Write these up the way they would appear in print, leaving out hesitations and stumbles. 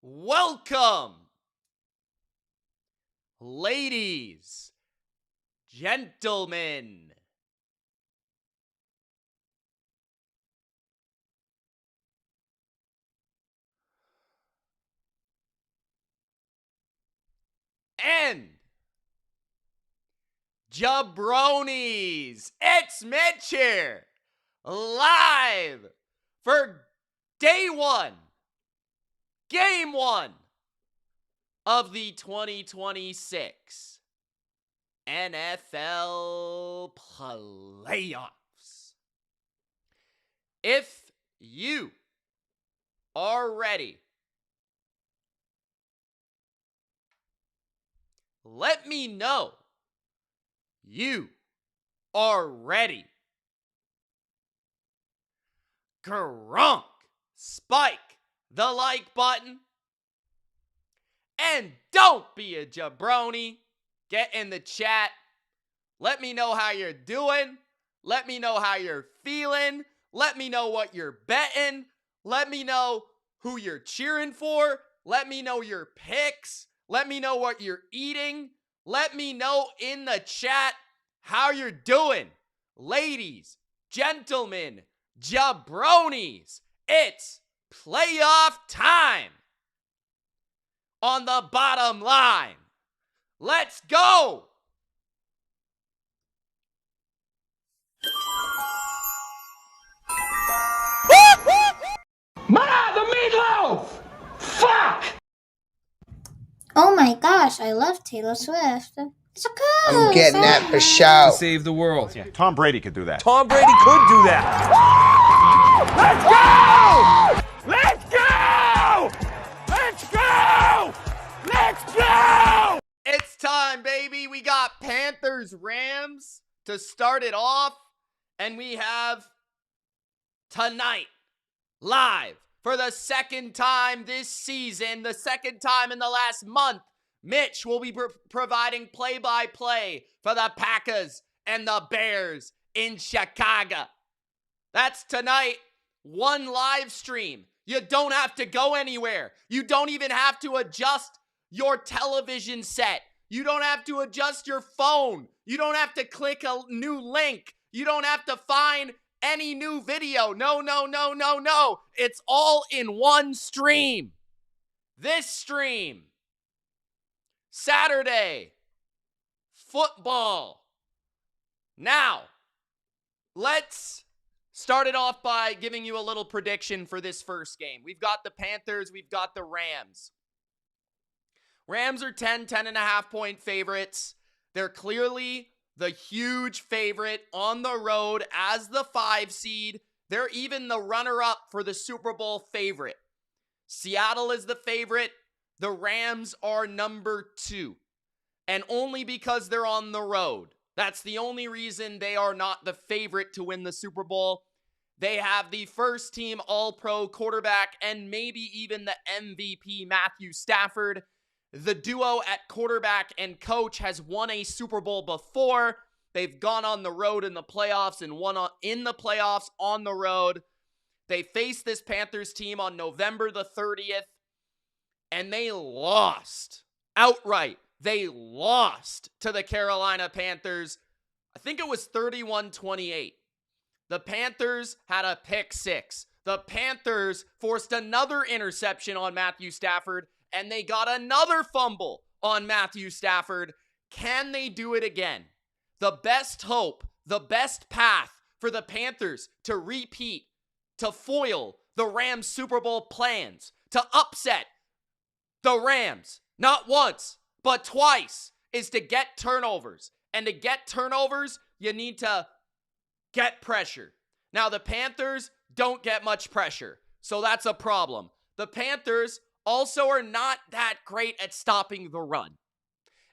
Welcome, ladies, gentlemen, and jabronis. It's Mitch here, live for day one, game one of the 2026 NFL Playoffs. If you are ready, let me know you are ready. Gronk, spike the like button. And don't be a jabroni. Get in the chat. Let me know how you're doing. Let me know how you're feeling. Let me know what you're betting. Let me know who you're cheering for. Let me know your picks. Let me know what you're eating. Let me know in the chat how you're doing. Ladies, gentlemen, jabronis, it's playoff time on the bottom line. Let's go! Ma, the meatloaf! Fuck! Oh my gosh, I love Taylor Swift. It's a good. I'm getting that for show. To save the world. Yeah, Tom Brady could do that. Tom Brady could do that. Let's go! Let's go! Let's go! Let's go! It's time, baby. We got Panthers Rams to start it off. And we have tonight, live, for the second time this season, the second time in the last month, Mitch will be providing play-by-play for the Packers and the Bears in Chicago. That's tonight, one live stream. You don't have to go anywhere. You don't even have to adjust your television set. You don't have to adjust your phone. You don't have to click a new link. You don't have to find any new video. No. It's all in one stream. This stream. Saturday. Football. Now, let's start it off by giving you a little prediction for this first game. We've got the Panthers. We've got the Rams. Rams are 10.5 point favorites. They're clearly the huge favorite on the road as the 5 seed. They're even the runner-up for the Super Bowl favorite. Seattle is the favorite. The Rams are number 2. And only because they're on the road. That's the only reason they are not the favorite to win the Super Bowl. They have the first team All-Pro quarterback and maybe even the MVP Matthew Stafford. The duo at quarterback and coach has won a Super Bowl before. They've gone on the road in the playoffs and won in the playoffs on the road. They faced this Panthers team on November the 30th, and they lost outright. They lost to the Carolina Panthers. I think it was 31-28. The Panthers had a pick 6. The Panthers forced another interception on Matthew Stafford, and they got another fumble on Matthew Stafford. Can they do it again? The best hope, the best path for the Panthers to repeat, to foil the Rams' Super Bowl plans, to upset the Rams, not once, but twice, is to get turnovers. And to get turnovers, you need to get pressure. Now, the Panthers don't get much pressure, so that's a problem. The Panthers also are not that great at stopping the run.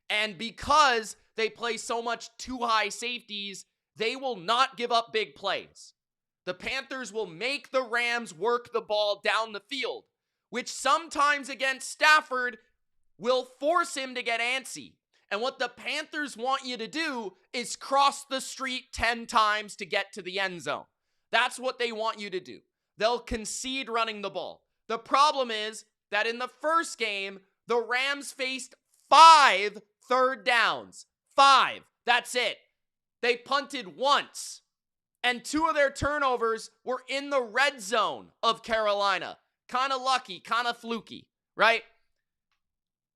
And because they play so much too high safeties, they will not give up big plays. The Panthers will make the Rams work the ball down the field, which sometimes against Stafford will force him to get antsy. And what the Panthers want you to do is cross the street 10 times to get to the end zone. That's what they want you to do. They'll concede running the ball. The problem is that in the first game, the Rams faced 5 third downs. 5. That's it. They punted once. And 2 of their turnovers were in the red zone of Carolina. Kind of lucky, kind of fluky, right?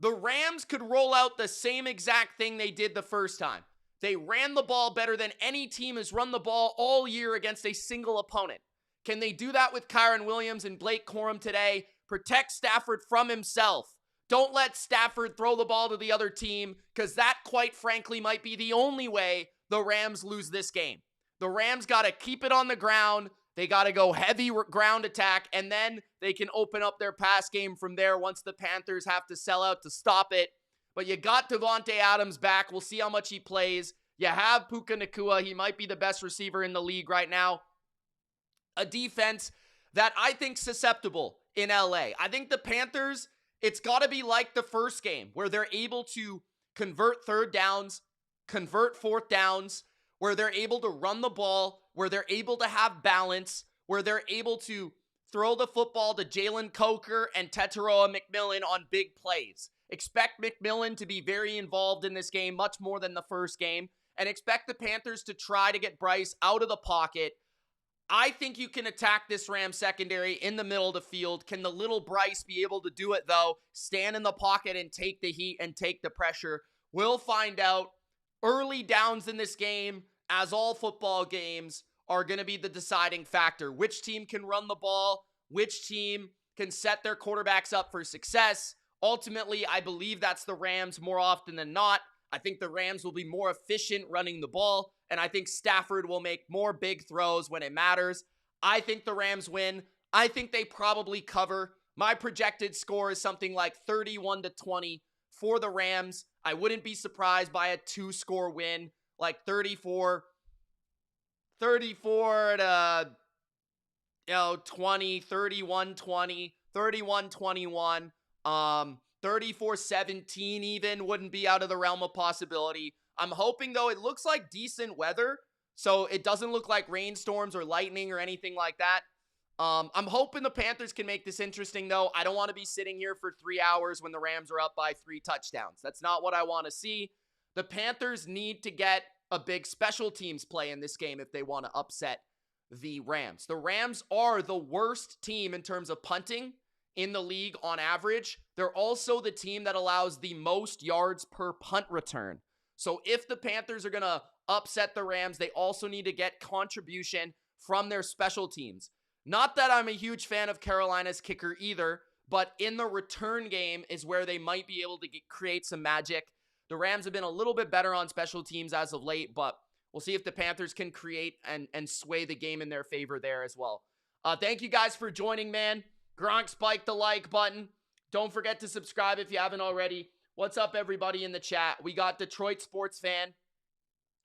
The Rams could roll out the same exact thing they did the first time. They ran the ball better than any team has run the ball all year against a single opponent. Can they do that with Kyren Williams and Blake Corum today? Protect Stafford from himself. Don't let Stafford throw the ball to the other team, because that, quite frankly, might be the only way the Rams lose this game. The Rams got to keep it on the ground. They got to go heavy ground attack, and then they can open up their pass game from there once the Panthers have to sell out to stop it. But you got Devontae Adams back. We'll see how much he plays. You have Puka Nacua. He might be the best receiver in the league right now. A defense that I think susceptible in LA. I think the Panthers, it's got to be like the first game where they're able to convert third downs, convert fourth downs, where they're able to run the ball, where they're able to have balance, where they're able to throw the football to Jalen Coker and Tetairoa McMillan on big plays. Expect McMillan to be very involved in this game, much more than the first game, and expect the Panthers to try to get Bryce out of the pocket. I think you can attack this Rams secondary in the middle of the field. Can the little Bryce be able to do it, though? Stand in the pocket and take the heat and take the pressure. We'll find out. Early downs in this game, as all football games, are going to be the deciding factor. Which team can run the ball? Which team can set their quarterbacks up for success? Ultimately, I believe that's the Rams more often than not. I think the Rams will be more efficient running the ball, and I think Stafford will make more big throws when it matters. I think the Rams win. I think they probably cover. My projected score is something like 31-20 for the Rams. I wouldn't be surprised by a 2-score win, like 34 to 20, 31-20, 31-21, 34-17 even wouldn't be out of the realm of possibility. I'm hoping, though, it looks like decent weather, so it doesn't look like rainstorms or lightning or anything like that. I'm hoping the Panthers can make this interesting, though. I don't want to be sitting here for 3 hours when the Rams are up by 3 touchdowns. That's not what I want to see. The Panthers need to get a big special teams play in this game if they want to upset the Rams. The Rams are the worst team in terms of punting in the league on average. They're also the team that allows the most yards per punt return. So if the Panthers are going to upset the Rams, they also need to get contribution from their special teams. Not that I'm a huge fan of Carolina's kicker either, but in the return game is where they might be able to create some magic. The Rams have been a little bit better on special teams as of late, but we'll see if the Panthers can create and sway the game in their favor there as well. Thank you guys for joining, man. Gronk spiked the like button. Don't forget to subscribe if you haven't already. What's up, everybody in the chat? We got Detroit Sports Fan.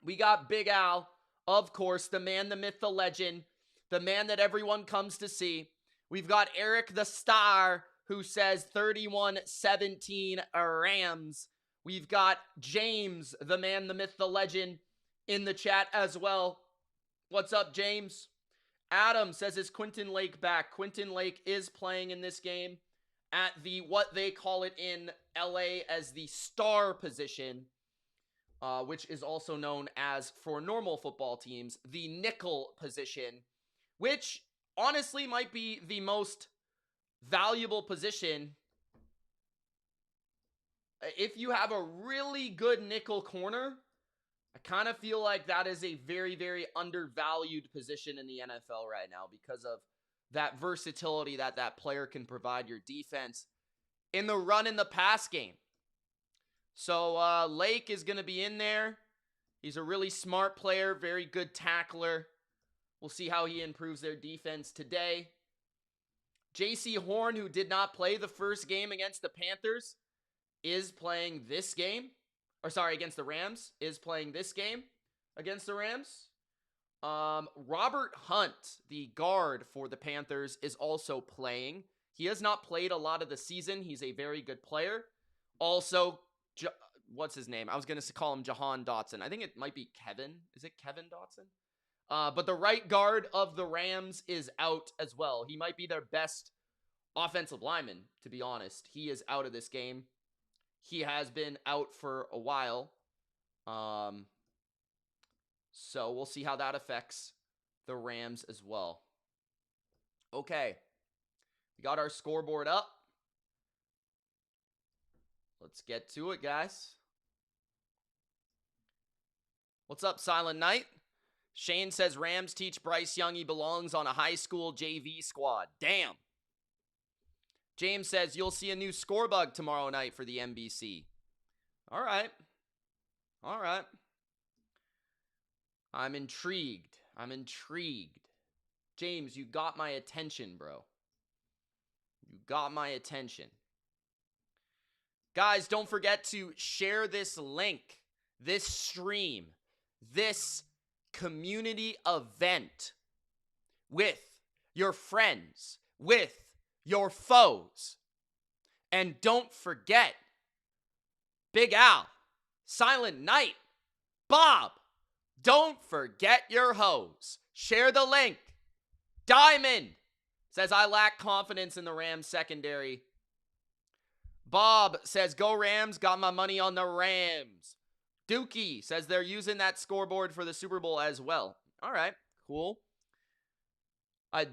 We got Big Al, of course, the man, the myth, the legend, the man that everyone comes to see. We've got Eric the Star, who says 31-17 Rams. We've got James, the man, the myth, the legend, in the chat as well. What's up, James? Adam says, is Quentin Lake back? Quentin Lake is playing in this game at the, what they call it in LA as the star position, which is also known as, for normal football teams, the nickel position, which honestly might be the most valuable position. If you have a really good nickel corner, I kind of feel like that is a very, very undervalued position in the NFL right now because of that versatility that that player can provide your defense in the run and the pass game. So Lake is going to be in there. He's a really smart player, very good tackler. We'll see how he improves their defense today. J.C. Horn, who did not play the first game against the Panthers, is playing this game. Or sorry, against the Rams, is playing this game against the Rams. Robert Hunt, the guard for the Panthers, is also playing. He has not played a lot of the season. He's a very good player. Also, what's his name? I was going to call him Jahan Dotson. I think it might be Kevin. Is it Kevin Dotson? But the right guard of the Rams is out as well. He might be their best offensive lineman, to be honest. He is out of this game. He has been out for a while. So we'll see how that affects the Rams as well. Okay. We got our scoreboard up. Let's get to it, guys. What's up, Silent Knight? Shane says Rams teach Bryce Young he belongs on a high school JV squad. Damn. James says you'll see a new score bug tomorrow night for the NBC. All right. All right. I'm intrigued. I'm intrigued. James, you got my attention, bro. You got my attention. Guys, don't forget to share this link, this stream, this community event with your friends, with your foes. And don't forget, Big Al, Silent Knight, Bob, don't forget your hoes. Share the link. Diamond says, I lack confidence in the Rams secondary. Bob says, go Rams, got my money on the Rams. Dookie says they're using that scoreboard for the Super Bowl as well. All right, cool.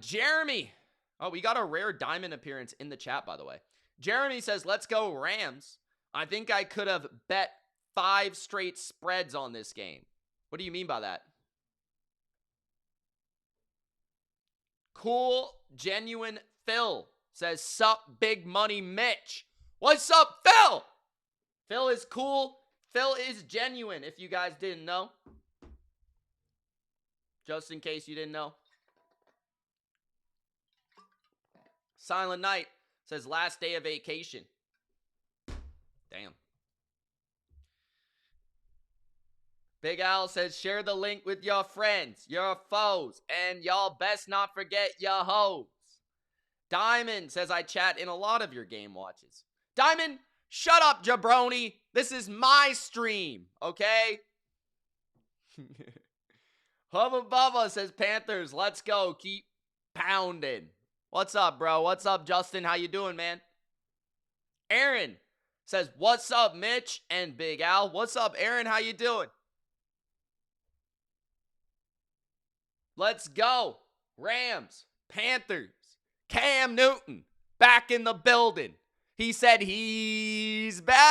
Jeremy. Oh, we got a rare diamond appearance in the chat, by the way. Jeremy says, let's go Rams. I think I could have bet 5 straight spreads on this game. What do you mean by that? Cool, genuine Phil says, sup, big money Mitch. What's up, Phil? Phil is cool. Phil is genuine, if you guys didn't know. Just in case you didn't know. Silent Night says, last day of vacation. Damn. Big Al says, share the link with your friends, your foes, and y'all best not forget your hoes. Diamond says, I chat in a lot of your game watches. Diamond, shut up, jabroni. This is my stream, okay? Hubba Bubba says, Panthers, let's go. Keep pounding. What's up, bro? What's up, Justin? How you doing, man? Aaron says, what's up, Mitch and Big Al? What's up, Aaron? How you doing? Let's go. Rams, Panthers, Cam Newton, back in the building. He said he's back.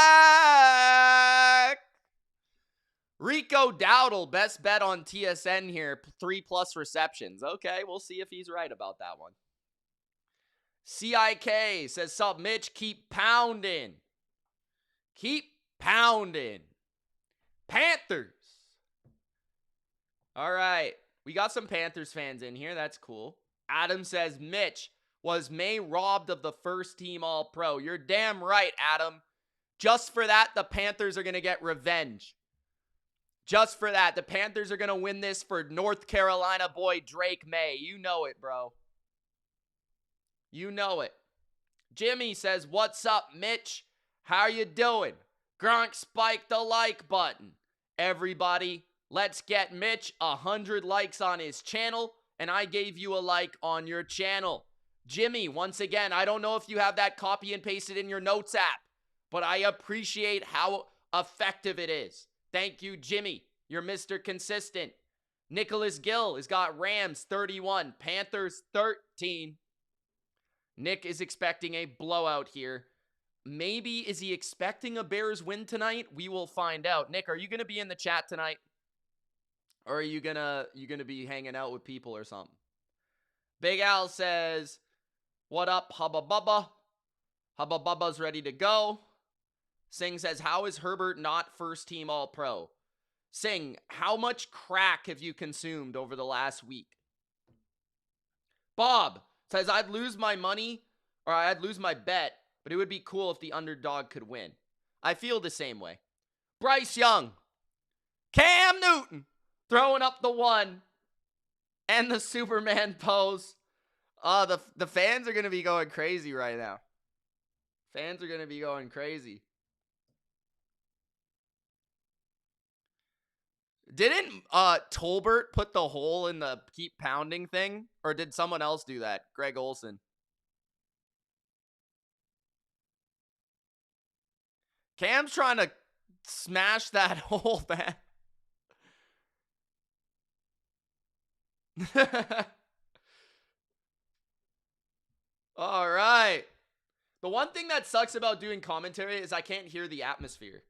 Rico Dowdle, best bet on TSN here, 3+ receptions. Okay, we'll see if he's right about that one. CIK says, sup, Mitch, keep pounding. Keep pounding. Panthers. All right. We got some Panthers fans in here. That's cool. Adam says, Mitch, was May robbed of the first team All-Pro? You're damn right, Adam. Just for that, the Panthers are going to get revenge. Just for that, the Panthers are going to win this for North Carolina boy Drake May. You know it, bro. You know it. Jimmy says, what's up, Mitch? How you doing? Gronk spiked the like button. Everybody, let's get Mitch 100 likes on his channel, and I gave you a like on your channel. Jimmy, once again, I don't know if you have that copy and pasted in your notes app, but I appreciate how effective it is. Thank you, Jimmy. You're Mr. Consistent. Nicholas Gill has got Rams 31, Panthers 13. Nick is expecting a blowout here. Maybe is he expecting a Bears win tonight? We will find out. Nick, are you going to be in the chat tonight? Or are you gonna be hanging out with people or something? Big Al says, what up, Hubba Bubba? Hubba Bubba's ready to go. Singh says, how is Herbert not first team All-Pro? Singh, how much crack have you consumed over the last week? Bob says, I'd lose my money, or I'd lose my bet, but it would be cool if the underdog could win. I feel the same way. Bryce Young. Cam Newton. Throwing up the 1 and the Superman pose. The fans are going to be going crazy right now. Fans are going to be going crazy. Didn't Tolbert put the hole in the keep pounding thing? Or did someone else do that? Greg Olson. Cam's trying to smash that hole, man. All right. The one thing that sucks about doing commentary is I can't hear the atmosphere.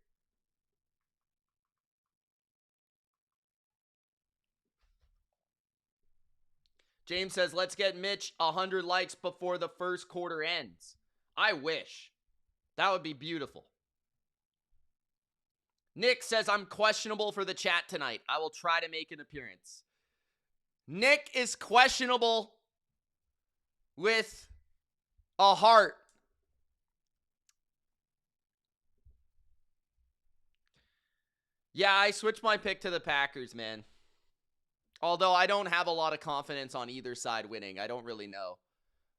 James says, let's get Mitch 100 likes before the first quarter ends. I wish. That would be beautiful. Nick says, I'm questionable for the chat tonight. I will try to make an appearance. Nick is questionable with a heart. Yeah, I switched my pick to the Packers, man. Although I don't have a lot of confidence on either side winning. I don't really know.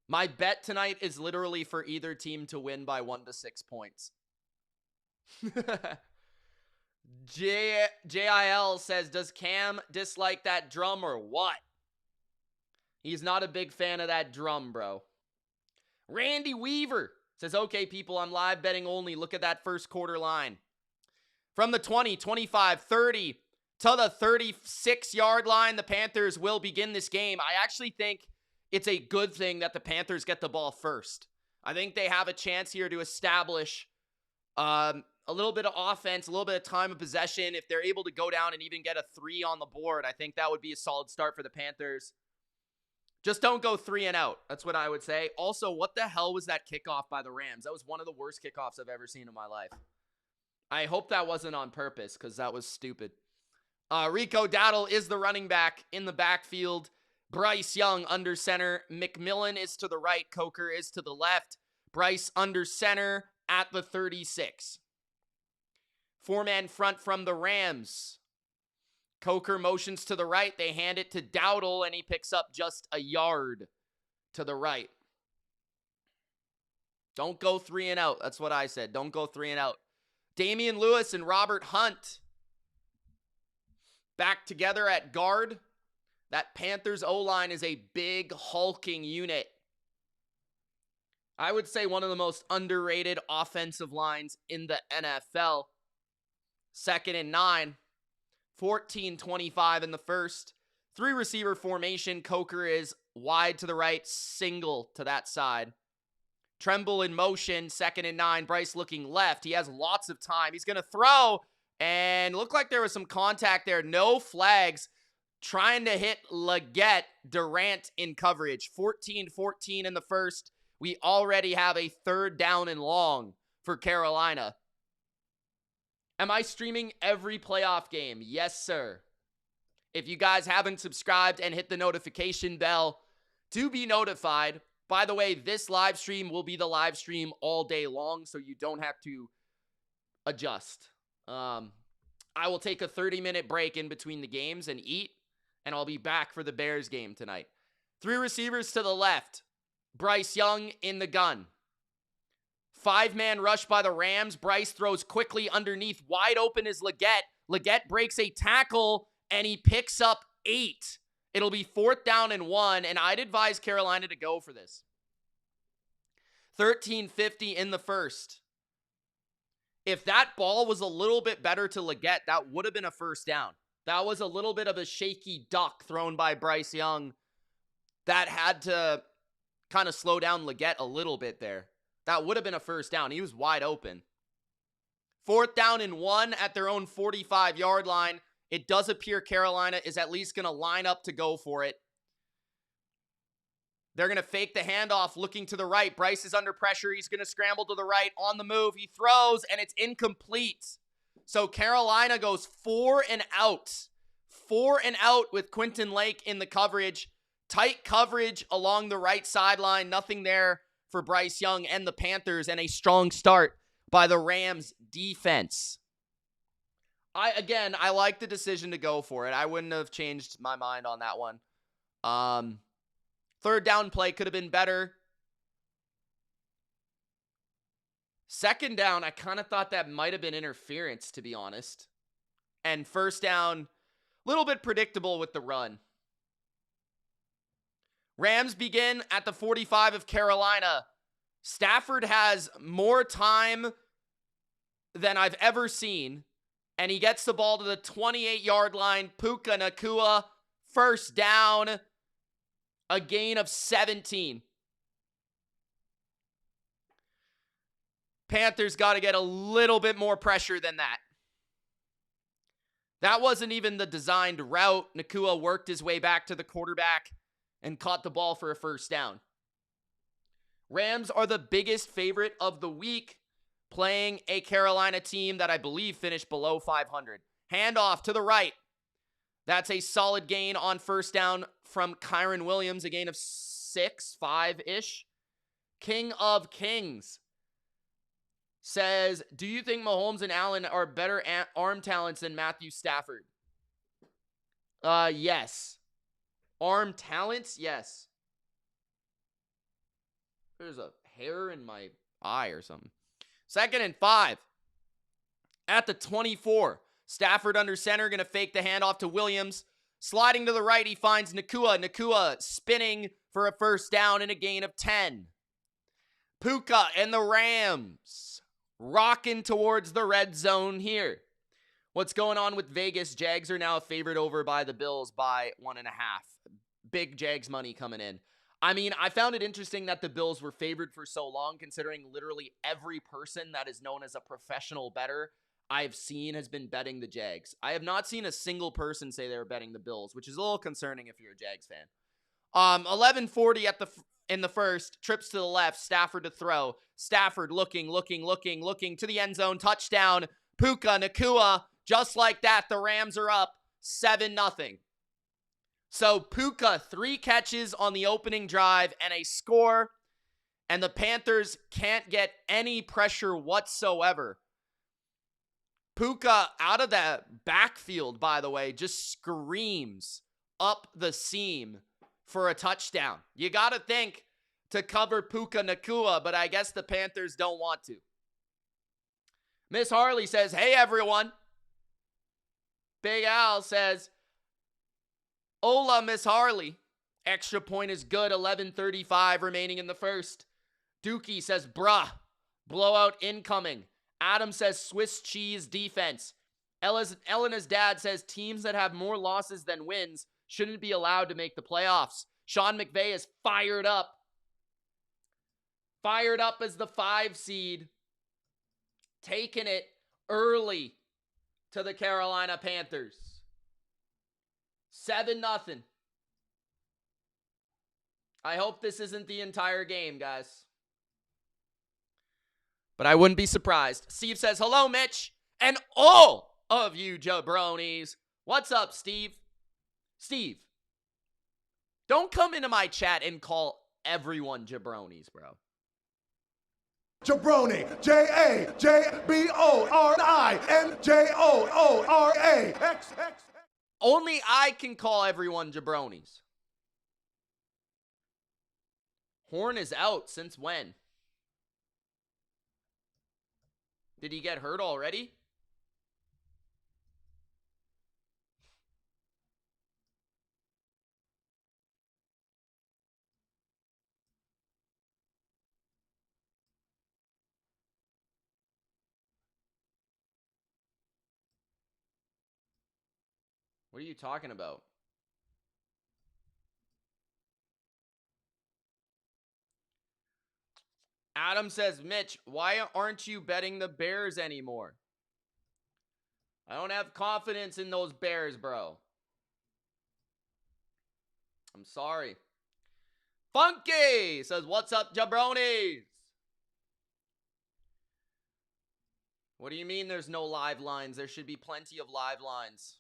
My bet tonight is literally for either team to win by 1 to 6 points. JIL says, does Cam dislike that drum or what? He's not a big fan of that drum, bro. Randy Weaver says, okay, people, I'm live betting only. Look at that first quarter line. From the 20, 25, 30 to the 36-yard line, the Panthers will begin this game. I actually think it's a good thing that the Panthers get the ball first. I think they have a chance here to establish a little bit of offense, a little bit of time of possession. If they're able to go down and even get a 3 on the board, I think that would be a solid start for the Panthers. Just don't go 3 and out. That's what I would say. Also, what the hell was that kickoff by the Rams? That was one of the worst kickoffs I've ever seen in my life. I hope that wasn't on purpose because that was stupid. Rico Dowdle is the running back in the backfield. Bryce Young under center. McMillan is to the right. Coker is to the left. Bryce under center at the 36. 4-man front from the Rams. Coker motions to the right. They hand it to Dowdle, and he picks up just a yard to the right. Don't go 3 and out. That's what I said. Don't go 3 and out. Damian Lewis and Robert Hunt back together at guard. That Panthers O-line is a big, hulking unit. I would say one of the most underrated offensive lines in the NFL. 2nd and 9. 14-25 in the first. 3 receiver formation. Coker is wide to the right, single to that side. Tremble in motion, 2nd and 9. Bryce looking left. He has lots of time. He's going to throw, and looked like there was some contact there. No flags. Trying to hit Leggett Durant in coverage. 14-14 in the first. We already have a 3rd down and long for Carolina. Am I streaming every playoff game? Yes, sir. If you guys haven't subscribed and hit the notification bell to be notified. By the way, this live stream will be the live stream all day long, so you don't have to adjust. I will take a 30-minute break in between the games and eat, and I'll be back for the Bears game tonight. 3 receivers to the left. Bryce Young in the gun. 5-man rush by the Rams. Bryce throws quickly underneath. Wide open is Leggett. Leggett breaks a tackle, and he picks up 8. It'll be 4th down and 1, and I'd advise Carolina to go for this. 13:50 in the first. If that ball was a little bit better to Leggett, that would have been a 1st down. That was a little bit of a shaky duck thrown by Bryce Young that had to kind of slow down Leggett a little bit there. That would have been a 1st down. He was wide open. 4th down and 1 at their own 45-yard line. It does appear Carolina is at least going to line up to go for it. They're going to fake the handoff, looking to the right. Bryce is under pressure. He's going to scramble to the right. On the move, he throws, and it's incomplete. So Carolina goes 4 and out. 4 and out with Quentin Lake in the coverage. Tight coverage along the right sideline. Nothing there for Bryce Young and the Panthers, and a strong start by the Rams defense. I like the decision to go for it. I wouldn't have changed my mind on that one. 3rd down play could have been better. 2nd down, I kind of thought that might have been interference, to be honest. And 1st down, a little bit predictable with the run. Rams begin at the 45 of Carolina. Stafford has more time than I've ever seen. And he gets the ball to the 28-yard line. Puka Nacua, first down, a gain of 17. Panthers got to get a little bit more pressure than that. That wasn't even the designed route. Nacua worked his way back to the quarterback and caught the ball for a first down. Rams are the biggest favorite of the week, playing a Carolina team that I believe finished below 500. Handoff to the right. That's a solid gain on first down from Kyron Williams, a gain of 5-ish. King of Kings says, do you think Mahomes and Allen are better arm talents than Matthew Stafford? Yes. Arm talents? Yes. There's a hair in my eye or something. 2nd and 5. At the 24. Stafford under center, going to fake the handoff to Williams. Sliding to the right, he finds Nacua. Nacua spinning for a first down and a gain of 10. Puka and the Rams rocking towards the red zone here. What's going on with Vegas? Jags are now favored over by the Bills by 1.5. Big Jags money coming in. I mean, I found it interesting that the Bills were favored for so long, considering literally every person that is known as a professional bettor I've seen has been betting the Jags. I have not seen a single person say they were betting the Bills, which is a little concerning if you're a Jags fan. 11:40 in the first, trips to the left, Stafford to throw. Stafford looking to the end zone, touchdown. Puka Nacua, just like that, the Rams are up 7-0. So Puka, 3 catches on the opening drive and a score, and the Panthers can't get any pressure whatsoever. Puka, out of the backfield, by the way, just screams up the seam for a touchdown. You got to think to cover Puka Nacua, but I guess the Panthers don't want to. Miss Harley says, hey, everyone. Big Al says, hola, Miss Harley. Extra point is good. 11:35 remaining in the first. Dookie says, bruh. Blowout incoming. Adam says, Swiss cheese defense. Elena's dad says, teams that have more losses than wins shouldn't be allowed to make the playoffs. Sean McVay is fired up. Fired up as the 5 seed. Taking it early to the Carolina Panthers. 7-0. I hope this isn't the entire game, guys. But I wouldn't be surprised. Steve says, hello, Mitch, and all of you jabronis. What's up, Steve? Steve, don't come into my chat and call everyone jabronis, bro. Jabroni, Jabroni, Only I can call everyone jabronis. Horn is out since when? Did he get hurt already? What are you talking about? Adam says, Mitch, why aren't you betting the Bears anymore? I don't have confidence in those Bears, bro. I'm sorry. Funky says, what's up, jabronis? What do you mean there's no live lines? There should be plenty of live lines.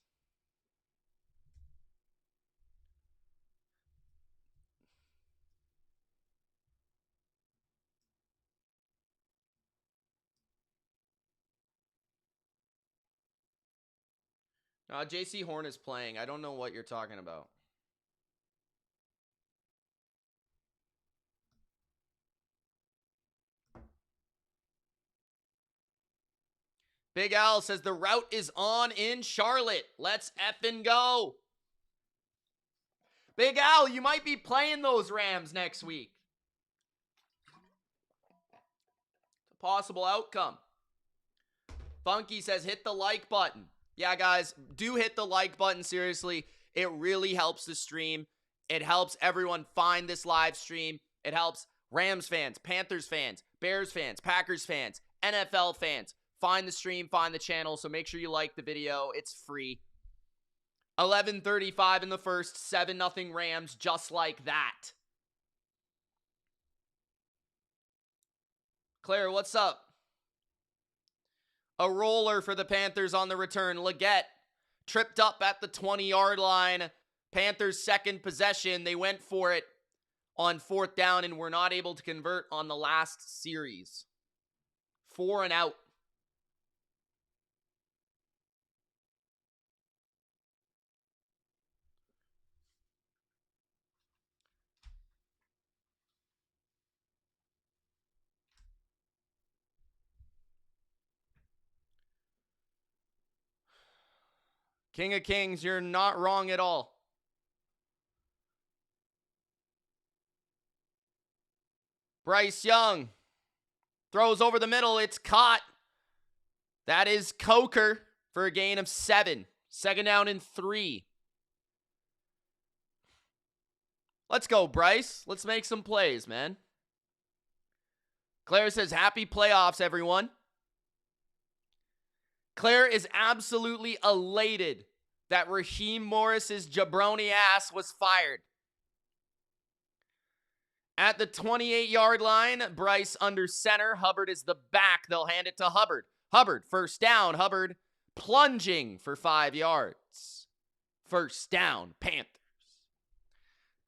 JC Horn is playing. I don't know what you're talking about. Big Al says the route is on in Charlotte. Let's effing go. Big Al, you might be playing those Rams next week. It's a possible outcome. Funky says hit the like button. Yeah, guys, do hit the like button. Seriously, it really helps the stream. It helps everyone find this live stream. It helps Rams fans, Panthers fans, Bears fans, Packers fans, NFL fans find the stream, find the channel. So make sure you like the video. It's free. 11:35 in the first, 7-0 Rams, just like that. Claire, what's up? A roller for the Panthers on the return. Leggett tripped up at the 20-yard line. Panthers' second possession. They went for it on 4th down and were not able to convert on the last series. 4 and out. King of Kings, you're not wrong at all. Bryce Young throws over the middle. It's caught. That is Coker for a gain of 7. 2nd down and 3. Let's go, Bryce. Let's make some plays, man. Claire says, happy playoffs, everyone. Claire is absolutely elated that Raheem Morris's jabroni ass was fired. At the 28-yard line, Bryce under center. Hubbard is the back. They'll hand it to Hubbard. Hubbard, 1st down. Hubbard plunging for 5 yards. 1st down, Panthers.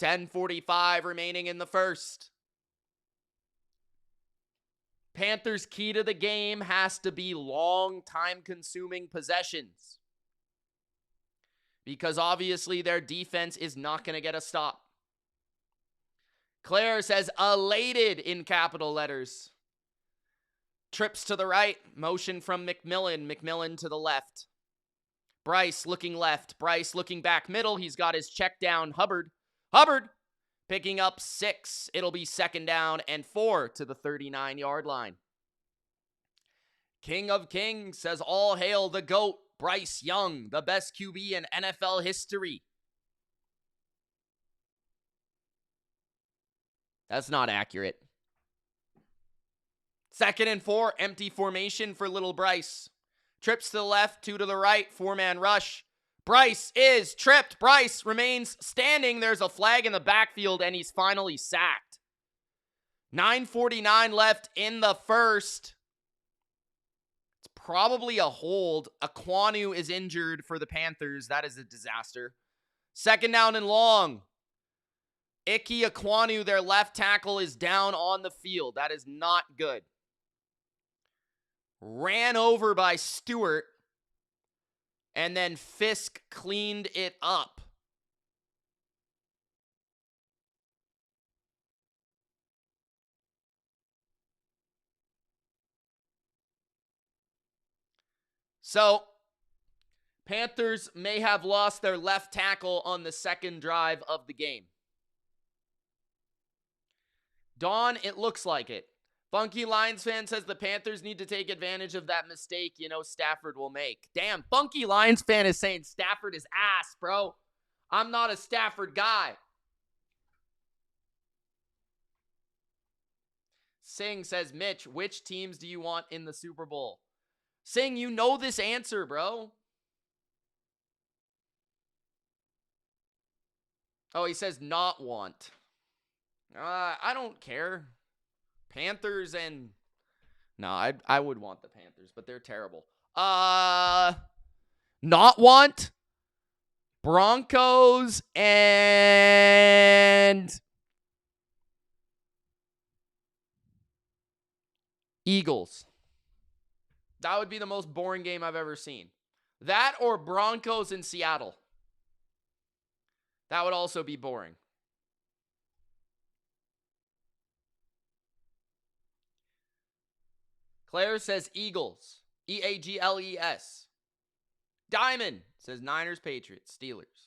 10:45 remaining in the first. Panthers' key to the game has to be long, time-consuming possessions. Because obviously their defense is not going to get a stop. Claire says, elated in capital letters. Trips to the right. Motion from McMillan. McMillan to the left. Bryce looking left. Bryce looking back middle. He's got his check down. Hubbard. Hubbard picking up 6. It'll be 2nd down and 4 to the 39-yard line. King of Kings says, all hail the GOAT, Bryce Young, the best QB in NFL history. That's not accurate. 2nd and 4, empty formation for little Bryce. Trips to the left, 2 to the right, 4-man rush. Bryce is tripped. Bryce remains standing. There's a flag in the backfield, and he's finally sacked. 9:49 left in the first. It's probably a hold. Aquanu is injured for the Panthers. That is a disaster. 2nd down and long. Ike Aquanu, their left tackle, is down on the field. That is not good. Ran over by Stewart. And then Fisk cleaned it up. So, Panthers may have lost their left tackle on the 2nd drive of the game. Dawn, it looks like it. Funky Lions fan says the Panthers need to take advantage of that mistake, Stafford will make. Damn, Funky Lions fan is saying Stafford is ass, bro. I'm not a Stafford guy. Singh says, Mitch, which teams do you want in the Super Bowl? Singh, you know this answer, bro. Oh, he says not want. I don't care. Panthers and... No, I would want the Panthers, but they're terrible. Not want. Broncos and... Eagles. That would be the most boring game I've ever seen. That or Broncos in Seattle. That would also be boring. Claire says Eagles. Eagles. Diamond says Niners, Patriots, Steelers.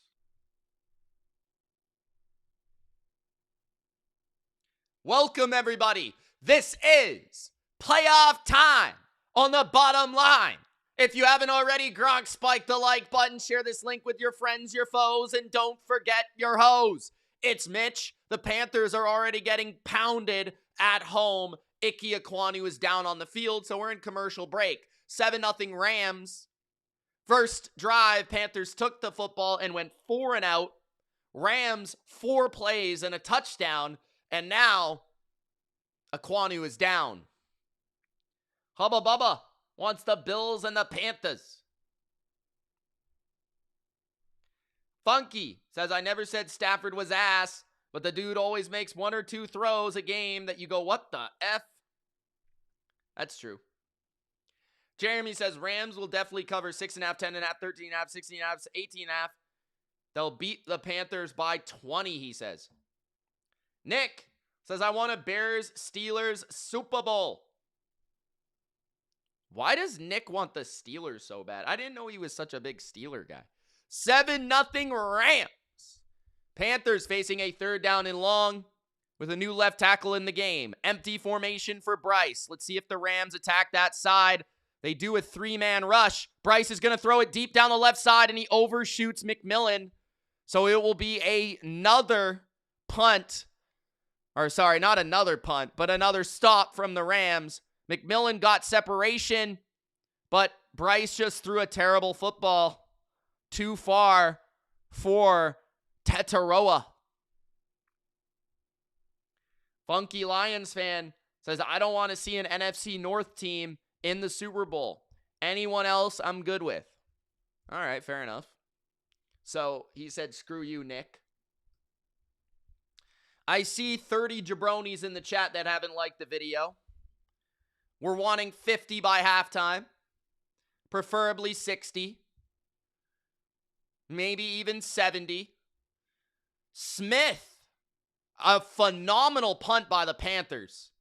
Welcome, everybody. This is playoff time on the bottom line. If you haven't already, Gronk, spike the like button, share this link with your friends, your foes, and don't forget your hoes. It's Mitch. The Panthers are already getting pounded at home. Ike Ekwonu is down on the field, so we're in commercial break. 7-0 Rams. First drive, Panthers took the football and went 4 and out. Rams, 4 plays and a touchdown, and now Ekwonu is down. Hubba Bubba wants the Bills and the Panthers. Funky says, I never said Stafford was ass, but the dude always makes 1 or 2 throws a game that you go, what the F? That's true. Jeremy says, Rams will definitely cover 6.5, 10.5, 13.5, 16.5, 18.5. They'll beat the Panthers by 20, he says. Nick says, I want a Bears-Steelers Super Bowl. Why does Nick want the Steelers so bad? I didn't know he was such a big Steeler guy. 7-0 Rams. Panthers facing a 3rd down and long with a new left tackle in the game. Empty formation for Bryce. Let's see if the Rams attack that side. They do a 3-man rush. Bryce is going to throw it deep down the left side, and he overshoots McMillan. So it will be another punt. Or sorry, not another punt, but another stop from the Rams. McMillan got separation, but Bryce just threw a terrible football too far for Tetaroa. Funky Lions fan says, I don't want to see an NFC North team in the Super Bowl. Anyone else I'm good with. All right, fair enough. So he said, screw you, Nick. I see 30 jabronis in the chat that haven't liked the video. We're wanting 50 by halftime. Preferably 60. Maybe even 70. Smith, a phenomenal punt by the Panthers,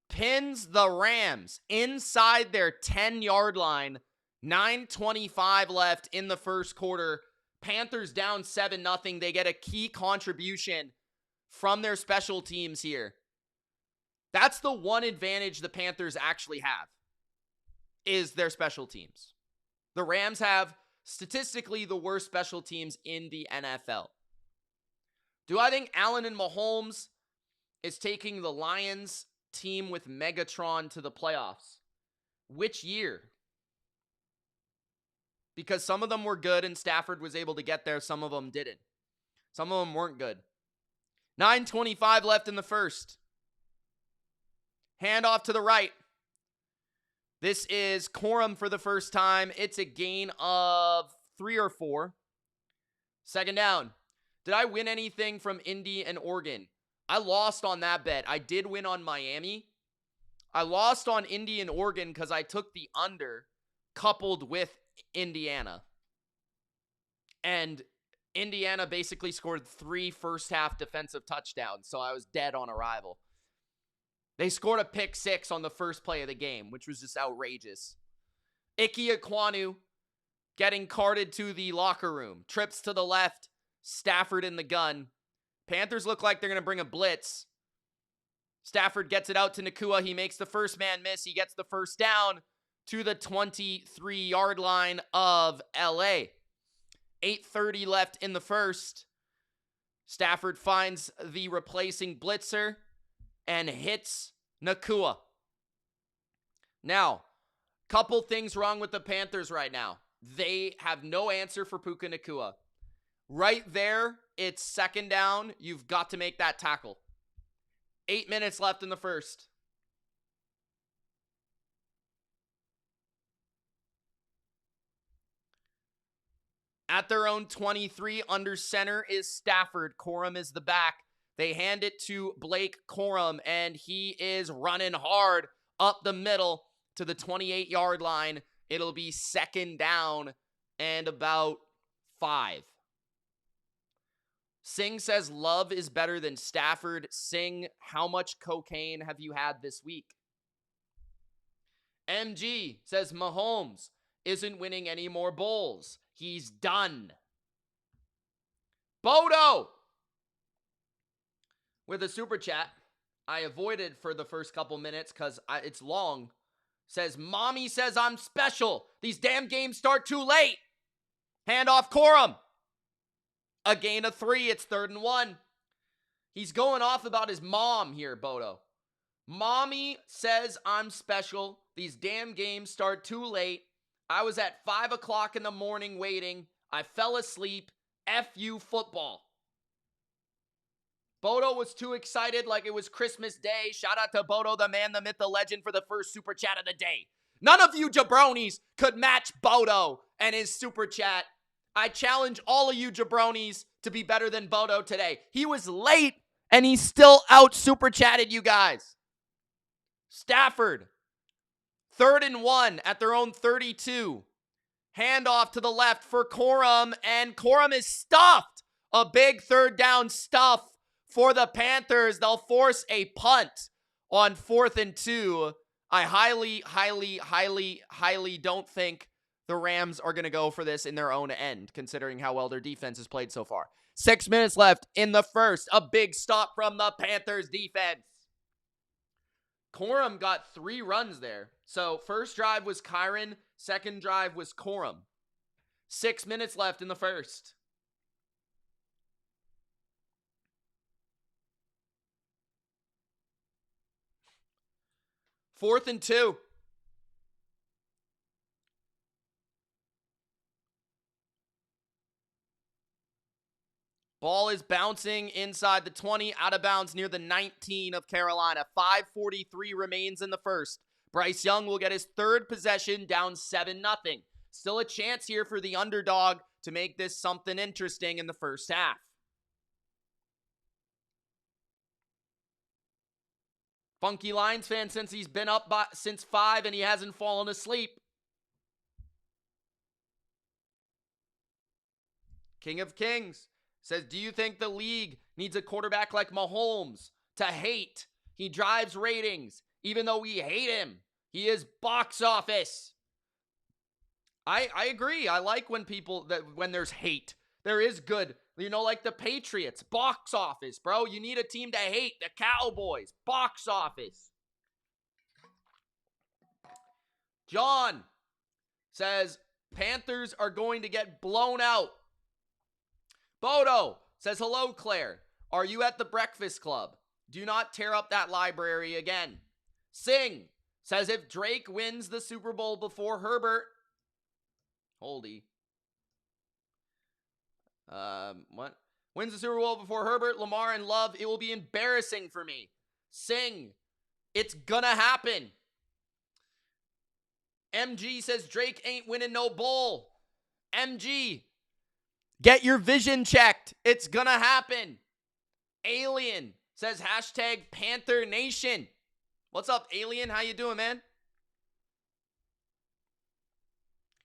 pins the Rams inside their 10-yard line. 9:25 left in the first quarter. Panthers down 7-0. They get a key contribution from their special teams here. That's the one advantage the Panthers actually have, is their special teams. The Rams have statistically the worst special teams in the NFL. Do I think Allen and Mahomes is taking the Lions team with Megatron to the playoffs? Which year? Because some of them were good and Stafford was able to get there. Some of them didn't. Some of them weren't good. 9:25 left in the first. Handoff to the right. This is Corum for the first time. It's a gain of 3 or 4. Second down. Did I win anything from Indy and Oregon? I lost on that bet. I did win on Miami. I lost on Indy and Oregon because I took the under coupled with Indiana. And Indiana basically scored 3 first-half defensive touchdowns, so I was dead on arrival. They scored a pick 6 on the first play of the game, which was just outrageous. Ike Ekwonu getting carted to the locker room. Trips to the left. Stafford in the gun. Panthers look like they're going to bring a blitz. Stafford gets it out to Nakua. He makes the first man miss. He gets the first down to the 23-yard line of LA. 8:30 left in the first. Stafford finds the replacing blitzer and hits Nakua. Now, couple things wrong with the Panthers right now. They have no answer for Puka Nakua. Right there, it's second down. You've got to make that tackle. 8 minutes left in the first. At their own 23, under center is Stafford. Corum is the back. They hand it to Blake Corum, and he is running hard up the middle to the 28-yard line. It'll be second down and about 5. Singh says Love is better than Stafford. Singh, how much cocaine have you had this week? MG says Mahomes isn't winning any more bowls. He's done. Bodo with a super chat. I avoided for the first couple minutes because it's long. says, Mommy says I'm special. These damn games start too late. Handoff Corum. A gain of 3. It's 3rd and 1. He's going off about his mom here, Bodo. Mommy says I'm special. These damn games start too late. I was at 5 o'clock in the morning waiting. I fell asleep. F you football. Bodo was too excited like it was Christmas Day. Shout out to Bodo, the man, the myth, the legend, for the first super chat of the day. None of you jabronis could match Bodo and his super chat. I challenge all of you jabronis to be better than Bodo today. He was late and he still out super chatted you guys. Stafford, 3rd and 1 at their own 32. Handoff to the left for Corum, and Corum is stuffed. A big 3rd down stuff for the Panthers. They'll force a punt on 4th and 2. I highly don't think the Rams are going to go for this in their own end, considering how well their defense has played so far. 6 minutes left in the first. A big stop from the Panthers defense. Corum got 3 runs there. So first drive was Kyron. Second drive was Corum. 6 minutes left in the first. Fourth and 2. Ball is bouncing inside the 20, out of bounds near the 19 of Carolina. 5:43 remains in the first. Bryce Young will get his 3rd possession, down 7-0. Still a chance here for the underdog to make this something interesting in the first half. Funky Lions fan since he's been up since 5 and he hasn't fallen asleep. King of Kings says, do you think the league needs a quarterback like Mahomes to hate? He drives ratings. Even though we hate him, he is box office. I agree. I like when when there's hate. There is good. You know, like the Patriots, box office, bro. You need a team to hate. The Cowboys, box office. John says, Panthers are going to get blown out. Bodo says, hello, Claire. Are you at the Breakfast Club? Do not tear up that library again. Sing says, if Drake wins the Super Bowl before Herbert. Holdy. What? Wins the Super Bowl before Herbert, Lamar, and Love. It will be embarrassing for me. Sing. It's gonna happen. MG says, Drake ain't winning no bowl. MG. Get your vision checked. It's gonna happen. Alien says hashtag Panther Nation. What's up, Alien? How you doing, man?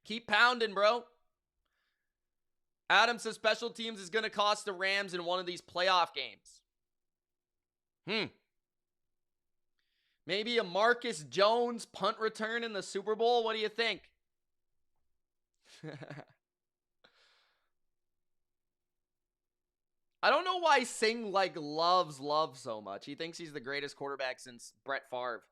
Keep pounding, bro. Adam says special teams is gonna cost the Rams in one of these playoff games. Maybe a Marcus Jones punt return in the Super Bowl. What do you think? I don't know why Singh loves Love so much. He thinks he's the greatest quarterback since Brett Favre.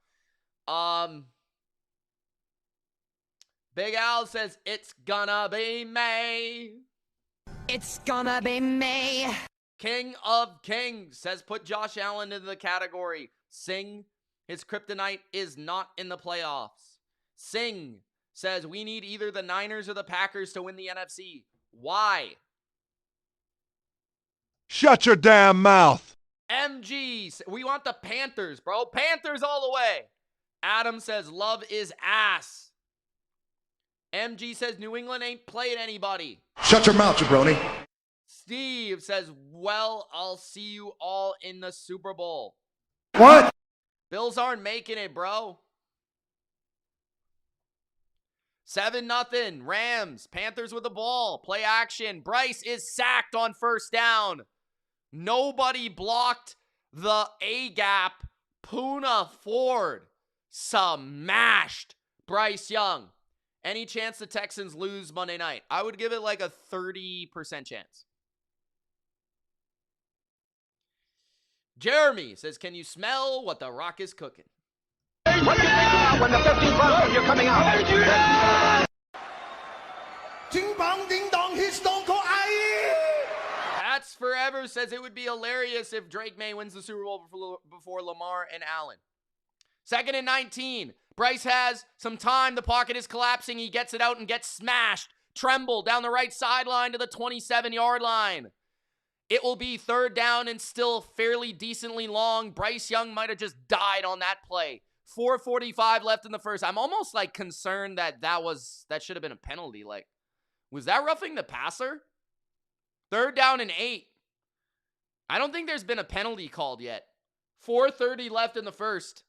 Big Al says it's gonna be May. It's gonna be May. King of Kings says put Josh Allen into the category. Singh, his kryptonite is not in the playoffs. Singh says we need either the Niners or the Packers to win the NFC. Why? Shut your damn mouth. MG, we want the Panthers, bro. Panthers all the way. Adam says Love is ass. MG says New England ain't playing anybody. Shut your mouth, jabroni. Steve says, well, I'll see you all in the Super Bowl. What? Bills aren't making it, bro. 7-0. Rams. Panthers with the ball. Play action. Bryce is sacked on first down. Nobody blocked the A-gap. Puna Ford smashed Bryce Young. Any chance the Texans lose Monday night? I would give it like a 30% chance. Jeremy says, can you smell what the Rock is cooking? What the out when the 15 buzz, you're coming out. Ding bong, ding dong, he's Stone Cold Pats Forever says it would be hilarious if Drake May wins the Super Bowl before Lamar and Allen. 2nd and 19. Bryce has some time. The pocket is collapsing. He gets it out and gets smashed. Tremble down the right sideline to the 27-yard line. It will be 3rd down and still fairly decently long. Bryce Young might have just died on that play. 4:45 left in the first. I'm almost like concerned that should have been a penalty. Like, was that roughing the passer? 3rd down and 8. I don't think there's been a penalty called yet. 4:30 left in the first.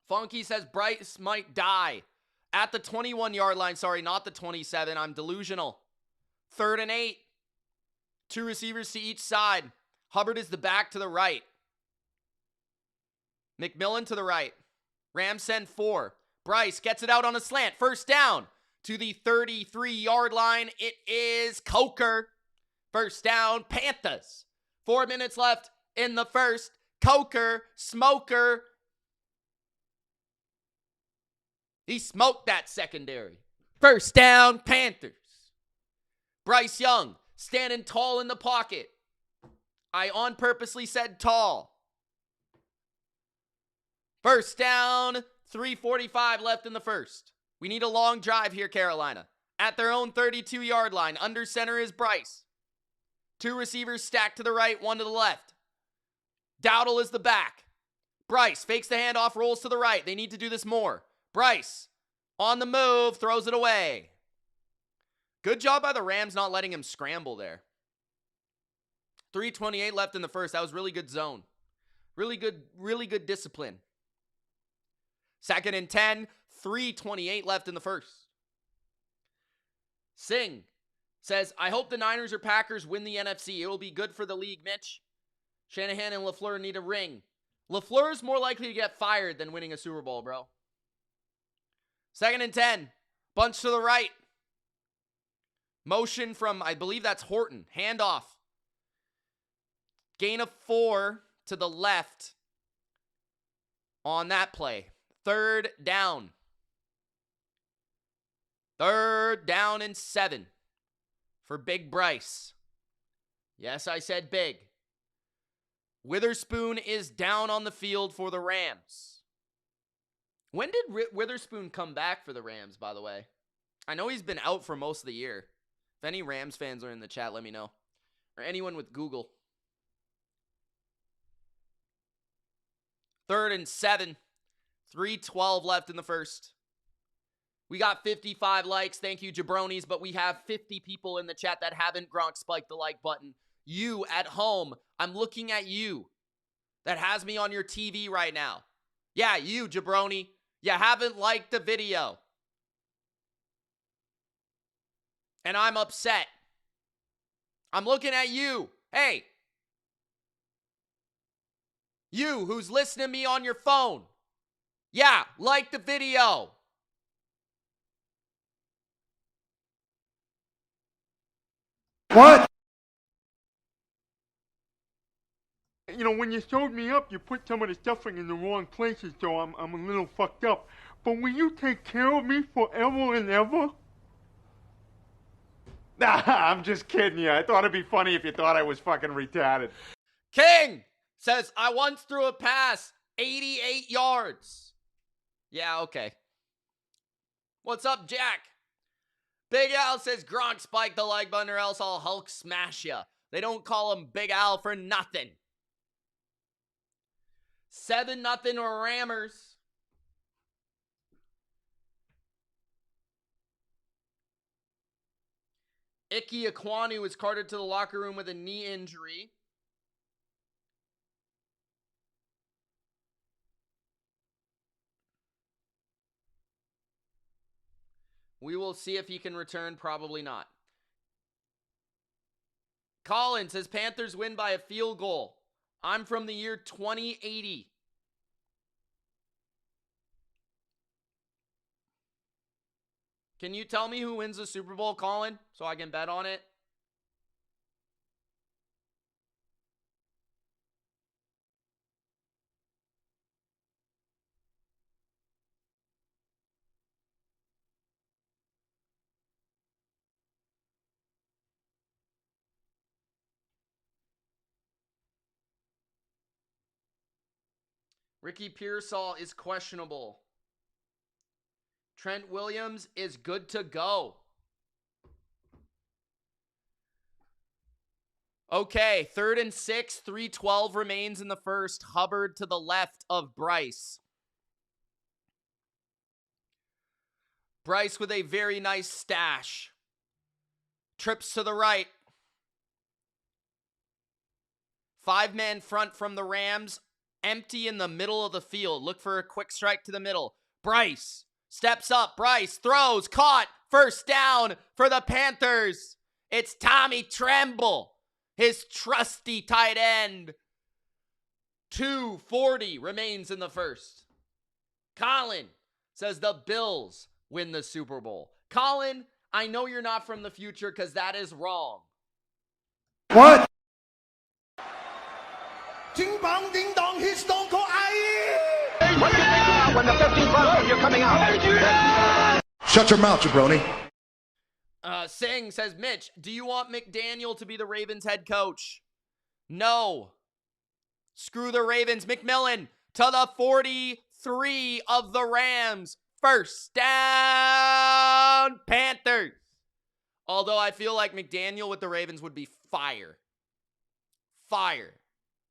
Funky says Bryce might die at the 21-yard line. Sorry, not the 27. I'm delusional. 3rd and 8. 2 receivers to each side. Hubbard is the back to the right. McMillan to the right. Rams send 4. Bryce gets it out on a slant. 1st down to the 33-yard line. It is Coker. 1st down, Panthers. 4 minutes left in the first. Coker, smoker. He smoked that secondary. 1st down, Panthers. Bryce Young standing tall in the pocket. I on purposely said tall. 1st down, 3:45 left in the first. We need a long drive here, Carolina. At their own 32-yard line. Under center is Bryce. 2 receivers stacked to the right, 1 to the left. Dowdle is the back. Bryce fakes the handoff, rolls to the right. They need to do this more. Bryce, on the move, throws it away. Good job by the Rams not letting him scramble there. 3:28 left in the first. That was really good zone. Really good discipline. 2nd and 10, 3:28 left in the first. Singh says, I hope the Niners or Packers win the NFC. It will be good for the league, Mitch. Shanahan and LaFleur need a ring. LaFleur is more likely to get fired than winning a Super Bowl, bro. 2nd and 10. Bunch to the right. Motion from, I believe that's Horton. Handoff. Gain of 4 to the left on that play. 3rd down. 3rd down and 7 for Big Bryce. Yes, I said big. Witherspoon is down on the field for the Rams. When did Witherspoon come back for the Rams, by the way? I know he's been out for most of the year. If any Rams fans are in the chat, let me know. Or anyone with Google. 3rd and 7. 3:12 left in the first. We got 55 likes. Thank you, jabronis. But we have 50 people in the chat that haven't Gronk spiked the like button. You at home, I'm looking at you. That has me on your TV right now. Yeah, you, jabroni. You haven't liked the video. And I'm upset. I'm looking at you. Hey. You who's listening to me on your phone. Yeah, like the video. What? You know, when you showed me up, you put some of the stuffing in the wrong places, so I'm a little fucked up. But will you take care of me forever and ever? Nah, I'm just kidding you. I thought it'd be funny if you thought I was fucking retarded. King says, I once threw a pass 88 yards. Yeah, okay. What's up, Jack? Big Al says, Gronk spike the like button or else I'll Hulk smash ya. They don't call him Big Al for nothing. 7-0 Rammers. Ike Ekwonu was carted to the locker room with a knee injury. We will see if he can return. Probably not. Colin says Panthers win by a field goal. I'm from the year 2080. Can you tell me who wins the Super Bowl, Colin, so I can bet on it? Ricky Pearsall is questionable. Trent Williams is good to go. Okay, 3rd and 6, 3:12 remains in the first. Hubbard to the left of Bryce. Bryce with a very nice stash. Trips to the right. 5-man front from the Rams. Empty in the middle of the field. Look for a quick strike to the middle. Bryce steps up. Bryce throws. Caught. First down for the Panthers. It's Tommy Tremble, his trusty tight end. 2:40 remains in the first. Colin says the Bills win the Super Bowl. Colin, I know you're not from the future because that is wrong. What? Ding bong, ding dong, his stone cold aye. What do you think about when the 15th buzzer, you're coming out? Shut your mouth, jabroni. Singh says, Mitch, do you want McDaniel to be the Ravens head coach? No. Screw the Ravens. McMillan to the 43 of the Rams. First down, Panthers. Although I feel like McDaniel with the Ravens would be fire. Fire.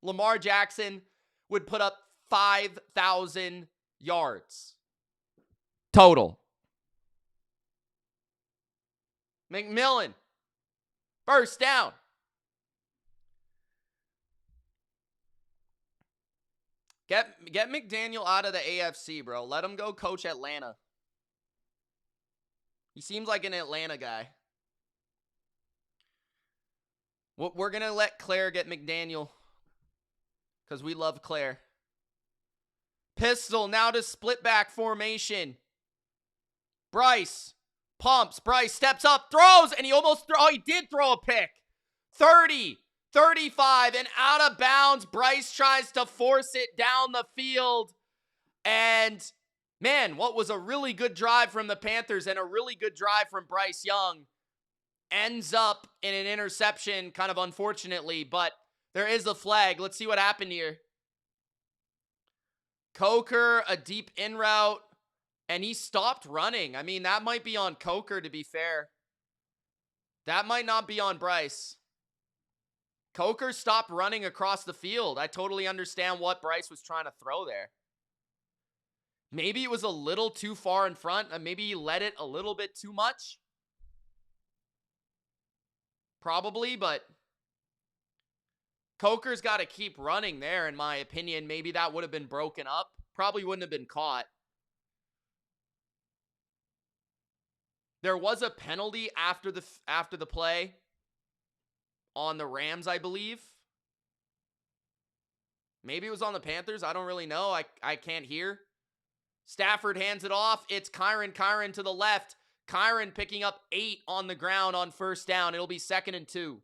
Lamar Jackson would put up 5,000 yards. Total. McMillan. First down. Get McDaniel out of the AFC, bro. Let him go coach Atlanta. He seems like an Atlanta guy. We're going to let Claire get McDaniel because we love Claire. Pistol now to split back formation. Bryce pumps. Bryce steps up, throws, and he did throw a pick. 30, 35, and out of bounds. Bryce tries to force it down the field. And, man, what was a really good drive from the Panthers and a really good drive from Bryce Young ends up in an interception, kind of unfortunately, but there is a flag. Let's see what happened here. Coker, a deep in route, and he stopped running. I mean, that might be on Coker, to be fair. That might not be on Bryce. Coker stopped running across the field. I totally understand what Bryce was trying to throw there. Maybe it was a little too far in front, and maybe he let it a little bit too much. Probably, but Coker's got to keep running there, in my opinion. Maybe that would have been broken up. Probably wouldn't have been caught. There was a penalty after the play on the Rams, I believe. Maybe it was on the Panthers. I don't really know. I can't hear. Stafford hands it off. It's Kyron. Kyron to the left. Kyron picking up 8 on the ground on first down. It'll be 2nd and 2.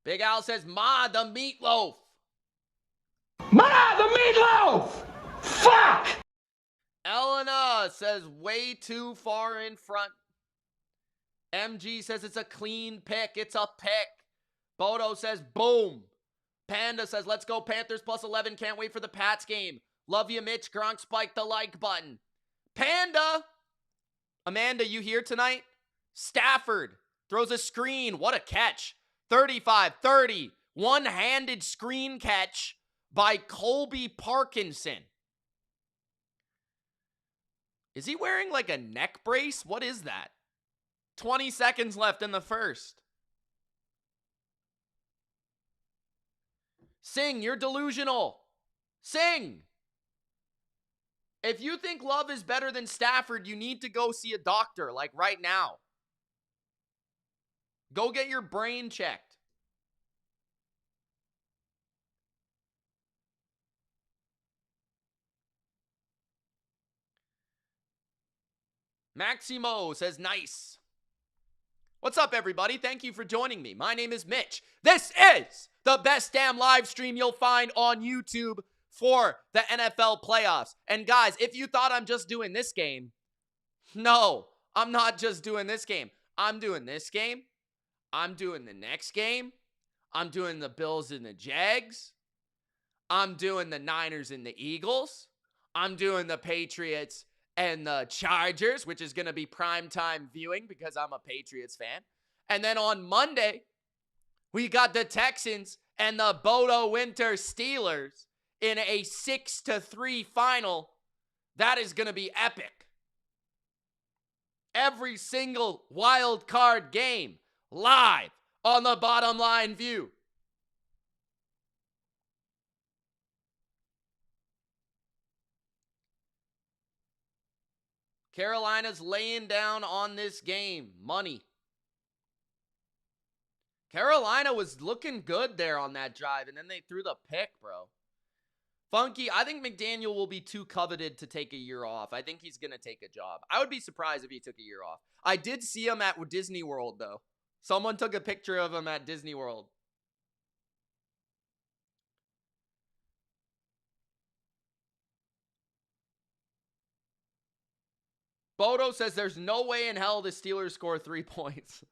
Big Al says, Ma, the meatloaf. Ma, the meatloaf! Fuck! Elena says, way too far in front. MG says, it's a clean pick. It's a pick. Bodo says, boom. Panda says, let's go Panthers plus 11. Can't wait for the Pats game. Love you, Mitch. Gronk spiked the like button. Panda. Amanda, you here tonight? Stafford throws a screen. What a catch. 35-30. One-handed screen catch by Colby Parkinson. Is he wearing like a neck brace? What is that? 20 seconds left in the first. Sing, you're delusional. Sing. If you think Love is better than Stafford, you need to go see a doctor, like right now. Go get your brain checked. Maximo says, nice. What's up, everybody? Thank you for joining me. My name is Mitch. This is the best damn live stream you'll find on YouTube for the NFL playoffs. And guys, if you thought I'm just doing this game, no, I'm not just doing this game. I'm doing this game. I'm doing the next game. I'm doing the Bills and the Jags. I'm doing the Niners and the Eagles. I'm doing the Patriots and the Chargers, which is going to be primetime viewing because I'm a Patriots fan. And then on Monday, we got the Texans and the Bodo Winter Steelers in a 6-3 final. That is going to be epic. Every single wild card game live on the Bottom Line View. Carolina's laying down on this game. Money. Carolina was looking good there on that drive, and then they threw the pick, bro. Funky, I think McDaniel will be too coveted to take a year off. I think he's going to take a job. I would be surprised if he took a year off. I did see him at Disney World, though. Someone took a picture of him at Disney World. Bodo says there's no way in hell the Steelers score 3 points.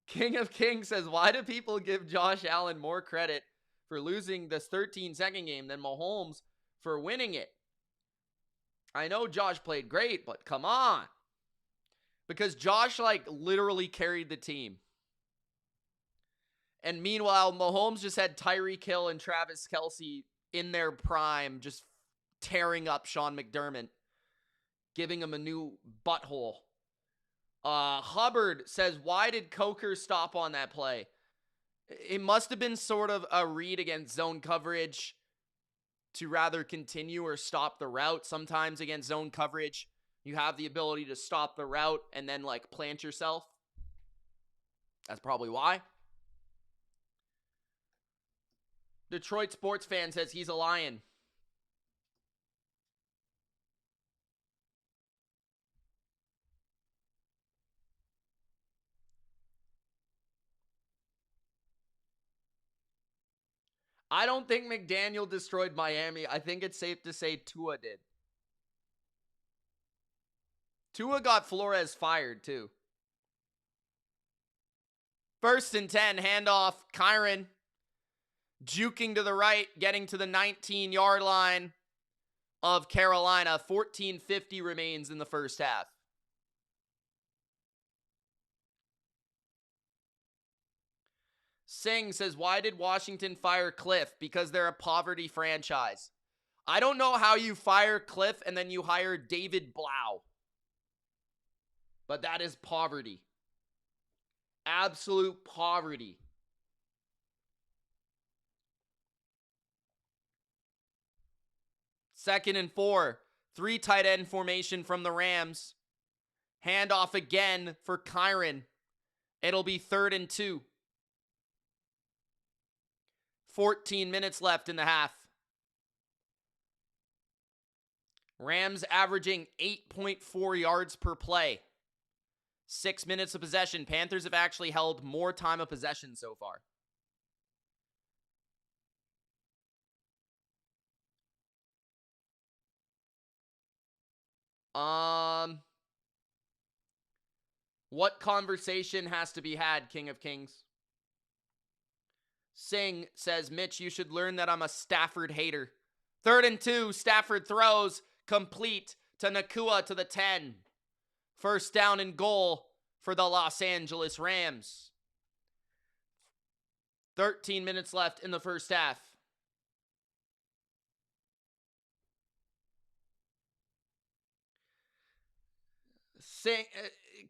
King of Kings says, why do people give Josh Allen more credit for losing this 13-second game than Mahomes for winning it? I know Josh played great, but come on. Because Josh, literally carried the team. And meanwhile, Mahomes just had Tyreek Hill and Travis Kelce in their prime, just tearing up Sean McDermott, giving him a new butthole. Hubbard says, why did Coker stop on that play? It must have been sort of a read against zone coverage to rather continue or stop the route. Sometimes against zone coverage, you have the ability to stop the route and then plant yourself. That's probably why. Detroit sports fan says he's a Lion. I don't think McDaniel destroyed Miami. I think it's safe to say Tua did. Tua got Flores fired, too. 1st and 10, handoff, Kyren. Juking to the right, getting to the 19-yard line of Carolina. 14:50 remains in the first half. Singh says, why did Washington fire Cliff? Because they're a poverty franchise. I don't know how you fire Cliff and then you hire David Blau. But that is poverty. Absolute poverty. Second and 4. 3 tight end formation from the Rams. Handoff again for Kyren. It'll be 3rd and 2. 14 minutes left in the half. Rams averaging 8.4 yards per play. 6 minutes of possession. Panthers have actually held more time of possession so far. What conversation has to be had, King of Kings? Singh says, Mitch, you should learn that I'm a Stafford hater. 3rd and 2, Stafford throws, complete to Nakua to the 10. First down and goal for the Los Angeles Rams. 13 minutes left in the first half.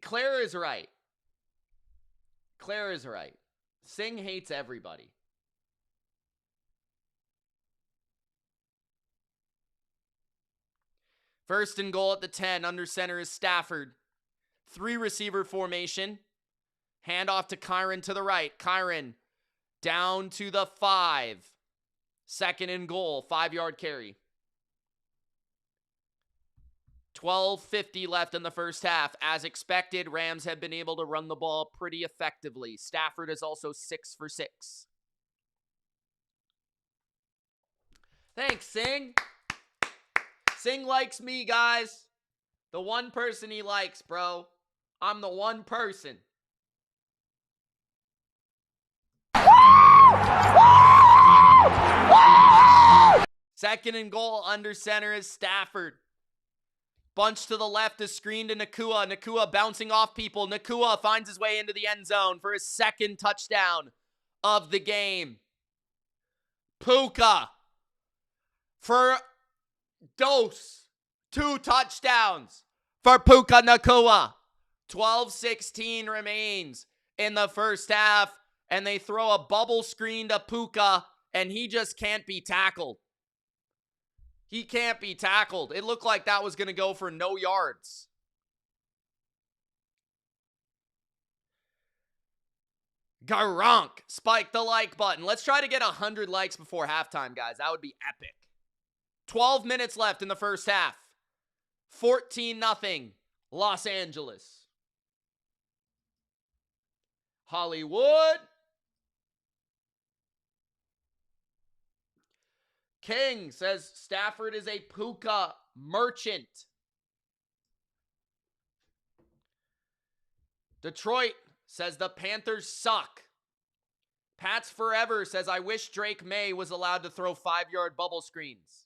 Claire is right. Claire is right. Singh hates everybody. First and goal at the 10. Under center is Stafford. 3 receiver formation. Handoff to Kyren to the right. Kyren down to the 5. 2nd and goal. 5-yard carry. 12:50 left in the first half. As expected, Rams have been able to run the ball pretty effectively. Stafford is also 6 for 6. Thanks, Singh. Singh likes me, guys. The one person he likes, bro. I'm the one person. Second and goal under center is Stafford. Bunch to the left is screen to Nakua. Nakua bouncing off people. Nakua finds his way into the end zone for his second touchdown of the game. Puka for Dose. 2 touchdowns for Puka Nakua. 12-16 remains in the first half, and they throw a bubble screen to Puka, and he just can't be tackled. He can't be tackled. It looked like that was going to go for no yards. Gronk spiked the like button. Let's try to get 100 likes before halftime, guys. That would be epic. 12 minutes left in the first half. 14-0 Los Angeles. Hollywood. King says Stafford is a Puka merchant. Detroit says the Panthers suck. Pats Forever says I wish Drake May was allowed to throw 5-yard bubble screens.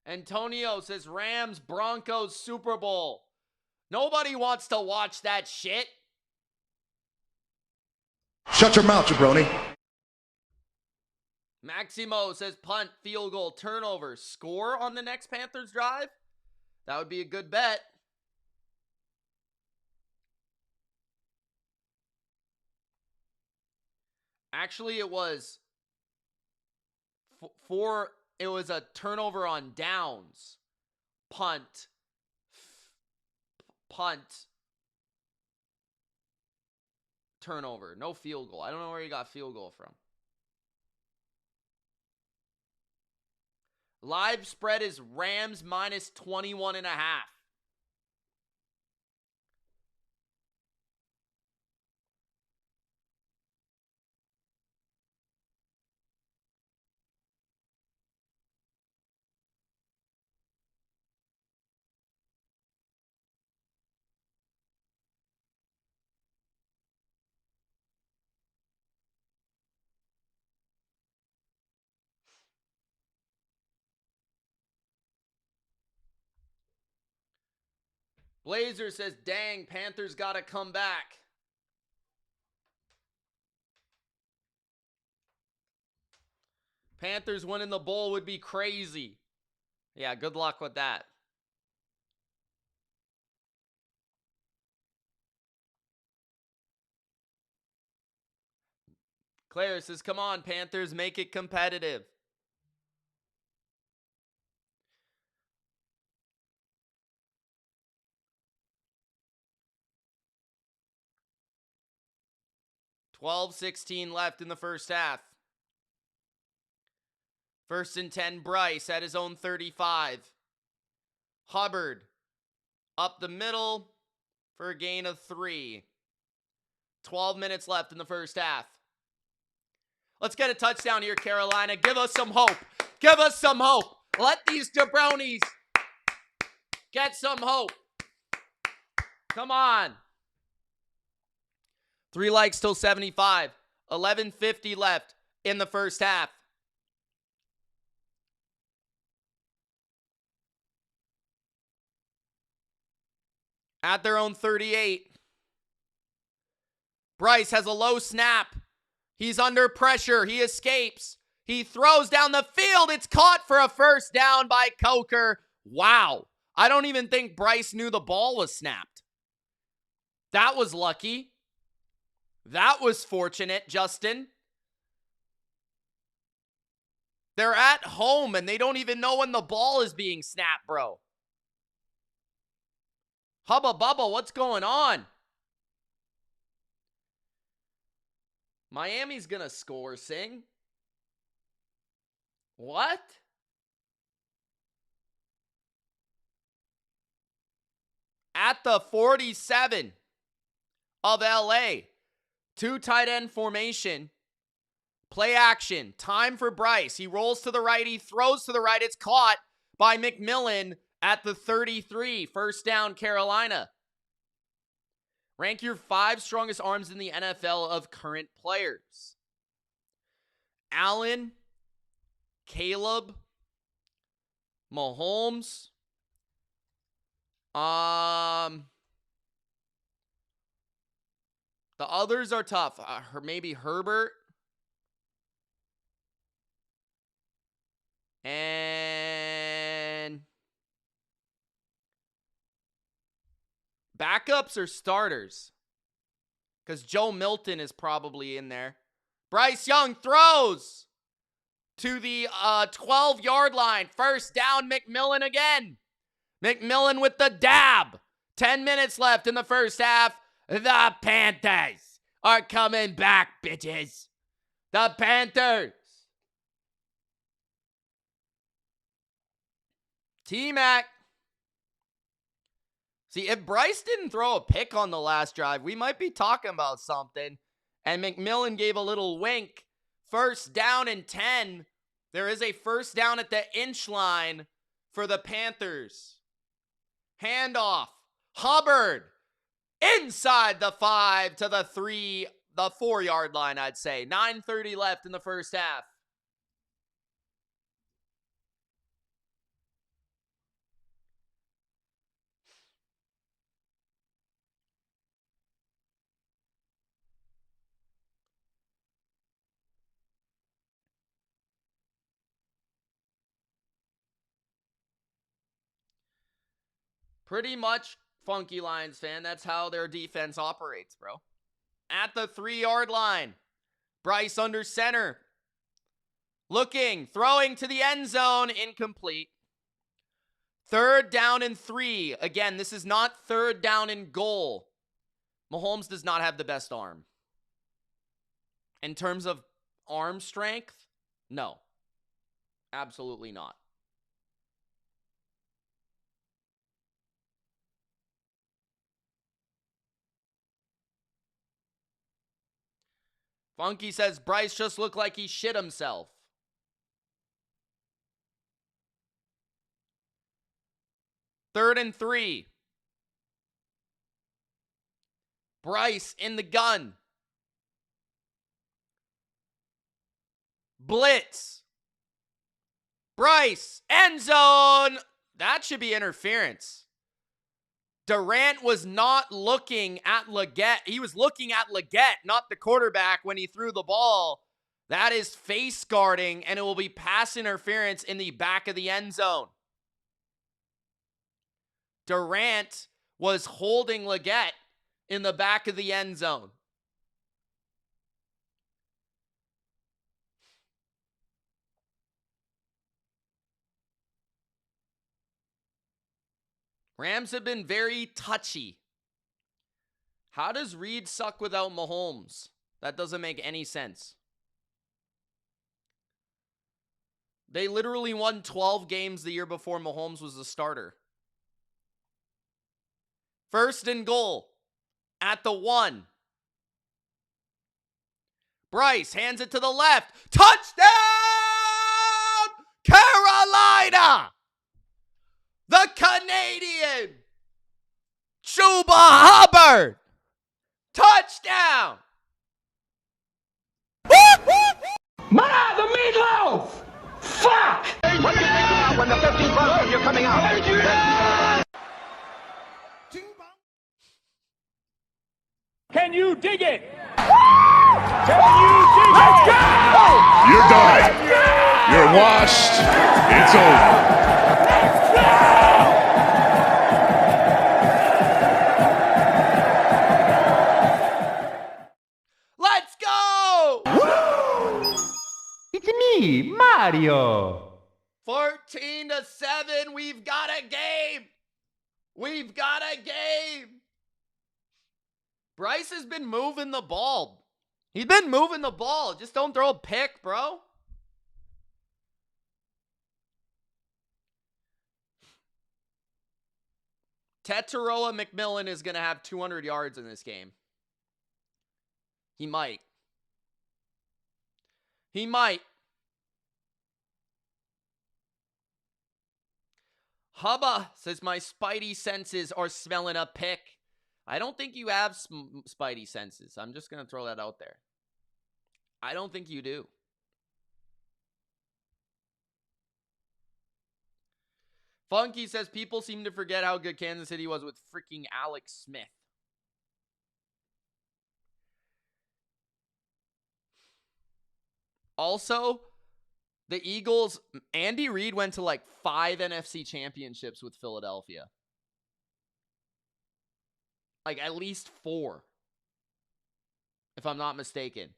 Antonio says Rams Broncos Super Bowl. Nobody wants to watch that shit. Shut your mouth, jabroni. Maximo says punt, field goal, turnover, score on the next Panthers drive. That would be a good bet. Actually, it was it was a turnover on downs. Punt, turnover. No field goal. I don't know where you got field goal from. Live spread is Rams minus 21.5. Blazer says, dang, Panthers got to come back. Panthers winning the bowl would be crazy. Yeah, good luck with that. Claire says, come on, Panthers, make it competitive. $12-16 left in the first half. First and 10, Bryce at his own 35. Hubbard up the middle for a gain of 3. 12 minutes left in the first half. Let's get a touchdown here, Carolina. Give us some hope. Give us some hope. Let these jabronis get some hope. Come on. 3 likes till 75. 11:50 left in the first half. At their own 38. Bryce has a low snap. He's under pressure. He escapes. He throws down the field. It's caught for a first down by Coker. Wow. I don't even think Bryce knew the ball was snapped. That was lucky. That was fortunate, Justin. They're at home and they don't even know when the ball is being snapped, bro. Hubba Bubba, what's going on? Miami's gonna score, Sing. What? At the 47 of LA. 2 tight end formation. Play action. Time for Bryce. He rolls to the right. He throws to the right. It's caught by McMillan at the 33. First down, Carolina. Rank your 5 strongest arms in the NFL of current players. Allen, Caleb, Mahomes. The others are tough. Maybe Herbert. And backups or starters? Because Joe Milton is probably in there. Bryce Young throws to the 12-yard line. First down, McMillan again. McMillan with the dab. 10 minutes left in the first half. The Panthers are coming back, bitches. The Panthers. T-Mac. See, if Bryce didn't throw a pick on the last drive, we might be talking about something. And McMillan gave a little wink. First down and 10. There is a first down at the inch line for the Panthers. Handoff. Hubbard. Inside the 5 to the 3, the 4-yard line, I'd say. 9:30 left in the first half. Pretty much, Funky Lions fan, that's how their defense operates, bro. At the 3-yard line. Bryce under center. Looking, throwing to the end zone, incomplete. Third down and 3. Again, this is not third down and goal. Mahomes does not have the best arm. In terms of arm strength, no. Absolutely not. Funky says Bryce just looked like he shit himself. Third and 3. Bryce in the gun. Blitz. Bryce, end zone. That should be interference. Durant was not looking at Leggett. He was looking at Leggett, not the quarterback, when he threw the ball. That is face guarding, and it will be pass interference in the back of the end zone. Durant was holding Leggett in the back of the end zone. Rams have been very touchy. How does Reed suck without Mahomes? That doesn't make any sense. They literally won 12 games the year before Mahomes was the starter. First and goal at the 1. Bryce hands it to the left. Touchdown! Carolina! The Canadian Chuba Hubbard. Touchdown! Ma, the meatloaf! Fuck! What do you think about when the 15th round you're coming out? Can you dig it? Can you dig it? Let's go! You're done. You're washed. It's over. Let's go! It's me, Mario. 14-7. We've got a game. We've got a game. Bryce has been moving the ball. He's been moving the ball. Just don't throw a pick, bro. Tetaroa McMillan is going to have 200 yards in this game. He might. He might. Hubba says my spidey senses are smelling a pick. I don't think you have spidey senses. I'm just going to throw that out there. I don't think you do. Funky says people seem to forget how good Kansas City was with freaking Alex Smith. Also, the Eagles, Andy Reid went to like 5 NFC championships with Philadelphia. Like at least 4, if I'm not mistaken.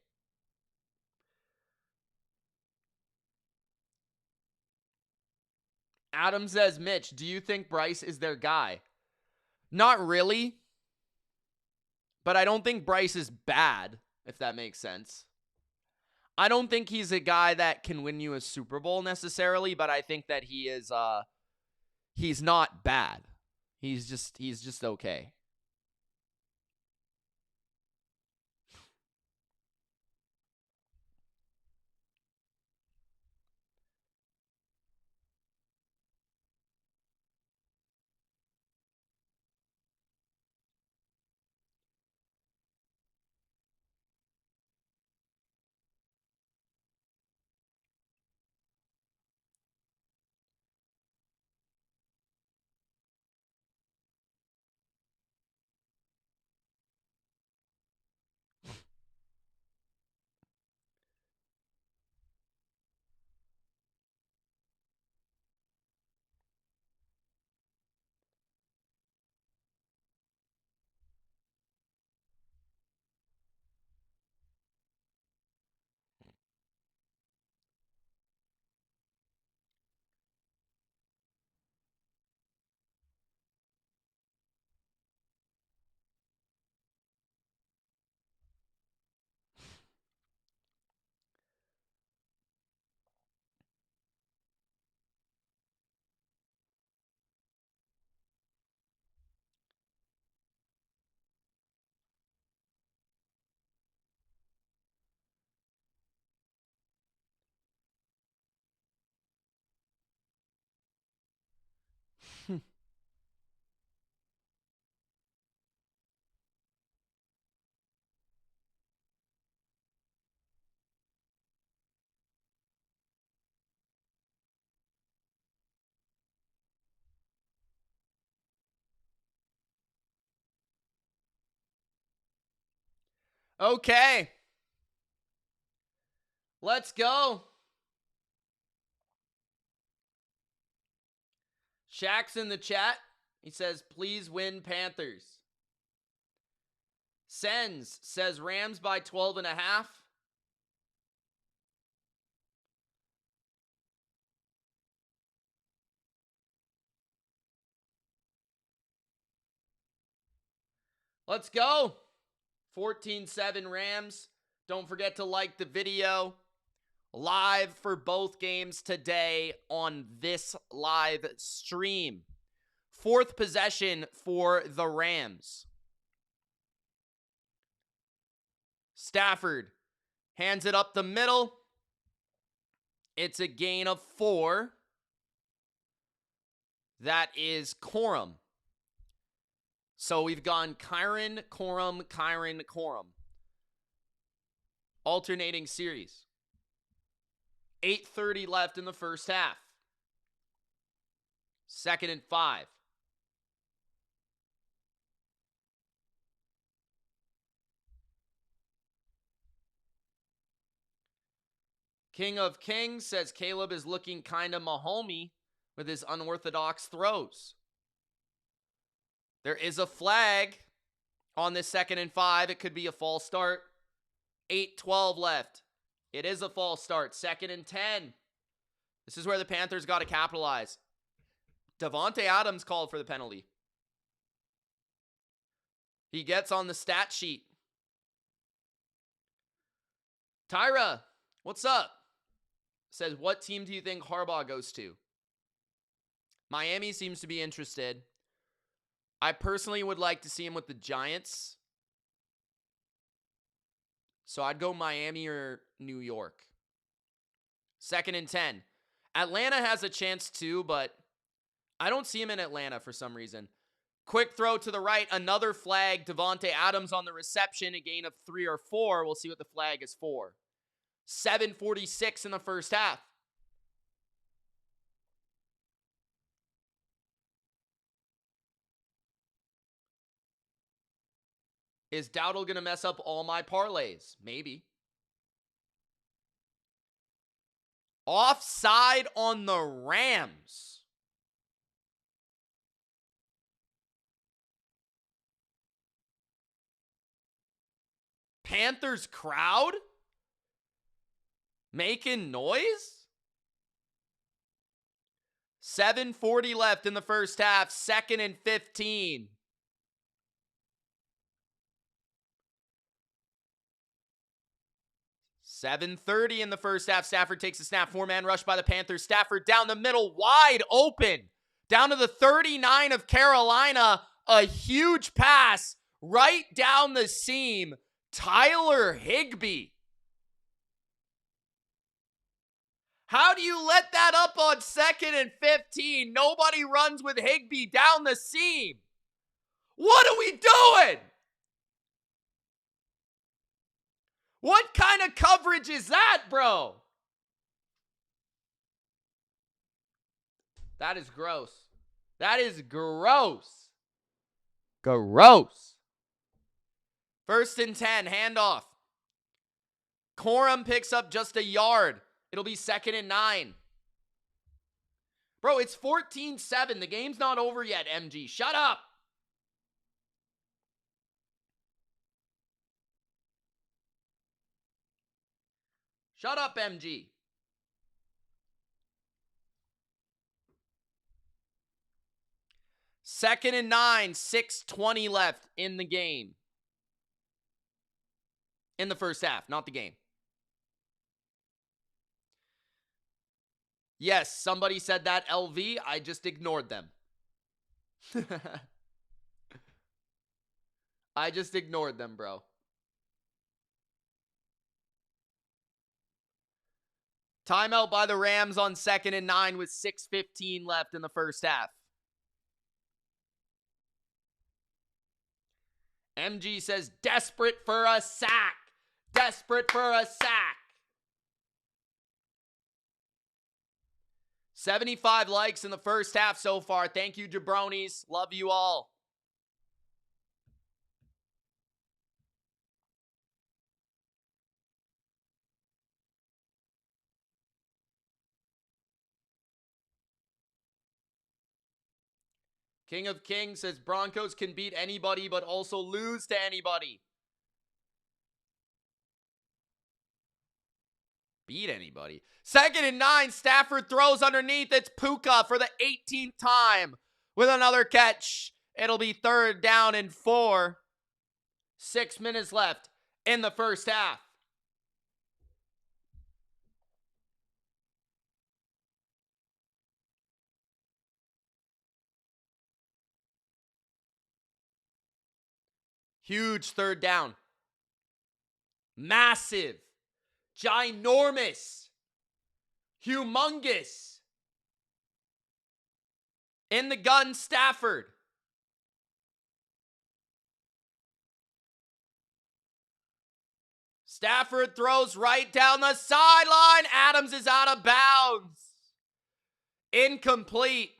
Adam says, Mitch, do you think Bryce is their guy? Not really. But I don't think Bryce is bad, if that makes sense. I don't think he's a guy that can win you a Super Bowl necessarily, but I think that he is he's not bad. He's just okay. Okay. Let's go. Shaq's in the chat. He says, please win Panthers. Sens says Rams by 12.5. Let's go. 14-7 Rams. Don't forget to like the video. Live for both games today on this live stream. 4th possession for the Rams. Stafford hands it up the middle. It's a gain of 4. That is Corum. So we've gone Kyron, Corum, Kyron, Corum. Alternating series. 8:30 left in the first half. 2nd and 5. King of Kings says Caleb is looking kind of Mahomey with his unorthodox throws. There is a flag on this 2nd and 5. It could be a false start. 8:12 left. It is a false start. 2nd and 10. This is where the Panthers got to capitalize. Davante Adams called for the penalty. He gets on the stat sheet. Tyra, what's up? Says, what team do you think Harbaugh goes to? Miami seems to be interested. I personally would like to see him with the Giants. So I'd go Miami or New York. 2nd and 10. Atlanta has a chance too, but I don't see him in Atlanta for some reason. Quick throw to the right. Another flag. Davante Adams on the reception. A gain of 3 or 4. We'll see what the flag is for. 7:46 in the first half. Is Dowdle going to mess up all my parlays? Maybe. Offside on the Rams. Panthers crowd? Making noise? 7:40 left in the first half. 2nd and 15. $7:30 in the first half. Stafford takes a snap. 4-man rush by the Panthers. Stafford down the middle, wide open. Down to the 39 of Carolina. A huge pass right down the seam. Tyler Higbee. How do you let that up on 2nd and 15? Nobody runs with Higbee down the seam. What are we doing? What kind of coverage is that, bro? That is gross. That is gross. Gross. 1st and 10, handoff. Corum picks up just a yard. It'll be 2nd and 9. Bro, it's 14-7. The game's not over yet, MG. Shut up. Shut up, MG. Second and 9, 6:20 left in the game. In the first half, not the game. Yes, somebody said that, LV. I just ignored them. I just ignored them, bro. Timeout by the Rams on 2nd and 9 with 6:15 left in the first half. MG says, desperate for a sack. Desperate for a sack. 75 likes in the first half so far. Thank you, jabronis. Love you all. King of Kings says Broncos can beat anybody but also lose to anybody. Beat anybody. 2nd and 9, Stafford throws underneath. It's Puka for the 18th time with another catch. It'll be 3rd down and 4. 6 minutes left in the first half. Huge 3rd down. Massive. Ginormous. Humongous. In the gun, Stafford. Stafford throws right down the sideline. Adams is out of bounds. Incomplete.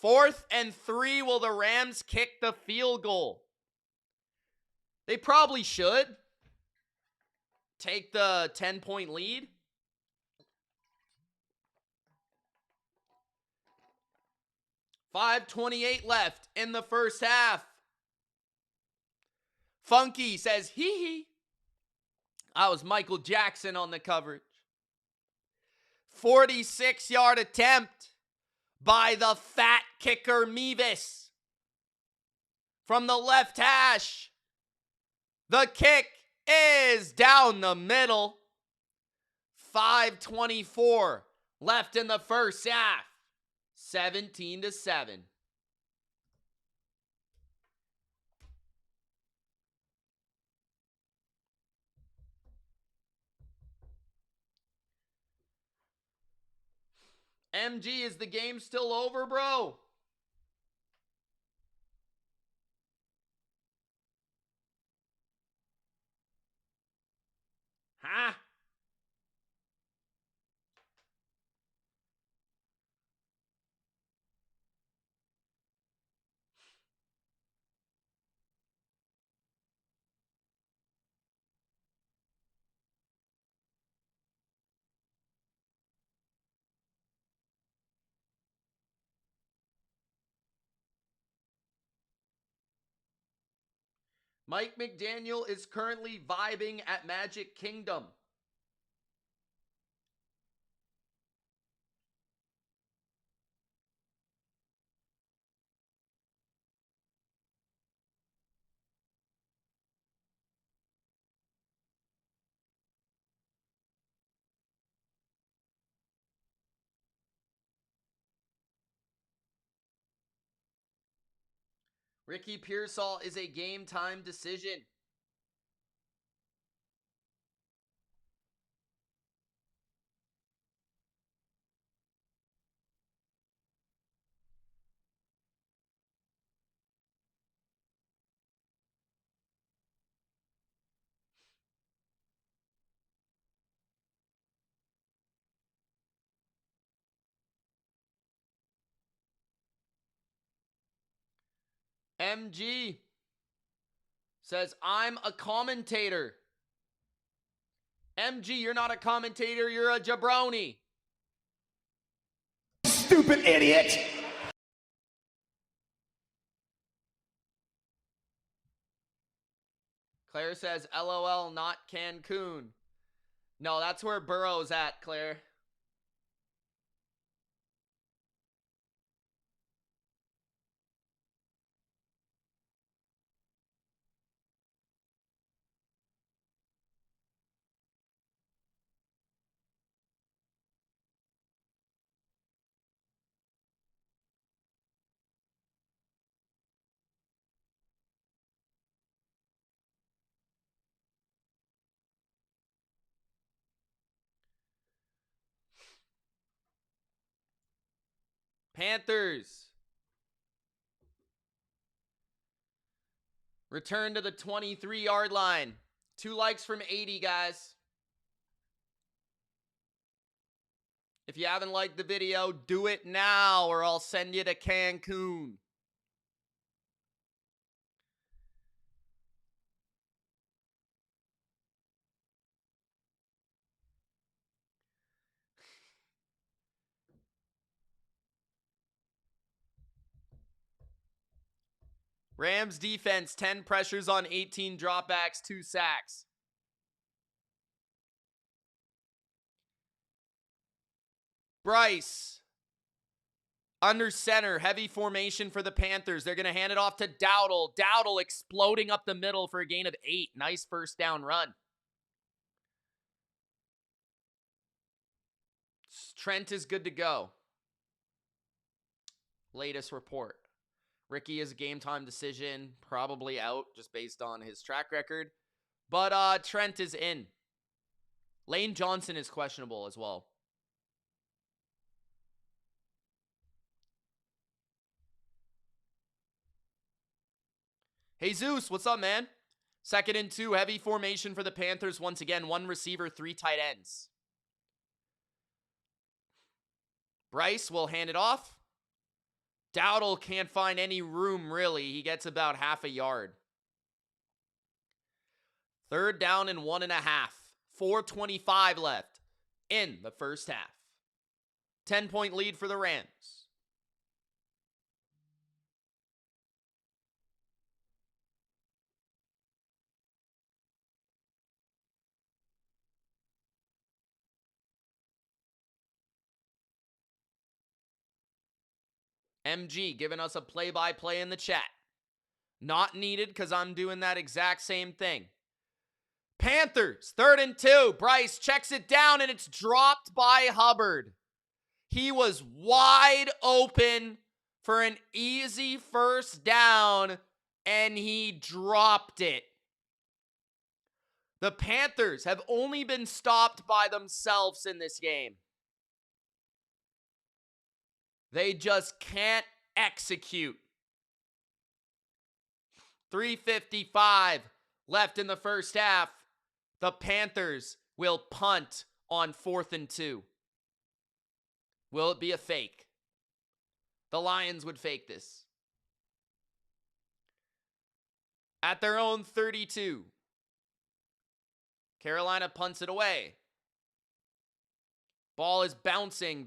4th and 3. Will the Rams kick the field goal? They probably should take the 10-point lead. 5:28 left in the first half. Funky says, hee hee. That was Michael Jackson on the coverage. 46-yard attempt by the fat kicker Mevis. From the left hash. The kick is down the middle. 5:24 left in the first half. 17-7. MG, is the game still over, bro? Huh? Mike McDaniel is currently vibing at Magic Kingdom. Ricky Pearsall is a game time decision. MG says, I'm a commentator. MG, you're not a commentator, you're a jabroni. Stupid idiot! Claire says, LOL, not Cancun. No, that's where Burrow's at, Claire. Panthers return to the 23-yard line. 2 likes from 80, guys. If you haven't liked the video, do it now or I'll send you to Cancun. Rams defense, 10 pressures on 18 dropbacks, 2 sacks. Bryce, under center, heavy formation for the Panthers. They're going to hand it off to Dowdle. Dowdle exploding up the middle for a gain of 8. Nice first down run. Trent is good to go. Latest report. Ricky is a game time decision, probably out just based on his track record. But Trent is in. Lane Johnson is questionable as well. Hey Zeus, what's up, man? 2nd and 2, heavy formation for the Panthers. Once again, 1 receiver, 3 tight ends. Bryce will hand it off. Dowdle can't find any room, really. He gets about half a yard. 3rd down and 1.5. 4:25 left in the first half. 10-point lead for the Rams. MG giving us a play-by-play in the chat. Not needed because I'm doing that exact same thing. Panthers, 3rd and 2. Bryce checks it down and it's dropped by Hubbard. He was wide open for an easy first down and he dropped it. The Panthers have only been stopped by themselves in this game. They just can't execute. 3:55 left in the first half. The Panthers will punt on 4th and 2. Will it be a fake? The Lions would fake this. At their own 32. Carolina punts it away. Ball is bouncing.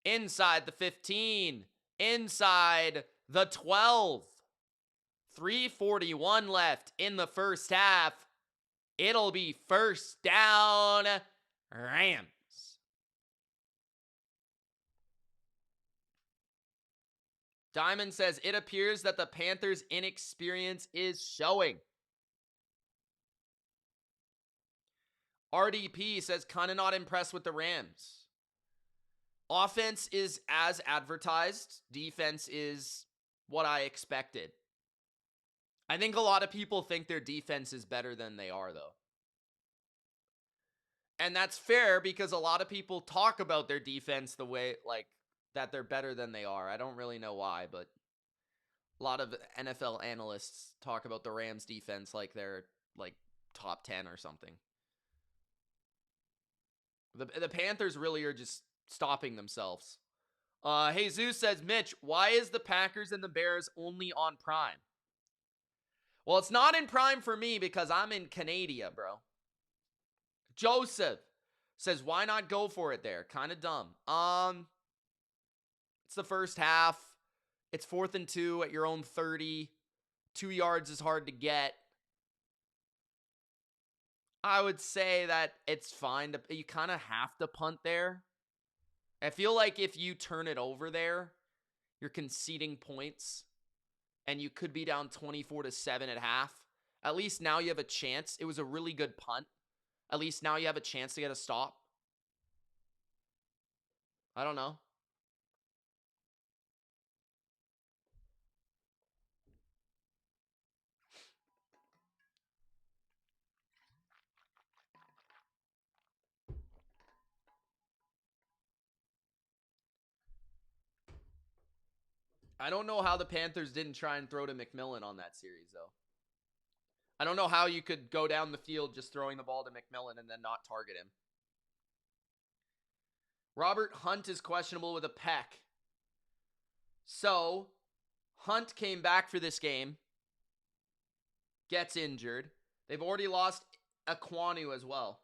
Inside the 15. Inside the 12. 3:41 left in the first half. It'll be first down, Rams. Diamond says, it appears that the Panthers' inexperience is showing. RDP says, kind of not impressed with the Rams. Offense is as advertised. Defense is what I expected. I think a lot of people think their defense is better than they are, though. And that's fair because a lot of people talk about their defense the way, like, that they're better than they are. I don't really know why, but a lot of NFL analysts talk about the Rams defense like they're, like, top 10 or something. The Panthers really are just stopping themselves. Jesus says, Mitch, why is the Packers and the Bears only on Prime? Well, it's not in Prime for me because I'm in Canada, bro. Joseph says, why not go for it there? Kind of dumb. It's the first half. It's 4th and 2 at your own 30. 2 yards is hard to get. I would say that it's fine. You kind of have to punt there. I feel like if you turn it over there, you're conceding points. And you could be down 24-7 at half. At least now you have a chance. It was a really good punt. At least now you have a chance to get a stop. I don't know. I don't know how the Panthers didn't try and throw to McMillan on that series, though. I don't know how you could go down the field just throwing the ball to McMillan and then not target him. Robert Hunt is questionable with a pec. So, Hunt came back for this game. Gets injured. They've already lost Aquanu as well.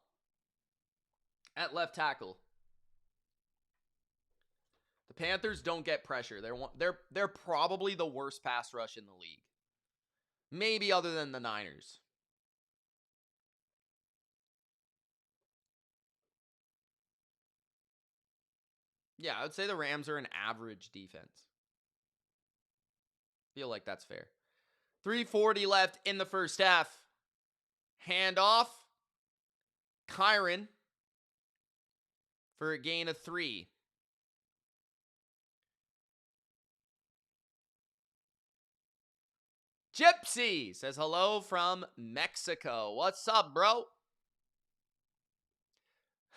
At left tackle. The Panthers don't get pressure. They're probably the worst pass rush in the league. Maybe other than the Niners. Yeah, I would say the Rams are an average defense. Feel like that's fair. 3:40 left in the first half. Handoff. Kyron for a gain of 3. Gypsy says hello from Mexico. What's up, bro?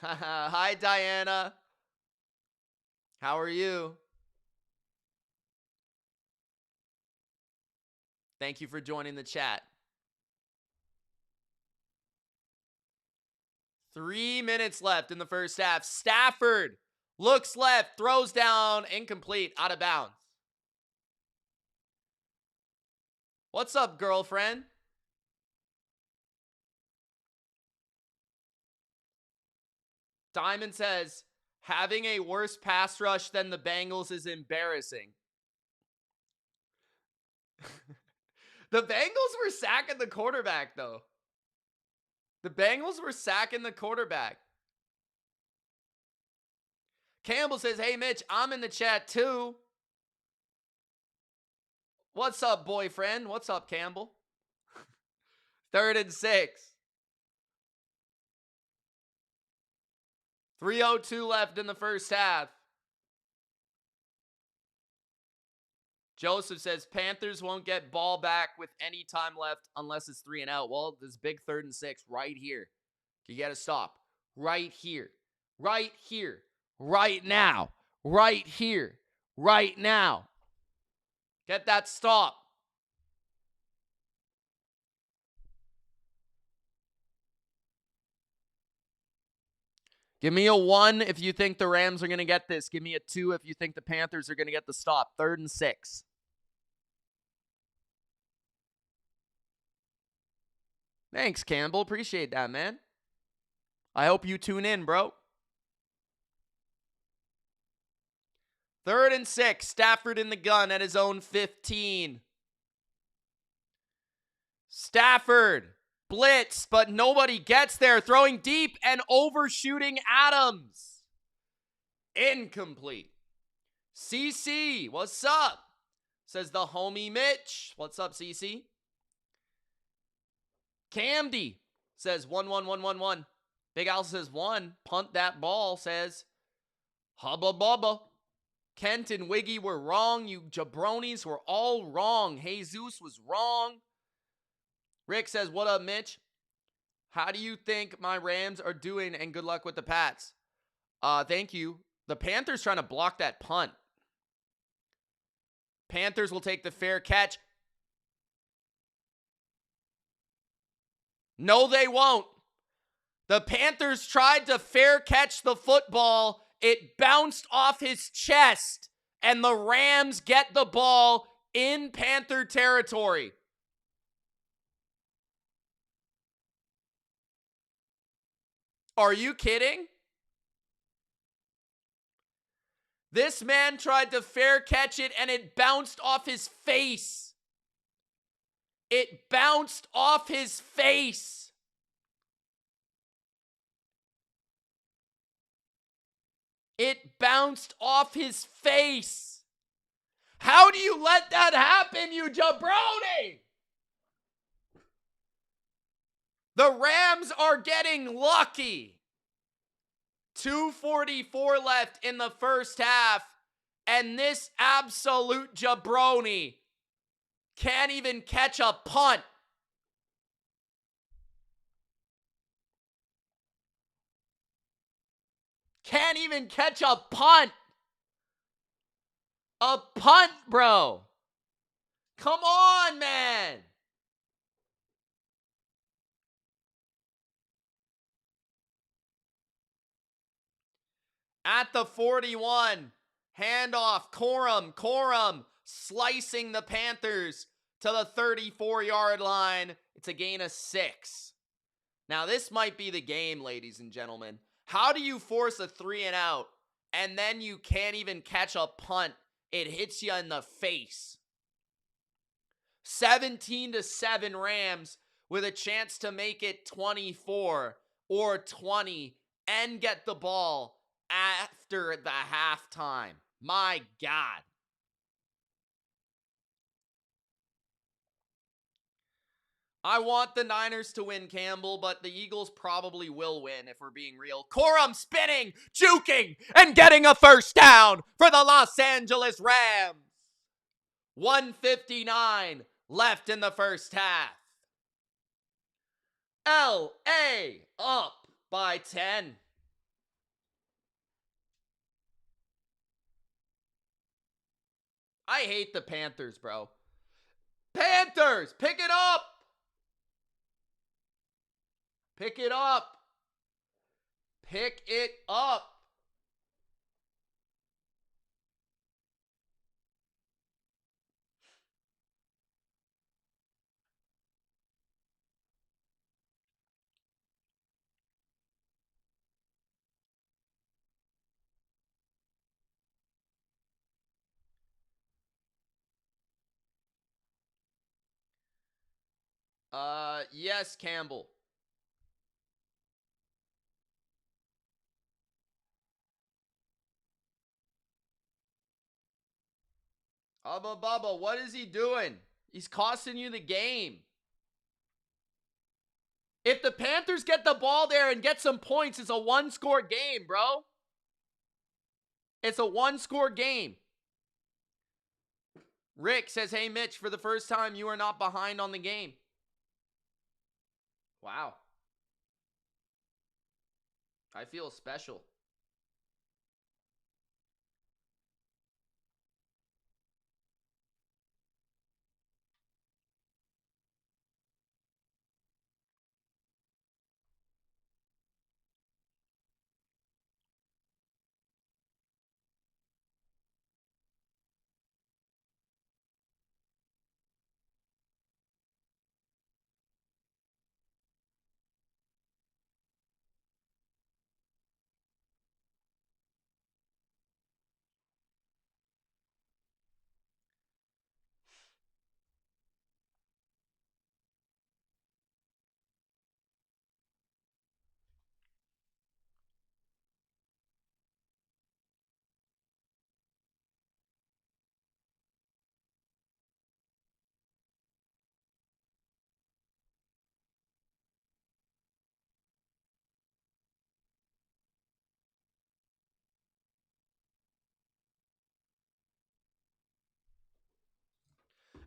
Hi, Diana. How are you? Thank you for joining the chat. 3 minutes left in the first half. Stafford looks left, throws down, incomplete, out of bounds. What's up, girlfriend? Diamond says, having a worse pass rush than the Bengals is embarrassing. The Bengals were sacking the quarterback, though. The Bengals were sacking the quarterback. Campbell says, hey, Mitch, I'm in the chat too. What's up, boyfriend? What's up, Campbell? 3rd and 6. 3:02 left in the first half. Joseph says, Panthers won't get ball back with any time left unless it's 3 and out. Well, this big 3rd and 6 right here. You got to stop. Right here. Right here. Right now. Right here. Right now. Get that stop. Give me a 1 if you think the Rams are going to get this. Give me a 2 if you think the Panthers are going to get the stop. 3rd and 6. Thanks, Campbell. Appreciate that, man. I hope you tune in, bro. 3rd and 6. Stafford in the gun at his own 15. Stafford. Blitz, but nobody gets there. Throwing deep and overshooting Adams. Incomplete. CC, what's up? Says the homie Mitch. What's up, CC? Camdy says 1-1-1-1-1. Big Al says 1. Punt that ball, says Hubba Bubba. Kent and Wiggy were wrong. You jabronis were all wrong. Jesus was wrong. Rick says, what up, Mitch? How do you think my Rams are doing, and good luck with the Pats? Thank you. The Panthers trying to block that punt. Panthers will take the fair catch. No, they won't. The Panthers tried to fair catch the football. It bounced off his chest, and the Rams get the ball in Panther territory. Are you kidding? This man tried to fair catch it, and it bounced off his face. It bounced off his face. It bounced off his face. How do you let that happen, you jabroni? The Rams are getting lucky. 2:44 left in the first half, and this absolute jabroni can't even catch a punt. Can't even catch a punt. A punt, bro. Come on, man. At the 41, handoff, Corum slicing the Panthers to the 34-yard line. It's a gain of 6. Now, this might be the game, ladies and gentlemen. How do you force a 3 and out, and then you can't even catch a punt? It hits you in the face. 17-7 Rams with a chance to make it 24 or 20 and get the ball after the halftime. My God. I want the Niners to win, Campbell, but the Eagles probably will win if we're being real. Corum spinning, juking, and getting a first down for the Los Angeles Rams. 1:59 left in the first half. LA up by 10. I hate the Panthers, bro. Panthers, pick it up. Pick it up. Pick it up. Yes, Campbell. Hubba Bubba, what is he doing? He's costing you the game. If the Panthers get the ball there and get some points, it's a one-score game, bro. It's a one-score game. Rick says, hey, Mitch, for the first time, you are not behind on the game. Wow. I feel special.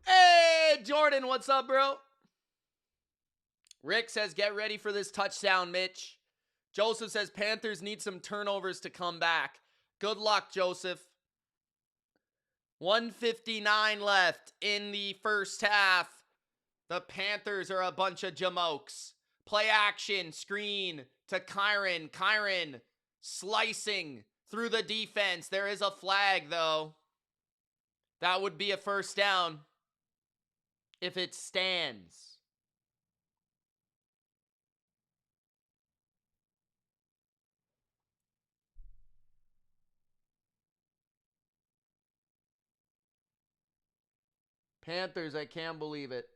Hey, Jordan, what's up, bro? Rick says, get ready for this touchdown, Mitch. Joseph says, Panthers need some turnovers to come back. Good luck, Joseph. 1:59 left in the first half. The Panthers are a bunch of jamokes. Play action, screen to Kyron. Kyron slicing through the defense. There is a flag, though. That would be a first down if it stands. Panthers, I can't believe it.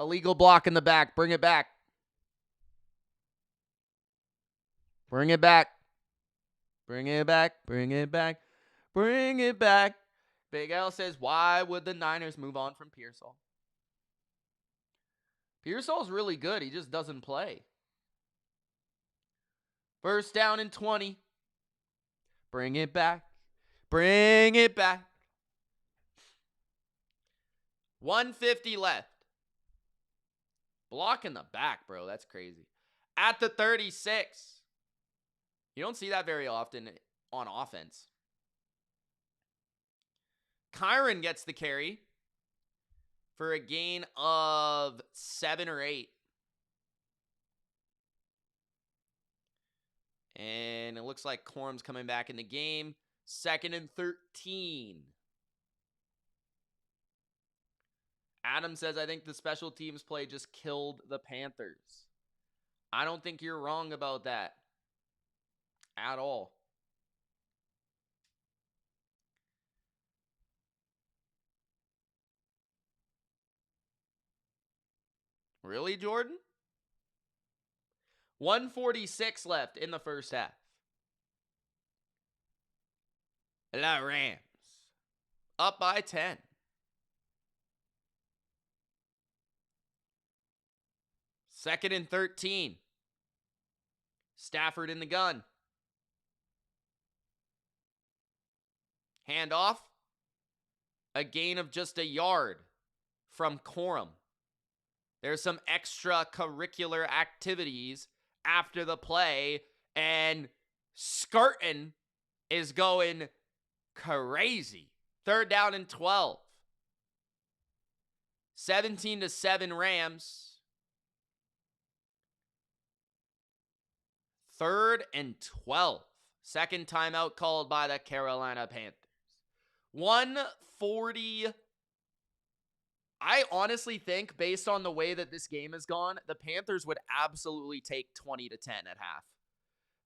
Illegal block in the back. Bring it back. Bring it back. Bring it back. Bring it back. Bring it back. Big L says, why would the Niners move on from Pearsall? Pearsall's really good. He just doesn't play. First down and 20. Bring it back. Bring it back. 150 left. Block in the back, bro. That's crazy. At the 36. You don't see that very often on offense. Kyron gets the carry for a gain of 7 or 8. And it looks like Corum's coming back in the game. 2nd and 13. Adam says, I think the special teams play just killed the Panthers. I don't think you're wrong about that at all. Really, Jordan? 146 left in the first half. La Rams up by 10. Second and 13. Stafford in the gun. Handoff. A gain of just a yard from Corum. There's some extracurricular activities after the play, and Skirtin is going crazy. 3rd down and 12. 17-7 Rams. 3rd and 12. Second timeout called by the Carolina Panthers. 140. I honestly think, based on the way that this game has gone, the Panthers would absolutely take 20-10 at half.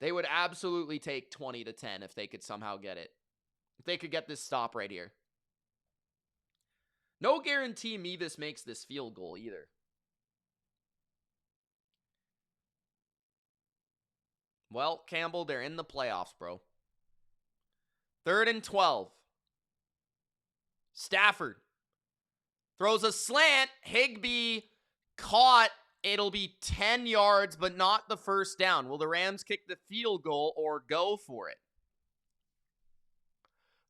They would absolutely take 20-10 if they could somehow get it. If they could get this stop right here. No guarantee Mevis makes this field goal either. Well, Campbell, they're in the playoffs, bro. 3rd and 12. Stafford throws a slant. Higbee caught. It'll be 10 yards, but not the first down. Will the Rams kick the field goal or go for it?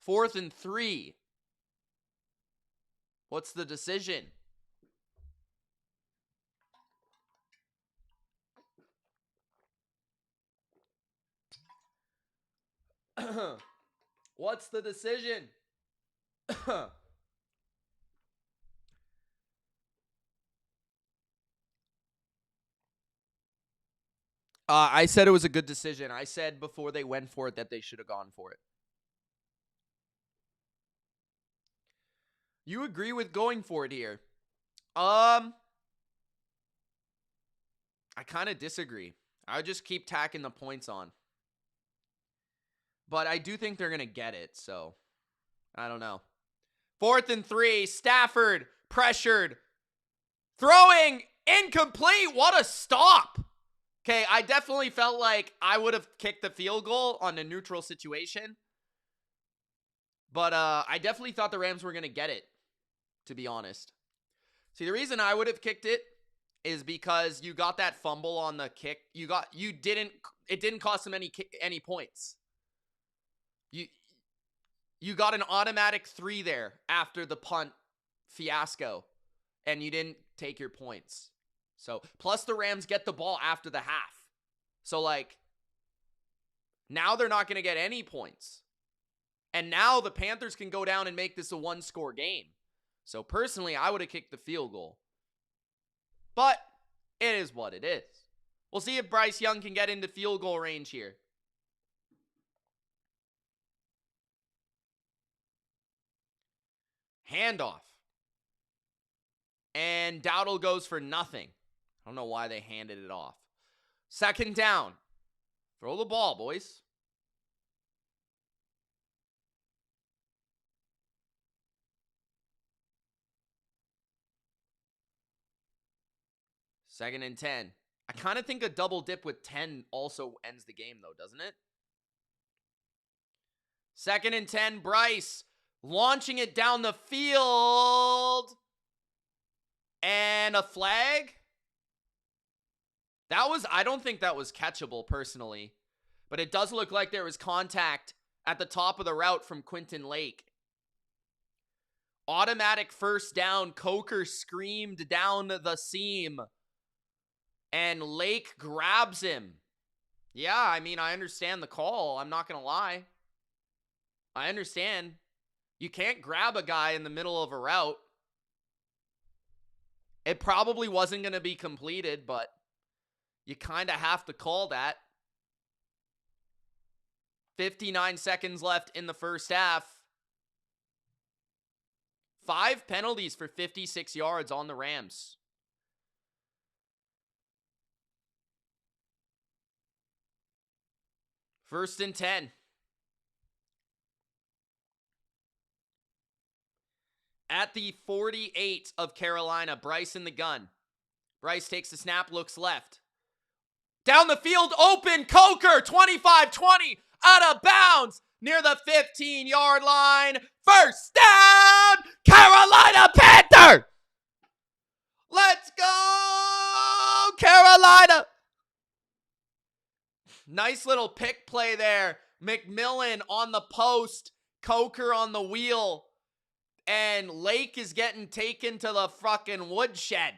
4th and 3. What's the decision? What's the decision? I said it was a good decision. I said before they went for it that they should have gone for it. You agree with going for it here? I kind of disagree. I would just keep tacking the points on. But I do think they're going to get it, so I don't know. 4th and 3, Stafford pressured. Throwing incomplete. What a stop. Okay, I definitely felt like I would have kicked the field goal on a neutral situation. But I definitely thought the Rams were going to get it, to be honest. See, the reason I would have kicked it is because you got that fumble on the kick. It didn't cost them any points. You got an automatic 3 there after the punt fiasco, and you didn't take your points. So, plus the Rams get the ball after the half. So, like, now they're not going to get any points. And now the Panthers can go down and make this a 1-score game. So, personally, I would have kicked the field goal. But it is what it is. We'll see if Bryce Young can get into field goal range here. Handoff. And Dowdle goes for nothing. I don't know why they handed it off. 2nd down. Throw the ball, boys. Second and 10. I kind of think a double dip with 10 also ends the game, though, doesn't it? 2nd and 10, Bryce launching it down the field. And a flag? I don't think that was catchable, personally. But it does look like there was contact at the top of the route from Quentin Lake. Automatic 1st down. Coker screamed down the seam. And Lake grabs him. Yeah, I mean, I understand the call. I'm not going to lie. I understand. You can't grab a guy in the middle of a route. It probably wasn't going to be completed, but you kind of have to call that. 59 seconds left in the first half. 5 penalties for 56 yards on the Rams. First and 10. At the 48 of Carolina, Bryce in the gun. Bryce takes the snap, looks left. Down the field, open, Coker, 25-20, out of bounds, near the 15-yard line. First down, Carolina Panther! Let's go, Carolina! Nice little pick play there. McMillan on the post, Coker on the wheel. And Lake is getting taken to the fucking woodshed.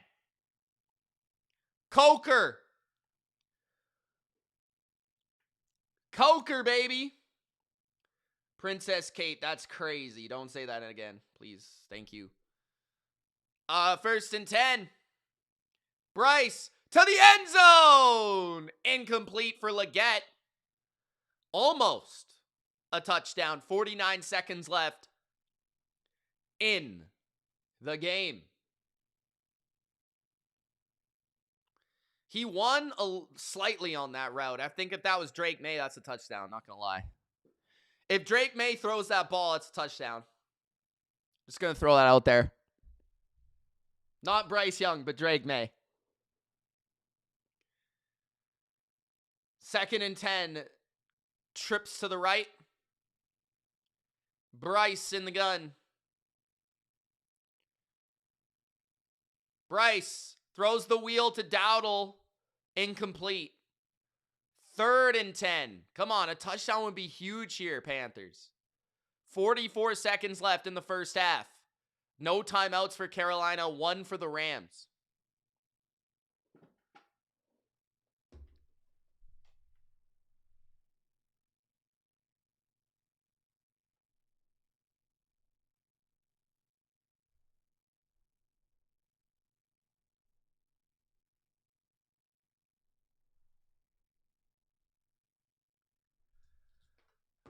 Coker. Coker, baby. Princess Kate, that's crazy. Don't say that again, please. Thank you. First and 10. Bryce to the end zone. Incomplete for Leggett. Almost a touchdown. 49 seconds left in the game. He won slightly on that route. I think if that was Drake May, that's a touchdown. Not going to lie. If Drake May throws that ball, it's a touchdown. Just going to throw that out there. Not Bryce Young, but Drake May. 2nd and 10. Trips to the right. Bryce in the gun. Bryce throws the wheel to Dowdle. Incomplete. 3rd and 10. Come on, a touchdown would be huge here, Panthers. 44 seconds left in the first half. No timeouts for Carolina, 1 for the Rams.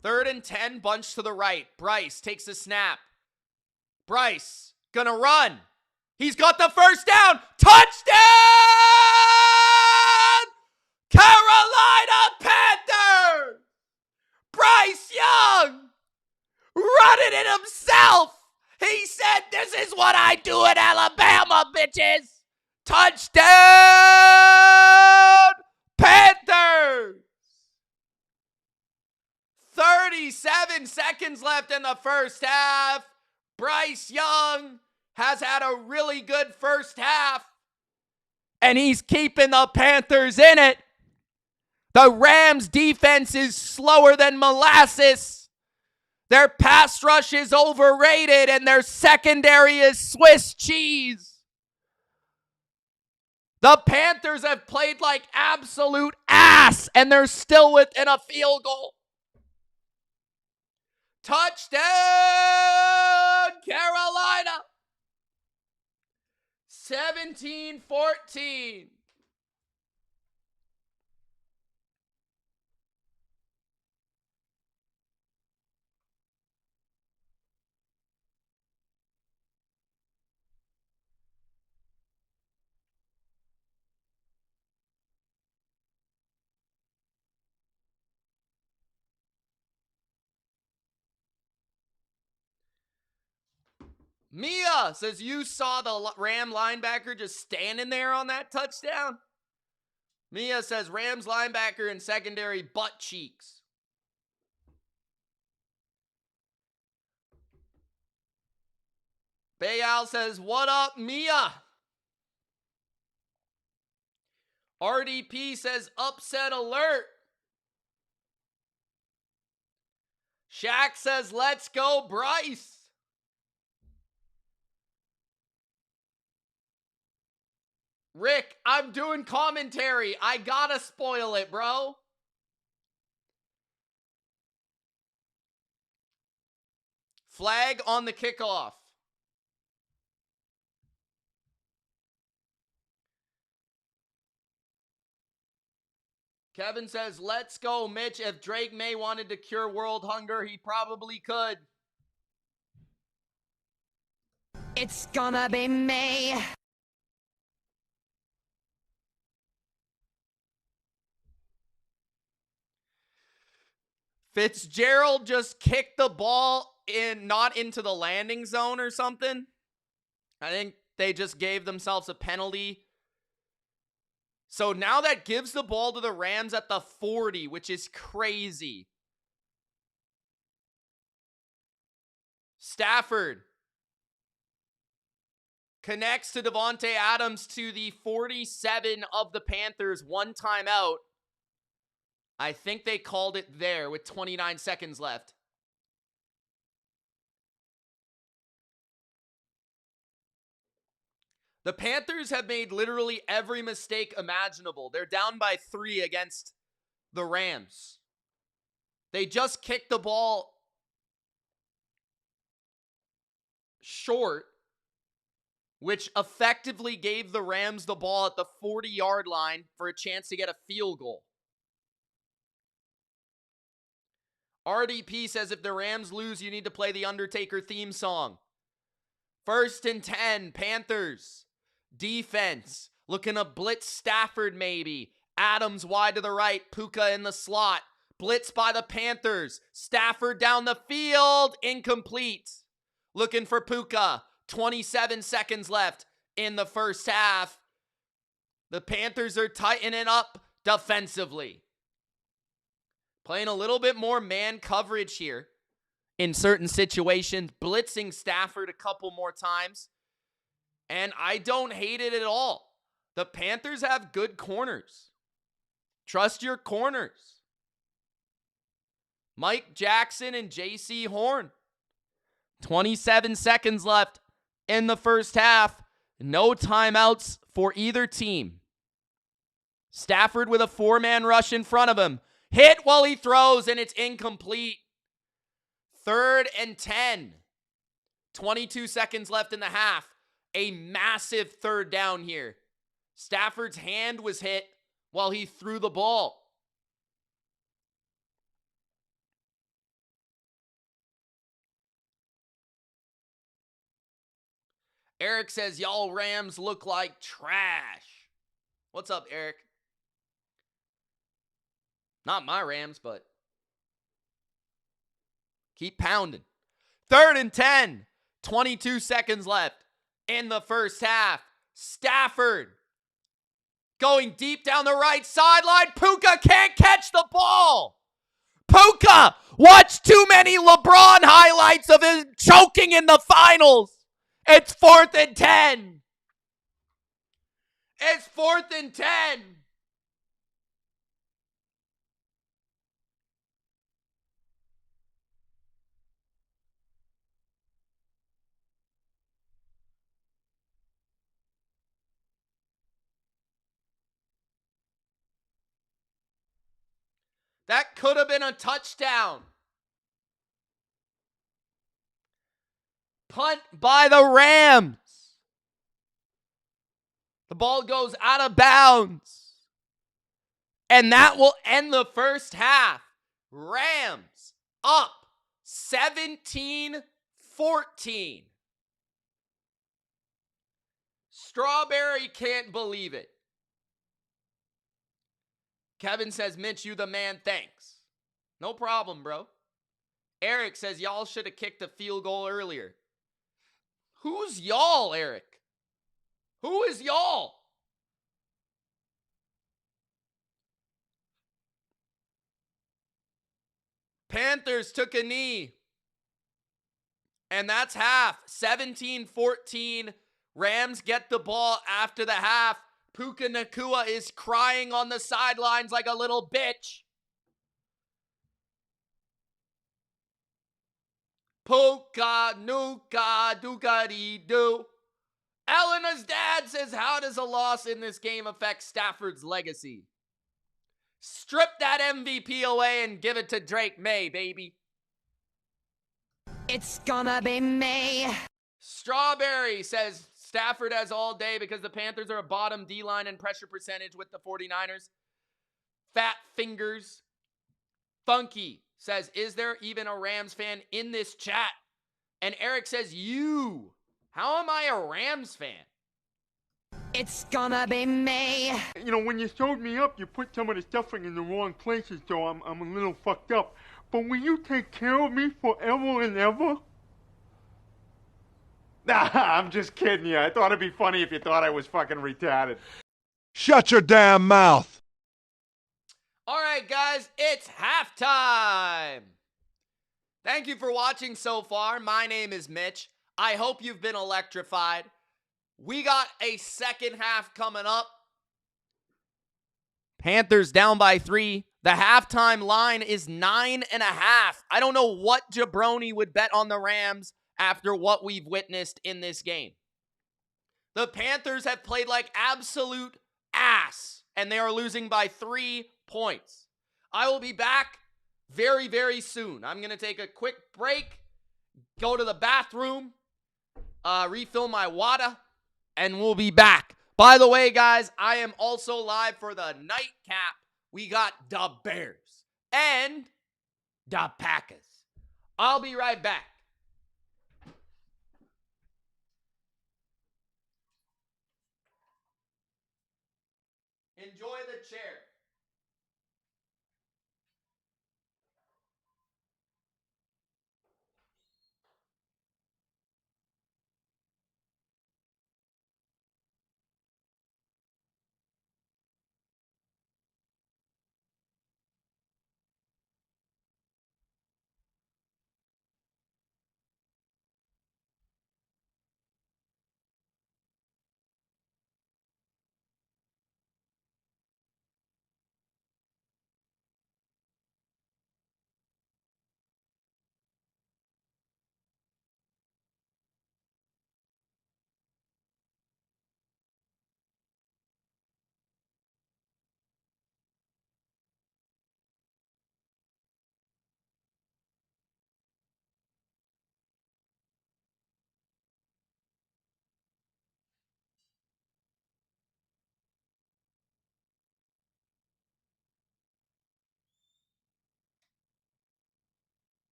Third and 10, bunch to the right. Bryce takes a snap. Bryce, gonna run. He's got the first down. Touchdown! Carolina Panthers! Bryce Young running it himself. He said, "This is what I do in Alabama, bitches." Touchdown, Panthers! 37 seconds left in the first half. Bryce Young has had a really good first half, and he's keeping the Panthers in it. The Rams' defense is slower than molasses. Their pass rush is overrated, and their secondary is Swiss cheese. The Panthers have played like absolute ass, and they're still within a field goal. Touchdown, Carolina. 17-14. Mia says you saw the Ram linebacker just standing there on that touchdown. Mia says Rams linebacker and secondary butt cheeks. Bayal says, "What up, Mia?" RDP says, "Upset alert." Shaq says, "Let's go, Bryce." Rick, I'm doing commentary. I gotta spoil it, bro. Flag on the kickoff. Kevin says, "Let's go, Mitch. If Drake May wanted to cure world hunger, he probably could." It's gonna be May. Fitzgerald just kicked the ball not into the landing zone or something. I think they just gave themselves a penalty. So now that gives the ball to the Rams at the 40, which is crazy. Stafford connects to Devontae Adams to the 47 of the Panthers, 1 timeout. I think they called it there with 29 seconds left. The Panthers have made literally every mistake imaginable. They're down by 3 against the Rams. They just kicked the ball short, which effectively gave the Rams the ball at the 40-yard line for a chance to get a field goal. RDP says if the Rams lose, you need to play the Undertaker theme song. 1st and 10, Panthers. Defense. Looking to blitz Stafford maybe. Adams wide to the right. Puka in the slot. Blitz by the Panthers. Stafford down the field. Incomplete. Looking for Puka. 27 seconds left in the first half. The Panthers are tightening up defensively. Playing a little bit more man coverage here in certain situations. Blitzing Stafford a couple more times. And I don't hate it at all. The Panthers have good corners. Trust your corners. Mike Jackson and J.C. Horn. 27 seconds left in the first half. No timeouts for either team. Stafford with a 4-man rush in front of him. Hit while he throws, and it's incomplete. 3rd and 10. 22 seconds left in the half. A massive 3rd down here. Stafford's hand was hit while he threw the ball. Eric says, y'all Rams look like trash. What's up, Eric? Not my Rams, but keep pounding. 3rd and 10. 22 seconds left in the first half. Stafford going deep down the right sideline. Puka can't catch the ball. Puka watched too many LeBron highlights of him choking in the finals. It's 4th and 10. It's 4th and 10. That could have been a touchdown. Punt by the Rams. The ball goes out of bounds. And that will end the first half. Rams up 17-14. Strawberry can't believe it. Kevin says, Mitch, you the man, thanks. No problem, bro. Eric says, y'all should have kicked a field goal earlier. Who's y'all, Eric? Who is y'all? Panthers took a knee. And that's half. 17-14. Rams get the ball after the half. Puka Nacua is crying on the sidelines like a little bitch. Puka Nuka Duka-dee-doo. Elena's dad says, how does a loss in this game affect Stafford's legacy? Strip that MVP away and give it to Drake May, baby. It's gonna be me. Strawberry says, Stafford has all day because the Panthers are a bottom D-line and pressure percentage with the 49ers. Fat Fingers. Funky says, is there even a Rams fan in this chat? And Eric says, you. How am I a Rams fan? It's gonna be me. You know, when you showed me up, you put some of the stuffing in the wrong places, so I'm a little fucked up. But will you take care of me forever and ever? Nah, I'm just kidding you. I thought it'd be funny if you thought I was fucking retarded. Shut your damn mouth. All right, guys, it's halftime. Thank you for watching so far. My name is Mitch. I hope you've been electrified. We got a second half coming up. Panthers down by 3. The halftime line is 9.5. I don't know what jabroni would bet on the Rams after what we've witnessed in this game. The Panthers have played like absolute ass, and they are losing by 3 points. I will be back very, very soon. I'm going to take a quick break, go to the bathroom, refill my water, and we'll be back. By the way, guys, I am also live for the nightcap. We got the Bears and the Packers. I'll be right back. Enjoy the chair.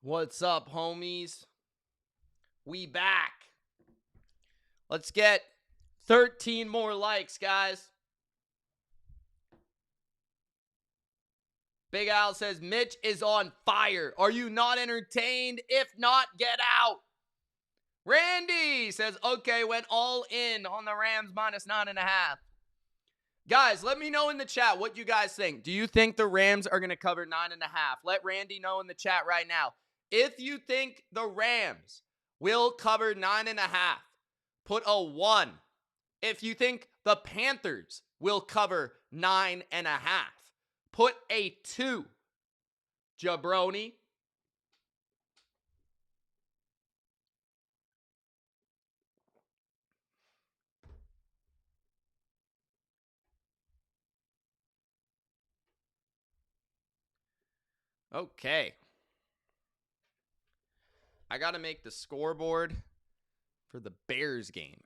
What's up, homies? We back. Let's get 13 more likes, guys. Big Al says, Mitch is on fire. Are you not entertained? If not, get out. Randy says, okay, went all in on the Rams -9.5. Guys, let me know in the chat what you guys think. Do you think the Rams are going to cover 9.5? Let Randy know in the chat right now. If you think the Rams will cover 9.5, put a 1. If you think the Panthers will cover 9.5, put a 2. Jabroni. Okay. I got to make the scoreboard for the Bears game.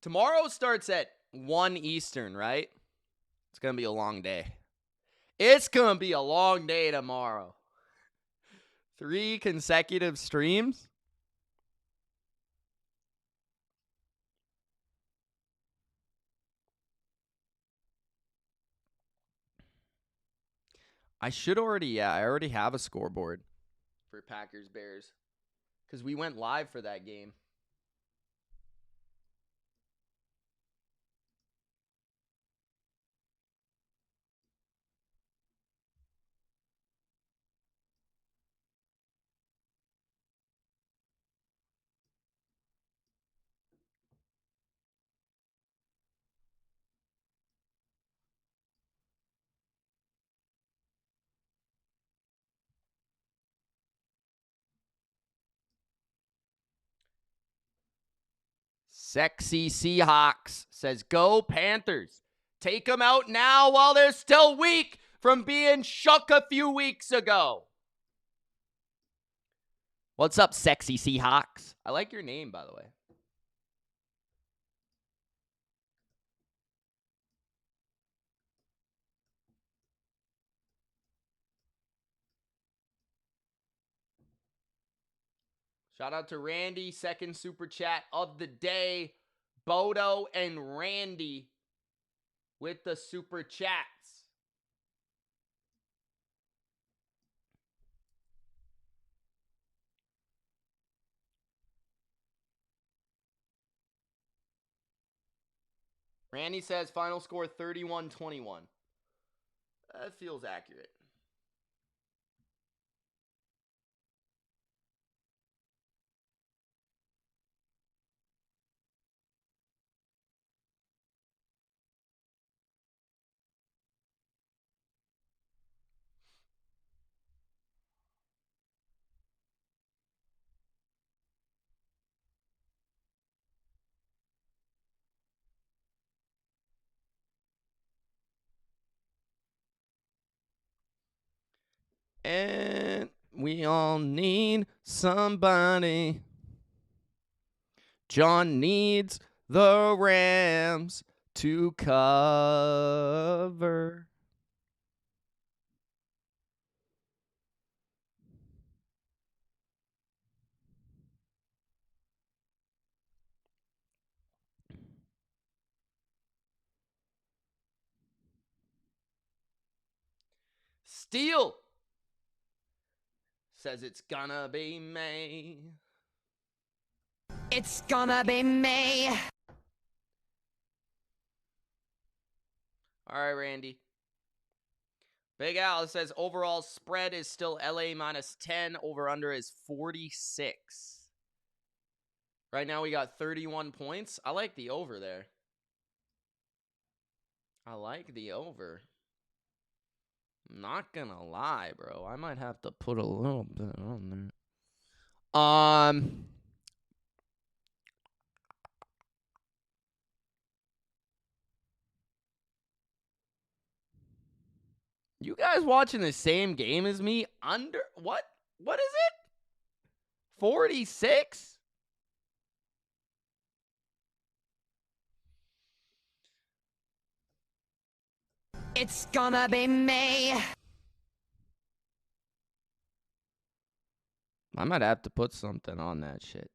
Tomorrow starts at 1 Eastern, right? It's going to be a long day. It's going to be a long day tomorrow. 3 consecutive streams? I already have a scoreboard for Packers Bears because we went live for that game. Sexy Seahawks says, go Panthers. Take them out now while they're still weak from being shook a few weeks ago. What's up, Sexy Seahawks? I like your name, by the way. Shout out to Randy, second super chat of the day. Bodo and Randy with the super chats. Randy says final score 31-21. That feels accurate. And we all need somebody. John needs the Rams to cover. Steele says it's gonna be May. It's gonna be May. All right, Randy. Big Al says overall spread is still LA -10. Over under is 46. Right now we got 31 points. I like the over there. I like the over. I'm not gonna lie, bro. I might have to put a little bit on there. You guys watching the same game as me? Under what? What is it? 46? It's gonna be May. I might have to put something on that shit.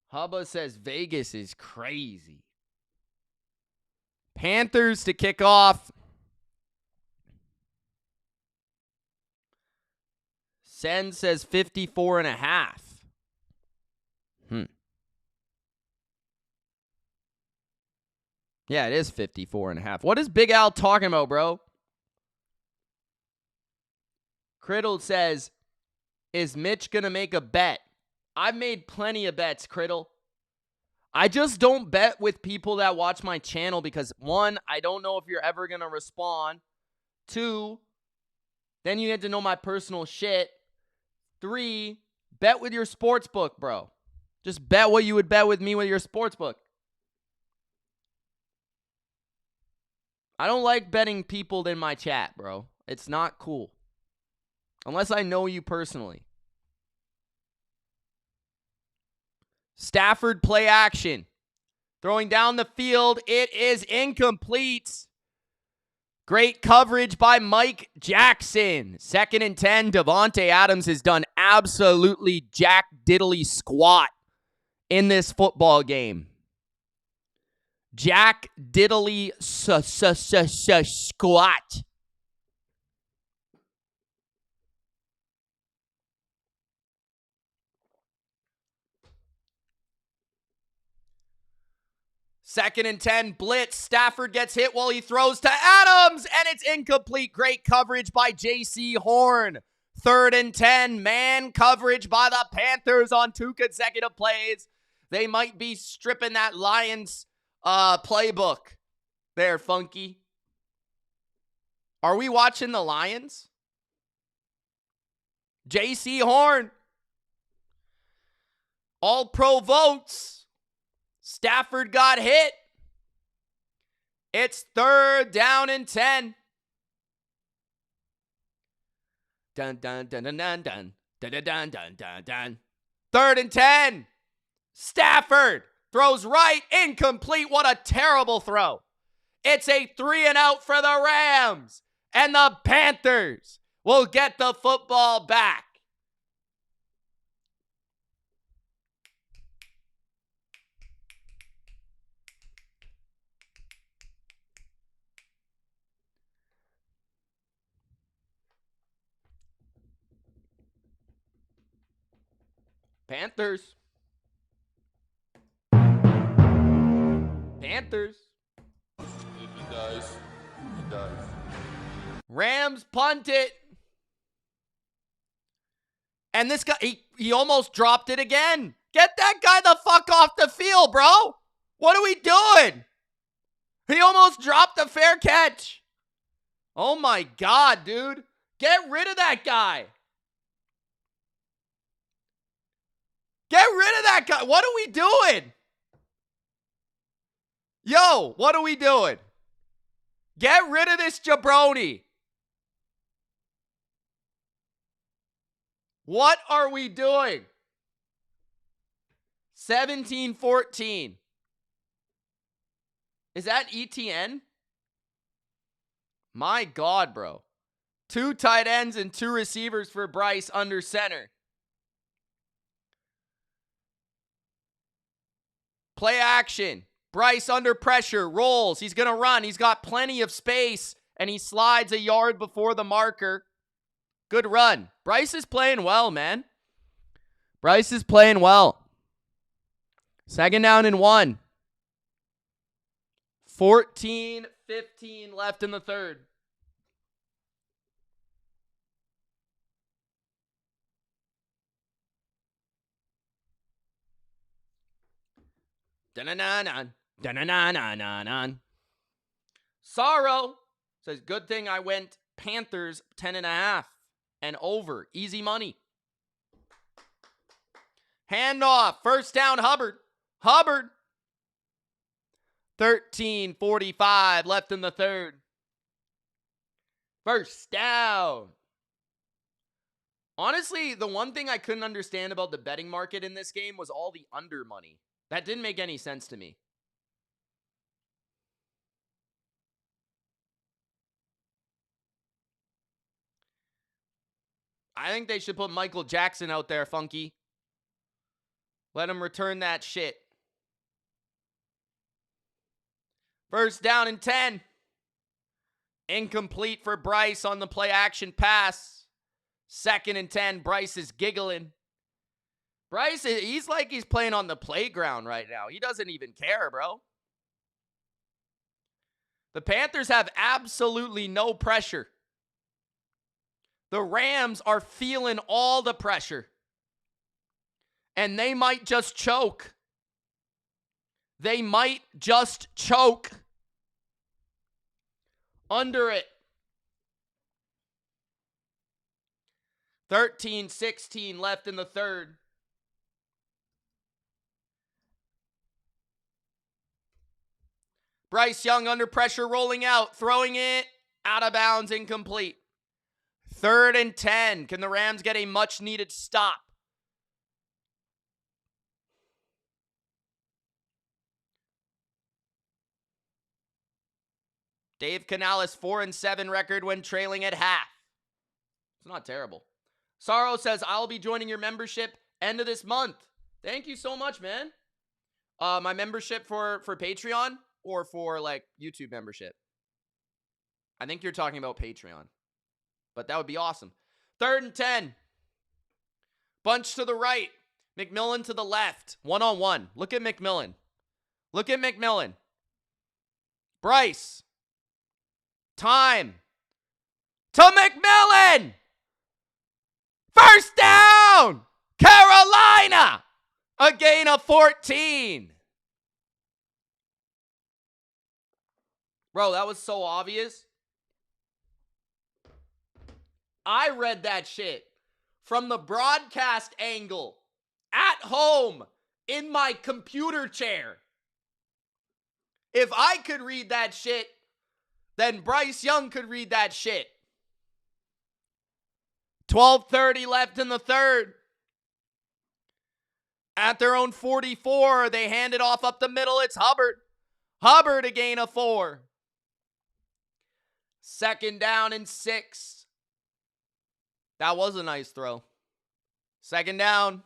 Hubba says Vegas is crazy. Panthers to kick off. Sen says 54.5. Yeah, it is 54.5. What is Big Al talking about, bro? Criddle says, is Mitch going to make a bet? I've made plenty of bets, Criddle. I just don't bet with people that watch my channel because, one, I don't know if you're ever going to respond. Two, then you get to know my personal shit. Three, bet with your sports book, bro. Just bet what you would bet with me with your sports book. I don't like betting people in my chat, bro. It's not cool. Unless I know you personally. Stafford play action. Throwing down the field. It is incomplete. Great coverage by Mike Jackson. 2nd and 10. Devontae Adams has done absolutely jack diddly squat in this football game. Jack diddly squat. Second and 10, blitz. Stafford gets hit while he throws to Adams, and it's incomplete. Great coverage by J.C. Horn. 3rd and 10, man coverage by the Panthers on 2 consecutive plays. They might be stripping that Lions playbook there, Funky. Are we watching the Lions? J.C. Horn. All-pro votes. Stafford got hit. It's 3rd down and 10. Dun dun dun dun dun dun dun dun dun dun dun. 3rd and 10. Stafford throws right, incomplete. What a terrible throw. It's a 3-and-out for the Rams. And the Panthers will get the football back. Panthers. If he dies, he dies. Rams punt it. And this guy, he almost dropped it again. Get that guy the fuck off the field, bro. What are we doing? He almost dropped a fair catch. Oh my God, dude. Get rid of that guy. Get rid of that guy. What are we doing? Yo, what are we doing? Get rid of this jabroni. What are we doing? 17-14. Is that ETN? My God, bro. 2 tight ends and 2 receivers for Bryce under center. Play action. Bryce under pressure. Rolls. He's going to run. He's got plenty of space. And he slides a yard before the marker. Good run. Bryce is playing well, man. Bryce is playing well. 2nd down and 1. 14-15 left in the 3rd. Dun-dun-dun-dun. Dun-dun-dun-dun-dun. Sorrow says, good thing I went Panthers 10.5 and over. Easy money. Handoff. 1st down, Hubbard. 13:45 left in the 3rd. 1st down. Honestly, the one thing I couldn't understand about the betting market in this game was all the under money. That didn't make any sense to me. I think they should put Michael Jackson out there, Funky. Let him return that shit. First down and 10. Incomplete for Bryce on the play action pass. 2nd and 10. Bryce is giggling. Bryce, he's like he's playing on the playground right now. He doesn't even care, bro. The Panthers have absolutely no pressure. The Rams are feeling all the pressure. And they might just choke. They might just choke. Under it. 13-16 left in the third. Bryce Young under pressure, rolling out, throwing it, out of bounds, incomplete. 3rd and 10. Can the Rams get a much-needed stop? Dave Canales, 4-7 record when trailing at half. It's not terrible. Sorrow says, I'll be joining your membership end of this month. Thank you so much, man. My membership for Patreon or for, like, YouTube membership? I think you're talking about Patreon. But that would be awesome. 3rd and 10. Bunch to the right. McMillan to the left. 1-on-1. Look at McMillan. Look at McMillan. Bryce. Time. To McMillan. First down. Carolina. A gain of 14. Bro, that was so obvious. I read that shit from the broadcast angle at home in my computer chair. If I could read that shit, then Bryce Young could read that shit. 12:30 left in the third. At their own 44, they hand it off up the middle. It's Hubbard. Hubbard a gain of 4. 2nd down and 6. That was a nice throw. 2nd down.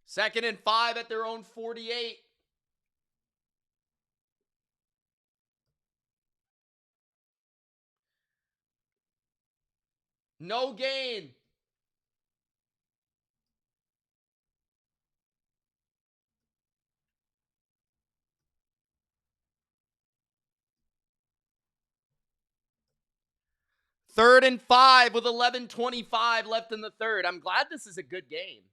Second and 5 at their own 48. No gain. Third and 5 with 11:25 left in the third. I'm glad this is a good game.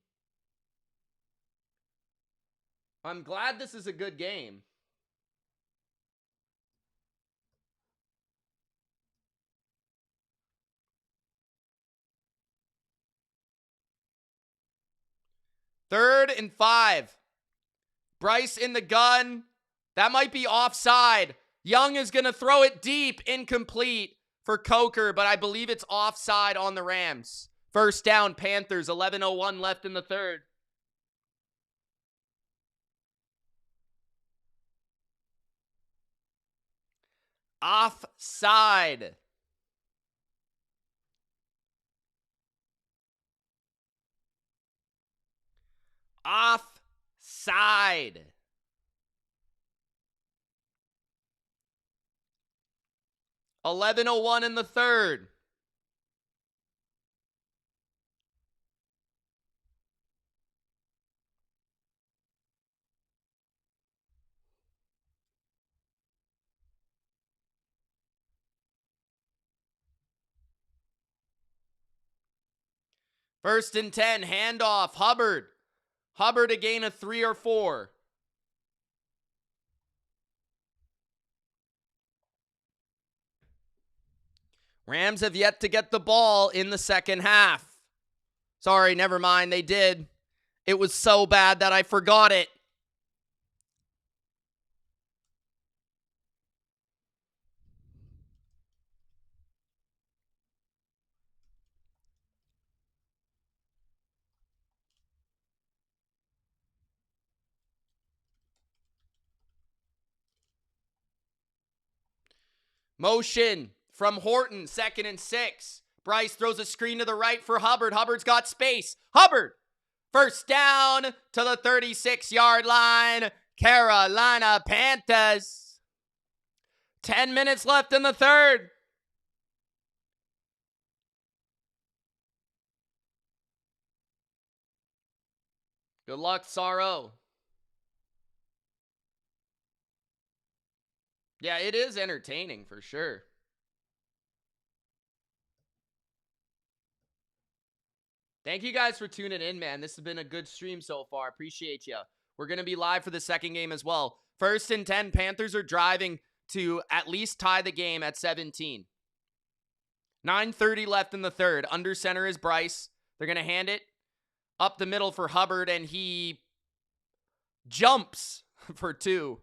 I'm glad this is a good game. Third and 5. Bryce in the gun. That might be offside. Young is going to throw it deep, incomplete for Coker, but I believe it's offside on the Rams. First down, Panthers, 11:01 left in the third. Offside. Offside. $11:01 in the third. First and 10, handoff, Hubbard. Hubbard a gain of 3 or 4. Rams have yet to get the ball in the second half. Sorry, never mind, they did. It was so bad that I forgot it. Motion from Horton, 2nd and 6. Bryce throws a screen to the right for Hubbard. Hubbard's got space. Hubbard, first down to the 36-yard line. Carolina Panthers. 10 minutes left in the third. Good luck, Sorrow. Yeah, it is entertaining for sure. Thank you guys for tuning in, man. This has been a good stream so far. Appreciate you. We're going to be live for the second game as well. 1st and 10. Panthers are driving to at least tie the game at 17. 9:30 left in the third. Under center is Bryce. They're going to hand it up the middle for Hubbard, and he jumps for 2.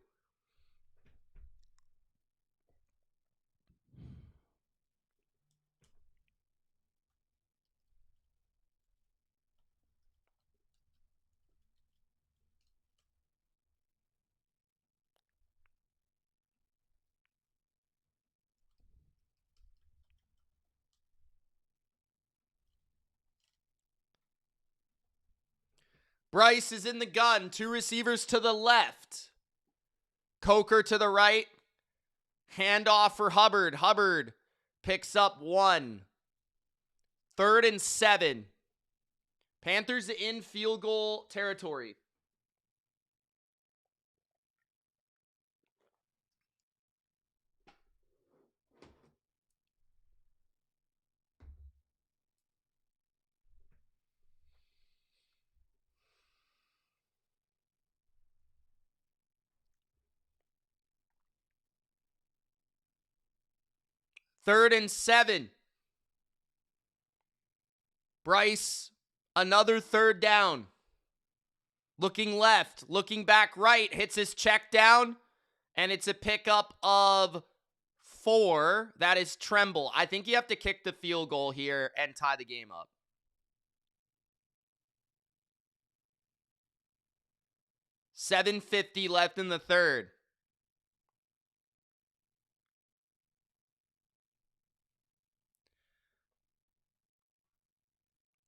Bryce is in the gun. 2 receivers to the left. Coker to the right. Handoff for Hubbard. Hubbard picks up 1. 3rd and 7. Panthers in field goal territory. Third and 7. Bryce, another 3rd down. Looking left, looking back right, hits his check down, and it's a pickup of 4. That is Tremble. I think you have to kick the field goal here and tie the game up. $7:50 left in the third.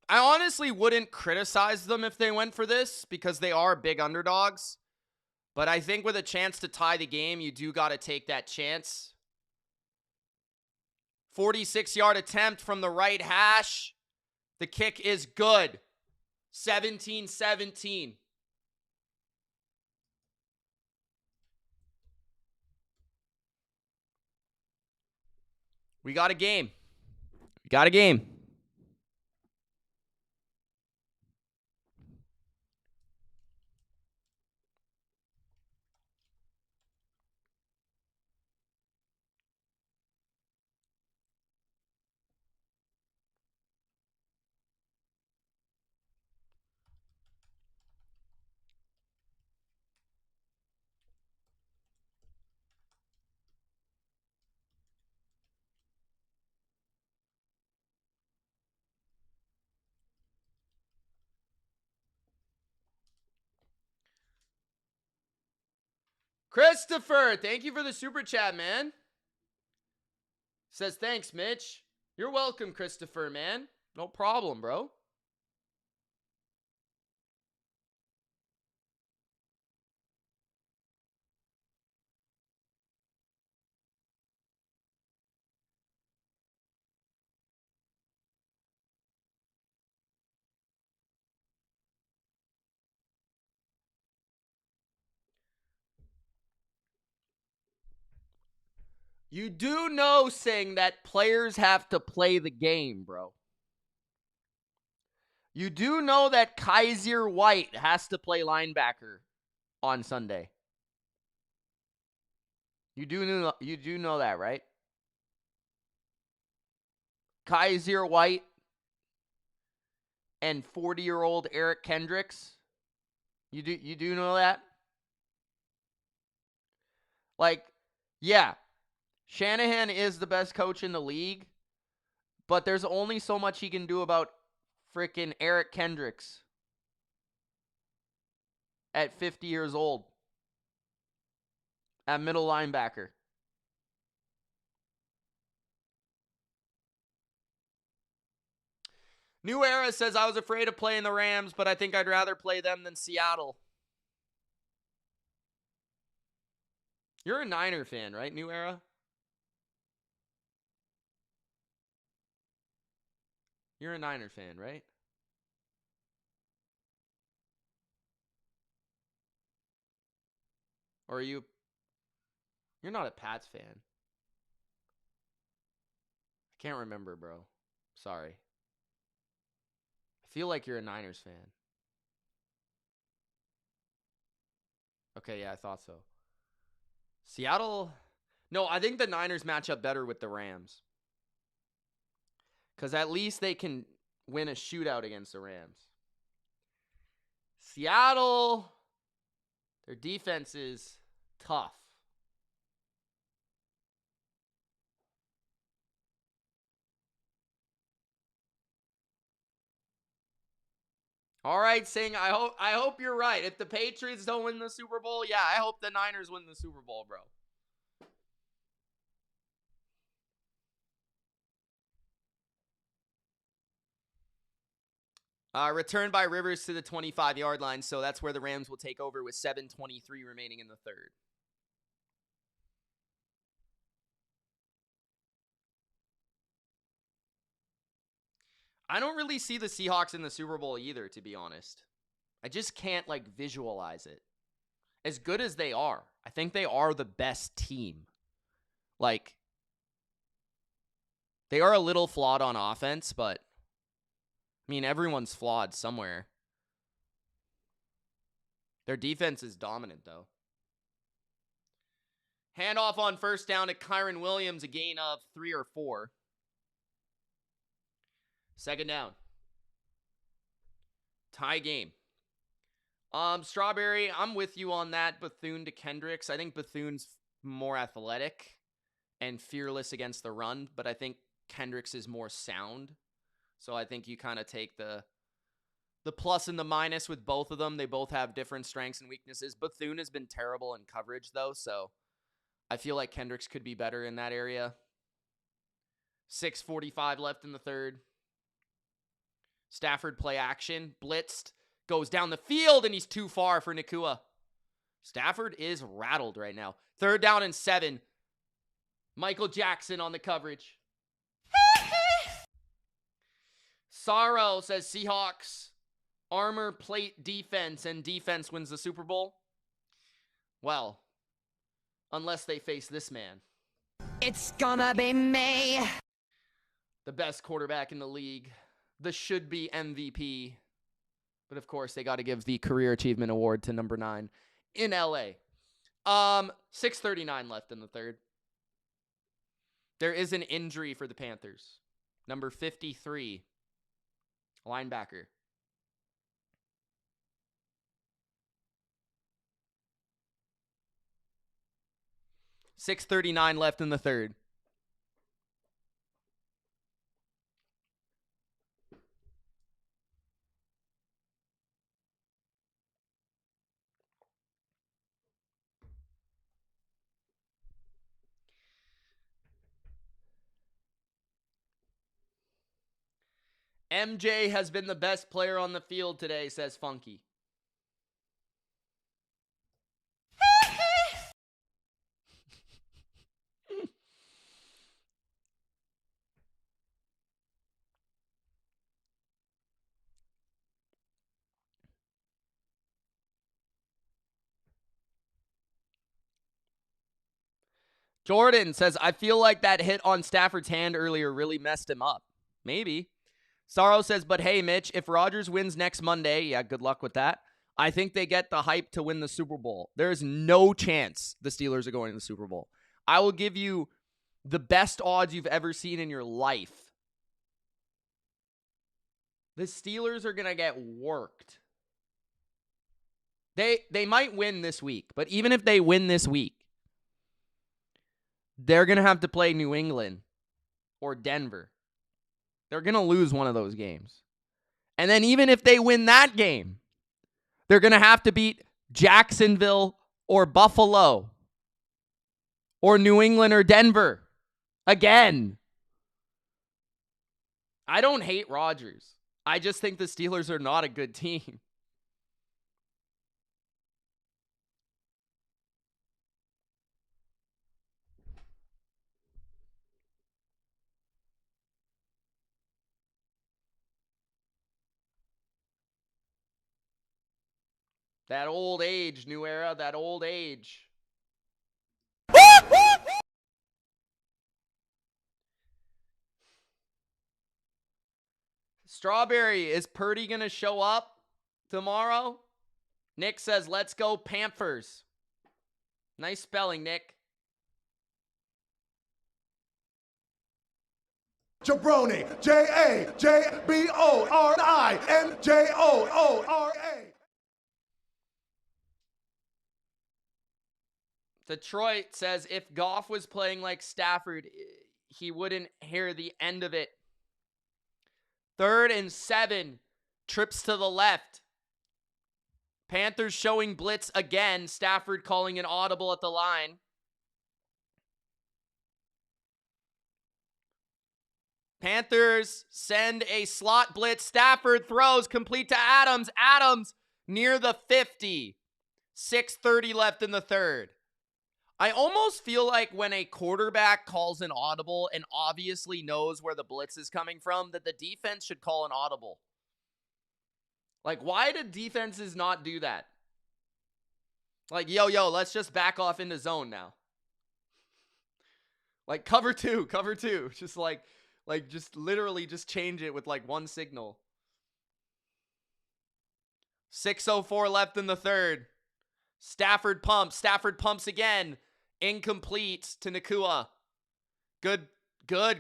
I honestly wouldn't criticize them if they went for this because they are big underdogs. But I think with a chance to tie the game, you do got to take that chance. 46-yard attempt from the right hash. The kick is good. 17-17. We got a game. We got a game. Christopher, thank you for the super chat, man. Says, thanks, Mitch. You're welcome, Christopher, man. No problem, bro. You do know, Sing, that players have to play the game, bro. You do know that Kaiser White has to play linebacker on Sunday. You do know that, right? Kaiser White and 40-year-old Eric Kendricks. You do know that? Like, yeah, Shanahan is the best coach in the league, but there's only so much he can do about freaking Eric Kendricks at 50 years old at middle linebacker. New Era says, I was afraid of playing the Rams, but I think I'd rather play them than Seattle. You're a Niner fan, right, New Era? You're a Niner fan, right? Or are you... You're not a Pats fan. I can't remember, bro. Sorry. I feel like you're a Niners fan. Okay, yeah, I thought so. Seattle... No, I think the Niners match up better with the Rams. Because at least they can win a shootout against the Rams. Seattle, their defense is tough. All right, Singh, I hope you're right. If the Patriots don't win the Super Bowl, yeah, I hope the Niners win the Super Bowl, bro. Returned by Rivers to the 25-yard line, so that's where the Rams will take over with 7:23 remaining in the third. I don't really see the Seahawks in the Super Bowl either, to be honest. I just can't, visualize it. As good as they are, I think they are the best team. They are a little flawed on offense, but I mean, everyone's flawed somewhere. Their defense is dominant, though. Handoff on first down to Kyron Williams, a gain of 3 or 4. Second down. Tie game. Strawberry, I'm with you on that. Bethune to Kendricks. I think Bethune's more athletic and fearless against the run, but I think Kendricks is more sound. So I think you kind of take the plus and the minus with both of them. They both have different strengths and weaknesses. Bethune has been terrible in coverage, though, so I feel like Kendricks could be better in that area. 6:45 left in the third. Stafford play action. Blitzed. Goes down the field, and he's too far for Nakua. Stafford is rattled right now. 3rd down and 7. Michael Jackson on the coverage. Sorrow says Seahawks armor plate defense and defense wins the Super Bowl. Well, unless they face this man. It's gonna be me. The best quarterback in the league. The should-be MVP. But, of course, they got to give the Career Achievement Award to number 9 in LA. 6:39 left in the third. There is an injury for the Panthers. Number 53. Linebacker. $6:39 left in the third. MJ has been the best player on the field today, says Funky. Jordan says, I feel like that hit on Stafford's hand earlier really messed him up. Maybe. Sorrow says, but hey, Mitch, if Rodgers wins next Monday, yeah, good luck with that. I think they get the hype to win the Super Bowl. There's no chance the Steelers are going to the Super Bowl. I will give you the best odds you've ever seen in your life. The Steelers are going to get worked. They might win this week, but even if they win this week, they're going to have to play New England or Denver. They're going to lose one of those games. And then even if they win that game, they're going to have to beat Jacksonville or Buffalo or New England or Denver again. I don't hate Rodgers. I just think the Steelers are not a good team. That old age, new era, that old age. Strawberry, is Purdy going to show up tomorrow? Nick says, let's go Panthers. Nice spelling, Nick. Jabroni. Jaborninjora. Detroit says, if Goff was playing like Stafford, he wouldn't hear the end of it. 3rd and 7. Trips to the left. Panthers showing blitz again. Stafford calling an audible at the line. Panthers send a slot blitz. Stafford throws complete to Adams. Adams near the 50. 6:30 left in the 3rd. I almost feel like when a quarterback calls an audible and obviously knows where the blitz is coming from, that the defense should call an audible. Like, why do defenses not do that? Like, yo, let's just back off into zone now. Like, cover two. Just just literally just change it with like one signal. 6:04 left in the 3rd. Stafford pumps again. Incomplete to Nakua. Good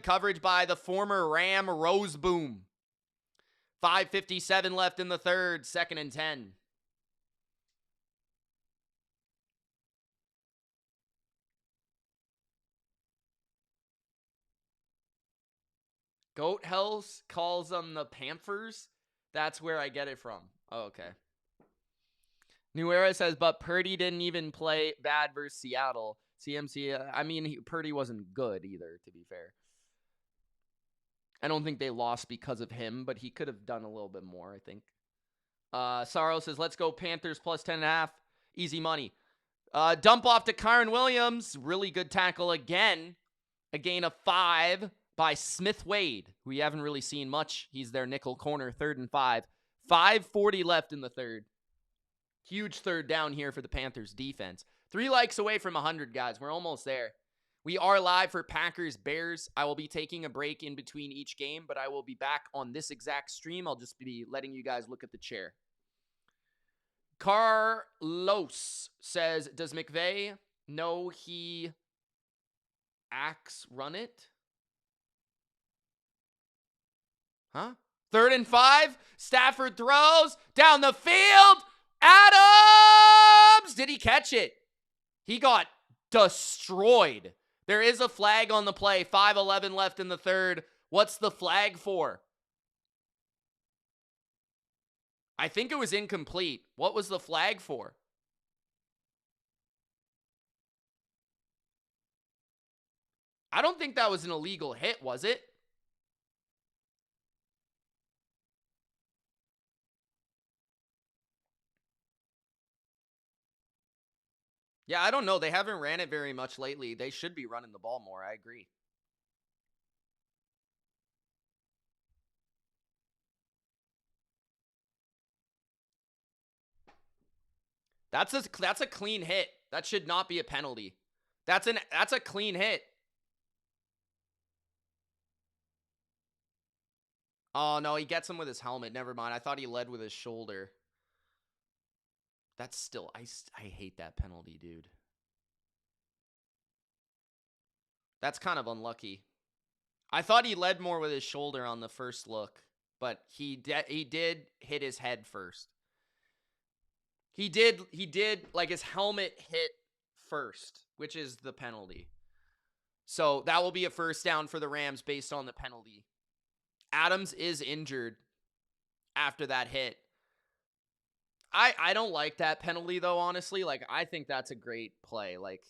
coverage by the former Ram Roseboom. 5:57 left in the 3rd. 2nd and 10. Goat Hells calls them the Panthers. That's where I get it from. Oh, okay. New Era says, but Purdy didn't even play bad versus Seattle. CMC, Purdy wasn't good either, to be fair. I don't think they lost because of him, but he could have done a little bit more, I think. Sorrow says, let's go Panthers plus 10.5. Easy money. Dump off to Kyron Williams. Really good tackle again. A gain of 5 by Smith Wade, who we haven't really seen much. He's their nickel corner, 3rd and 5. 5:40 left in the 3rd. Huge 3rd down here for the Panthers defense. 3 likes away from 100, guys. We're almost there. We are live for Packers-Bears. I will be taking a break in between each game, but I will be back on this exact stream. I'll just be letting you guys look at the chair. Carlos says, does McVay know he acts run it? Huh? 3rd and 5. Stafford throws down the field. Adams! Did he catch it? He got destroyed. There is a flag on the play. 5:11 left in the 3rd. What's the flag for? I think it was incomplete. What was the flag for? I don't think that was an illegal hit, was it? Yeah, I don't know. They haven't ran it very much lately. They should be running the ball more. I agree. That's a clean hit. That should not be a penalty. That's a clean hit. Oh, no, he gets him with his helmet. Never mind. I thought he led with his shoulder. That's still, I hate that penalty, dude. That's kind of unlucky. I thought he led more with his shoulder on the first look, but he did hit his head first. He did, like, his helmet hit first, which is the penalty. So that will be a first down for the Rams based on the penalty. Adams is injured after that hit. I don't like that penalty, though, honestly. Like, I think that's a great play. Like,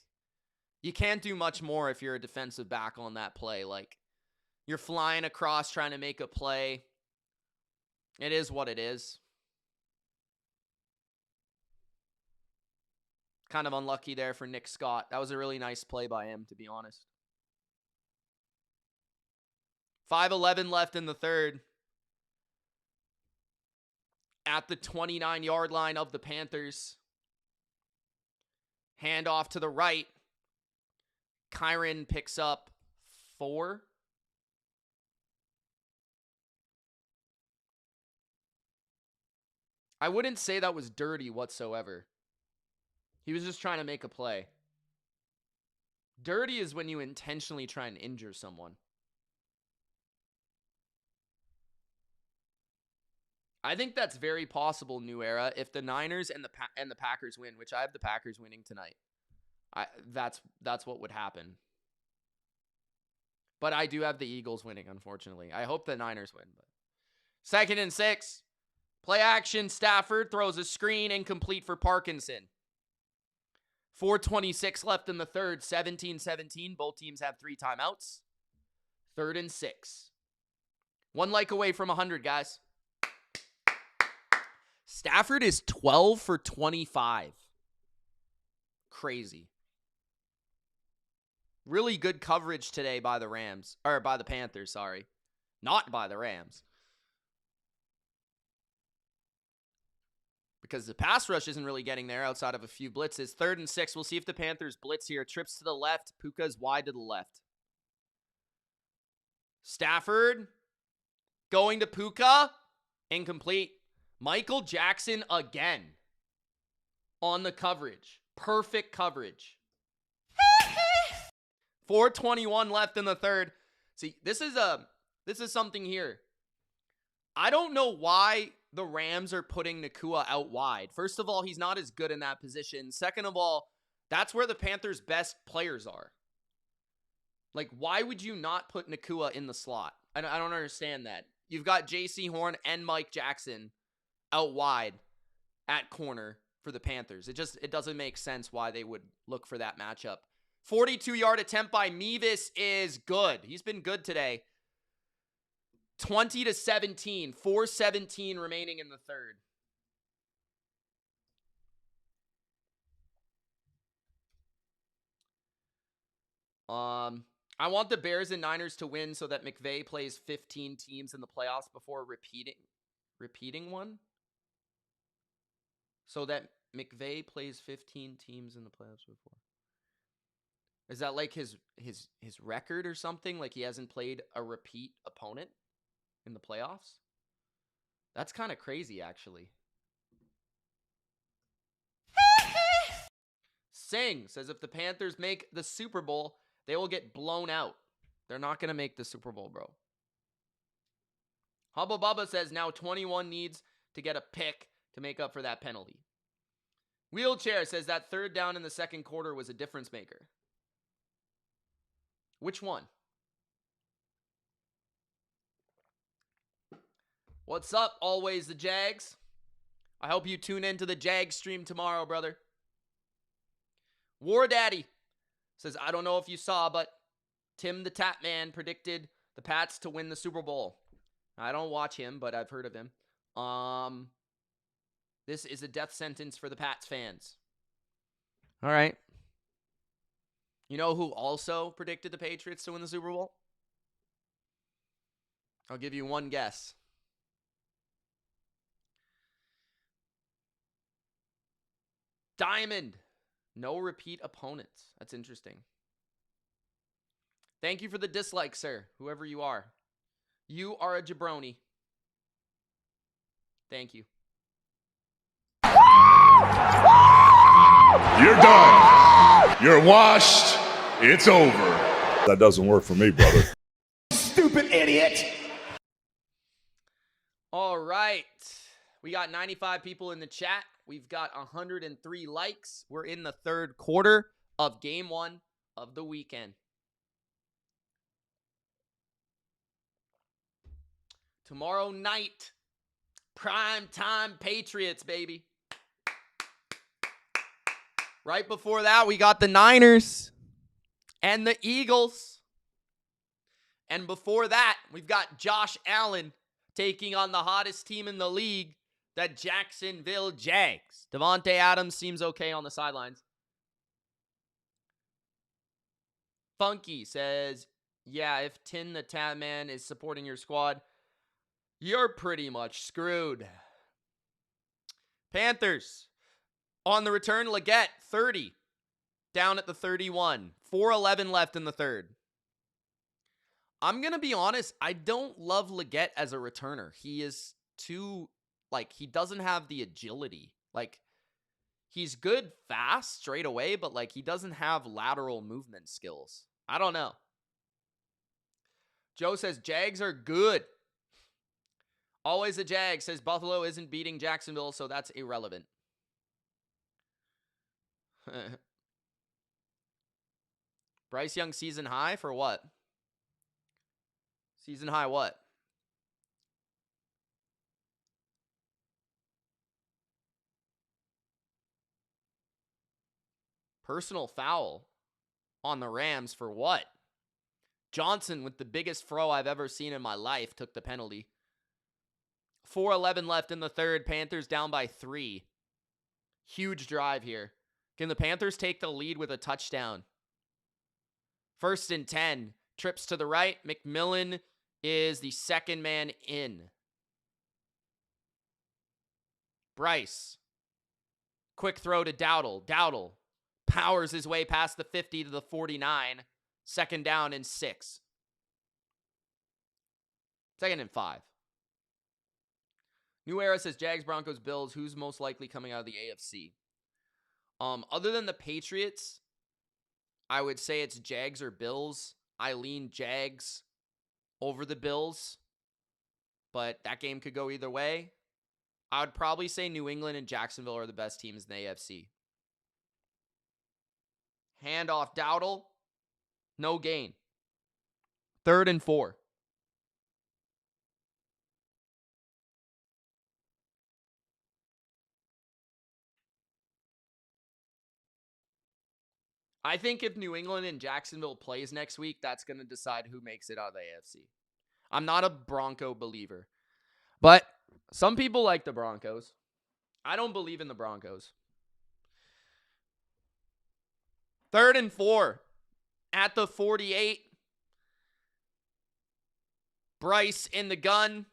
you can't do much more if you're a defensive back on that play. Like, you're flying across trying to make a play. It is what it is. Kind of unlucky there for Nick Scott. That was a really nice play by him, to be honest. 5:11 left in the third. At the 29-yard line of the Panthers. Handoff to the right. Kyron picks up 4. I wouldn't say that was dirty whatsoever. He was just trying to make a play. Dirty is when you intentionally try and injure someone. I think that's very possible, New Era, if the Niners and the Packers win, which I have the Packers winning tonight. That's what would happen. But I do have the Eagles winning, unfortunately. I hope the Niners win. But 2nd and 6. Play action. Stafford throws a screen, incomplete for Parkinson. 4:26 left in the third. 17-17. Both teams have 3 timeouts. 3rd and 6. 1 like away from 100, guys. Stafford is 12 for 25. Crazy. Really good coverage today by the Rams. Or by the Panthers, sorry. Not by the Rams. Because the pass rush isn't really getting there outside of a few blitzes. 3rd and 6. We'll see if the Panthers blitz here. Trips to the left. Puka's wide to the left. Stafford going to Puka. Incomplete. Michael Jackson again on the coverage. Perfect coverage. 4:21 left in the third. See, this is something here. I don't know why the Rams are putting Nacua out wide. First of all, he's not as good in that position. Second of all, that's where the Panthers' best players are. Like, why would you not put Nacua in the slot? I don't understand that. You've got J.C. Horn and Mike Jackson out wide at corner for the Panthers. It doesn't make sense why they would look for that matchup. 42-yard attempt by Mevis is good. He's been good today. 20-17. 4:17 remaining in the third. I want the Bears and Niners to win so that McVay plays 15 teams in the playoffs before repeating one. So that McVay plays 15 teams in the playoffs before. Is that like his record or something? Like he hasn't played a repeat opponent in the playoffs? That's kind of crazy, actually. Singh says if the Panthers make the Super Bowl, they will get blown out. They're not going to make the Super Bowl, bro. Hubba Bubba says now 21 needs to get a pick to make up for that penalty. Wheelchair says that 3rd down in the second quarter was a difference maker. Which one? What's up, always the Jags? I hope you tune into the Jags stream tomorrow, brother. War Daddy says, I don't know if you saw, but Tim the Tap Man predicted the Pats to win the Super Bowl. I don't watch him, but I've heard of him. This is a death sentence for the Pats fans. All right. You know who also predicted the Patriots to win the Super Bowl? I'll give you one guess. Diamond. No repeat opponents. That's interesting. Thank you for the dislike, sir. Whoever you are. You are a jabroni. Thank you. You're done. You're washed. It's over. That doesn't work for me, brother. Stupid idiot. All right. We got 95 people in the chat. We've got 103 likes. We're in the third quarter of game 1 of the weekend. Tomorrow night, prime time Patriots, baby. Right before that, we got the Niners and the Eagles. And before that, we've got Josh Allen taking on the hottest team in the league, the Jacksonville Jags. Devontae Adams seems okay on the sidelines. Funky says, yeah, if Tin the Tat Man is supporting your squad, you're pretty much screwed. Panthers. On the return, Leggett, 30. Down at the 31. 4:11 left in the third. I'm going to be honest, I don't love Leggett as a returner. He is too, he doesn't have the agility. He's good fast straight away, but, he doesn't have lateral movement skills. I don't know. Joe says, Jags are good. Always a Jag. Says Buffalo isn't beating Jacksonville, so that's irrelevant. Bryce Young season high for what? Season high what? Personal foul on the Rams for what? Johnson, with the biggest throw I've ever seen in my life, took the penalty. 4:11 left in the third. Panthers down by 3. Huge drive here. Can the Panthers take the lead with a touchdown? 1st and 10. Trips to the right. McMillan is the second man in. Bryce. Quick throw to Dowdle. Dowdle powers his way past the 50 to the 49. 2nd down and 6. 2nd and 5. New Era says Jags, Broncos, Bills. Who's most likely coming out of the AFC? Other than the Patriots, I would say it's Jags or Bills. I lean Jags over the Bills, but that game could go either way. I would probably say New England and Jacksonville are the best teams in the AFC. Handoff Dowdle. No gain. 3rd and 4. I think if New England and Jacksonville plays next week, that's going to decide who makes it out of the AFC. I'm not a Bronco believer, but some people like the Broncos. I don't believe in the Broncos. 3rd and 4 at the 48. Bryce in the gun.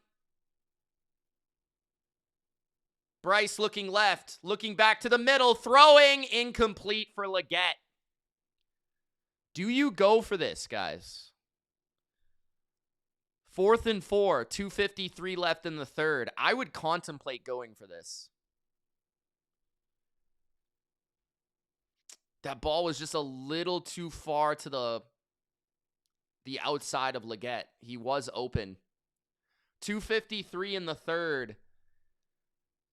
Bryce looking left, looking back to the middle, throwing incomplete for Leggett. Do you go for this, guys? 4th and 4, 2:53 left in the third. I would contemplate going for this. That ball was just a little too far to the outside of Leggett. He was open. 2:53 in the third.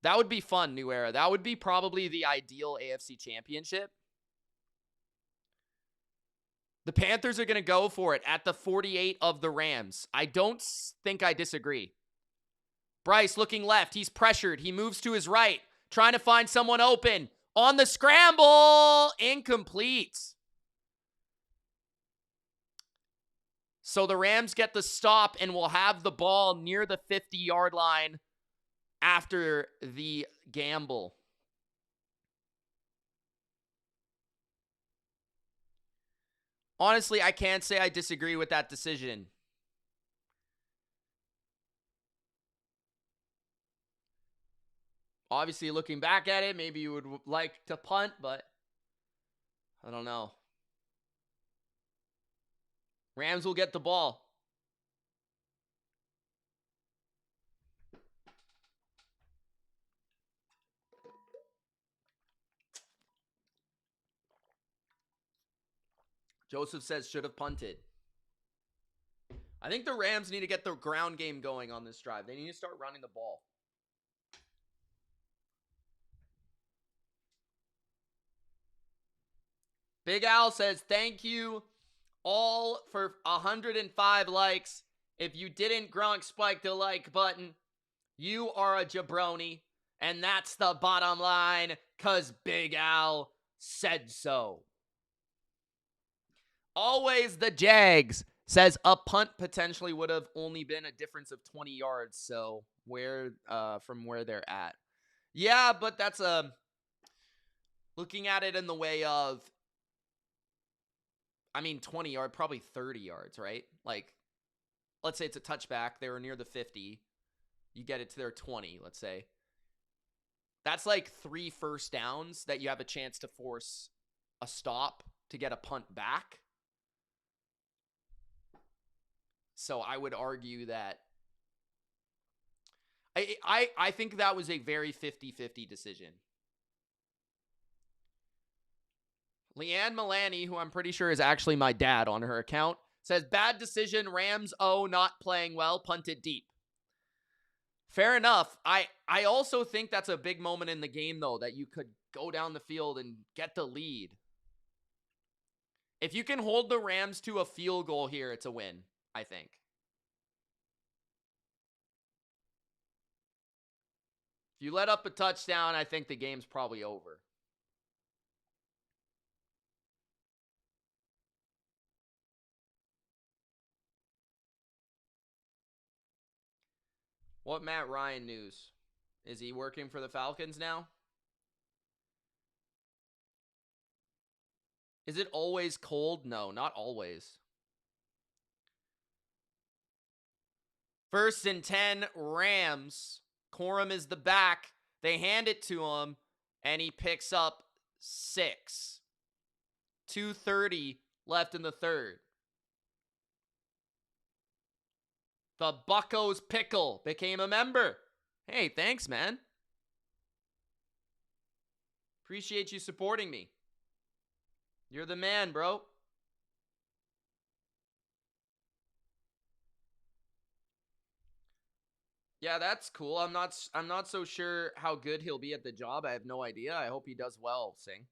That would be fun, New Era. That would be probably the ideal AFC championship. The Panthers are going to go for it at the 48 of the Rams. I don't think I disagree. Bryce looking left. He's pressured. He moves to his right, trying to find someone open. On the scramble, incomplete. So the Rams get the stop and will have the ball near the 50-yard line after the gamble. Honestly, I can't say I disagree with that decision. Obviously, looking back at it, maybe you would like to punt, but I don't know. Rams will get the ball. Joseph says should have punted. I think the Rams need to get the ground game going on this drive. They need to start running the ball. Big Al says, thank you all for 105 likes. If you didn't Gronk spike the like button, you are a jabroni. And that's the bottom line, because Big Al said so. Always the Jags. Says a punt potentially would have only been a difference of 20 yards. So from where they're at. Yeah, but that's looking at it in the way of, 20 yard, probably 30 yards, right? Like, let's say it's a touchback. They were near the 50. You get it to their 20, let's say. That's like 3 first downs that you have a chance to force a stop to get a punt back. So I would argue that I think that was a very 50-50 decision. Leanne Milani, who I'm pretty sure is actually my dad on her account, says, bad decision, Rams, not playing well, punted deep. Fair enough. I also think that's a big moment in the game, though, that you could go down the field and get the lead. If you can hold the Rams to a field goal here, it's a win, I think. If you let up a touchdown, I think the game's probably over. What Matt Ryan news? Is he working for the Falcons now? Is it always cold? No, not always. 1st and 10, Rams. Corum is the back. They hand it to him, and he picks up 6. 2:30 left in the third. The Buccos Pickle became a member. Hey, thanks, man. Appreciate you supporting me. You're the man, bro. Yeah, that's cool. I'm not so sure how good he'll be at the job. I have no idea. I hope he does well, Sing.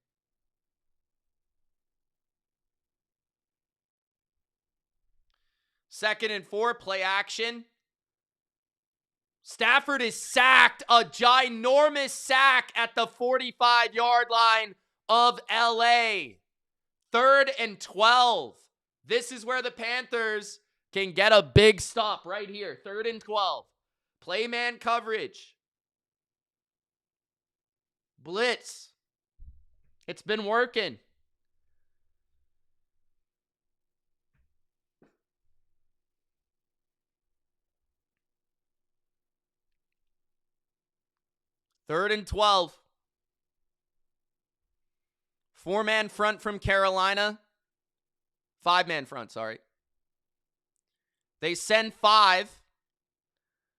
Second and 4, play action. Stafford is sacked, a ginormous sack at the 45-yard line of LA. 3rd and 12. This is where the Panthers can get a big stop right here. 3rd and 12. Play man coverage. Blitz. It's been working. Third and 12. 4-man front from Carolina. 5-man front, sorry. They send 5.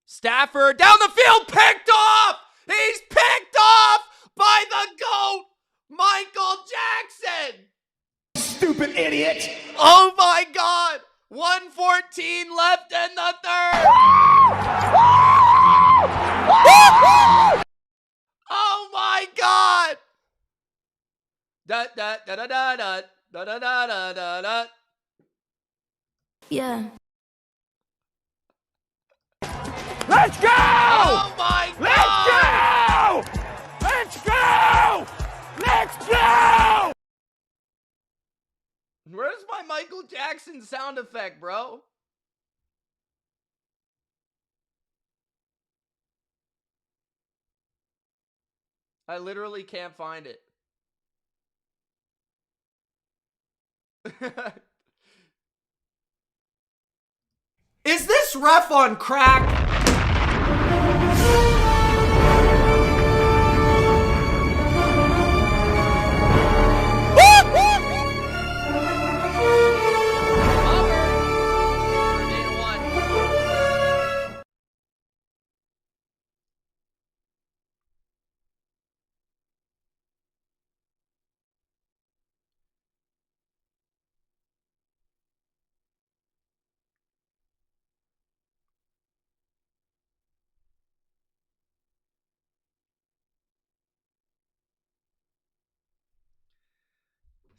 Stafford down the field, picked off! He's picked off by the GOAT, Michael Jackson! Stupid idiot! Oh my God! 1:14 left in the third! Oh my God! Da da da da da da da da da da da. Yeah. Let's go! Oh my God! Let's go! Let's go! Where's my Michael Jackson sound effect, bro? I literally can't find it. Is this ref on crack?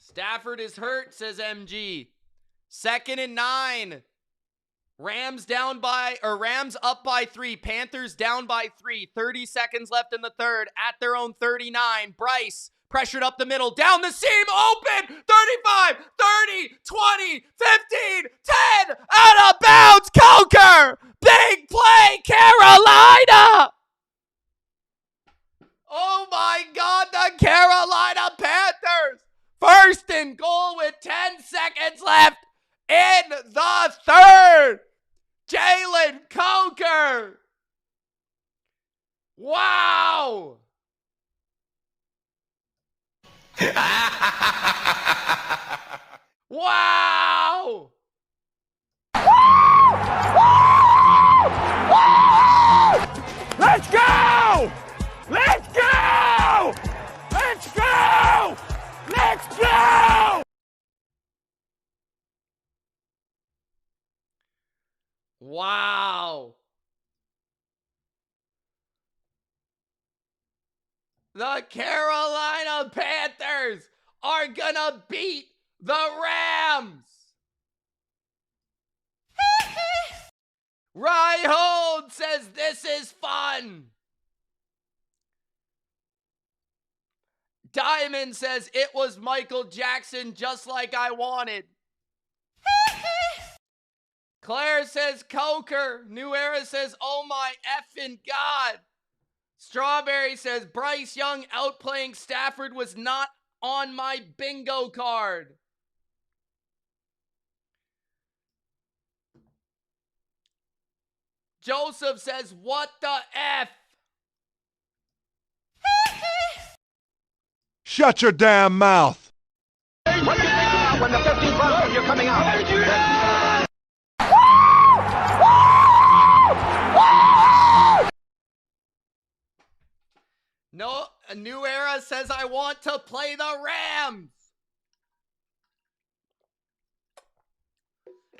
Stafford is hurt, says MG. 2nd and 9. Rams up by 3. Panthers down by 3. 30 seconds left in the third at their own 39. Bryce Pressured up the middle, down the seam, open, 35, 30, 20, 15, 10, out of bounds, Coker! Big play, Carolina! Oh my God, the Carolina Panthers! First and goal with 10 seconds left in the third. Jalen Coker. Wow. Wow. Let's go! Let's go! Let's go! Let's go! Wow. The Carolina Panthers are gonna beat the Rams. Ryehold says this is fun. Diamond says it was Michael Jackson just like I wanted. Claire says Coker. New Era says oh my effing God. Strawberry says Bryce Young outplaying Stafford was not on my bingo card. Joseph says, what the F? Shut your damn mouth. What do you think about when the 15th round you're coming out? No, a New Era says I want to play the Rams.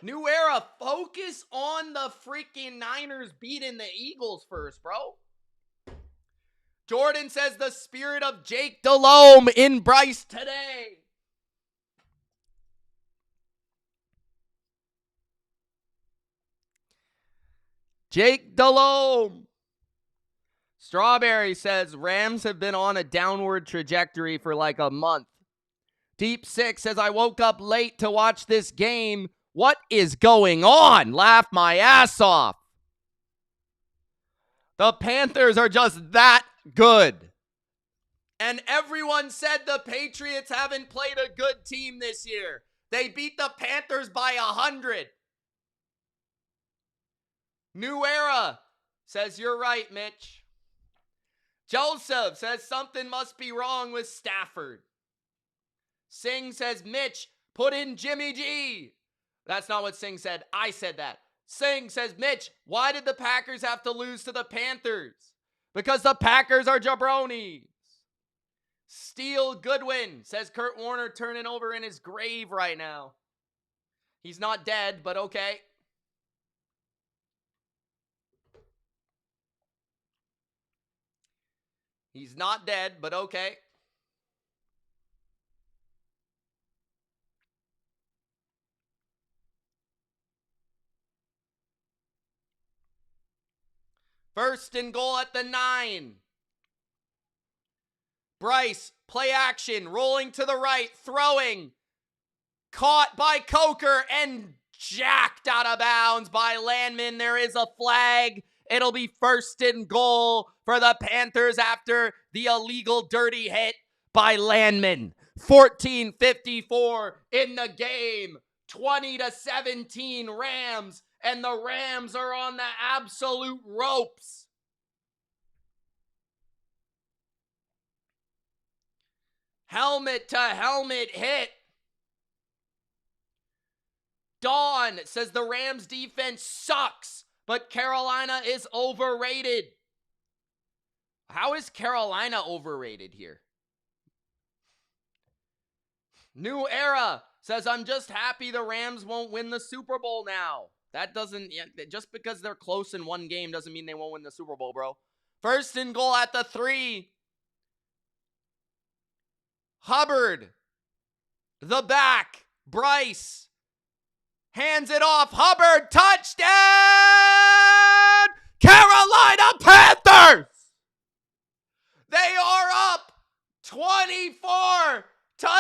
New Era, focus on the freaking Niners beating the Eagles first, bro. Jordan says the spirit of Jake Delhomme in Bryce today. Jake Delhomme. Strawberry says Rams have been on a downward trajectory for like a month. Deep Six says I woke up late to watch this game. What is going on? Laugh my ass off. The Panthers are just that good. And everyone said the Patriots haven't played a good team this year. They beat the Panthers by 100. New Era says you're right, Mitch. Joseph says something must be wrong with Stafford. Singh says, Mitch, put in Jimmy G. That's not what Singh said. I said that. Singh says, Mitch, why did the Packers have to lose to the Panthers? Because the Packers are jabronis. Steele Goodwin says Kurt Warner turning over in his grave right now. He's not dead, but okay. He's not dead, but okay. First and goal at the 9. Bryce, play action, rolling to the right, throwing. Caught by Coker and jacked out of bounds by Landman. There is a flag. It'll be first and goal for the Panthers after the illegal dirty hit by Landman. 14:54 in the game. 20-17 Rams. And the Rams are on the absolute ropes. Helmet to helmet hit. Dawn says the Rams defense sucks, but Carolina is overrated. How is Carolina overrated here? New Era says I'm just happy the Rams won't win the Super Bowl now. That doesn't, just because they're close in one game doesn't mean they won't win the Super Bowl, bro. First and goal at the 3. Hubbard. The back. Bryce. Hands it off. Hubbard. Touchdown! Carolina Panthers! They are up 20 24 to 20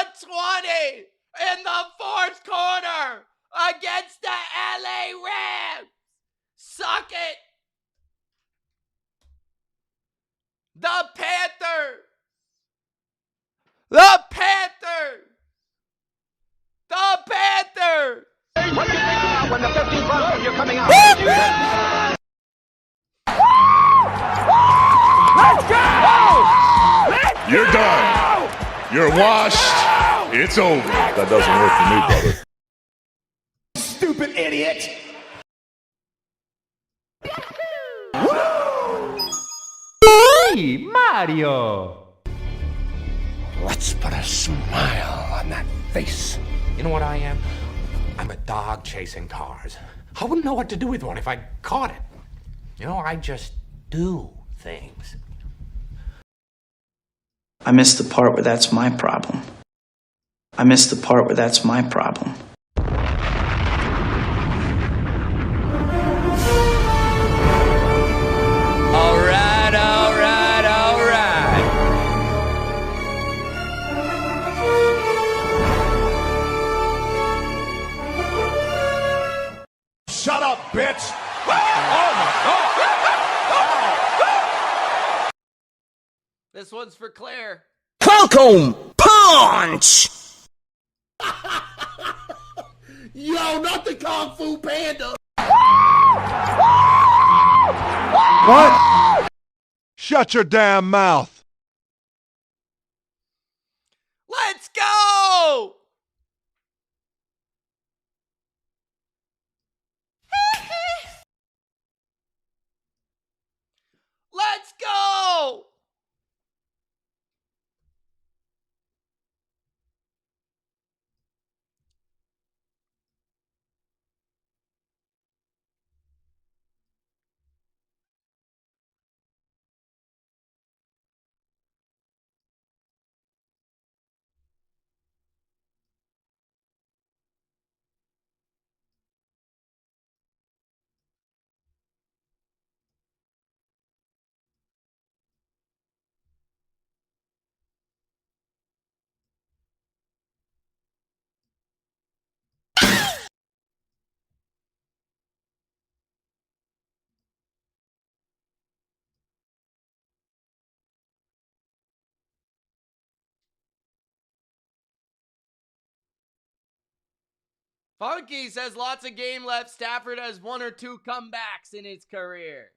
in the fourth quarter against the LA Rams. Suck it. The Panthers. The Panthers. The Panthers. What do you think about when the 15 bucks when you're coming out? Let's go! You're done. You're washed. It's over. That doesn't work for me, brother. Stupid idiot! Hey, Mario! Let's put a smile on that face. You know what I am? I'm a dog chasing cars. I wouldn't know what to do with one if I caught it. You know, I just do things. I missed the part where that's my problem. I missed the part where that's my problem. All right, all right, all right. Shut up, bitch! This one's for Claire. Holcomb punch. Yo, not the Kung Fu Panda! What? Shut your damn mouth. Let's go! Let's go! Funky says lots of game left. Stafford has 1 or 2 comebacks in his career.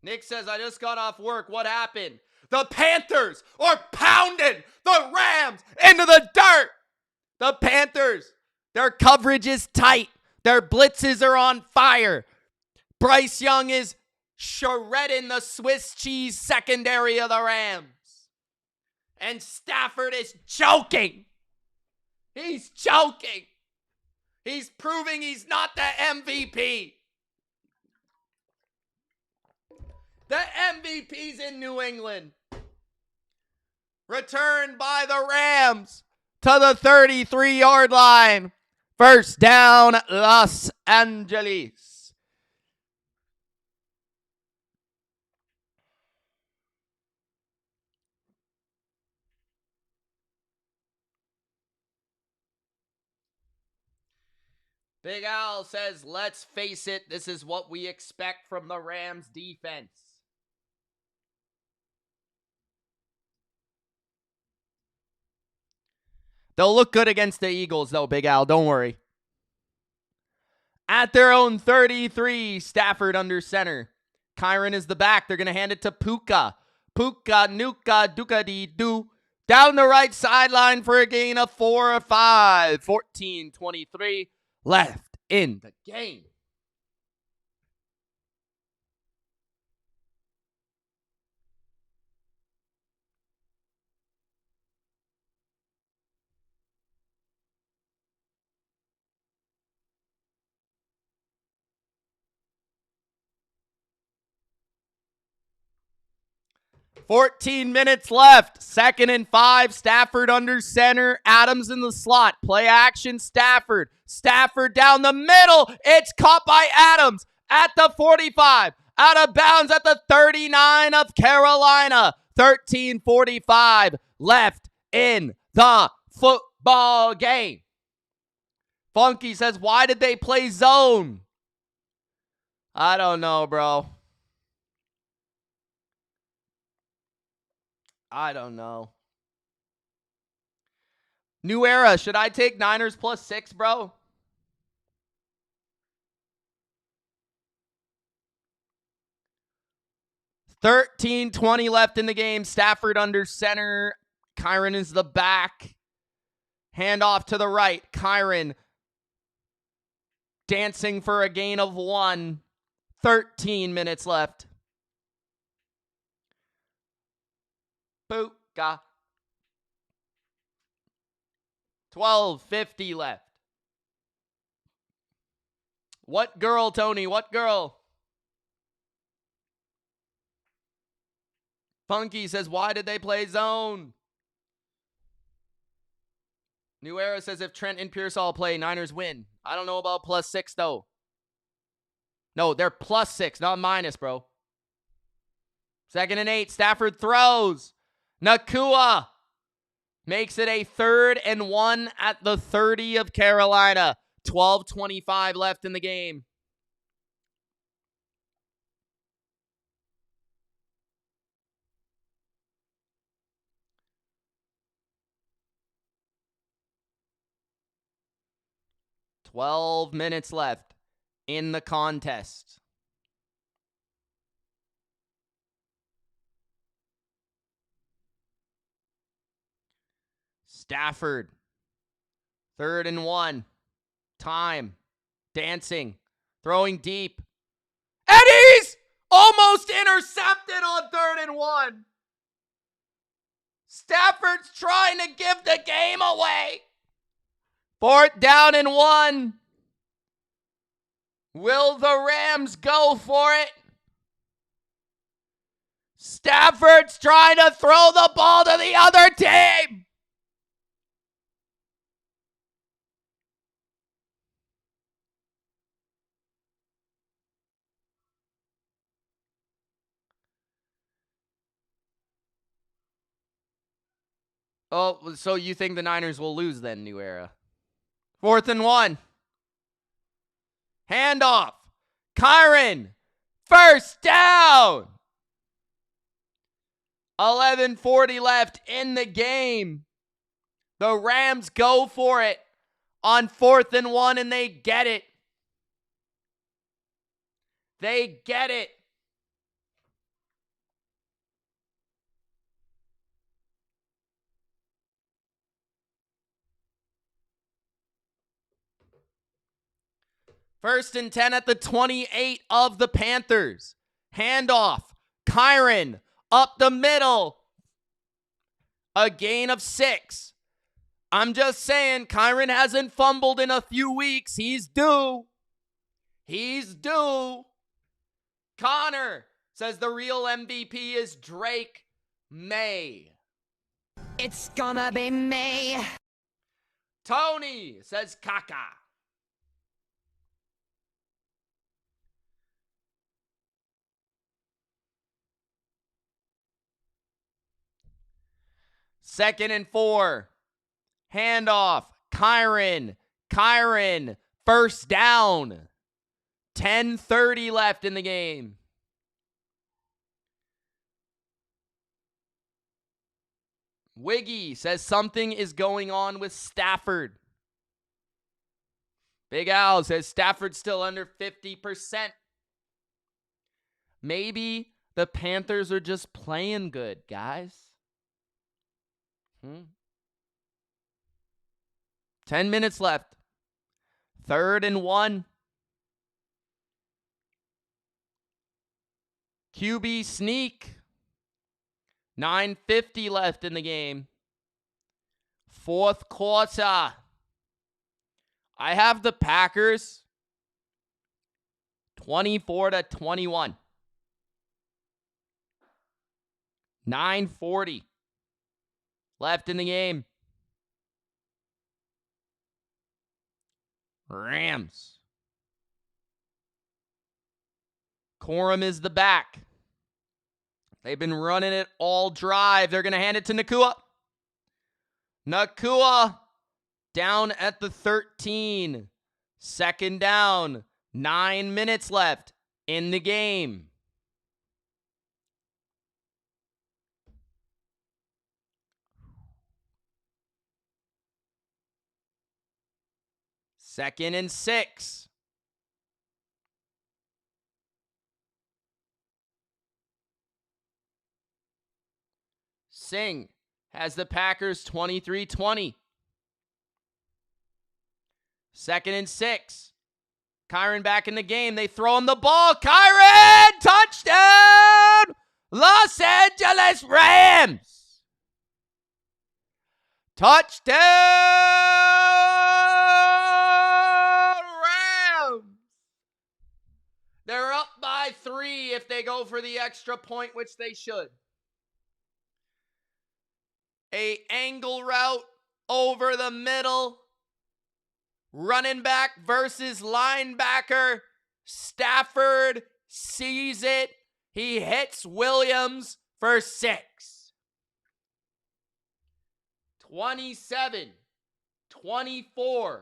Nick says, I just got off work. What happened? The Panthers are pounding the Rams into the dirt. The Panthers, their coverage is tight. Their blitzes are on fire. Bryce Young is shredding the Swiss cheese secondary of the Rams. And Stafford is choking. He's choking. He's proving he's not the MVP. The MVP's in New England. Returned by the Rams to the 33-yard line. First down, Los Angeles. Big Al says, let's face it, this is what we expect from the Rams defense. They'll look good against the Eagles, though, Big Al. Don't worry. At their own 33, Stafford under center. Kyron is the back. They're going to hand it to Puka. Puka, Nuka, Duka-dee-doo. Down the right sideline for a gain of 4 or 5. 14-23 left in the game. 14 minutes left. 2nd and 5. Stafford under center. Adams in the slot. Play action, Stafford. Stafford down the middle. It's caught by Adams at the 45. Out of bounds at the 39 of Carolina. 13:45 left in the football game. Funky says, why did they play zone? I don't know, bro. I don't know. New era. Should I take Niners +6, bro? $13:20 left in the game. Stafford under center. Kyron is the back. Handoff to the right. Kyron dancing for a gain of 1. 13 minutes left. Booka. 12:50 left. What girl, Tony? What girl? Funky says, why did they play zone? New Era says, if Trent and Pearsall play, Niners win. I don't know about +6, though. No, they're +6, not minus, bro. 2nd and 8. Stafford throws. Nakua makes it a 3rd and 1 at the 30 of Carolina. 12:25 left in the game. $12 minutes left in the contest. Stafford. 3rd and 1. Time. Dancing. Throwing deep. Eddie's almost intercepted on 3rd and 1. Stafford's trying to give the game away. 4th down and 1. Will the Rams go for it? Stafford's trying to throw the ball to the other team. Oh, so you think the Niners will lose then, New Era? 4th and 1. Handoff. Kyron. 1st down. 11:40 left in the game. The Rams go for it on 4th and 1, and they get it. They get it. First and 10 at the 28 of the Panthers. Handoff. Kyron up the middle. A gain of 6. I'm just saying, Kyron hasn't fumbled in a few weeks. He's due. He's due. Connor says the real MVP is Drake May. It's gonna be May. Tony says Kaka. Second and 4. Handoff. Kyron. 1st down. 10:30 left in the game. Wiggy says something is going on with Stafford. Big Al says Stafford's still under 50%. Maybe the Panthers are just playing good, guys. 10 minutes left. 3rd and 1. QB sneak. 9:50 left in the game. 4th quarter. I have the Packers 24-21. 9:40 left in the game. Rams. Corum is the back. They've been running it all drive. They're going to hand it to Nakua. Nakua down at the 13. Second down. 9 minutes left in the game. Second and 6. Singh has the Packers 23-20. Second and 6. Kyron back in the game. They throw him the ball. Kyron! Touchdown! Los Angeles Rams! Touchdown! Rams! They're up by 3 if they go for the extra point, which they should. A angle route over the middle. Running back versus linebacker. Stafford sees it. He hits Williams for 6. 27-24.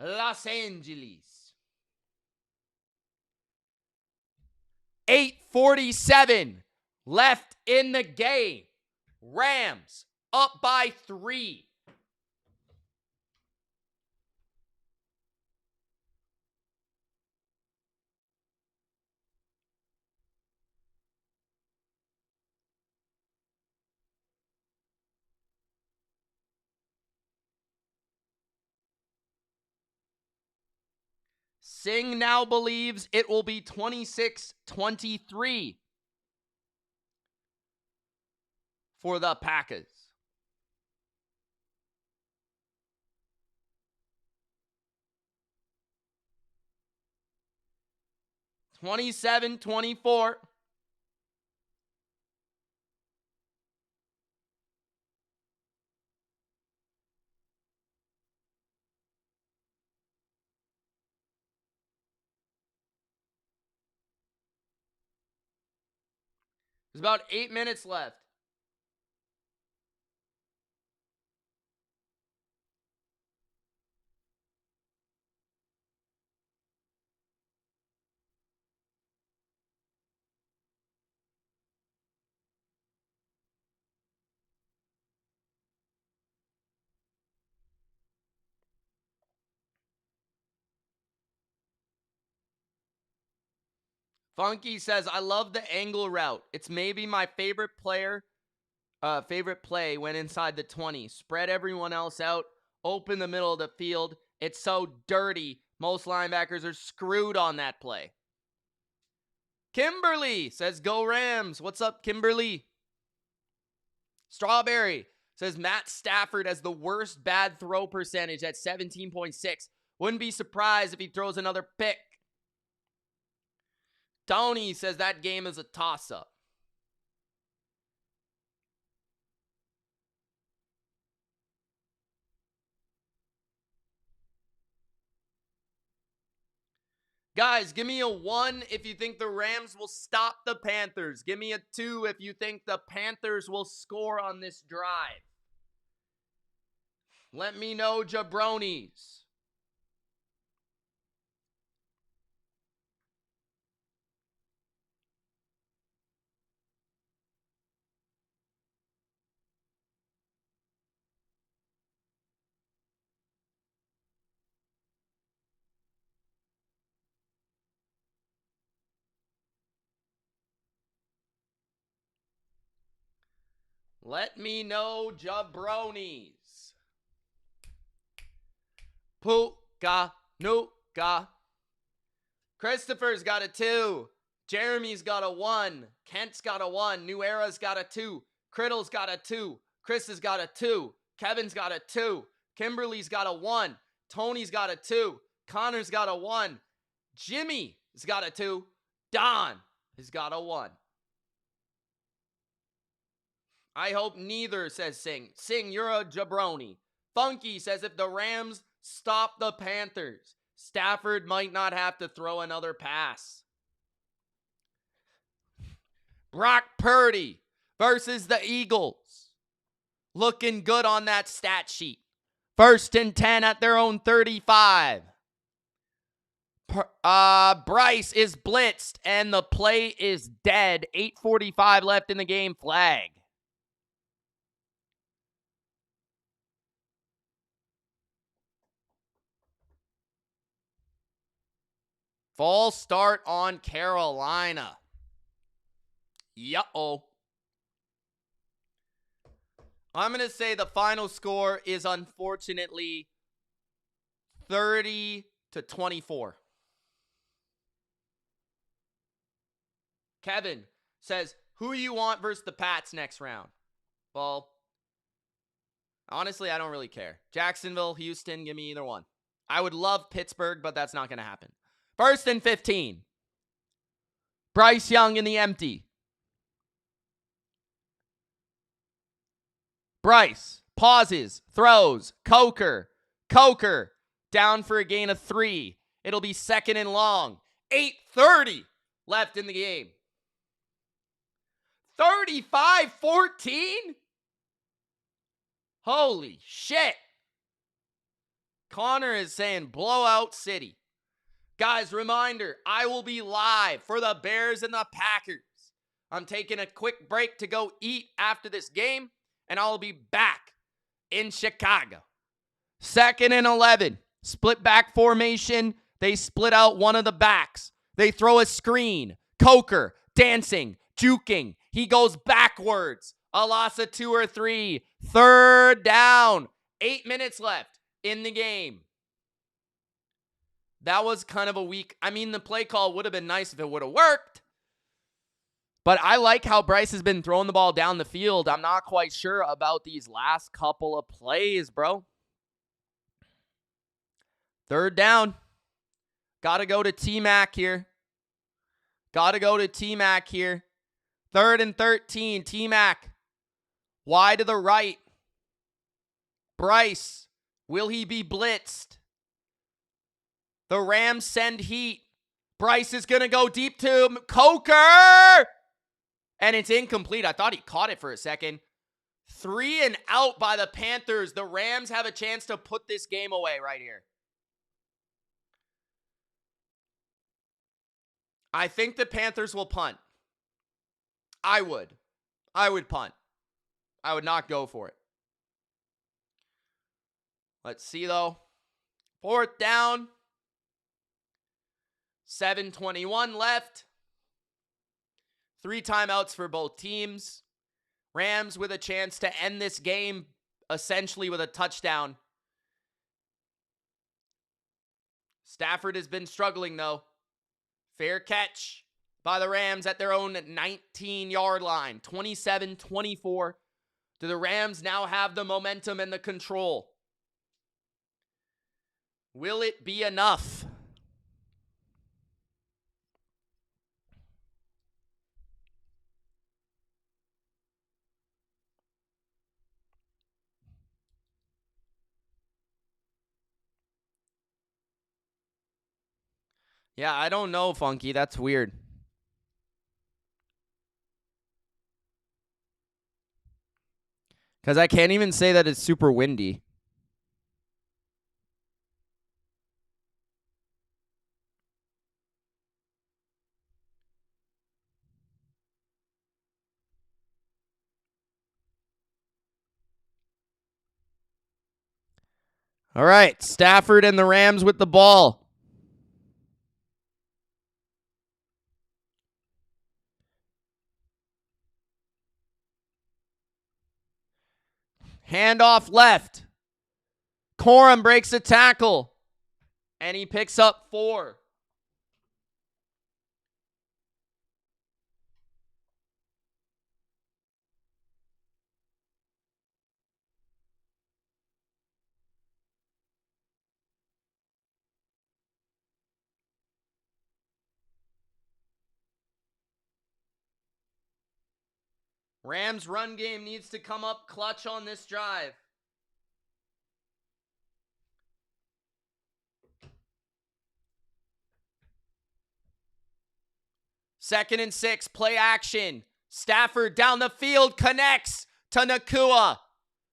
Los Angeles. 8:47 left in the game. Rams up by 3. Singh now believes it will be 26-23 for the Packers. (27-24). There's about 8 minutes left. Funky says, I love the angle route. It's maybe my favorite play when inside the 20. Spread everyone else out. Open the middle of the field. It's so dirty. Most linebackers are screwed on that play. Kimberly says, go Rams. What's up, Kimberly? Strawberry says, Matt Stafford has the worst bad throw percentage at 17.6. Wouldn't be surprised if he throws another pick. Tony says that game is a toss-up. Guys, give me a 1 if you think the Rams will stop the Panthers. Give me a 2 if you think the Panthers will score on this drive. Let me know, jabronis. Let me know, jabronis. Puka Nuka. Christopher's got a 2. Jeremy's got a 1. Kent's got a 1. New Era's got a 2. Criddle's got a 2. Chris has got a 2. Kevin's got a 2. Kimberly's got a 1. Tony's got a 2. Connor's got a 1. Jimmy has got a 2. Don has got a 1. I hope neither, says Sing. Sing, you're a jabroni. Funky says if the Rams stop the Panthers, Stafford might not have to throw another pass. Brock Purdy versus the Eagles. Looking good on that stat sheet. 1st and 10 at their own 35. Bryce is blitzed and the play is dead. 8:45 left in the game. Flag. False start on Carolina. Uh-oh. I'm going to say the final score is unfortunately 30-24. Kevin says, who you want versus the Pats next round? Well, honestly, I don't really care. Jacksonville, Houston, give me either one. I would love Pittsburgh, but that's not going to happen. 1st and 15. Bryce Young in the empty. Bryce pauses, throws, Coker, down for a gain of 3. It'll be 2nd and long. 8:30 left in the game. 35-14? Holy shit. Connor is saying blowout city. Guys, reminder, I will be live for the Bears and the Packers. I'm taking a quick break to go eat after this game, and I'll be back in Chicago. 2nd and 11. Split back formation. They split out one of the backs. They throw a screen. Coker, dancing, juking. He goes backwards. A loss of 2 or 3. 3rd down. 8 minutes left in the game. That was kind of a weak... I mean, the play call would have been nice if it would have worked. But I like how Bryce has been throwing the ball down the field. I'm not quite sure about these last couple of plays, bro. 3rd down. Got to go to T-Mac here. 3rd and 13. T-Mac. Wide to the right. Bryce. Will he be blitzed? The Rams send heat. Bryce is going to go deep to Coker. And it's incomplete. I thought he caught it for a second. 3 and out by the Panthers. The Rams have a chance to put this game away right here. I think the Panthers will punt. I would punt. I would not go for it. Let's see, though. 4th down. 7:21 left. 3 timeouts for both teams. Rams with a chance to end this game essentially with a touchdown. Stafford has been struggling, though. Fair catch by the Rams at their own 19-yard line. 27-24. Do the Rams now have the momentum and the control? Will it be enough? Yeah, I don't know, Funky. That's weird. Because I can't even say that it's super windy. All right, Stafford and the Rams with the ball. Handoff left. Corum breaks a tackle. And he picks up 4. Rams run game needs to come up clutch on this drive. Second and 6, play action. Stafford down the field, connects to Nacua.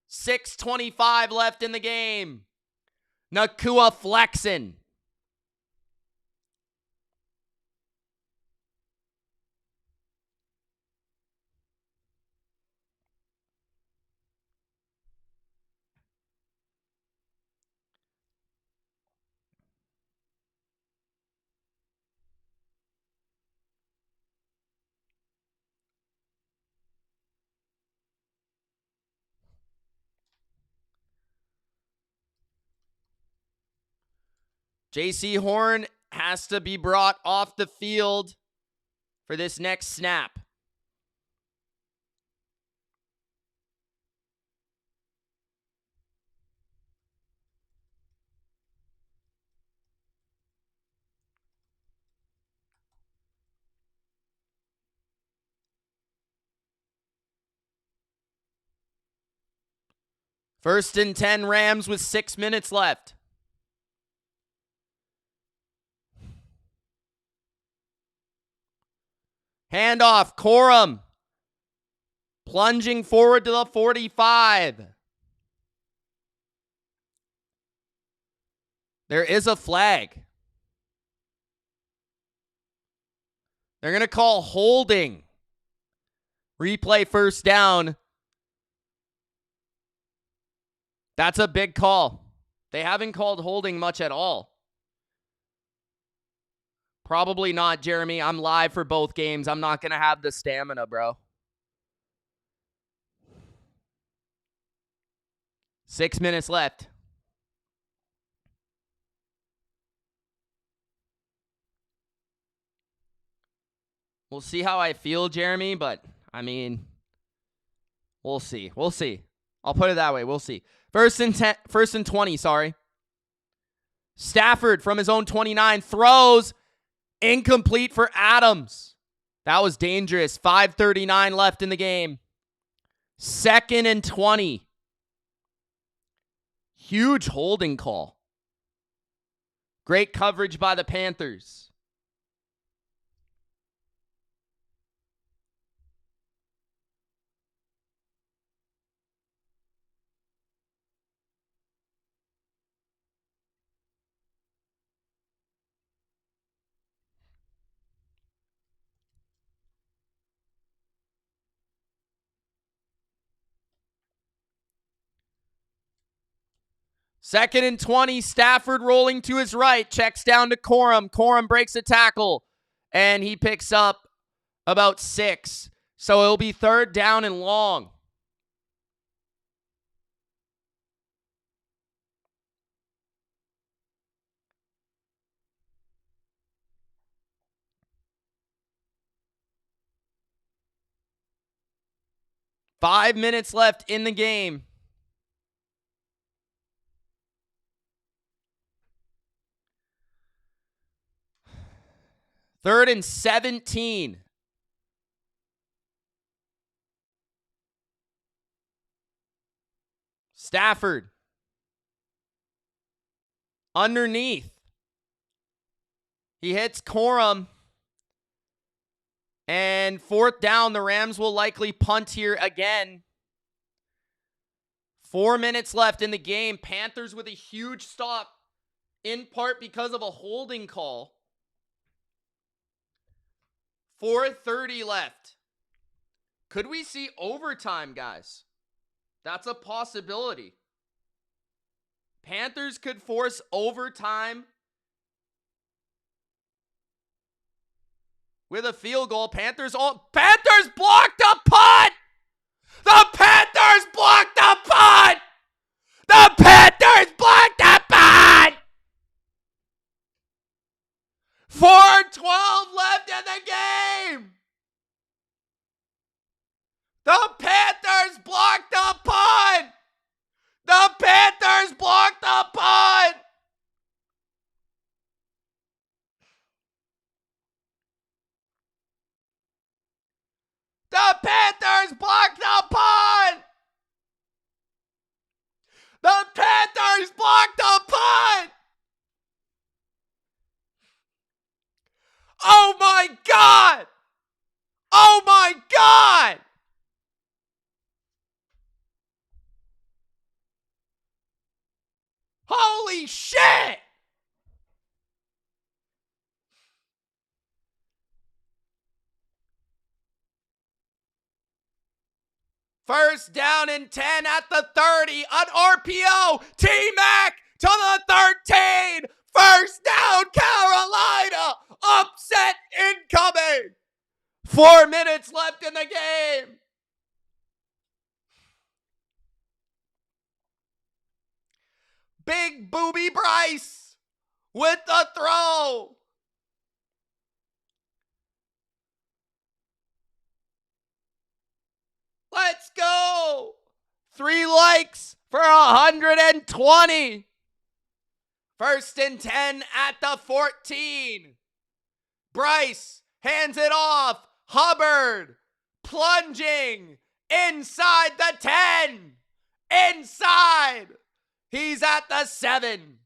6:25 left in the game. Nacua flexing. J.C. Horn has to be brought off the field for this next snap. First and 10 Rams with 6 minutes left. Handoff, Corum. Plunging forward to the 45. There is a flag. They're going to call holding. Replay first down. That's a big call. They haven't called holding much at all. Probably not, Jeremy. I'm live for both games. I'm not going to have the stamina, bro. 6 minutes left. We'll see how I feel, Jeremy, but, I mean, we'll see. We'll see. I'll put it that way. We'll see. First and 20, sorry. Stafford from his own 29 throws. Incomplete for Adams. That was dangerous. 5:39 left in the game. Second and 20. Huge holding call. Great coverage by the Panthers. Second and 20, Stafford rolling to his right, checks down to Corum. Corum breaks a tackle, and he picks up about 6. So it'll be third down and long. Five minutes left in the game. Third and 17. Stafford. Underneath. He hits Corum. And fourth down, the Rams will likely punt here again. 4 minutes left in the game. Panthers with a huge stop, in part because of a holding call. 4:30 left. Could we see overtime, guys? That's a possibility. Panthers could force overtime with a field goal. Panthers blocked a punt! The Panthers blocked a punt! The Panthers blocked a punt! 4:12 left in the game! The Panthers blocked a punt! The Panthers blocked a punt! The Panthers blocked the punt! The Panthers blocked the punt! Oh my God! Oh my God! Holy shit! First down and 10 at the 30. An RPO. T-Mac to the 13. First down, Carolina. Upset incoming. 4 minutes left in the game. Big Booby Bryce with the throw. Let's go. 3 likes for 120. First and 10 at the 14. Bryce hands it off. Hubbard plunging inside the 10. Inside. He's at the 7.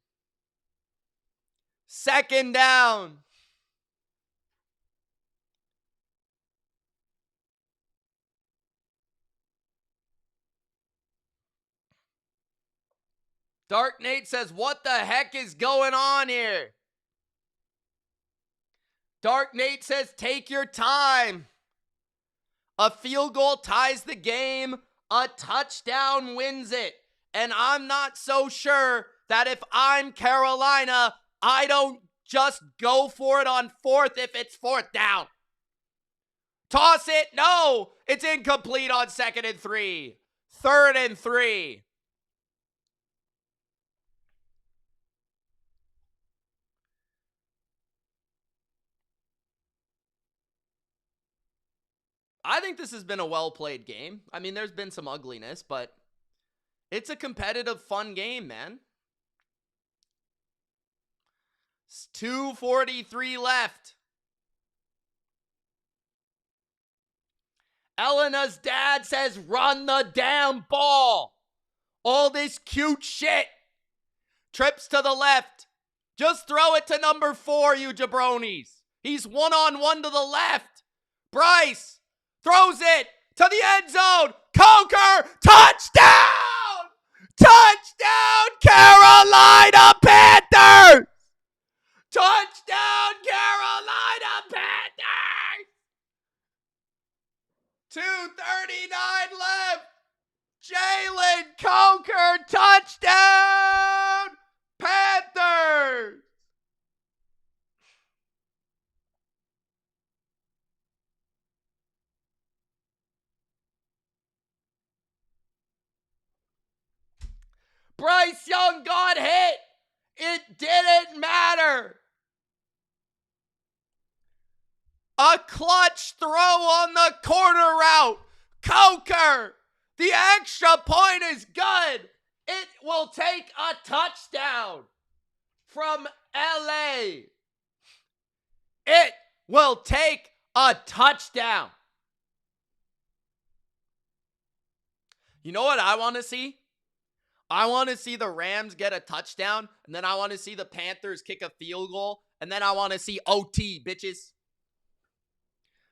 Second down. Dark Nate says, what the heck is going on here? Dark Nate says, take your time. A field goal ties the game. A touchdown wins it. And I'm not so sure that if I'm Carolina, I don't just go for it on 4th if it's 4th down. Toss it. No, it's incomplete on 2nd and 3. 3rd and 3. I think this has been a well-played game. I mean, there's been some ugliness, but it's a competitive, fun game, man. It's 2:43 left. Elena's dad says, run the damn ball. All this cute shit. Trips to the left. Just throw it to number 4, you jabronis. He's one-on-one to the left. Bryce throws it to the end zone. Coker, touchdown! Touchdown, Carolina Panthers! Touchdown, Carolina Panthers! 2:39 left. Jalen Coker, touchdown, Panthers! Bryce Young got hit. It didn't matter. A clutch throw on the corner route. Coker. The extra point is good. It will take a touchdown from LA. It will take a touchdown. You know what I want to see? I want to see the Rams get a touchdown, and then I want to see the Panthers kick a field goal, and then I want to see OT, bitches.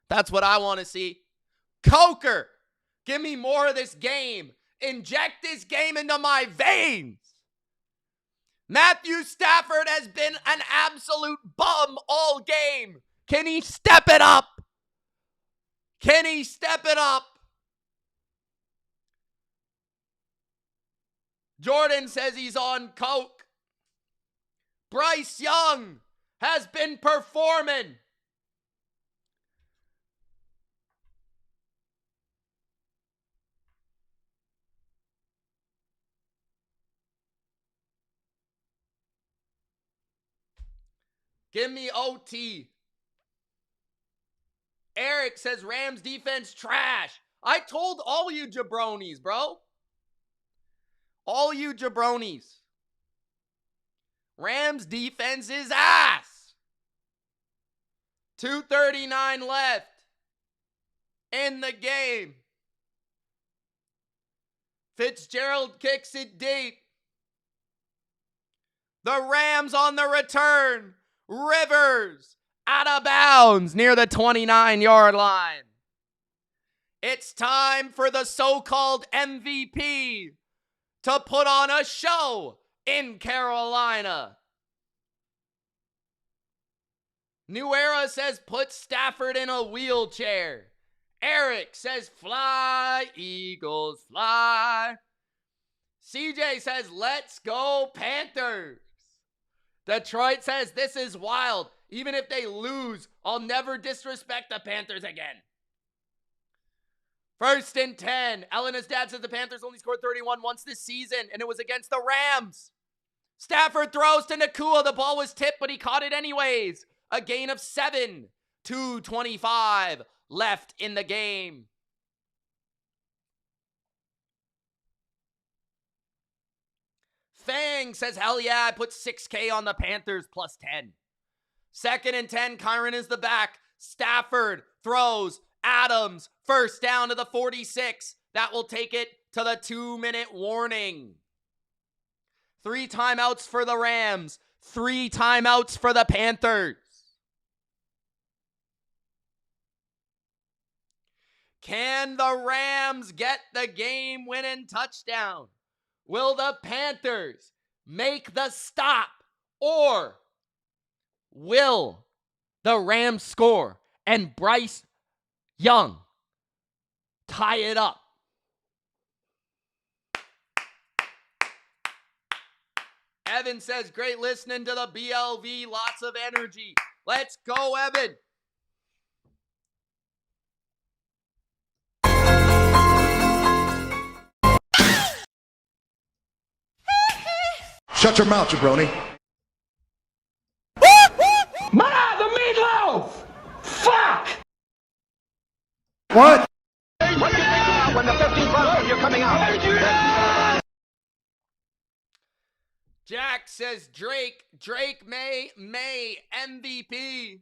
That's what I want to see. Coker, give me more of this game. Inject this game into my veins. Matthew Stafford has been an absolute bum all game. Can he step it up? Can he step it up? Jordan says he's on coke. Bryce Young has been performing. Give me OT. Eric says Rams defense trash. I told all you jabronis, bro. All you jabronis. Rams defense is ass. 2:39 left in the game. Fitzgerald kicks it deep. The Rams on the return. Rivers out of bounds near the 29-yard line. It's time for the so-called MVP to put on a show in Carolina. New Era says put Stafford in a wheelchair. Eric says fly, Eagles, fly. CJ says let's go Panthers. Detroit says this is wild. Even if they lose, I'll never disrespect the Panthers again. 1st and 10. Elena's dad says the Panthers only scored 31 once this season, and it was against the Rams. Stafford throws to Nakua. The ball was tipped, but he caught it anyways. A gain of 7. 2:25 left in the game. Fang says, hell yeah, I put 6K on the Panthers plus 10. 2nd and 10, Kyron is the back. Stafford throws. Adams, 1st down to the 46. That will take it to the 2-minute warning. 3 timeouts for the Rams. 3 timeouts for the Panthers. Can the Rams get the game-winning touchdown? Will the Panthers make the stop? Or will the Rams score and Bryce Young tie it up? Evan says, great listening to the BLV, lots of energy. Let's go, Evan. Shut your mouth, jabroni. Ma, the meatloaf! Fuck! What? What do you think about when the 15 buzzes you're coming out? Jack says Drake May MVP.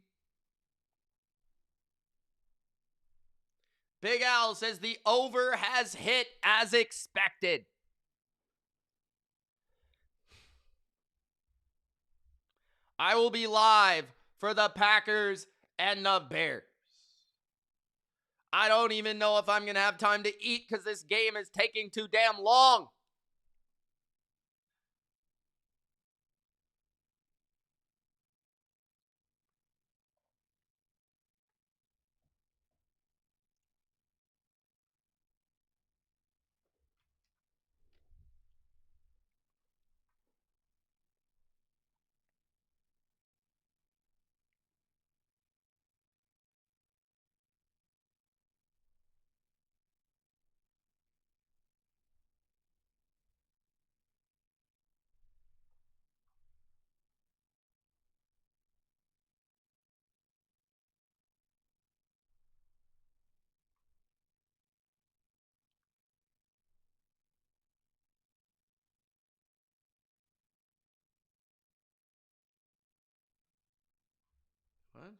Big Al says the over has hit as expected. I will be live for the Packers and the Bears. I don't even know if I'm going to have time to eat because this game is taking too damn long. What?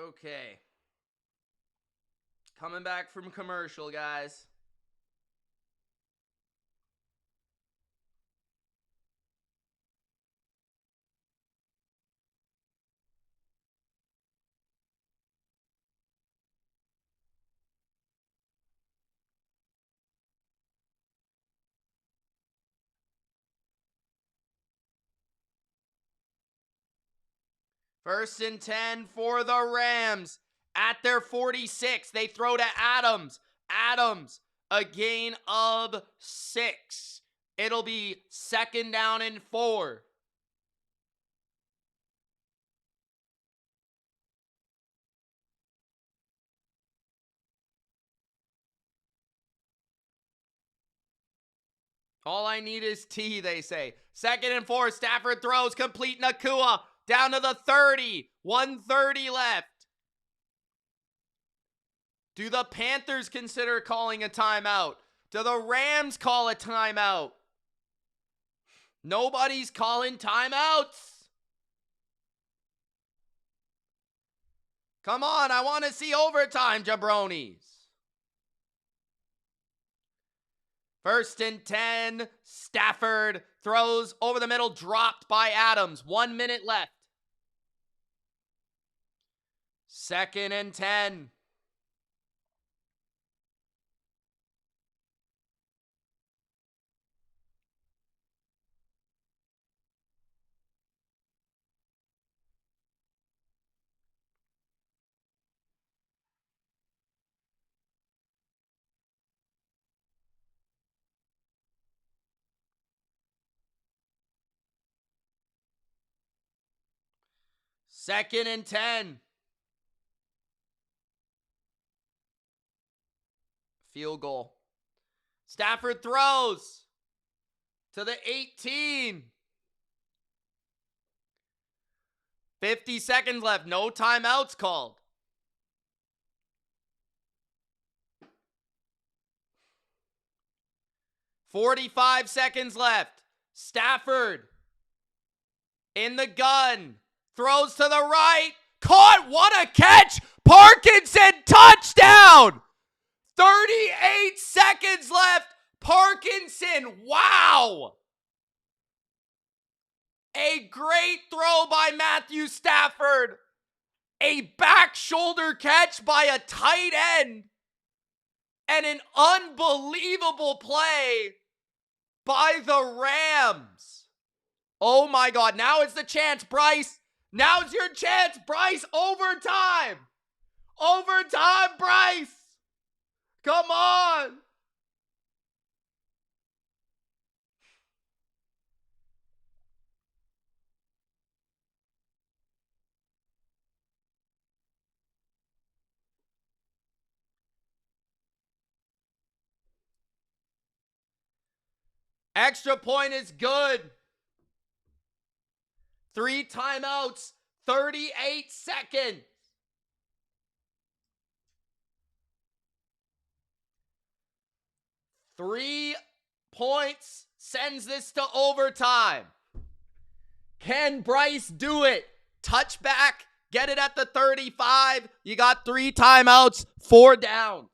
Okay. Coming back from commercial, guys. First and 10 for the Rams. At their 46, they throw to Adams. Adams, a gain of 6. It'll be 2nd down and 4. All I need is T, they say. 2nd and 4, Stafford throws, complete Nakua, down to the 30. 1:30 left. Do the Panthers consider calling a timeout? Do the Rams call a timeout? Nobody's calling timeouts. Come on, I want to see overtime, jabronis. 1st and 10. Stafford throws over the middle, dropped by Adams. 1 minute left. 2nd and 10. Second and 10. Field goal. Stafford throws to the 18. 50 seconds left. No timeouts called. $45 seconds left. Stafford in the gun. Throws to the right. Caught. What a catch. Parkinson touchdown. 38 seconds left. Parkinson. Wow. A great throw by Matthew Stafford. A back shoulder catch by a tight end. And an unbelievable play by the Rams. Oh my God. Now it's the chance, Bryce. Now's your chance, Bryce. Overtime. Overtime, Bryce. Come on. Extra point is good. 3 timeouts, 38 seconds. Three points sends this to overtime. Can Bryce do it? Touchback, get it at the 35. You got 3 timeouts, 4 downs.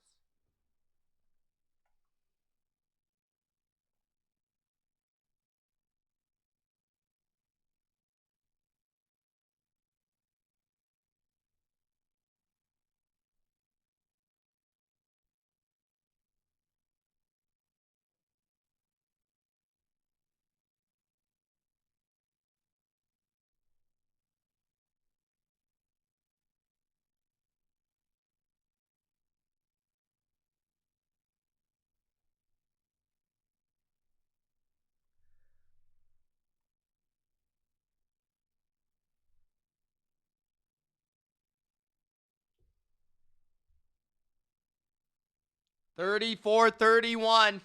$34-31. If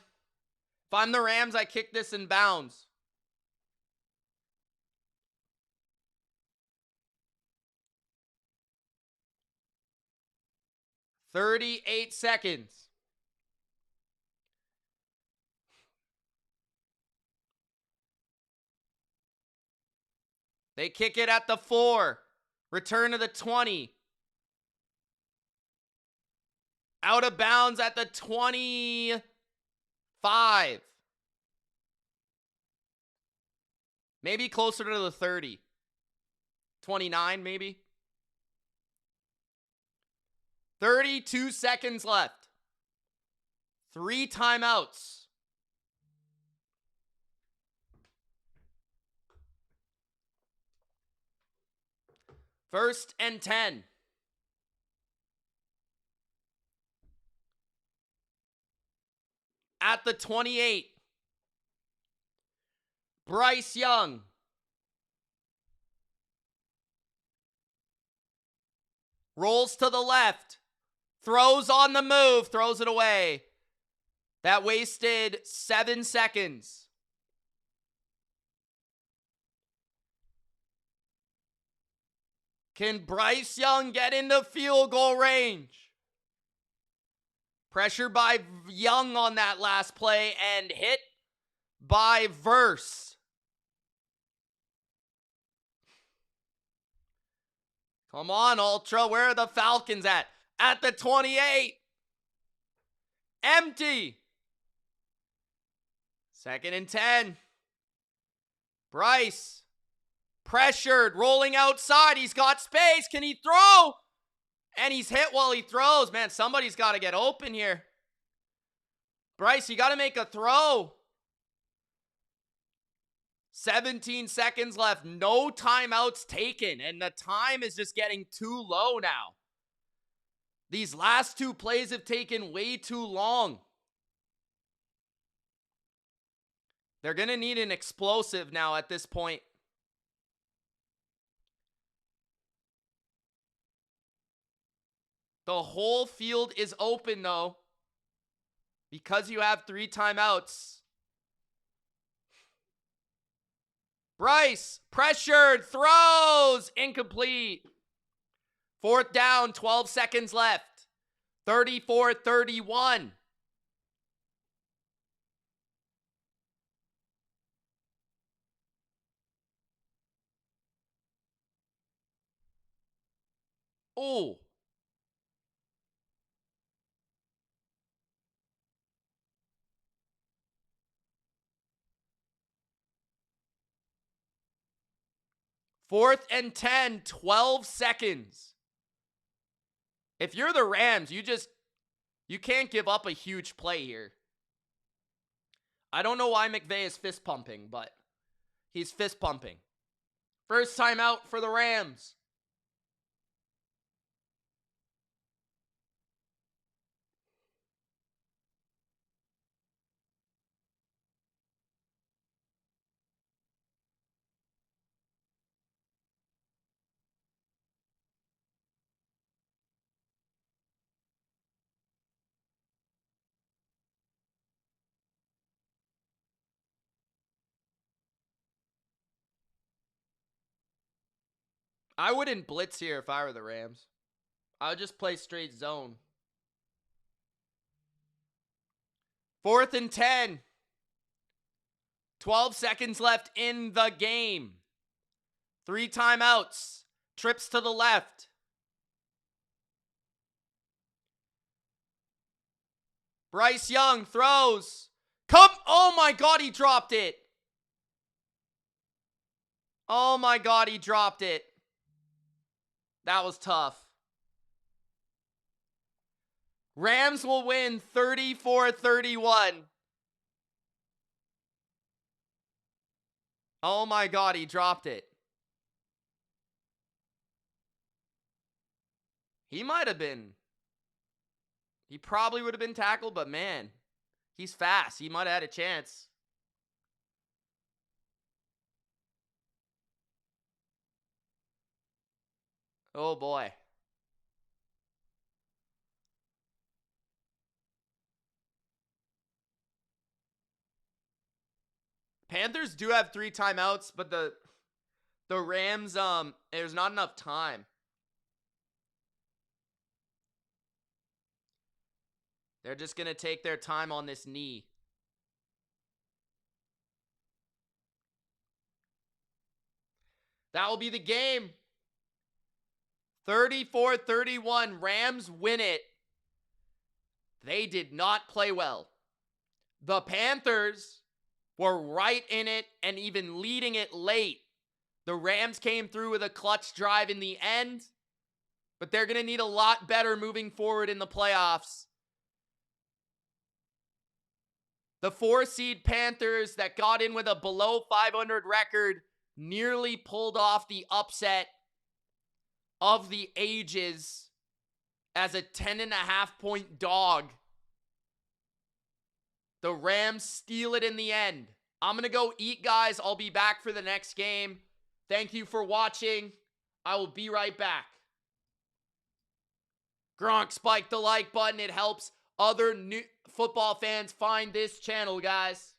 I'm the Rams, I kick this in bounds. $38 seconds. They kick it at the 4. Return to the 20. Out of bounds at the 25. Maybe closer to the 30. 29, maybe. 32 seconds left. 3 timeouts. First and 10. At the 28. Bryce Young. Rolls to the left. Throws on the move. Throws it away. That wasted 7 seconds. Can Bryce Young get into field goal range? Pressure by Young on that last play and hit by Verse. Come on, Ultra. Where are the Falcons at? At the 28. Empty. 2nd and 10. Bryce. Pressured. Rolling outside. He's got space. Can he throw? And he's hit while he throws. Man, somebody's got to get open here. Bryce, you got to make a throw. 17 seconds left. No timeouts taken. And the time is just getting too low now. These last 2 plays have taken way too long. They're going to need an explosive now at this point. The whole field is open, though, because you have 3 timeouts. Bryce, pressured, throws, incomplete. 4th down, 12 seconds left. 34-31. Oh. Fourth and 10, 12 seconds. If you're the Rams, you can't give up a huge play here. I don't know why McVay is fist pumping, but he's fist pumping. First time out for the Rams. I wouldn't blitz here if I were the Rams. I would just play straight zone. 4th and 10. 12 seconds left in the game. 3 timeouts. Trips to the left. Bryce Young throws. Oh my God, he dropped it. Oh my God, he dropped it. That was tough. Rams will win 34-31. Oh my God, he dropped it. He might have been. He probably would have been tackled, but man, he's fast. He might have had a chance. Oh boy. Panthers do have 3 timeouts, but the Rams, there's not enough time. They're just going to take their time on this knee. That will be the game. 34-31. Rams win it. They did not play well. The Panthers were right in it and even leading it late. The Rams came through with a clutch drive in the end, but they're going to need a lot better moving forward in the playoffs. The 4-seed Panthers that got in with a below 500 record nearly pulled off the upset of the ages as a 10.5-point dog. The Rams steal it in the end. I'm going to go eat, guys. I'll be back for the next game. Thank you for watching. I will be right back. Gronk, spike the like button. It helps other new football fans find this channel, guys.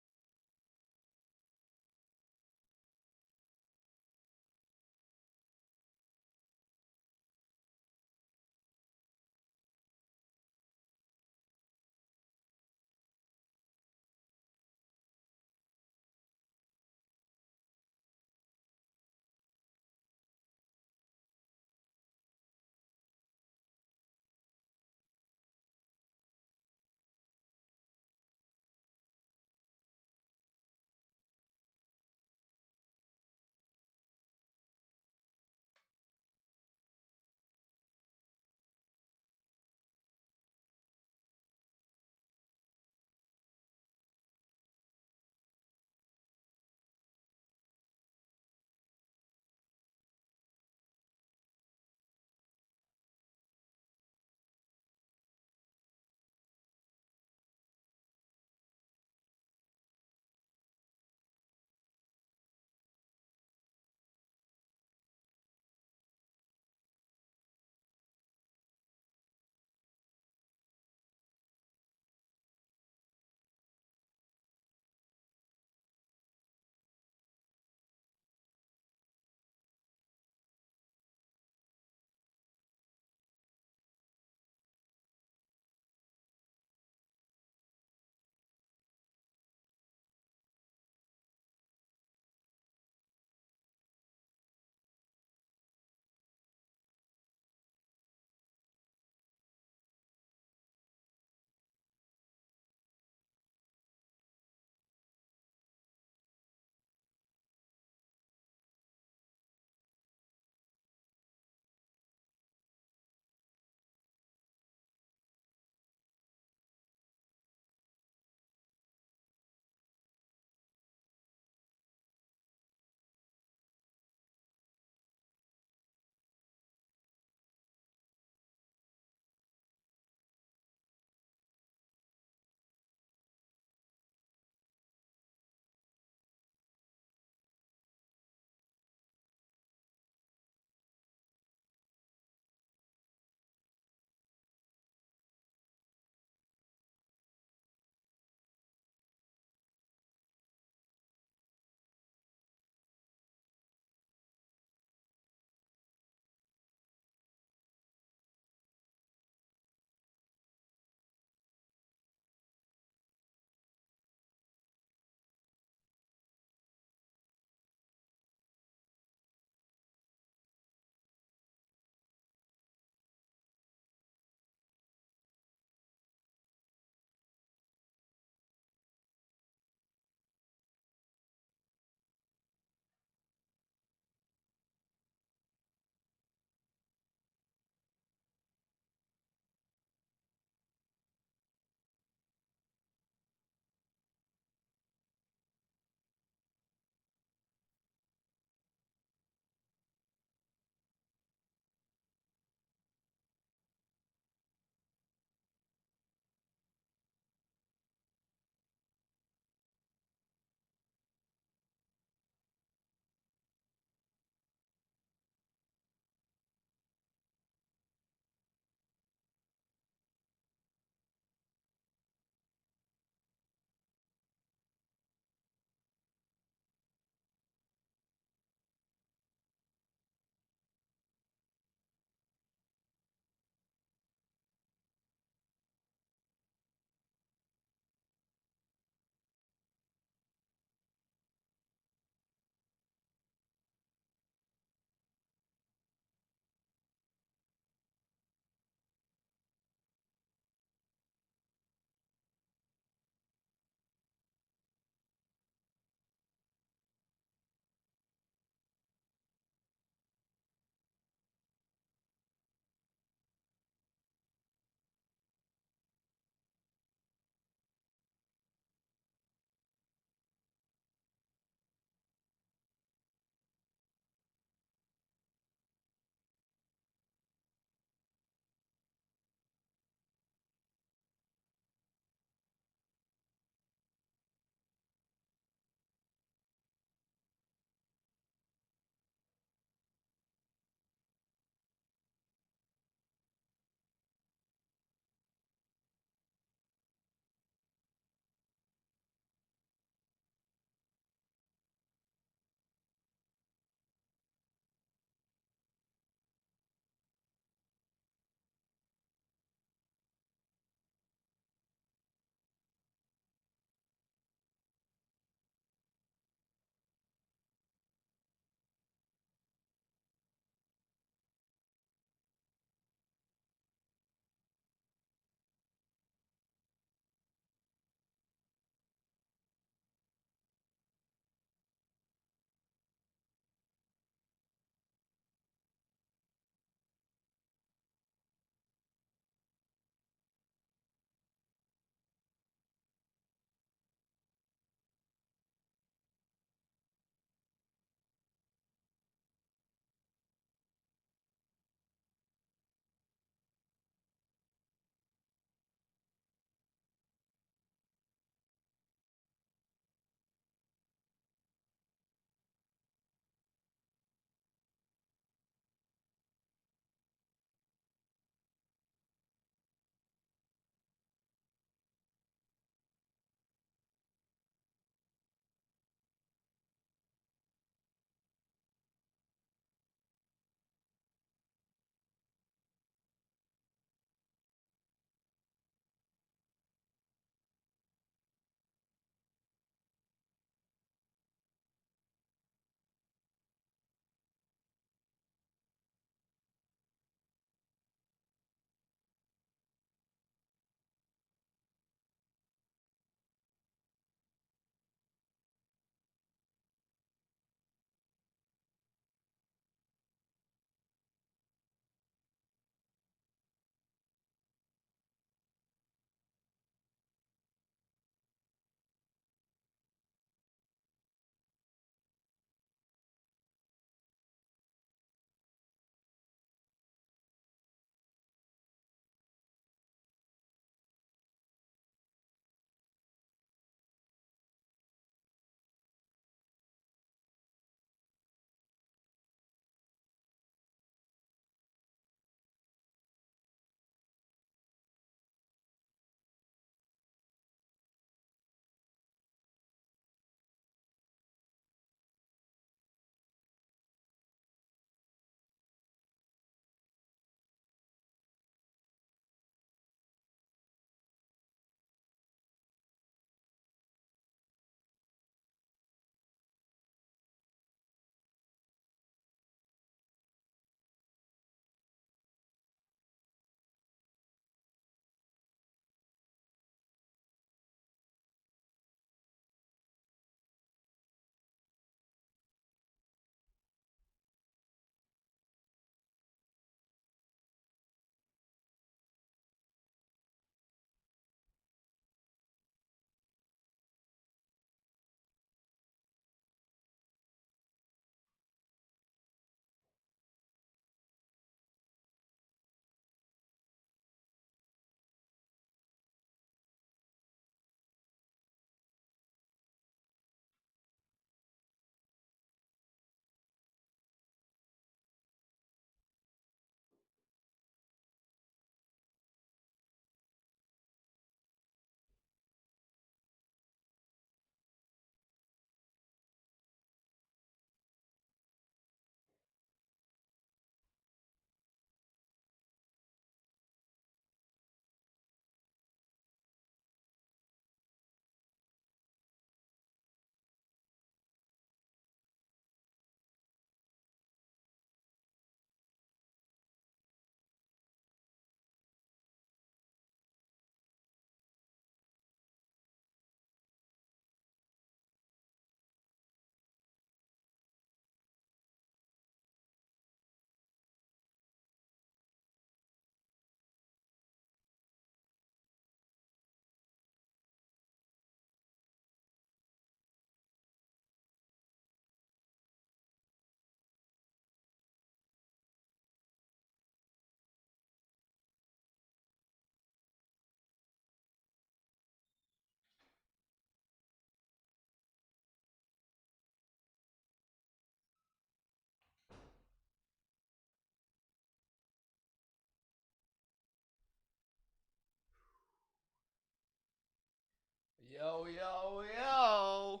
Yo, yo, yo.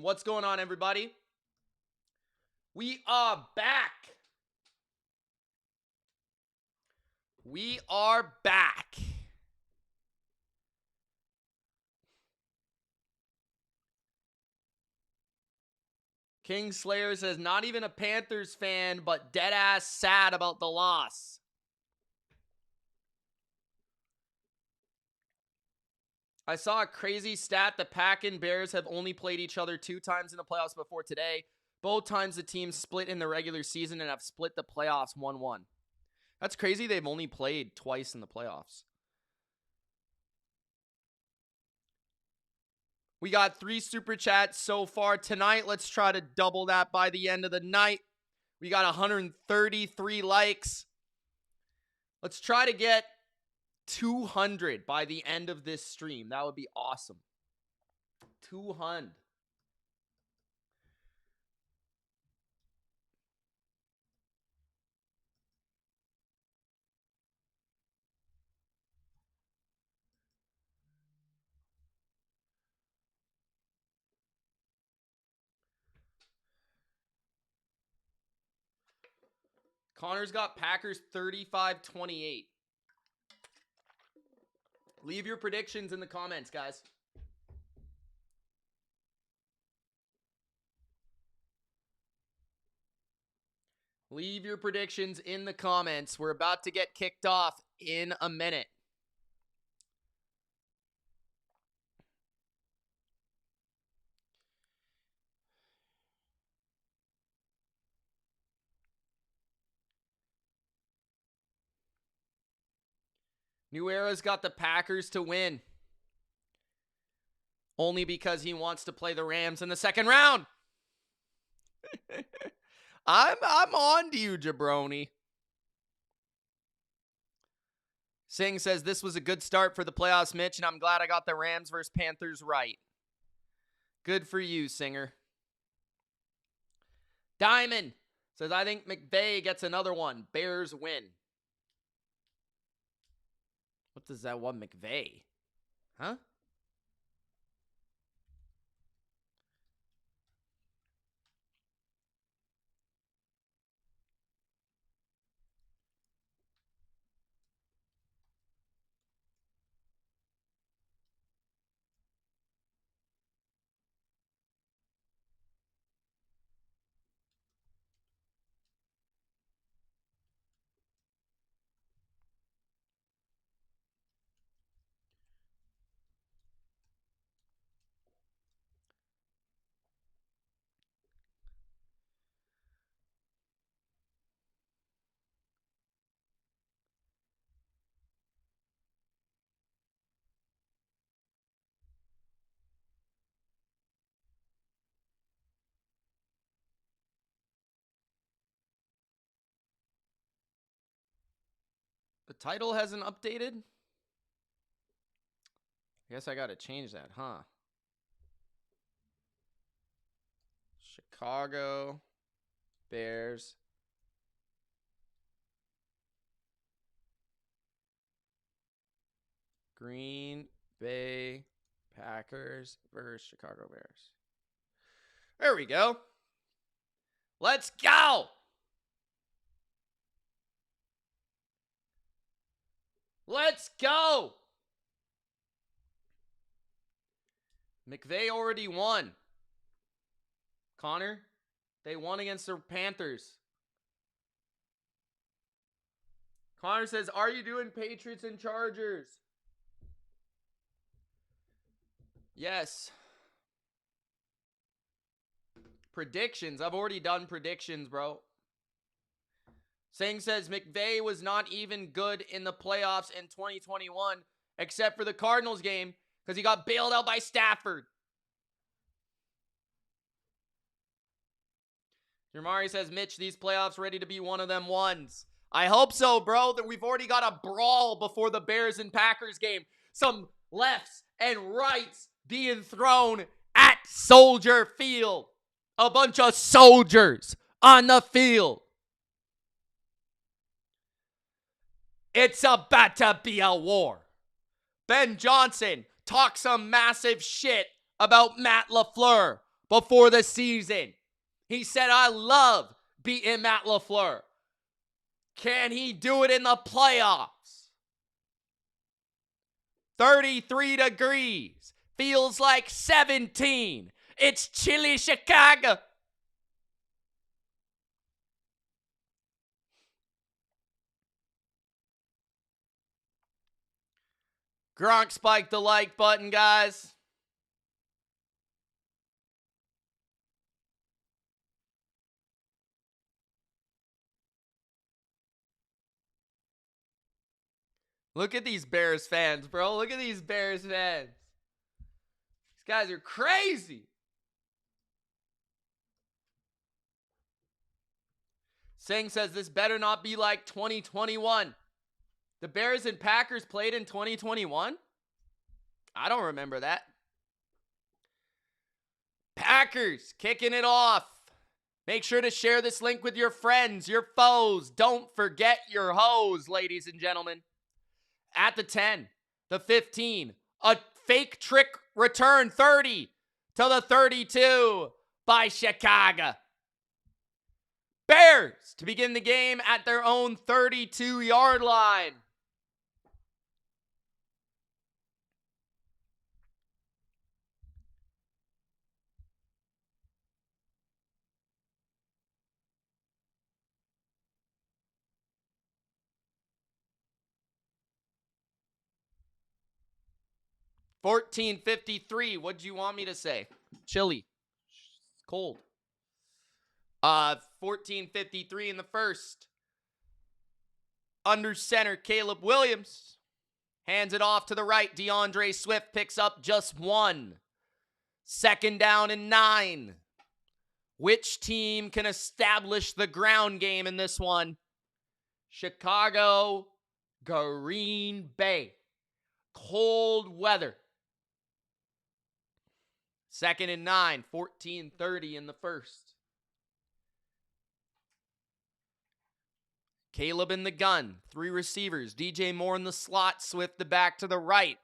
What's going on, everybody? We are back. We are back. Kingslayer says, not even a Panthers fan, but deadass sad about the loss. I saw a crazy stat. The Pack and Bears have only played each other 2 times in the playoffs before today. Both times the teams split in the regular season and have split the playoffs 1-1. That's crazy. They've only played twice in the playoffs. We got 3 super chats so far tonight. Let's try to double that by the end of the night. We got 133 likes. Let's try to get 200 by the end of this stream. That would be awesome. 200. Connor's got Packers 35-28. Leave your predictions in the comments, guys. Leave your predictions in the comments. We're about to get kicked off in a minute. New Era's got the Packers to win. Only because he wants to play the Rams in the second round. I'm on to you, jabroni. Singh says, this was a good start for the playoffs, Mitch, and I'm glad I got the Rams versus Panthers right. Good for you, Singer. Diamond says, I think McVay gets another one. Bears win. What does that one, McVay? Huh? The title hasn't updated? I guess I gotta change that, huh? Chicago Bears. Green Bay Packers versus Chicago Bears. There we go. Let's go! Let's go! McVay already won. Connor, they won against the Panthers. Connor says, are you doing Patriots and Chargers? Yes. Predictions. I've already done predictions, bro. Singh says McVay was not even good in the playoffs in 2021, except for the Cardinals game, because he got bailed out by Stafford. Jamari says, Mitch, these playoffs ready to be one of them ones. I hope so, bro. That we've already got a brawl before the Bears and Packers game. Some lefts and rights being thrown at Soldier Field. A bunch of soldiers on the field. It's about to be a war. Ben Johnson talked some massive shit about Matt LaFleur before the season. He said, I love beating Matt LaFleur. Can he do it in the playoffs? 33 degrees. Feels like 17. It's chilly Chicago. Gronk spiked the like button, guys. Look at these Bears fans, bro. Look at these Bears fans. These guys are crazy. Singh says this better not be like 2021. The Bears and Packers played in 2021? I don't remember that. Packers kicking it off. Make sure to share this link with your friends, your foes. Don't forget your hoes, ladies and gentlemen. At the 10, the 15, a fake trick return 30 to the 32 by Chicago. Bears to begin the game at their own 32-yard line. $14.53. What'd you want me to say? Chilly. It's cold. 14:53 in the first. Under center, Caleb Williams hands it off to the right. DeAndre Swift picks up just one. 2nd down and 9. Which team can establish the ground game in this one? Chicago, Green Bay. Cold weather. 2nd and 9, 14:30 in the first. Caleb in the gun, 3 receivers. DJ Moore in the slot, Swift the back to the right.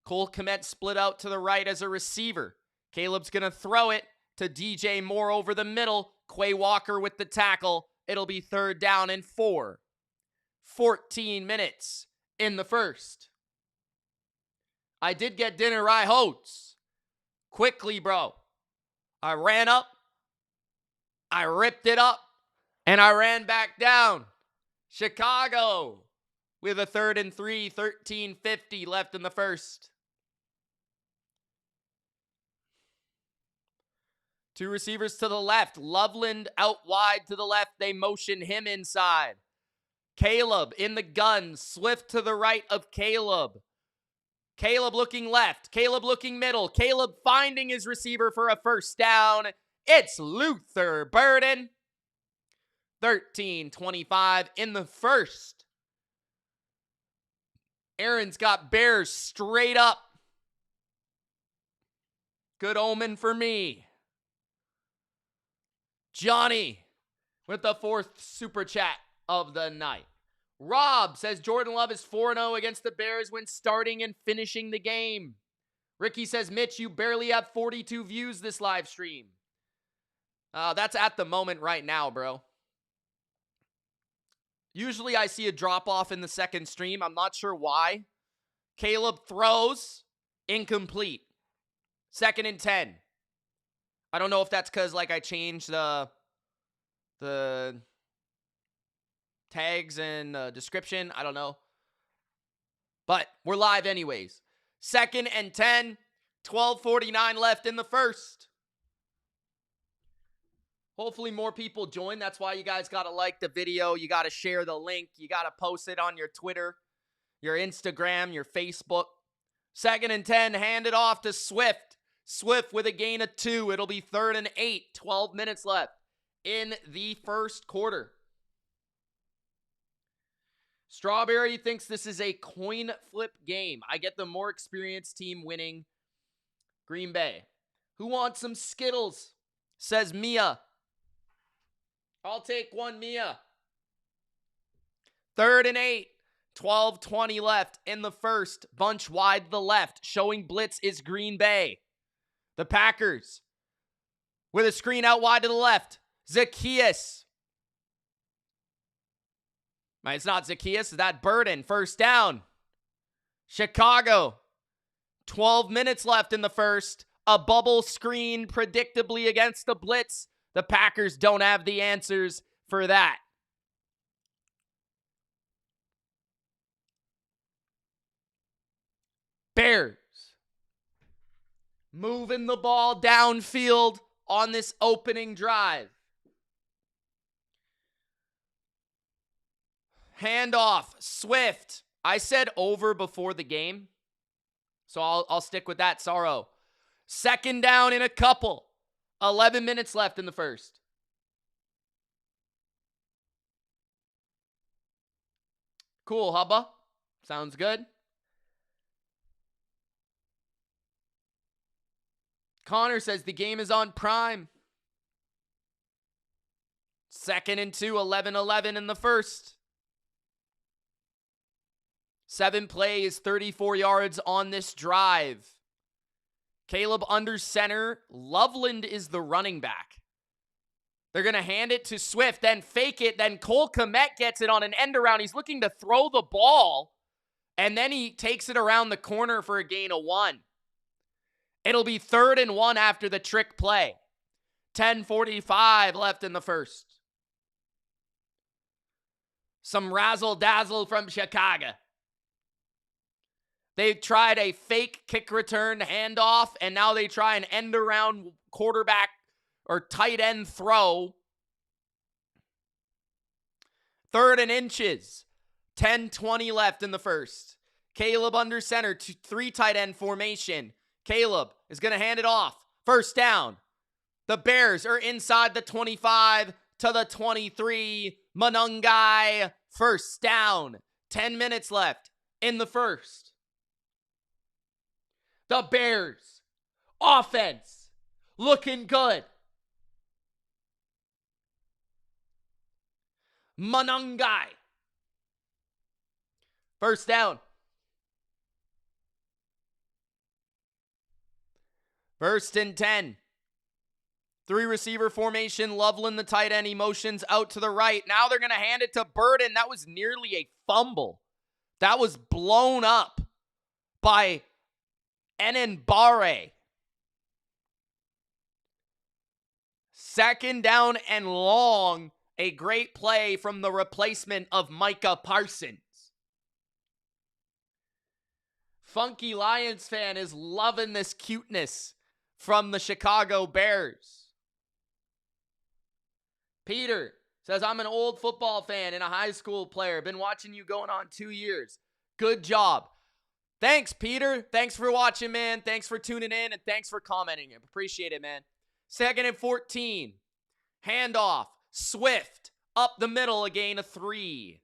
Cole Kmet split out to the right as a receiver. Caleb's going to throw it to DJ Moore over the middle. Quay Walker with the tackle. It'll be 3rd down and 4. 14 minutes in the first. I did get dinner rye Hotes. Quickly, bro. I ran up. I ripped it up. And I ran back down. Chicago with a 3rd and 3, 13:50 left in the first. 2 receivers to the left. Loveland out wide to the left. They motion him inside. Caleb in the gun. Swift to the right of Caleb. Caleb looking left. Caleb looking middle. Caleb finding his receiver for a 1st down. It's Luther Burden. 13:25 in the first. Aaron's got Bears straight up. Good omen for me. Johnny with the 4th super chat of the night. Rob says Jordan Love is 4-0 against the Bears when starting and finishing the game. Ricky says, Mitch, you barely have 42 views this live stream. That's at the moment right now, bro. Usually I see a drop-off in the second stream. I'm not sure why. Caleb throws. Incomplete. 2nd and 10. I don't know if that's because, like, I changed the tags and description. I don't know. But we're live anyways. 2nd and 10. 12:49 left in the first. Hopefully more people join. That's why you guys got to like the video. You got to share the link. You got to post it on your Twitter, your Instagram, your Facebook. 2nd and 10. Hand it off to Swift. Swift with a gain of 2. It'll be 3rd and 8. 12 minutes left in the first quarter. Strawberry thinks this is a coin flip game. I get the more experienced team winning. Green Bay. Who wants some Skittles? Says Mia. I'll take one, Mia. 3rd and 8. 12:20 left in the first. Bunch wide to the left. Showing blitz is Green Bay. The Packers with a screen out wide to the left. Zacchaeus. It's not Zacchaeus. It's that Burden. First down. Chicago. 12 minutes left in the first. A bubble screen predictably against the blitz. The Packers don't have the answers for that. Bears moving the ball downfield on this opening drive. Handoff, Swift. I said over before the game, so I'll stick with that, Sorrow. Second down in a couple. 11 minutes left in the first. Cool, Hubba. Sounds good. Connor says the game is on Prime. 2nd and 2, 11-11 in the first. 7 plays, 34 yards on this drive. Caleb under center. Loveland is the running back. They're going to hand it to Swift, then fake it. Then Cole Kmet gets it on an end around. He's looking to throw the ball, and then he takes it around the corner for a gain of 1. It'll be 3rd and 1 after the trick play. 10:45 left in the first. Some razzle-dazzle from Chicago. They tried a fake kick return handoff, and now they try an end-around quarterback or tight end throw. 3rd and inches. 10:20 left in the first. Caleb under center, 3 tight end formation. Caleb is going to hand it off. First down. The Bears are inside the 25 to the 23. Monungai, first down. 10 minutes left in the first. The Bears, offense, looking good. Monungai, first down. 1st and 10. 3 receiver formation. Loveland, the tight end, emotions out to the right. Now they're going to hand it to Burden. That was nearly a fumble. That was blown up by Enenbare. 2nd down and long. A great play from the replacement of Micah Parsons. Funky Lions fan is loving this cuteness from the Chicago Bears. Peter says, I'm an old football fan and a high school player. Been watching you going on 2 years. Good job. Thanks, Peter. Thanks for watching, man. Thanks for tuning in, and thanks for commenting. Appreciate it, man. 2nd and 14. Handoff. Swift up the middle, a gain of 3.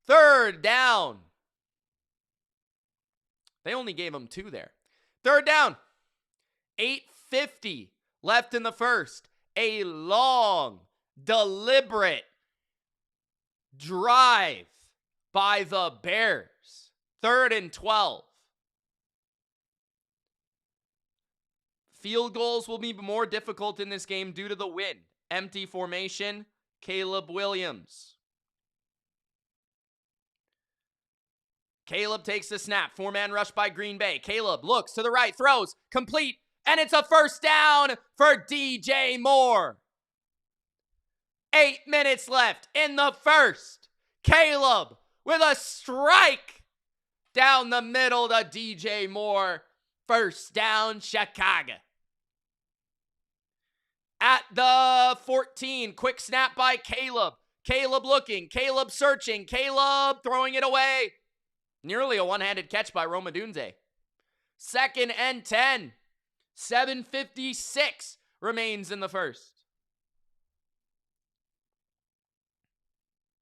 3rd down. They only gave him 2 there. 3rd down. 8:50 left in the first. A long, deliberate drive by the Bears. 3rd and 12. Field goals will be more difficult in this game due to the wind. Empty formation, Caleb Williams. Caleb takes the snap. 4-man rush by Green Bay. Caleb looks to the right, throws, complete, and it's a first down for DJ Moore. 8 minutes left in the first. Caleb with a strike down the middle to DJ Moore. First down, Chicago. At the 14, quick snap by Caleb. Caleb looking, Caleb searching, Caleb throwing it away. Nearly a one-handed catch by Romadunze. 2nd and 10. 7:56 remains in the first.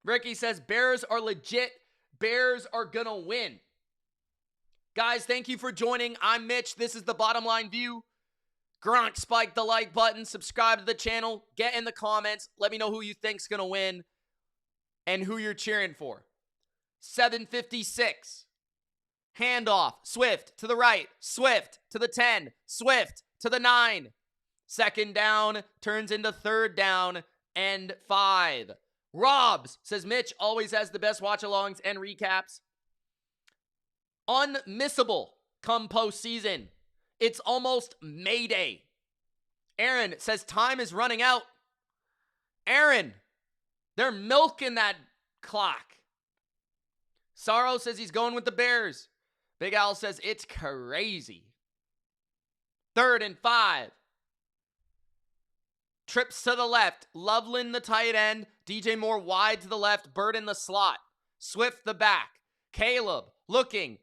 Ricky says, Bears are legit. Bears are gonna win. Guys, thank you for joining. I'm Mitch. This is the Bottom Line View. Gronk, spike the like button. Subscribe to the channel. Get in the comments. Let me know who you think's gonna win and who you're cheering for. 7:56. Handoff. Swift to the right. Swift to the 10. Swift to the 9. Second down turns into third down and 5. Robs says Mitch always has the best watch-alongs and recaps. Unmissable come postseason. It's almost Mayday. Aaron says time is running out. Aaron, they're milking that clock. Sorrow says he's going with the Bears. Big Al says it's crazy. 3rd and 5. Trips to the left. Loveland the tight end. DJ Moore wide to the left. Bird in the slot. Swift the back. Caleb looking,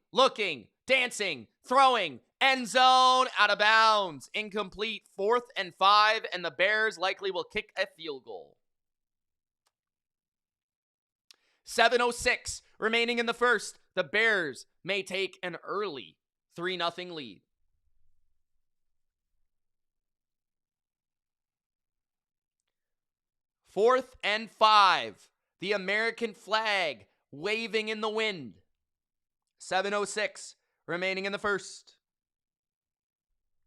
dancing, throwing. End zone, out of bounds. Incomplete. 4th and 5, and the Bears likely will kick a field goal. 7:06 remaining in the first. The Bears may take an early 3-0 lead. Fourth and 5. The American flag waving in the wind. 7:06 remaining in the first.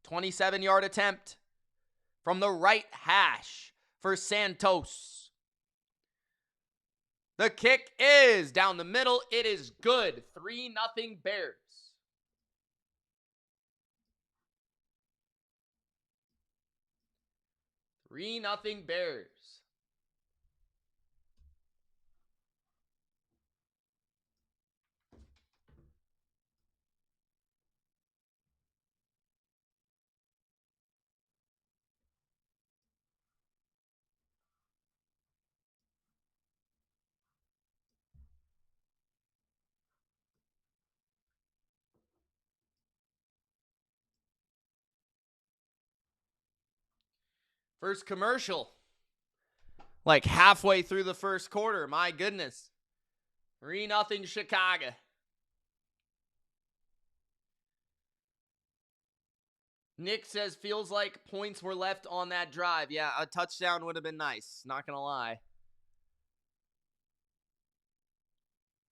27-yard attempt from the right hash for Santos. The kick is down the middle. It is good. 3-0 Bears. Three-0 Bears. First commercial. Like halfway through the first quarter. My goodness. 3-0 Chicago. Nick says, feels like points were left on that drive. Yeah, a touchdown would have been nice. Not going to lie.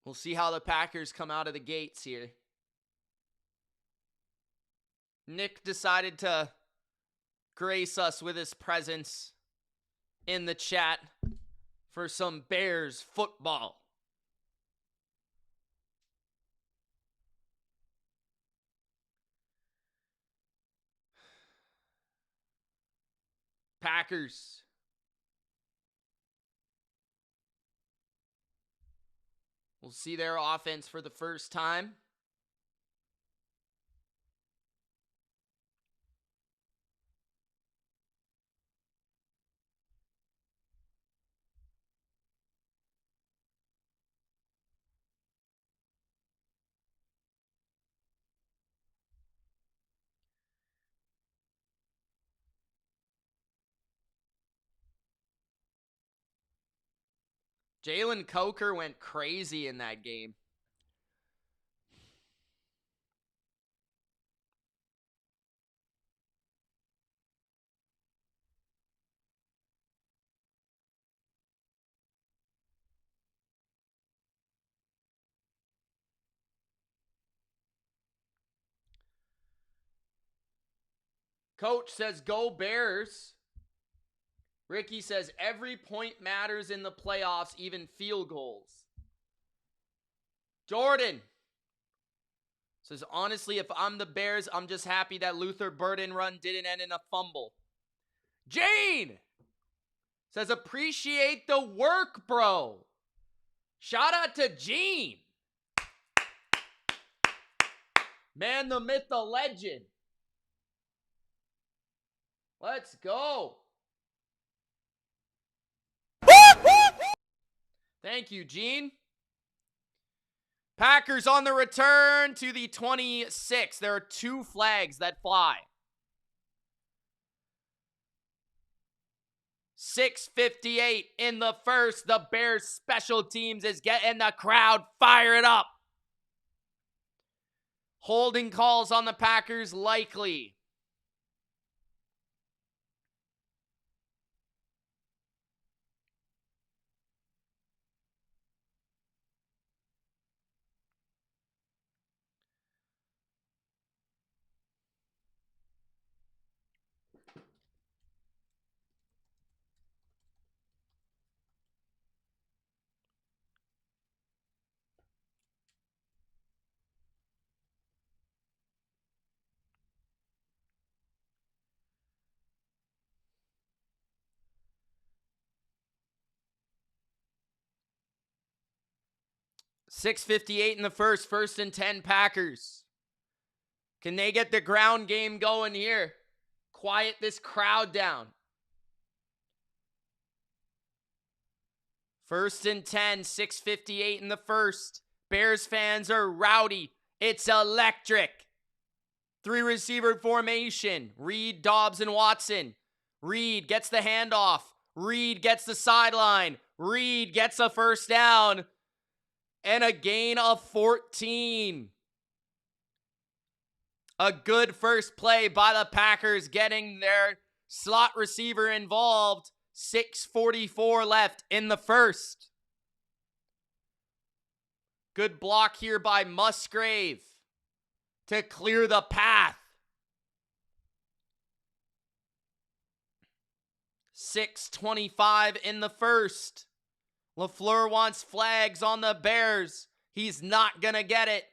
We'll see how the Packers come out of the gates here. Nick decided to grace us with his presence in the chat for some Bears football. Packers. We'll see their offense for the first time. Jalen Coker went crazy in that game. Coach says, go Bears. Ricky says, every point matters in the playoffs, even field goals. Jordan says, honestly, if I'm the Bears, I'm just happy that Luther Burden run didn't end in a fumble. Jane says, appreciate the work, bro. Shout out to Gene. Man, the myth, the legend. Let's go. Thank you, Gene. Packers on the return to the 26. There are 2 flags that fly. 6:58 in the first. The Bears special teams is getting the crowd fired up. Holding calls on the Packers likely. 6:58 in the first. 1st and 10 Packers. Can they get the ground game going here? Quiet this crowd down. 1st and 10. 6:58 in the first. Bears fans are rowdy. It's electric. 3-receiver formation. Reed, Dobbs, and Watson. Reed gets the handoff. Reed gets the sideline. Reed gets a first down. And a gain of 14. A good first play by the Packers, getting their slot receiver involved. 6:44 left in the first. Good block here by Musgrave to clear the path. 6:25 in the first. LaFleur wants flags on the Bears. He's not going to get it.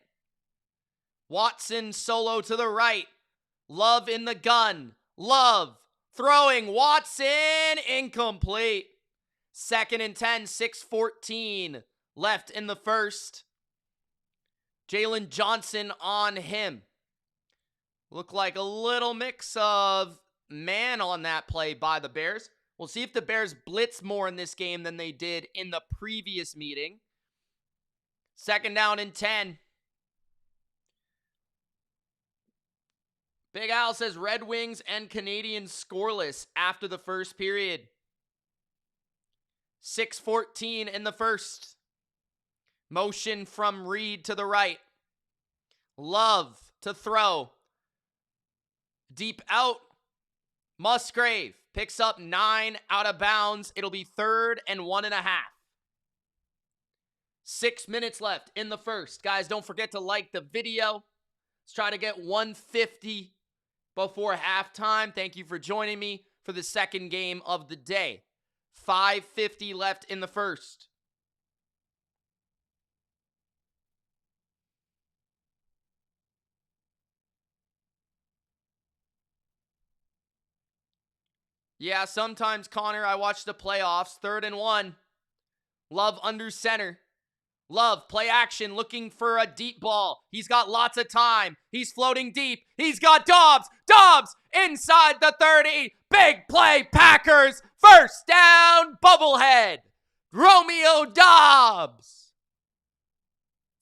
Watson solo to the right. Love in the gun. Love throwing. Watson incomplete. 2nd and 10. 6:14 left in the first. Jalen Johnson on him. Looked like a little mix of man on that play by the Bears. We'll see if the Bears blitz more in this game than they did in the previous meeting. 2nd down and 10. Big Al says Red Wings and Canadians scoreless after the first period. 6:14 in the first. Motion from Reed to the right. Love to throw. Deep out. Musgrave picks up 9 out of bounds. It'll be 3rd and 1.5. 6 minutes left in the first. Guys, don't forget to like the video. Let's try to get 150 before halftime. Thank you for joining me for the second game of the day. 5:50 left in the first. Yeah, sometimes, Connor, I watch the playoffs. 3rd and 1. Love under center. Love, play action, looking for a deep ball. He's got lots of time. He's floating deep. He's got Dobbs. Dobbs inside the 30. Big play, Packers. First down, bubblehead. Romeo Dobbs.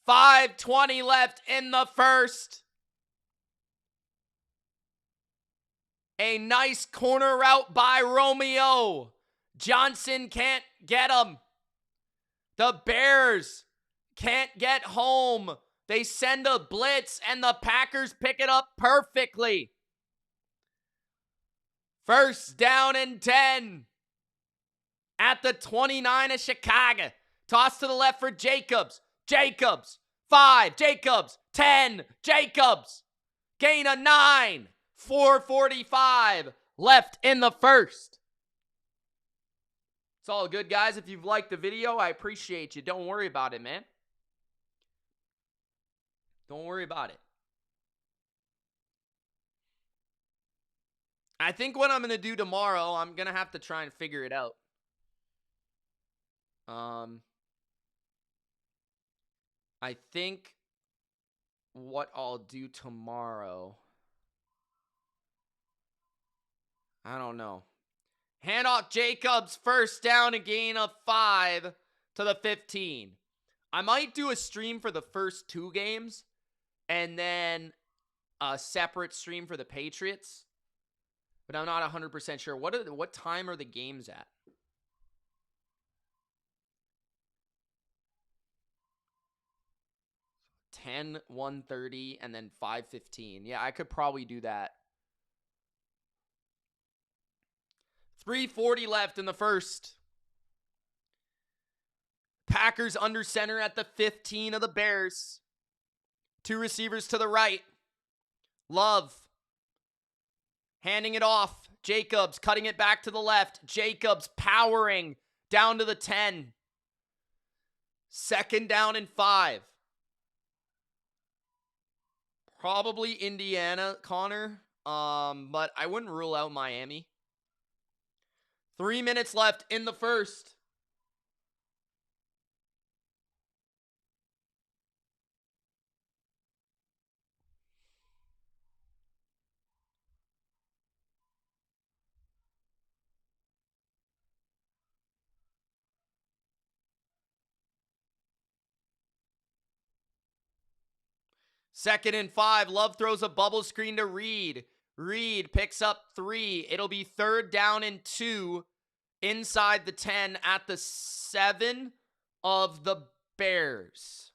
5:20 left in the first. A nice corner route by Romeo. Johnson can't get him. The Bears can't get home. They send a blitz, and the Packers pick it up perfectly. 1st down and 10. At the 29 of Chicago. Toss to the left for Jacobs. Jacobs. 5. Jacobs. 10. Jacobs. Gain of 9. 4:45 left in the first. It's all good, guys. If you've liked the video, I appreciate you. Don't worry about it, man. Don't worry about it. I think what I'm going to do tomorrow, I'm going to have to try and figure it out. I think what I'll do tomorrow, I don't know. Handoff Jacobs, 1st down, a gain of 5 to the 15. I might do a stream for the first 2 games and then a separate stream for the Patriots, but I'm not 100% sure. What time are the games at? $10, $1:30, and then $5:15. Yeah, I could probably do that. 3:40 left in the first. Packers under center at the 15 of the Bears. 2 receivers to the right. Love. Handing it off. Jacobs cutting it back to the left. Jacobs powering down to the 10. 2nd down and 5. Probably Indiana, Connor. But I wouldn't rule out Miami. 3 minutes left in the first. 2nd and 5. Love throws a bubble screen to Reed. Reed picks up 3. It'll be 3rd down and 2 inside the 10 at the 7 of the Bears.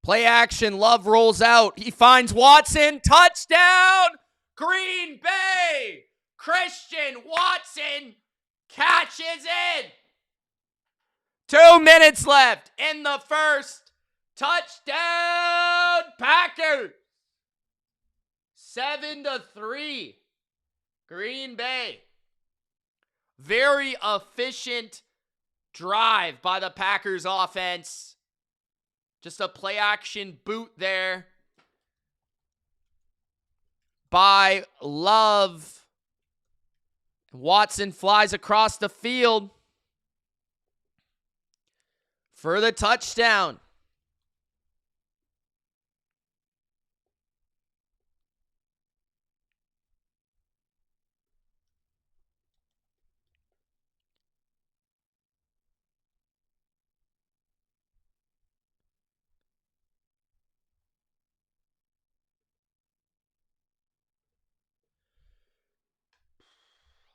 Play action. Love rolls out. He finds Watson. Touchdown! Green Bay! Christian Watson catches it. 2 minutes left in the first. Touchdown Packers. 7-3. Green Bay. Very efficient drive by the Packers offense. Just a play action boot there by Love. Watson flies across the field for the touchdown.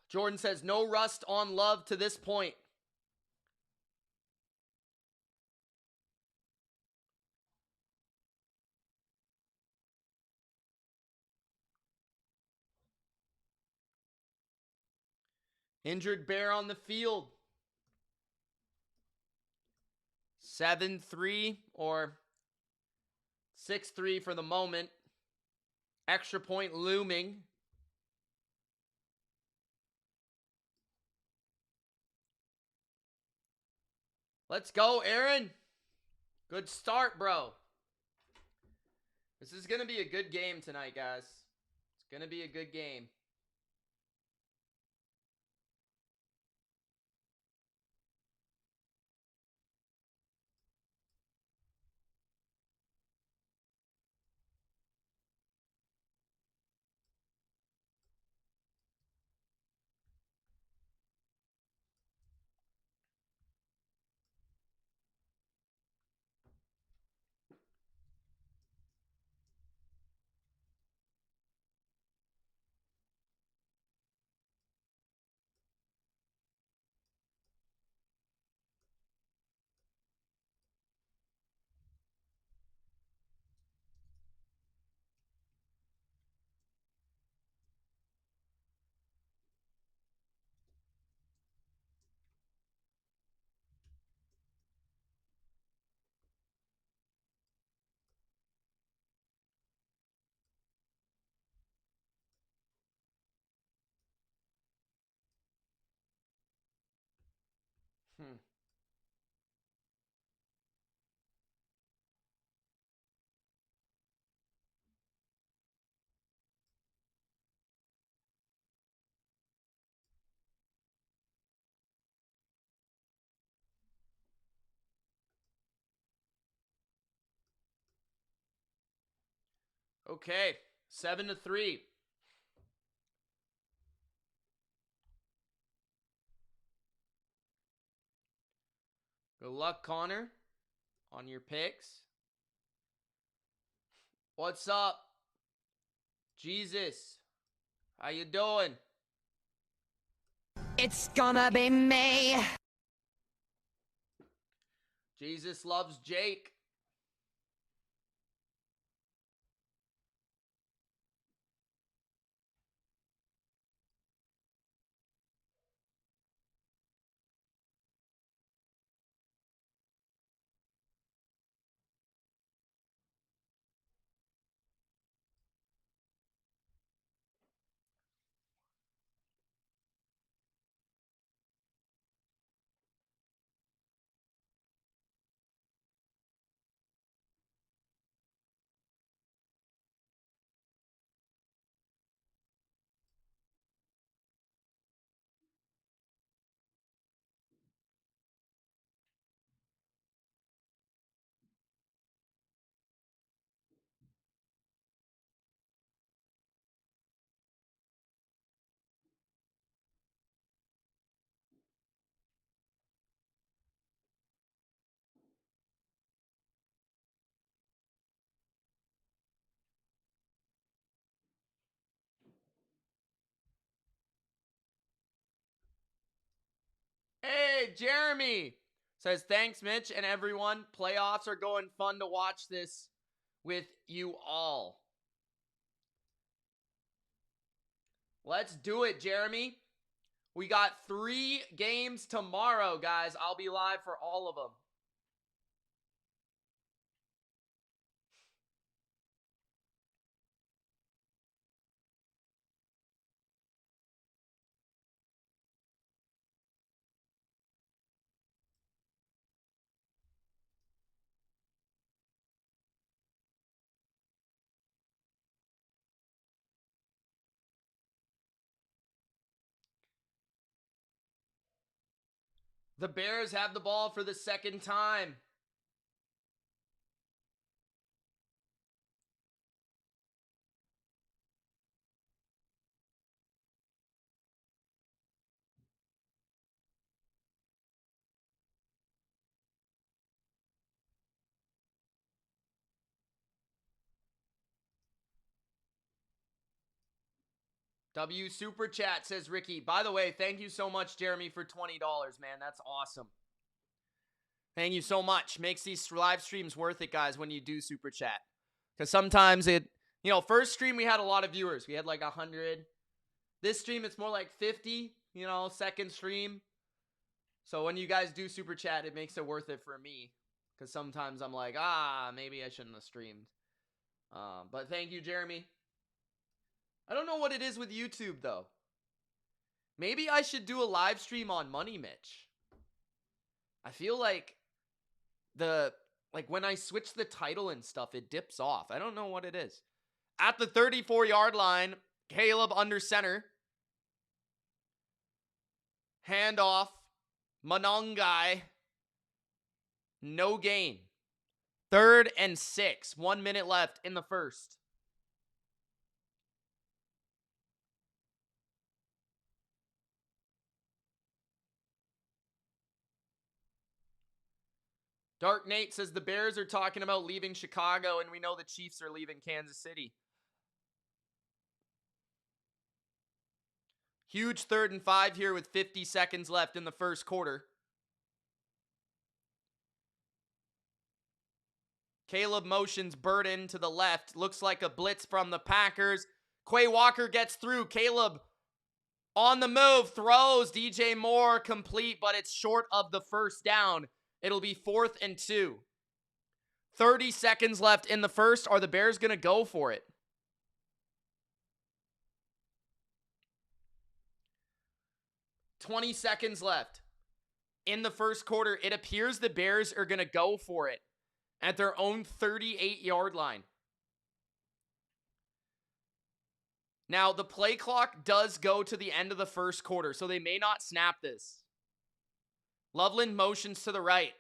Jordan says, no rust on Love to this point. Injured Bear on the field. 7-3 or 6-3 for the moment. Extra point looming. Let's go, Aaron. Good start, bro. This is going to be a good game tonight, guys. It's going to be a good game. Okay, 7-3. Good luck, Connor, on your picks. What's up? Jesus, how you doing? It's gonna be me. Jesus loves Jake. Okay, Jeremy says, thanks, Mitch and everyone. Playoffs are going fun to watch this with you all. Let's do it, Jeremy. We got 3 games tomorrow, guys. I'll be live for all of them. The Bears have the ball for the second time. W Super Chat, says Ricky. By the way, thank you so much, Jeremy, for $20, man. That's awesome. Thank you so much. Makes these live streams worth it, guys, when you do Super Chat. Because sometimes first stream we had a lot of viewers. We had like 100. This stream, it's more like 50, second stream. So when you guys do Super Chat, it makes it worth it for me. Because sometimes I'm like, maybe I shouldn't have streamed. But thank you, Jeremy. I don't know what it is with YouTube, though. Maybe I should do a live stream on Money Mitch. I feel like when I switch the title and stuff, it dips off. I don't know what it is. At the 34-yard line, Caleb under center. Handoff. Monongai. No gain. 3rd and 6. 1 minute left in the first. Dark Nate says the Bears are talking about leaving Chicago, and we know the Chiefs are leaving Kansas City. Huge 3rd and 5 here with 50 seconds left in the first quarter. Caleb motions Burden to the left. Looks like a blitz from the Packers. Quay Walker gets through. Caleb on the move. Throws. DJ Moore complete, but it's short of the first down. It'll be 4th and 2. 30 seconds left in the first. Are the Bears going to go for it? $20 seconds left in the first quarter. It appears the Bears are going to go for it at their own 38-yard line. Now, the play clock does go to the end of the first quarter, so they may not snap this. Loveland motions to the right.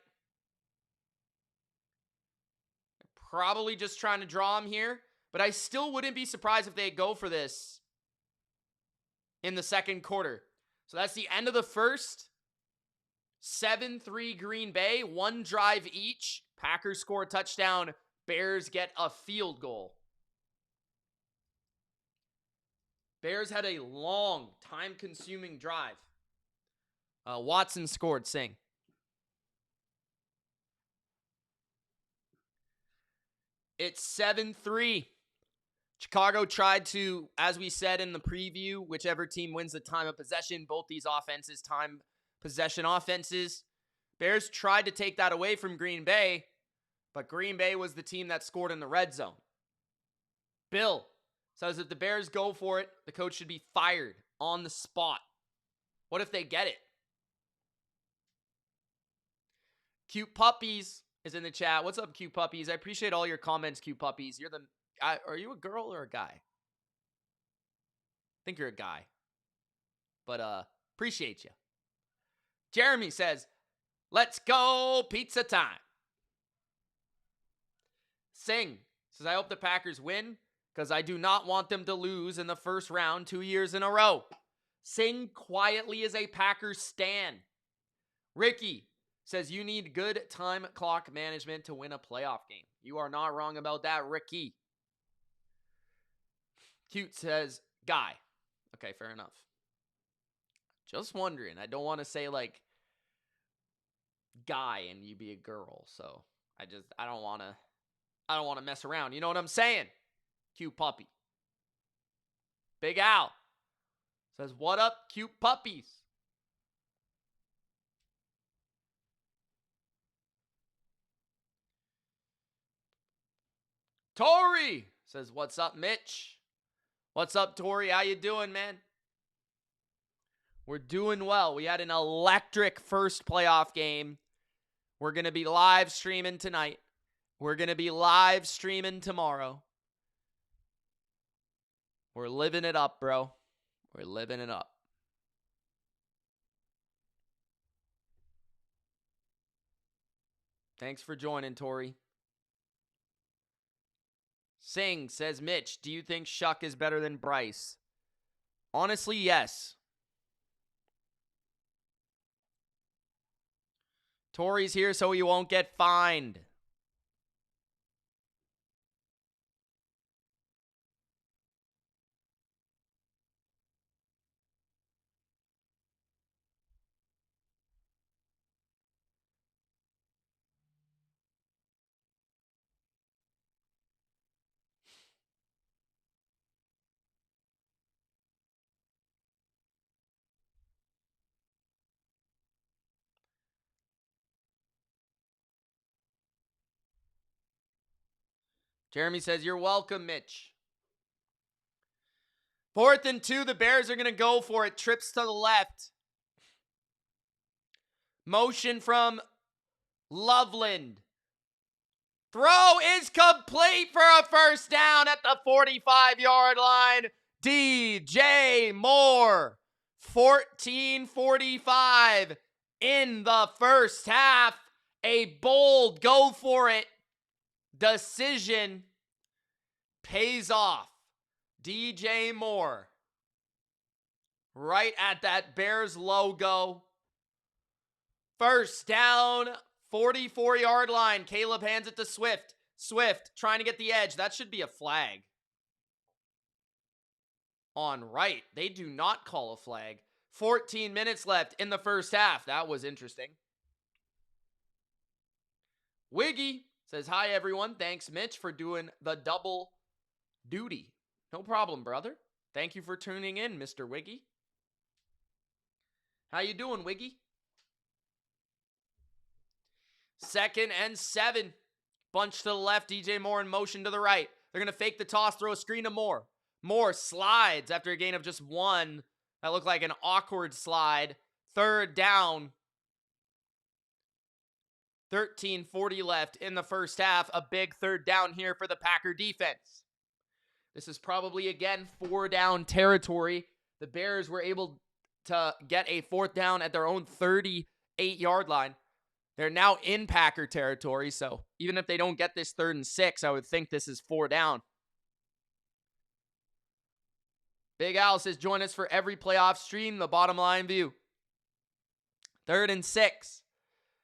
Probably just trying to draw him here, but I still wouldn't be surprised if they go for this in the second quarter. So that's the end of the first. 7-3 Green Bay, 1 drive each. Packers score a touchdown. Bears get a field goal. Bears had a long, time-consuming drive. Watson scored, Sing. It's 7-3. Chicago tried to, as we said in the preview, whichever team wins the time of possession, both these offenses, time possession offenses. Bears tried to take that away from Green Bay, but Green Bay was the team that scored in the red zone. Bill says if the Bears go for it, the coach should be fired on the spot. What if they get it? Cute Puppies is in the chat. What's up, Cute Puppies? I appreciate all your comments, Cute Puppies. Are you a girl or a guy? I think you're a guy. But appreciate you. Jeremy says, let's go pizza time. Sing says, I hope the Packers win because I do not want them to lose in the first round 2 years in a row. Sing quietly as a Packers stan. Ricky says, you need good time clock management to win a playoff game. You are not wrong about that, Ricky. Cute says, guy. Okay, fair enough. Just wondering. I don't want to say, guy and you be a girl. So I don't want to mess around. You know what I'm saying? Cute puppy. Big Al says, what up, cute puppies? Tori says, what's up, Mitch? What's up, Tori? How you doing, man? We're doing well. We had an electric first playoff game. We're going to be live streaming tonight. We're going to be live streaming tomorrow. We're living it up, bro. We're living it up. Thanks for joining, Tori. Singh says, Mitch, do you think Shuck is better than Bryce? Honestly, yes. Tori's here so he won't get fined. Jeremy says, you're welcome, Mitch. 4th and 2, the Bears are going to go for it. Trips to the left. Motion from Loveland. Throw is complete for a first down at the 45-yard line. DJ Moore. 14:45 in the first half. A bold go for it decision pays off. DJ Moore right at that Bears logo. First down, 44-yard line. Caleb hands it to Swift. Swift trying to get the edge. That should be a flag. On right. They do not call a flag. 14 minutes left in the first half. That was interesting. Wiggy says, hi, everyone. Thanks, Mitch, for doing the double duty. No problem, brother. Thank you for tuning in, Mr. Wiggy. How you doing, Wiggy? 2nd and 7. Bunch to the left. DJ Moore in motion to the right. They're going to fake the toss, throw a screen to Moore. Moore slides after a gain of just 1. That looked like an awkward slide. 3rd down. 13:40 left in the first half. A big 3rd down here for the Packer defense. This is probably, again, 4-down territory. The Bears were able to get a 4th down at their own 38-yard line. They're now in Packer territory, so even if they don't get this 3rd and 6, I would think this is 4 down. Big Al says, join us for every playoff stream, the bottom line view. 3rd and 6.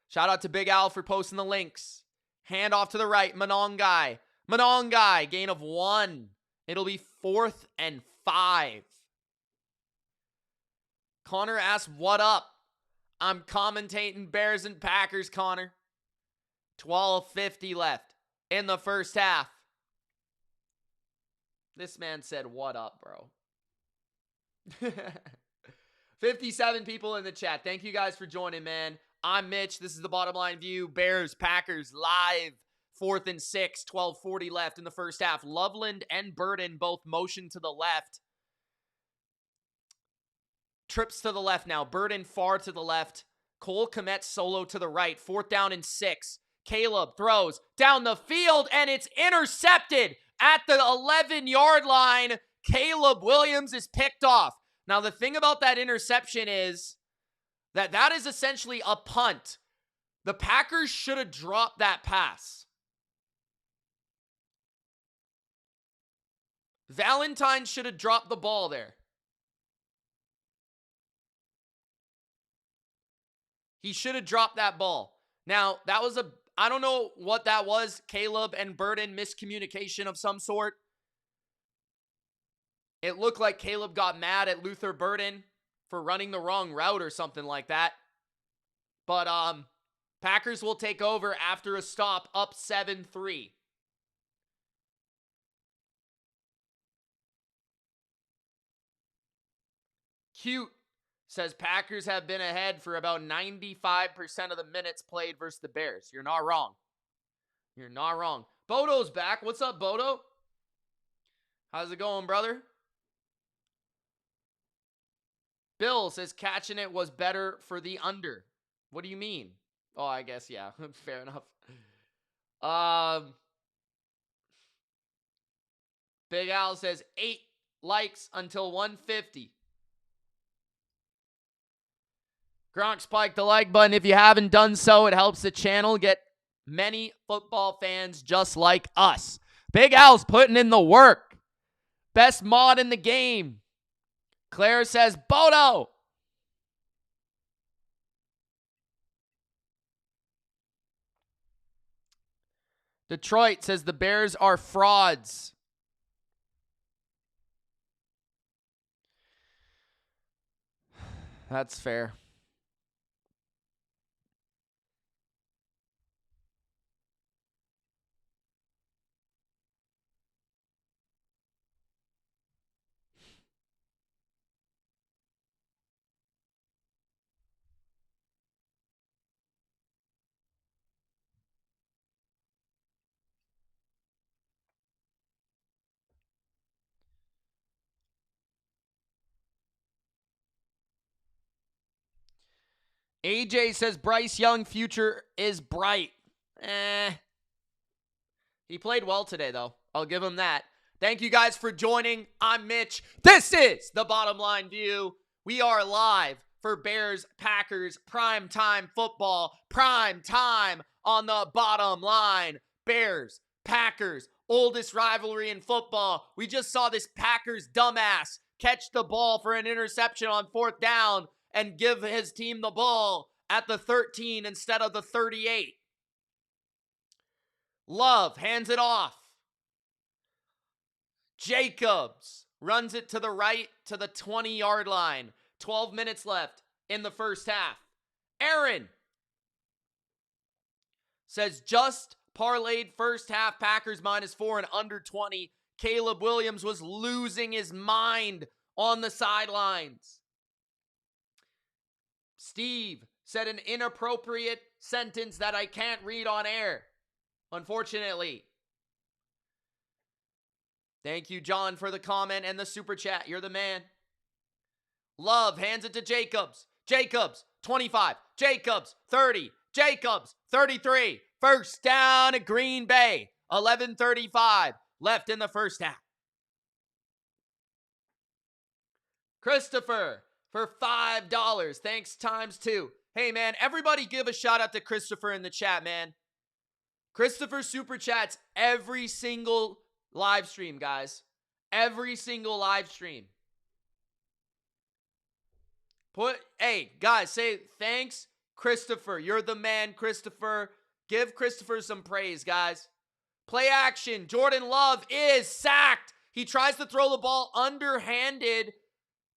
Shout out to Big Al for posting the links. Hand off to the right, Monongai. Monongai, gain of 1. It'll be 4th and 5. Connor asks, what up? I'm commentating Bears and Packers, Connor. 12:50 left in the first half. This man said, what up, bro? 57 people in the chat. Thank you guys for joining, man. I'm Mitch. This is the Bottom Line View. Bears, Packers, live. 4th and 6, 12:40 left in the first half. Loveland and Burden both motion to the left. Trips to the left now. Burden far to the left. Cole Kmet solo to the right. 4th down and 6. Caleb throws down the field, and it's intercepted at the 11-yard line. Caleb Williams is picked off. Now, the thing about that interception is that is essentially a punt. The Packers should have dropped that pass. Valentine should have dropped the ball there. He should have dropped that ball. Now, that was I don't know what that was. Caleb and Burden miscommunication of some sort. It looked like Caleb got mad at Luther Burden for running the wrong route or something like that. But Packers will take over after a stop up 7-3. Cute says Packers have been ahead for about 95% of the minutes played versus the Bears. You're not wrong. You're not wrong. Bodo's back. What's up, Bodo? How's it going, brother? Bill says catching it was better for the under. What do you mean? Oh, I guess, yeah. Fair enough. Big Al says 8 likes until 150. Gronk spiked the like button. If you haven't done so, it helps the channel get many football fans just like us. Big Al's putting in the work. Best mod in the game. Claire says, Bodo. Detroit says the Bears are frauds. That's fair. AJ says Bryce Young future is bright. He played well today, though. I'll give him that. Thank you guys for joining. I'm Mitch. This is the Bottom Line View. We are live for Bears Packers prime time football. Prime time on the Bottom Line. Bears Packers, oldest rivalry in football. We just saw this Packers dumbass catch the ball for an interception on 4th down and give his team the ball at the 13 instead of the 38. Love hands it off. Jacobs runs it to the right to the 20-yard line. 12 minutes left in the first half. Aaron says just parlayed first half Packers -4 and under 20. Caleb Williams was losing his mind on the sidelines. Steve said an inappropriate sentence that I can't read on air, unfortunately. Thank you, John, for the comment and the super chat. You're the man. Love hands it to Jacobs. Jacobs, 25. Jacobs, 30. Jacobs, 33. First down at Green Bay. 11:35 left in the first half. Christopher for $5. Thanks times 2. Hey, man, everybody give a shout out to Christopher in the chat, man. Christopher super chats every single live stream, guys. Every single live stream. Hey, guys, say thanks, Christopher. You're the man, Christopher. Give Christopher some praise, guys. Play action. Jordan Love is sacked. He tries to throw the ball underhanded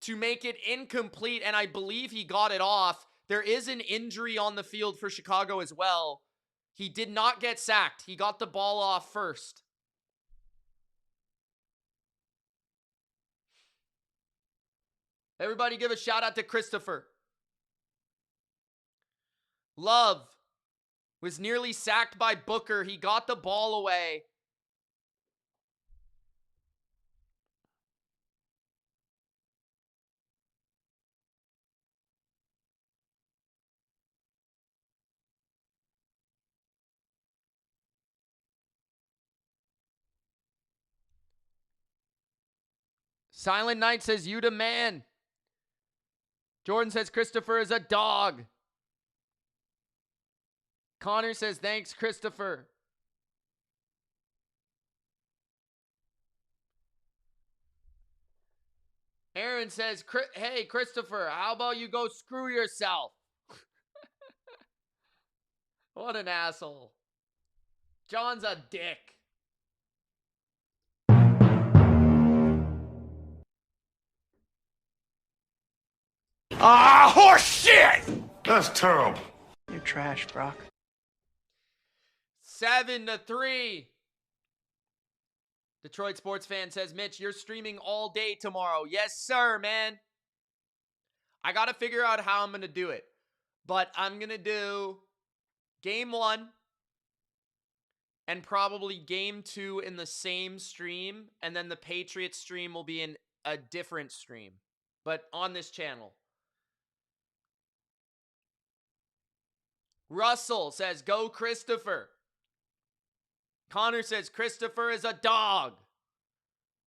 to make it incomplete, and I believe he got it off. There is an injury on the field for Chicago as well. He did not get sacked. He got the ball off first. Everybody give a shout out to Christopher. Love was nearly sacked by Booker. He got the ball away. Silent Knight says, you the man. Jordan says, Christopher is a dog. Connor says, thanks, Christopher. Aaron says, hey, Christopher, how about you go screw yourself? What an asshole. John's a dick. Ah, horse shit! That's terrible. You're trash, Brock. 7-3. Detroit sports fan says, Mitch, you're streaming all day tomorrow. Yes, sir, man. I got to figure out how I'm going to do it. But I'm going to do game 1 and probably game 2 in the same stream. And then the Patriots stream will be in a different stream, but on this channel. Russell says, go Christopher. Connor says, Christopher is a dog.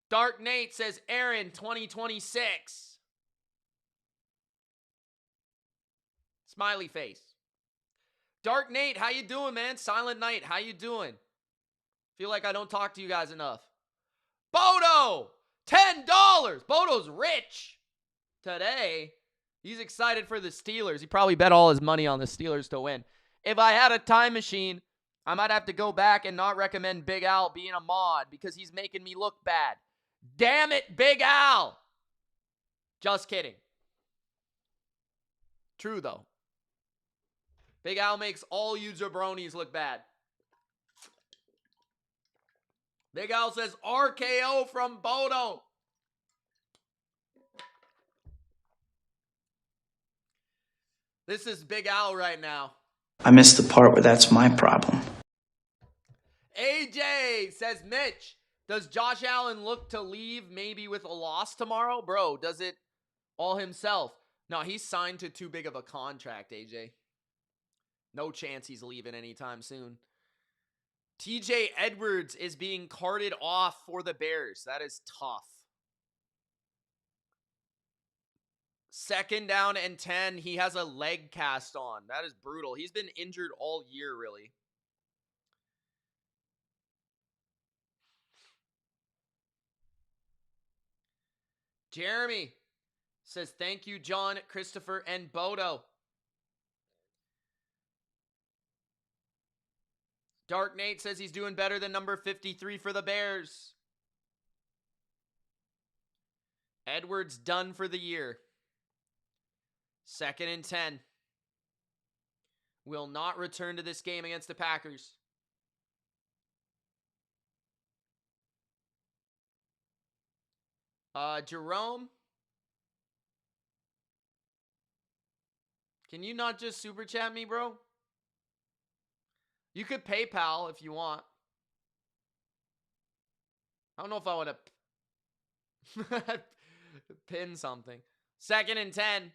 Dark Nate says, Aaron 2026. Smiley face. Dark Nate, how you doing, man? Silent Night, how you doing? Feel like I don't talk to you guys enough. Bodo, $10. Bodo's rich today. He's excited for the Steelers. He probably bet all his money on the Steelers to win. If I had a time machine, I might have to go back and not recommend Big Al being a mod because he's making me look bad. Damn it, Big Al. Just kidding. True, though. Big Al makes all you jabronis look bad. Big Al says RKO from Bodo. This is Big Al right now. I missed the part where that's my problem. AJ says, Mitch, does Josh Allen look to leave maybe with a loss tomorrow? Bro, does it all himself? No, he's signed to too big of a contract, AJ. No chance he's leaving anytime soon. TJ Edwards is being carted off for the Bears. That is tough. 2nd down and 10. He has a leg cast on. That is brutal. He's been injured all year, really. Jeremy says, thank you, John, Christopher, and Bodo. Dark Nate says he's doing better than number 53 for the Bears. Edwards done for the year. 2nd and 10. Will not return to this game against the Packers. Jerome. Can you not just super chat me, bro? You could PayPal if you want. I don't know if I want to pin something. 2nd and 10.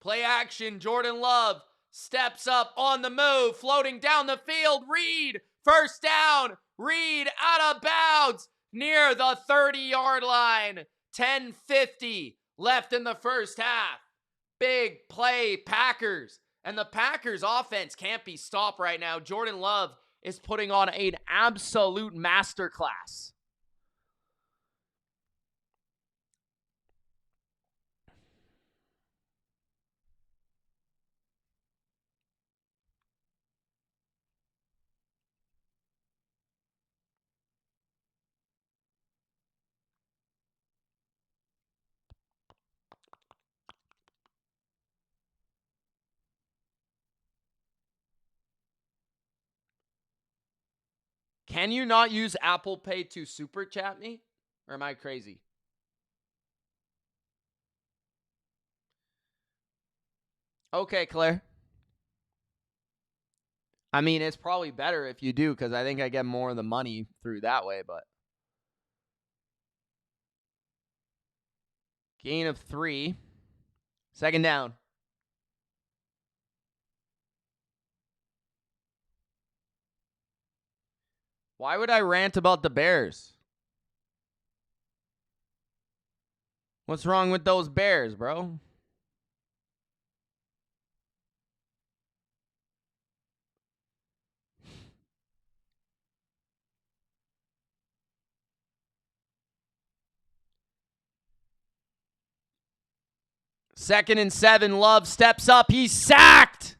Play action. Jordan Love steps up on the move, floating down the field. Reed, 1st down. Reed out of bounds near the 30-yard line. 10:50 left in the first half. Big play, Packers. And the Packers offense can't be stopped right now. Jordan Love is putting on an absolute masterclass. Can you not use Apple Pay to super chat me? Or am I crazy? Okay, Claire. I mean, it's probably better if you do because I think I get more of the money through that way, but. Gain of 3. 2nd down. Why would I rant about the Bears? What's wrong with those Bears, bro? Second and 7. Love steps up. He's sacked.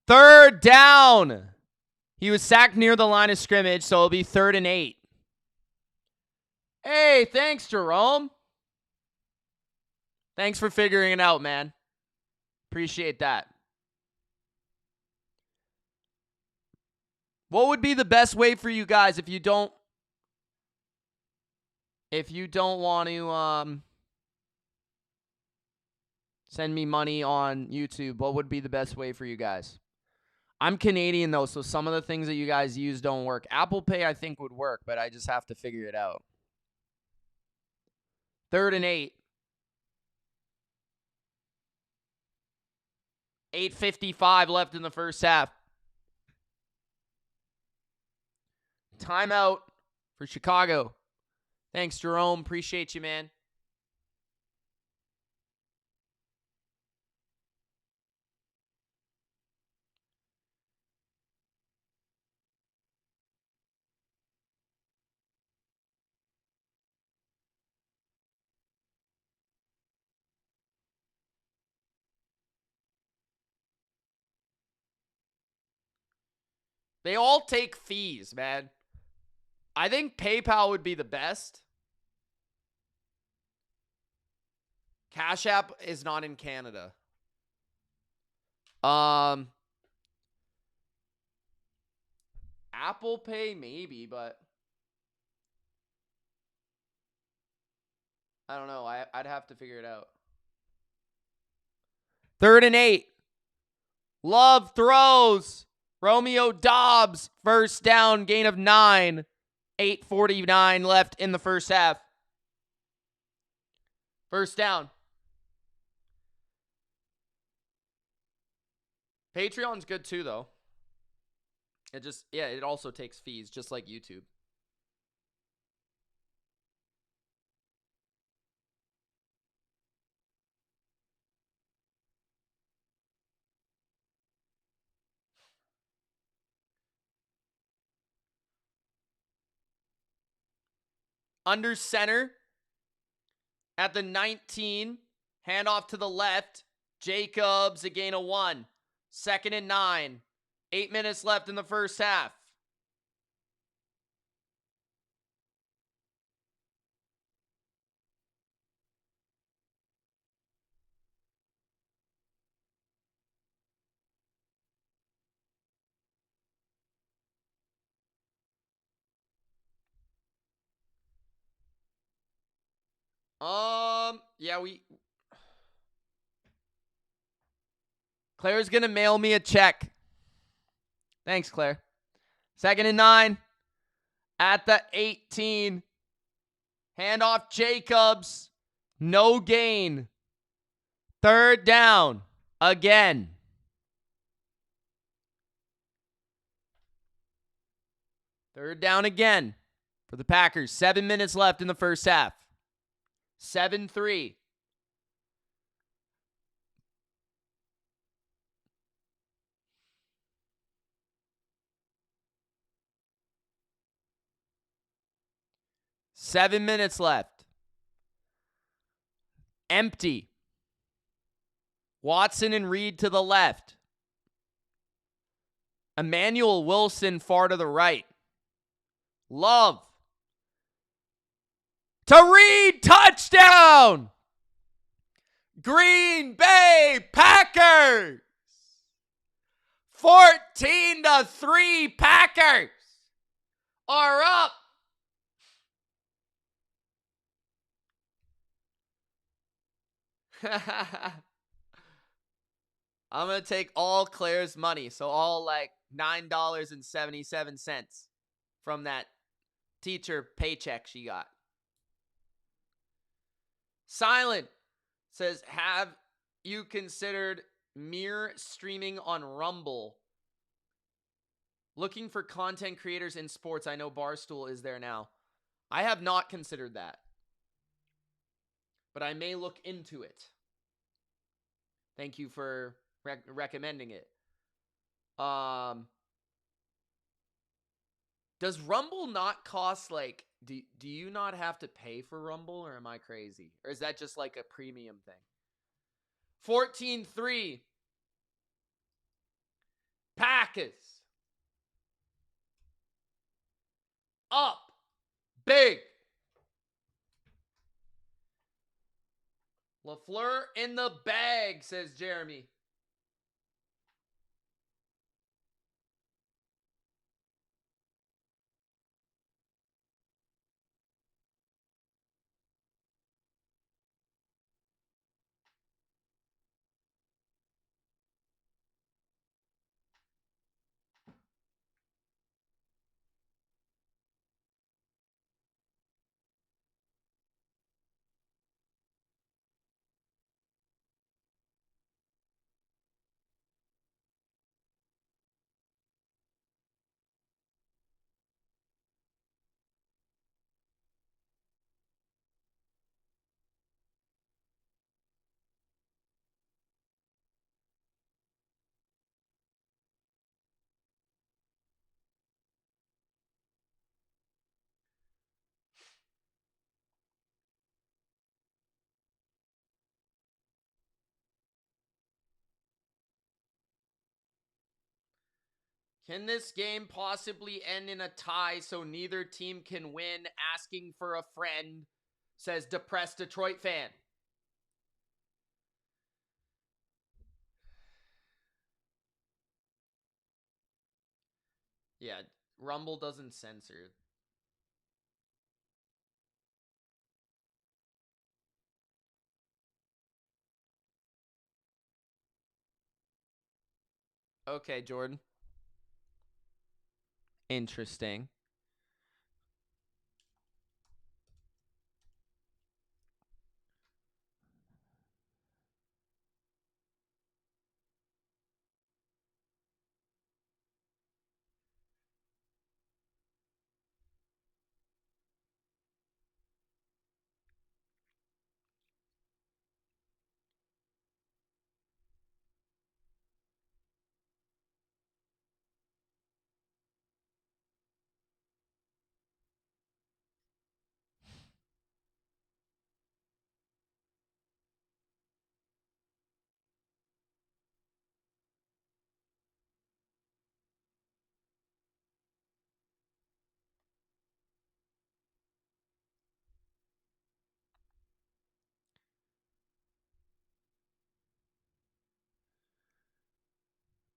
3rd down. He was sacked near the line of scrimmage, so it'll be 3rd and 8. Hey, thanks, Jerome. Thanks for figuring it out, man. Appreciate that. What would be the best way for you guys if you don't want to send me money on YouTube? What would be the best way for you guys? I'm Canadian though, so some of the things that you guys use don't work. Apple Pay I think would work, but I just have to figure it out. 3rd and 8. 8:55 left in the first half. Timeout for Chicago. Thanks, Jerome. Appreciate you, man. They all take fees, man. I think PayPal would be the best. Cash App is not in Canada. Apple Pay maybe, but I don't know. I'd have to figure it out. 3rd and 8. Love throws. Romeo Dobbs, first down, gain of 9. 8:49 left in the first half. First down. Patreon's good too, though. It also takes fees, just like YouTube. Under center at the 19. Handoff to the left. Jacobs, a gain of 1. 2nd and 9. 8 minutes left in the first half. Claire's gonna mail me a check. Thanks, Claire. 2nd and 9 at the 18. Handoff Jacobs. No gain. 3rd down again. Third down again for the Packers. 7 minutes left in the first half. 7-3. Seven minutes left. Empty. Watson and Reed to the left. Emmanuel Wilson far to the right. Love. To Reed, touchdown! Green Bay Packers! 14-3 Packers are up. I'm going to take all Claire's money. So all like $9.77 from that teacher paycheck she got. Silent says, have you considered mirror streaming on Rumble? Looking for content creators in sports. I know Barstool is there now. I have not considered that, but I may look into it. Thank you for recommending it. Does Rumble not cost like, do you not have to pay for Rumble, or am I crazy? Or is that just like a premium thing? 14-3. Packers. Up. Big. LaFleur in the bag, says Jeremy. Can this game possibly end in a tie so neither team can win? Asking for a friend, says depressed Detroit fan. Yeah, Rumble doesn't censor. Okay, Jordan. Interesting.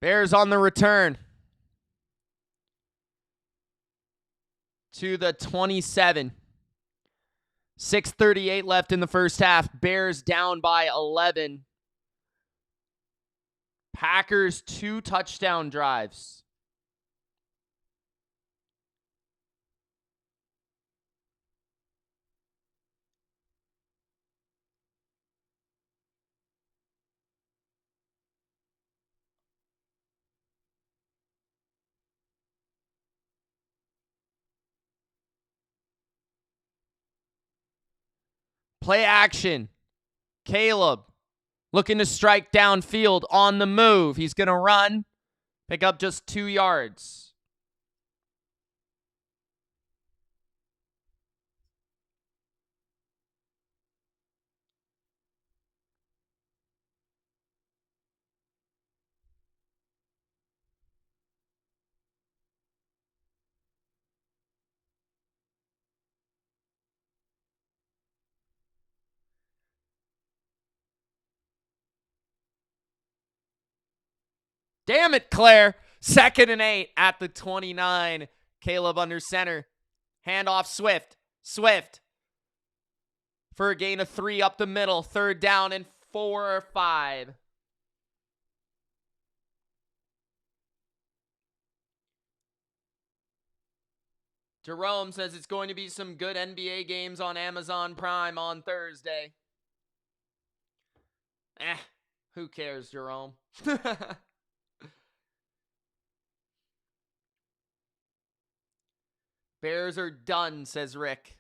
Bears on the return to the 27. 6:38 left in the first half. Bears down by 11. Packers 2 touchdown drives. Play action. Caleb looking to strike downfield on the move. He's going to run, pick up just 2 yards. Damn it, Claire. 2nd and 8 at the 29. Caleb under center. Handoff Swift. Swift for a gain of 3 up the middle. 3rd down and 4 or 5. Jerome says it's going to be some good NBA games on Amazon Prime on Thursday. Who cares, Jerome? Bears are done, says Rick.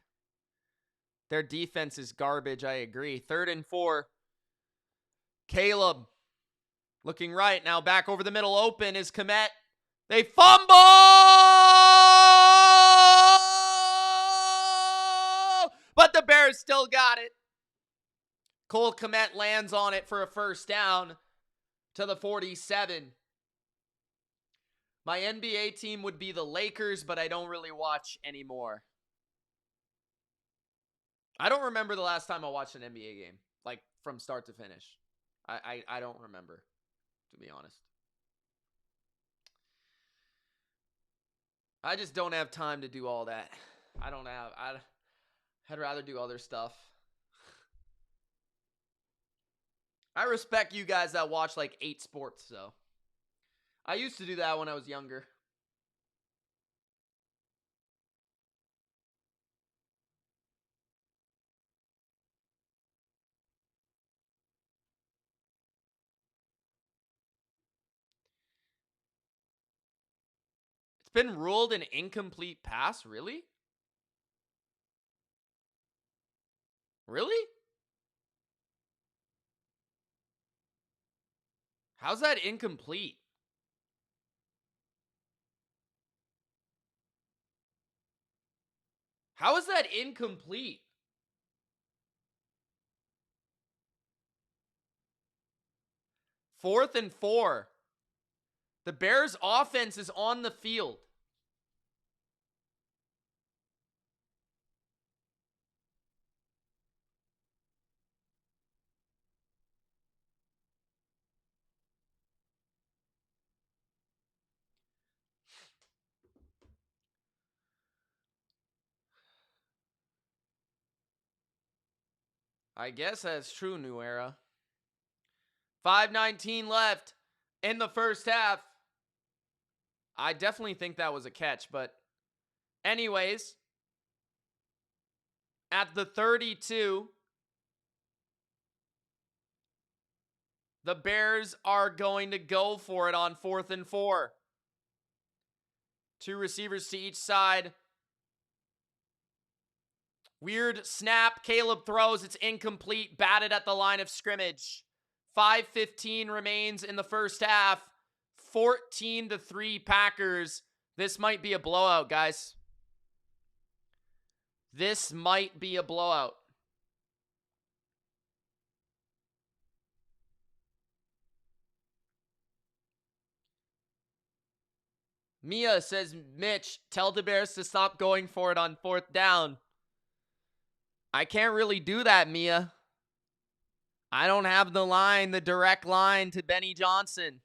Their defense is garbage, I agree. 3rd and 4. Caleb looking right, now back over the middle, open is Kmet. They fumble! But the Bears still got it. Cole Kmet lands on it for a 1st down to the 47. My NBA team would be the Lakers, but I don't really watch anymore. I don't remember the last time I watched an NBA game, like from start to finish. I don't remember, to be honest. I just don't have time to do all that. I'd rather do other stuff. I respect you guys that watch like 8 sports, though. I used to do that when I was younger. It's been ruled an incomplete pass? Really? Really? How's that incomplete? How is that incomplete? Fourth and 4. The Bears offense is on the field. I guess that's true, New Era. 5:19 left in the first half. I definitely think that was a catch, but anyways, at the 32, the Bears are going to go for it on 4th and 4. 2 receivers to each side. Weird snap. Caleb throws. It's incomplete. Batted at the line of scrimmage. 5:15 remains in the first half. 14-3 Packers. This might be a blowout, guys. This might be a blowout. Mia says, Mitch, tell the Bears to stop going for it on 4th down. I can't really do that, Mia. I don't have the direct line to Benny Johnson.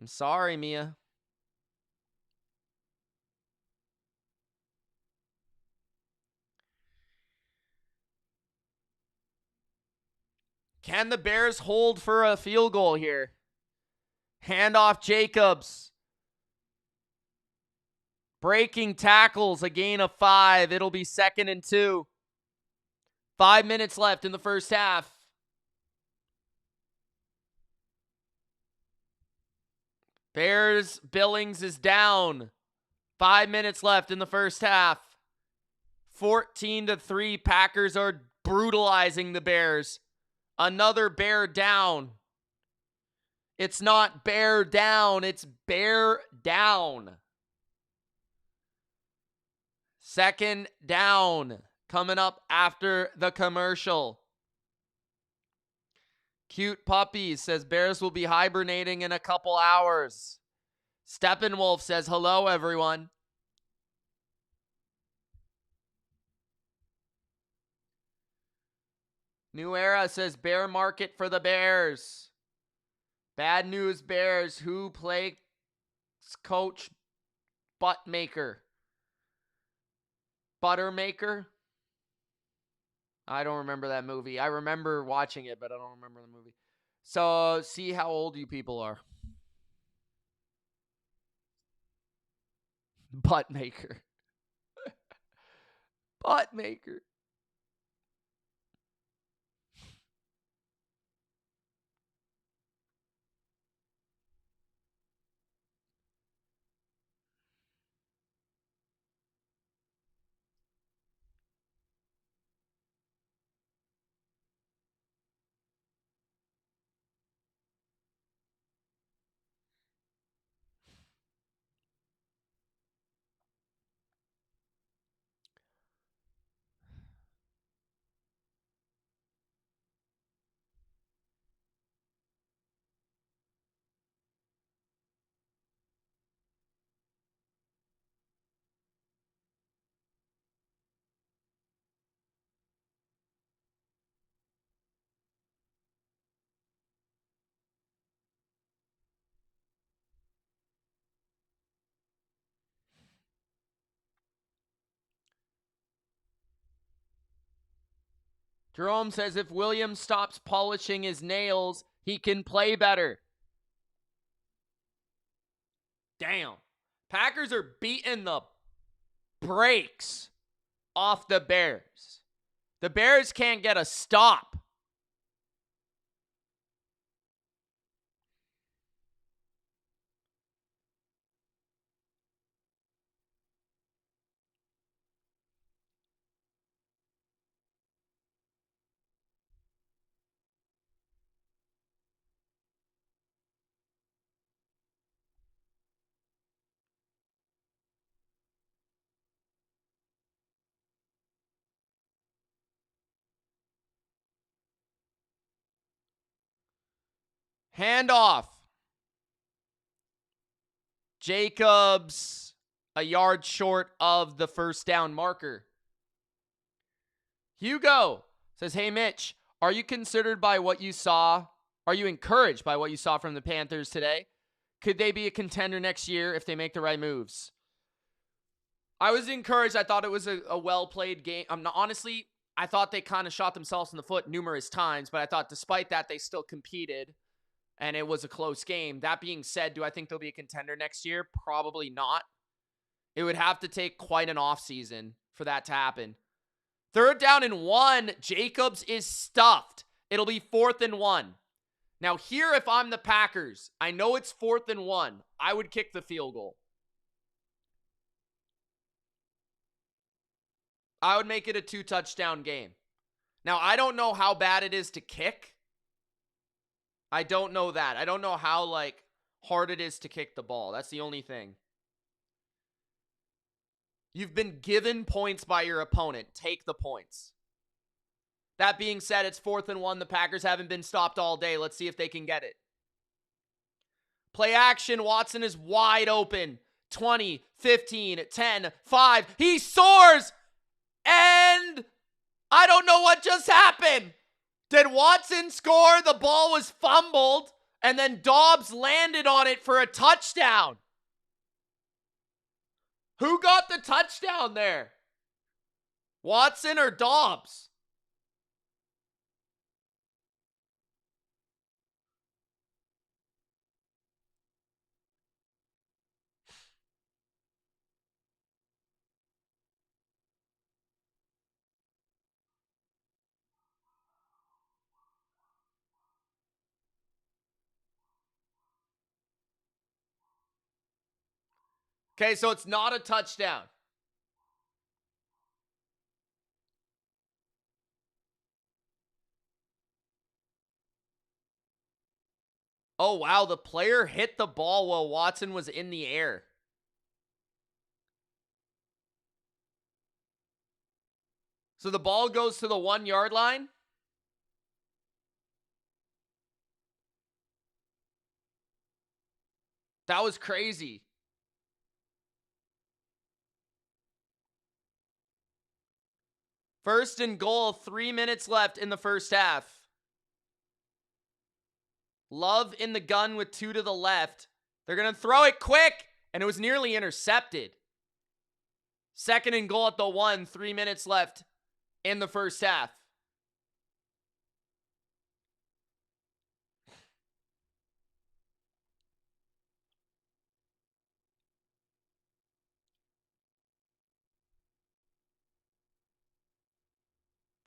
I'm sorry, Mia. Can the Bears hold for a field goal here? Handoff Jacobs. Breaking tackles, a gain of 5. It'll be 2nd and 2. 5 minutes left in the first half. Bears Billings is down. 5 minutes left in the first half. 14-3 Packers are brutalizing the Bears. Another Bear down. It's not Bear down, it's Bear down. 2nd down coming up after the commercial. Cute Puppy says Bears will be hibernating in a couple hours. Steppenwolf says hello, everyone. New Era says bear market for the Bears. Bad news, Bears. Who plays Coach Buttmaker? Buttermaker? I don't remember that movie. I remember watching it, but I don't remember the movie. So, see how old you people are. Buttmaker. Buttmaker. Jerome says if Williams stops polishing his nails, he can play better. Damn. Packers are beating the brakes off the Bears. The Bears can't get a stop. Handoff. Jacobs a yard short of the first down marker. Hugo says, hey, Mitch, are you encouraged by what you saw from the Panthers today? Could they be a contender next year if they make the right moves? I was encouraged. I thought it was a well-played game. Honestly, I thought they kind of shot themselves in the foot numerous times, but I thought despite that, they still competed, and it was a close game. That being said, do I think they'll be a contender next year? Probably not. It would have to take quite an offseason for that to happen. 3rd down and 1. Jacobs is stuffed. It'll be 4th and 1. Now here, if I'm the Packers, I know it's 4th and 1. I would kick the field goal. I would make it a 2-touchdown game. Now, I don't know how bad it is to kick. I don't know that. I don't know how, hard it is to kick the ball. That's the only thing. You've been given points by your opponent. Take the points. That being said, it's 4th and 1. The Packers haven't been stopped all day. Let's see if they can get it. Play action. Watson is wide open. 20, 15, 10, 5. He soars! And I don't know what just happened. Did Watson score? The ball was fumbled, and then Dobbs landed on it for a touchdown. Who got the touchdown there? Watson or Dobbs? Okay, so it's not a touchdown. Oh, wow, the player hit the ball while Watson was in the air. So the ball goes to the 1-yard line. That was crazy. First and goal, 3 minutes left in the first half. Love in the gun with 2 to the left. They're going to throw it quick, and it was nearly intercepted. 2nd and goal at the 1, 3 minutes left in the first half.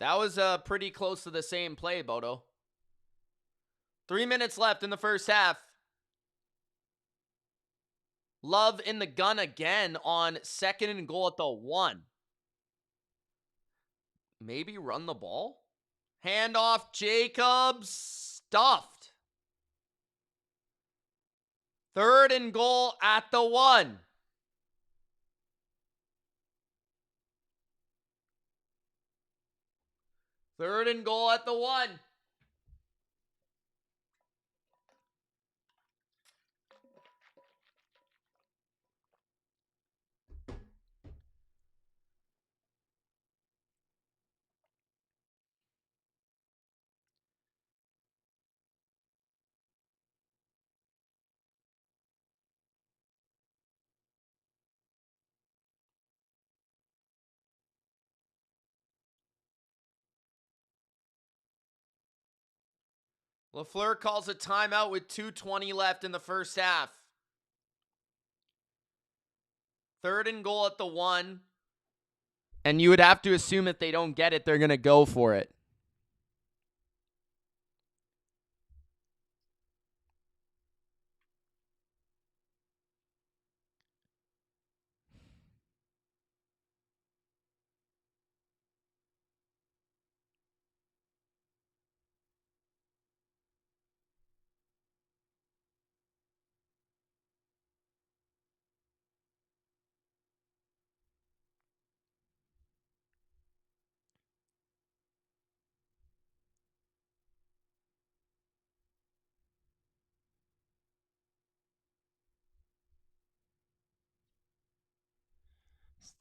That was pretty close to the same play, Bodo. 3 minutes left in the first half. Love in the gun again on 2nd and goal at the 1. Maybe run the ball? Handoff, Jacobs, stuffed. 3rd and goal at the 1. Third and goal at the 1. LaFleur calls a timeout with 2:20 left in the first half. 3rd and goal at the 1. And you would have to assume if they don't get it, they're going to go for it.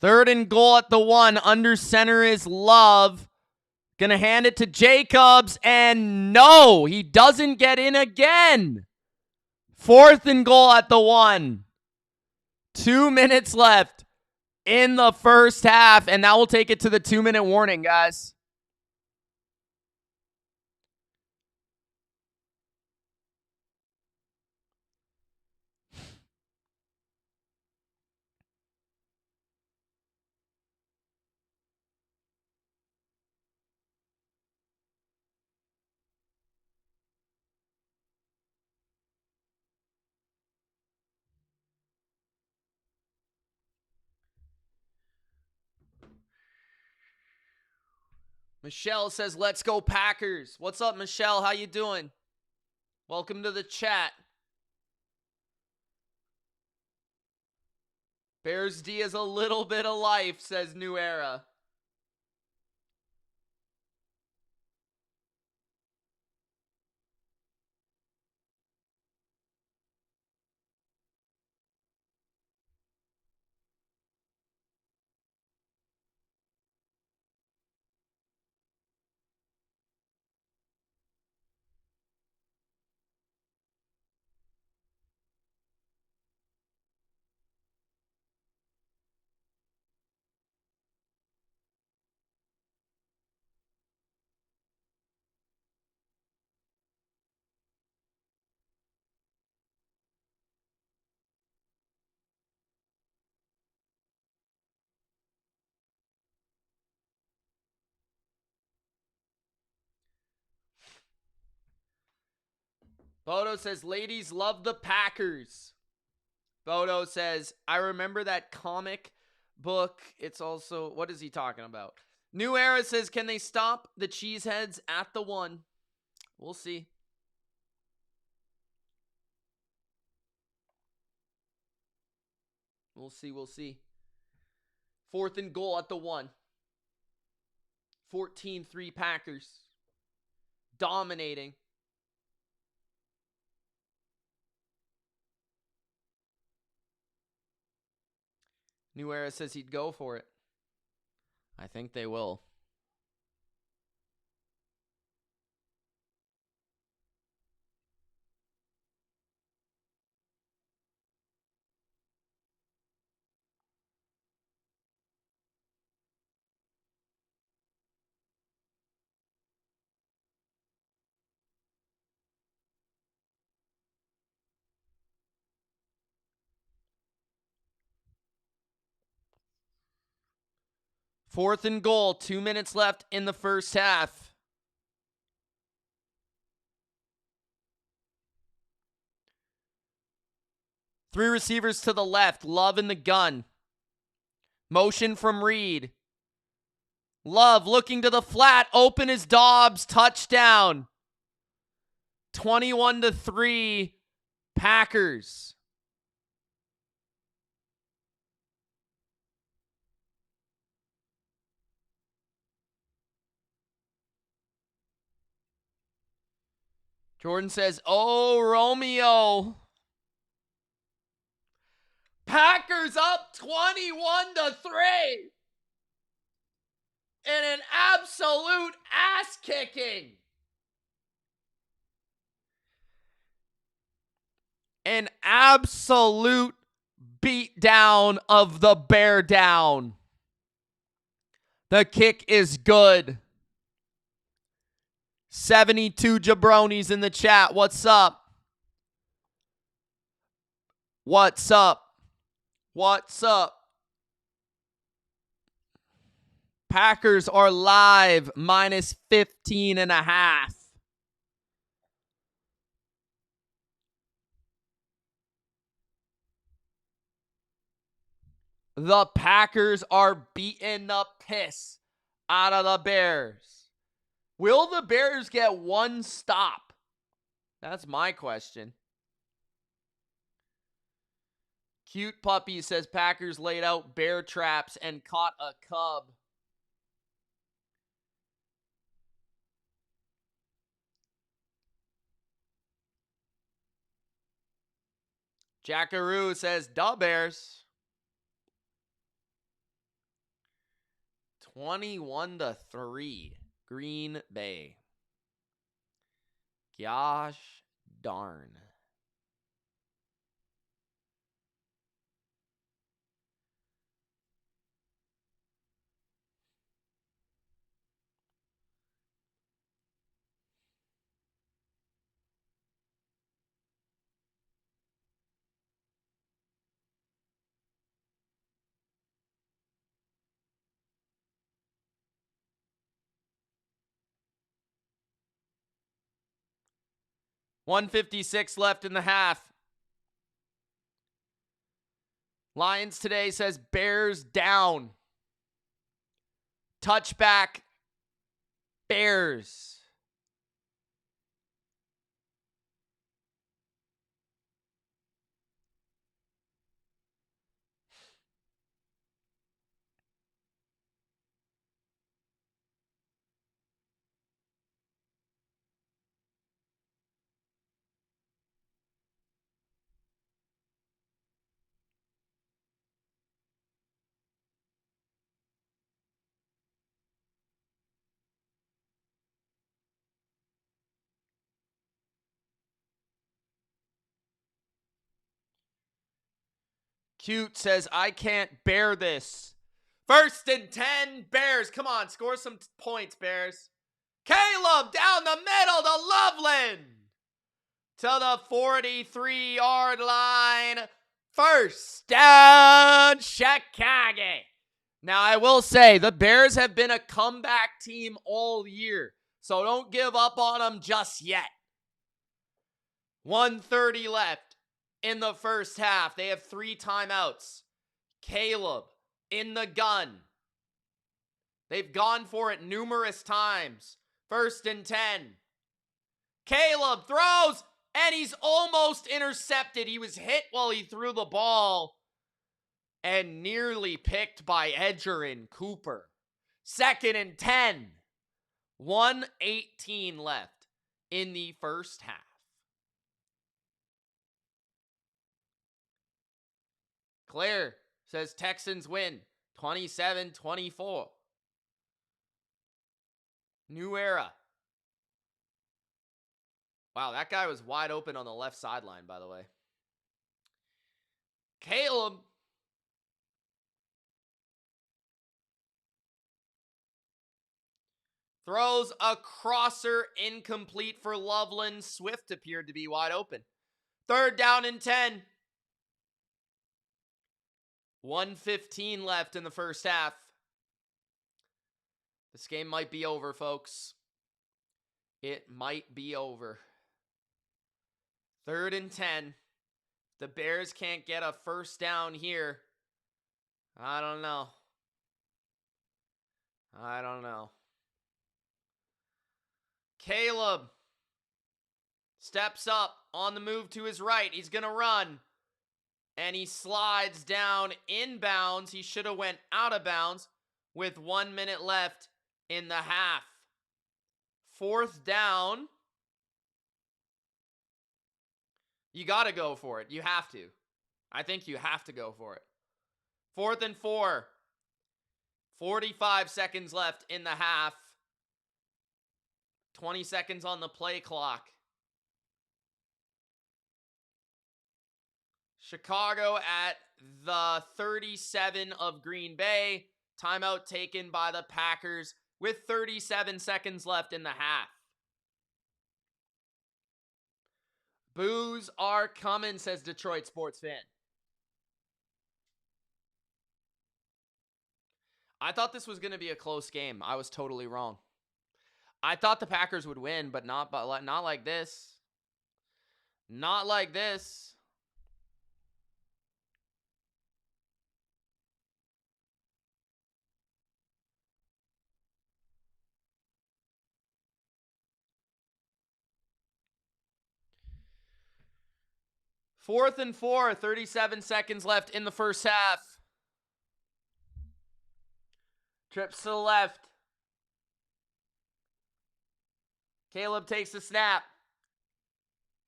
Third and goal at the 1. Under center is Love. Gonna hand it to Jacobs, and no, he doesn't get in again. Fourth and goal at the 1. 2 minutes left in the first half, and that will take it to the 2-minute warning, guys. Michelle says, let's go Packers. What's up, Michelle? How you doing? Welcome to the chat. Bears D is a little bit of life, says New Era. Bodo says, ladies love the Packers. Bodo says, I remember that comic book. It's also, what is he talking about? New Era says, can they stop the cheeseheads at the 1? We'll see. We'll see, we'll see. Fourth and goal at the 1. 14-3 Packers. Dominating. New Era says he'd go for it. I think they will. Fourth and goal. 2 minutes left in the first half. Three receivers to the left. Love in the gun. Motion from Reed. Love looking to the flat. Open is Dobbs. Touchdown. 21-3 Packers. Jordan says, oh, Romeo. Packers up 21-3. And an absolute ass kicking. An absolute beatdown of the bear down. The kick is good. 72 jabronis in the chat. What's up? What's up? What's up? Packers are live minus 15.5. The Packers are beating the piss out of the Bears. Will the Bears get one stop? That's my question. Cute Puppy says Packers laid out bear traps and caught a cub. Jackaroo says, duh Bears. 21-3. Green Bay. Gosh darn. $156 left in the half. Lions today says Bears down. Touchback. Bears. Cute says, I can't bear this. 1st and 10, Bears. Come on, score some points, Bears. Caleb down the middle to Loveland. To the 43-yard line. 1st down, Chicago. Now, I will say, the Bears have been a comeback team all year, so don't give up on them just yet. 1:30 left in the first half. They have 3 timeouts. Caleb in the gun. They've gone for it numerous times. 1st and 10. Caleb throws, and he's almost intercepted. He was hit while he threw the ball and nearly picked by Edgerrin Cooper. 2nd and 10. 1:18 left in the first half. Claire says Texans win 27-24. New era. Wow, that guy was wide open on the left sideline, by the way. Caleb throws a crosser incomplete for Loveland. Swift appeared to be wide open. 3rd down and 10. 1:15 left in the first half. This game might be over, folks. It might be over. 3rd and 10. The Bears can't get a first down here. I don't know. Caleb steps up on the move to his right. He's going to run. And he slides down inbounds. He should have went out of bounds with 1 minute left in the half. 4th down. You got to go for it. You have to. I think you have to go for it. 4th and 4. 45 seconds left in the half. 20 seconds on the play clock. Chicago at the 37 of Green Bay. Timeout taken by the Packers with 37 seconds left in the half. Boos are coming, says Detroit sports fan. I thought this was going to be a close game. I was totally wrong. I thought the Packers would win, but not like this. Not like this. Fourth and 4, 37 seconds left in the first half. Trips to the left. Caleb takes the snap.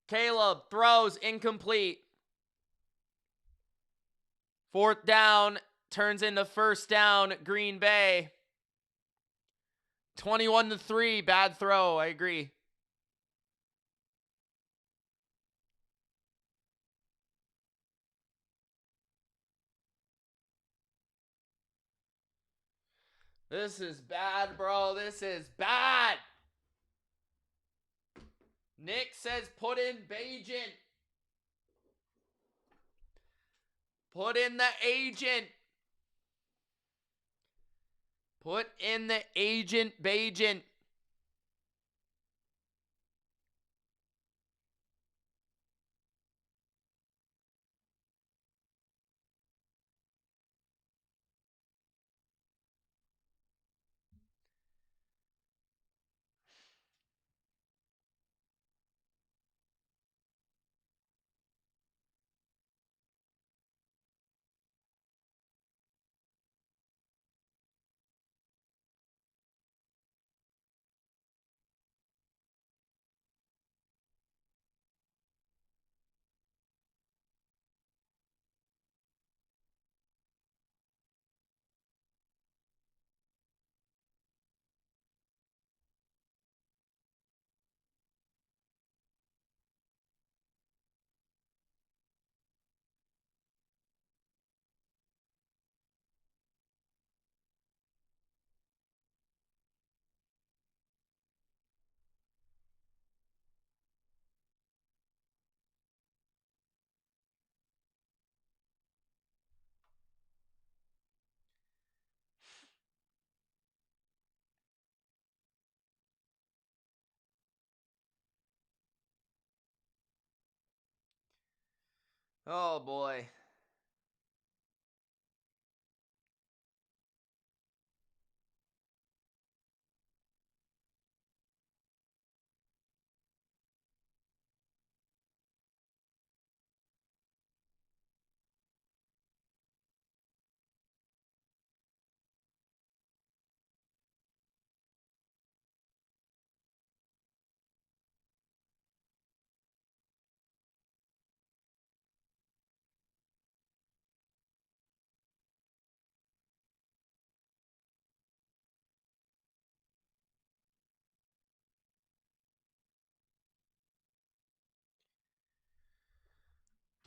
Caleb throws incomplete. 4th down turns into 1st down, Green Bay. 21-3, bad throw. I agree. This is bad, bro. This is bad. Nick says put in Bajan. Put in the agent. Put in the agent, Bajan. Oh, boy.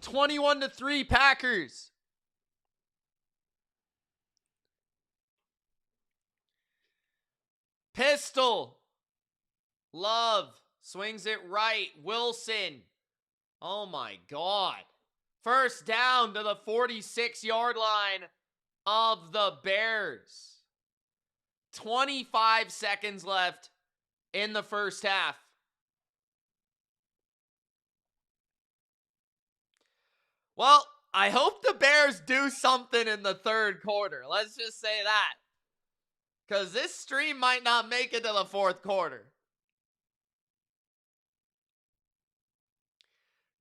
$21-3 Packers. Pistol. Love. Swings it right. Wilson. Oh my God. First down to the 46-yard line of the Bears. 25 seconds left in the first half. Well, I hope the Bears do something in the third quarter. Let's just say that. Because this stream might not make it to the fourth quarter.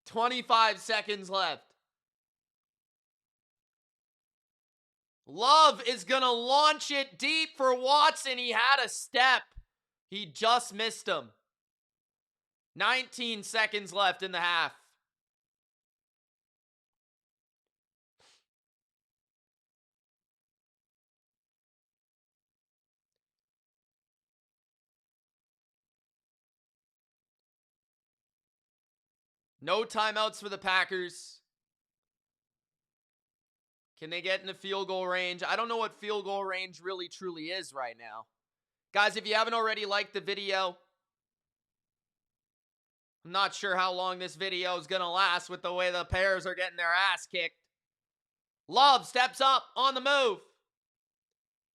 25 seconds left. Love is going to launch it deep for Watson. He had a step. He just missed him. 19 seconds left in the half. No timeouts for the Packers. Can they get into field goal range? I don't know what field goal range really truly is right now. Guys, if you haven't already liked the video, I'm not sure how long this video is going to last with the way the Bears are getting their ass kicked. Love steps up on the move.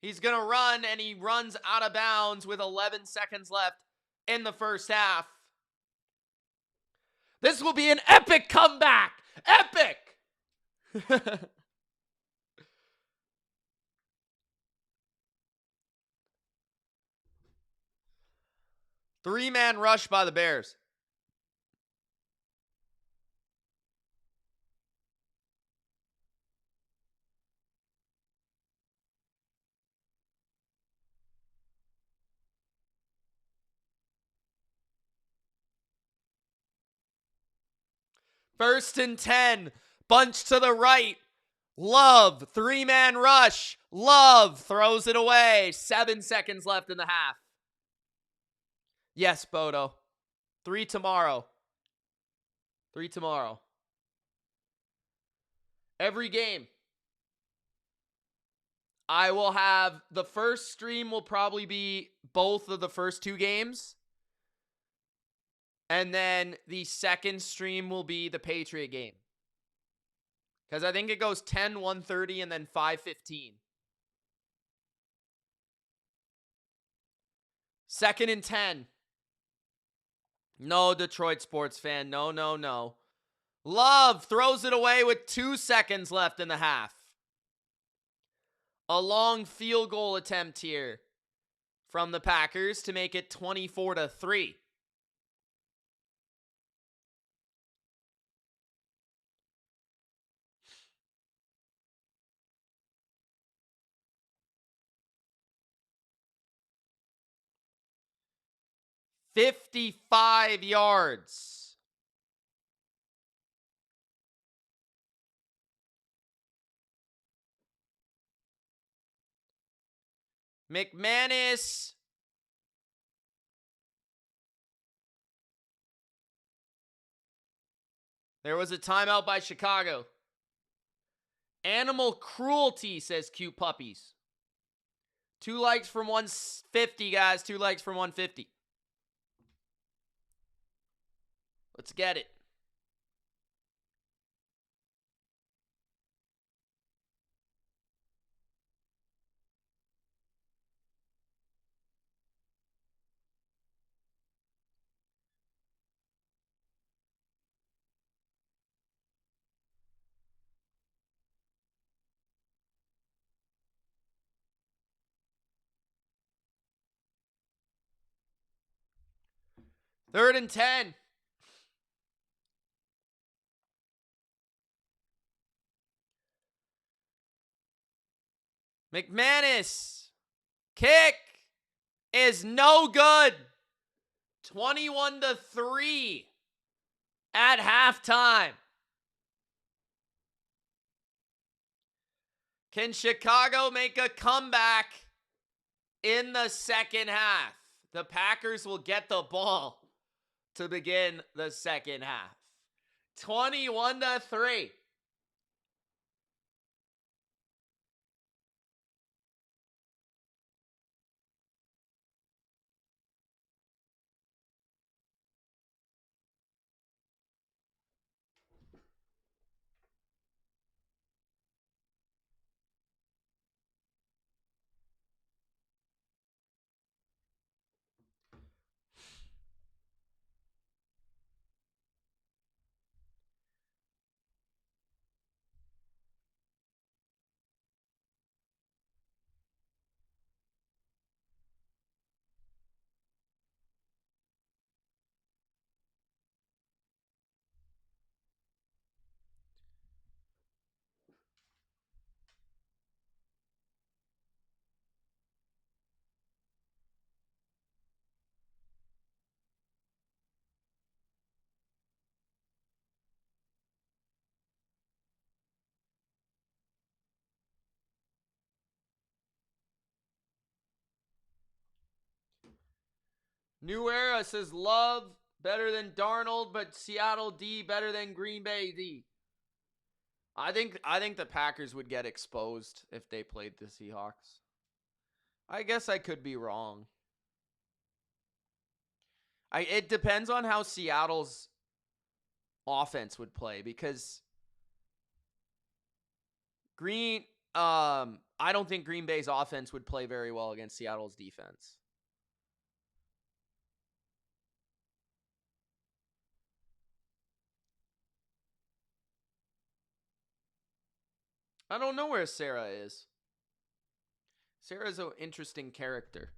He's going to run, and he runs out of bounds with 11 seconds left in the first half. This will be an epic comeback. Epic! Three-man rush by the Bears. First and 10. Bunch to the right. Love. Three-man rush. Love throws it away. 7 seconds left in the half. Yes, Bodo. 3 tomorrow. 3 tomorrow. Every game. I will have, the first stream will probably be both of the first 2 games. And then the second stream will be the Patriot game. Because I think it goes 10, 1:30, and then 5:15. 2nd and 10. No, Detroit sports fan. No, no, no. Love throws it away with 2 seconds left in the half. A long field goal attempt here from the Packers to make it 24-3. $55. McManus. There was a timeout by Chicago. Animal cruelty, says Cute Puppies. 2 likes from 150, guys. 2 likes from 150. Let's get it. Third and 10. McManus. Kick is no good. 21-3 at halftime. Can Chicago make a comeback in the second half? The Packers will get the ball to begin the second half. 21-3. New Era says Love better than Darnold, but Seattle D better than Green Bay D. I think the Packers would get exposed if they played the Seahawks. I guess I could be wrong. It depends on how Seattle's offense would play, because I don't think Green Bay's offense would play very well against Seattle's defense. I don't know where Sarah is. Sarah's an interesting character.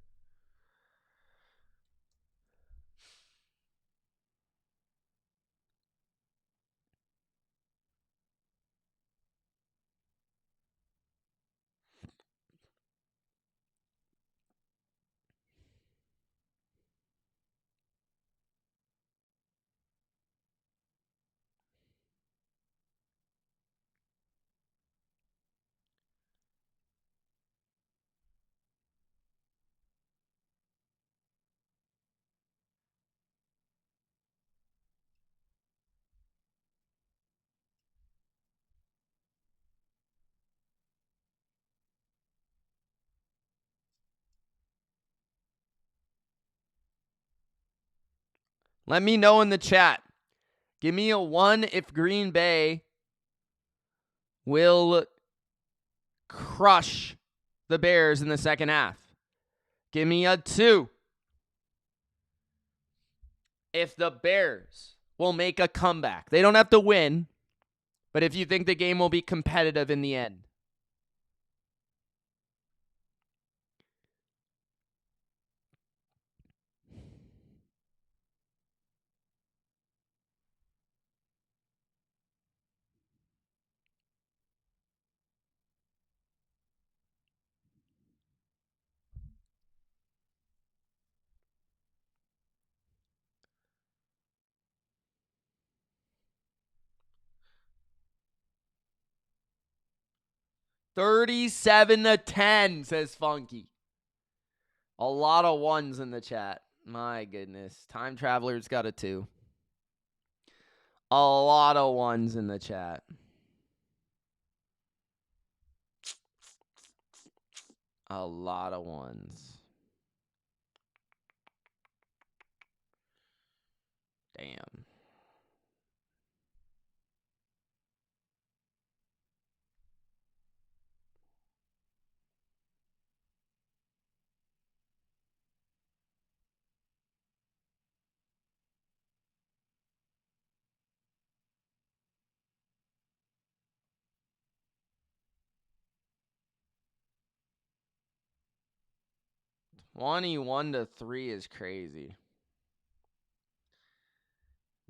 Let me know in the chat. Give me a 1 if Green Bay will crush the Bears in the second half. Give me a 2 if the Bears will make a comeback. They don't have to win, but if you think the game will be competitive in the end. $37-10, says Funky. A lot of 1s in the chat. My goodness. Time Traveler's got a 2. A lot of 1s in the chat. A lot of 1s. Damn. $21-3 is crazy.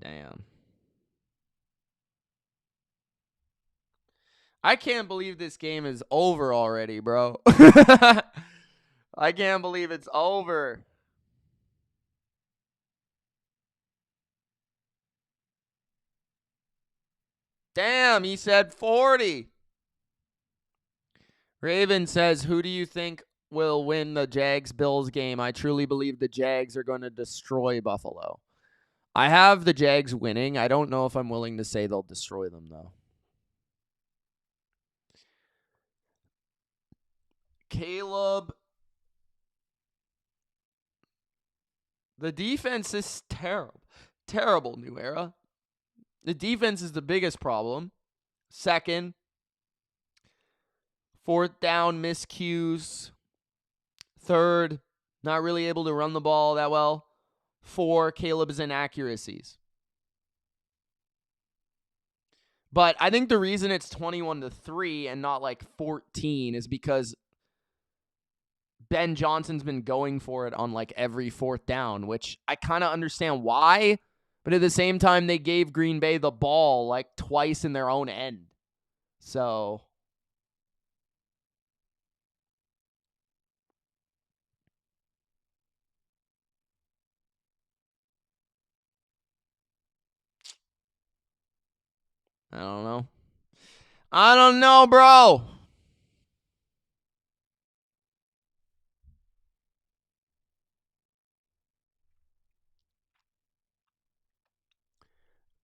Damn. I can't believe this game is over already, bro. I can't believe it's over. Damn, he said 40. Raven says, who do you think will win the Jags-Bills game? I truly believe the Jags are going to destroy Buffalo. I have the Jags winning. I don't know if I'm willing to say they'll destroy them, though. Caleb. The defense is terrible. Terrible, New Era. The defense is the biggest problem. Second, fourth down miscues. Third, not really able to run the ball that well. 4, Caleb's inaccuracies. But I think the reason it's 21-3 and not like 14 is because Ben Johnson's been going for it on like every fourth down, which I kind of understand why. But at the same time, they gave Green Bay the ball like twice in their own end. So I don't know. I don't know, bro.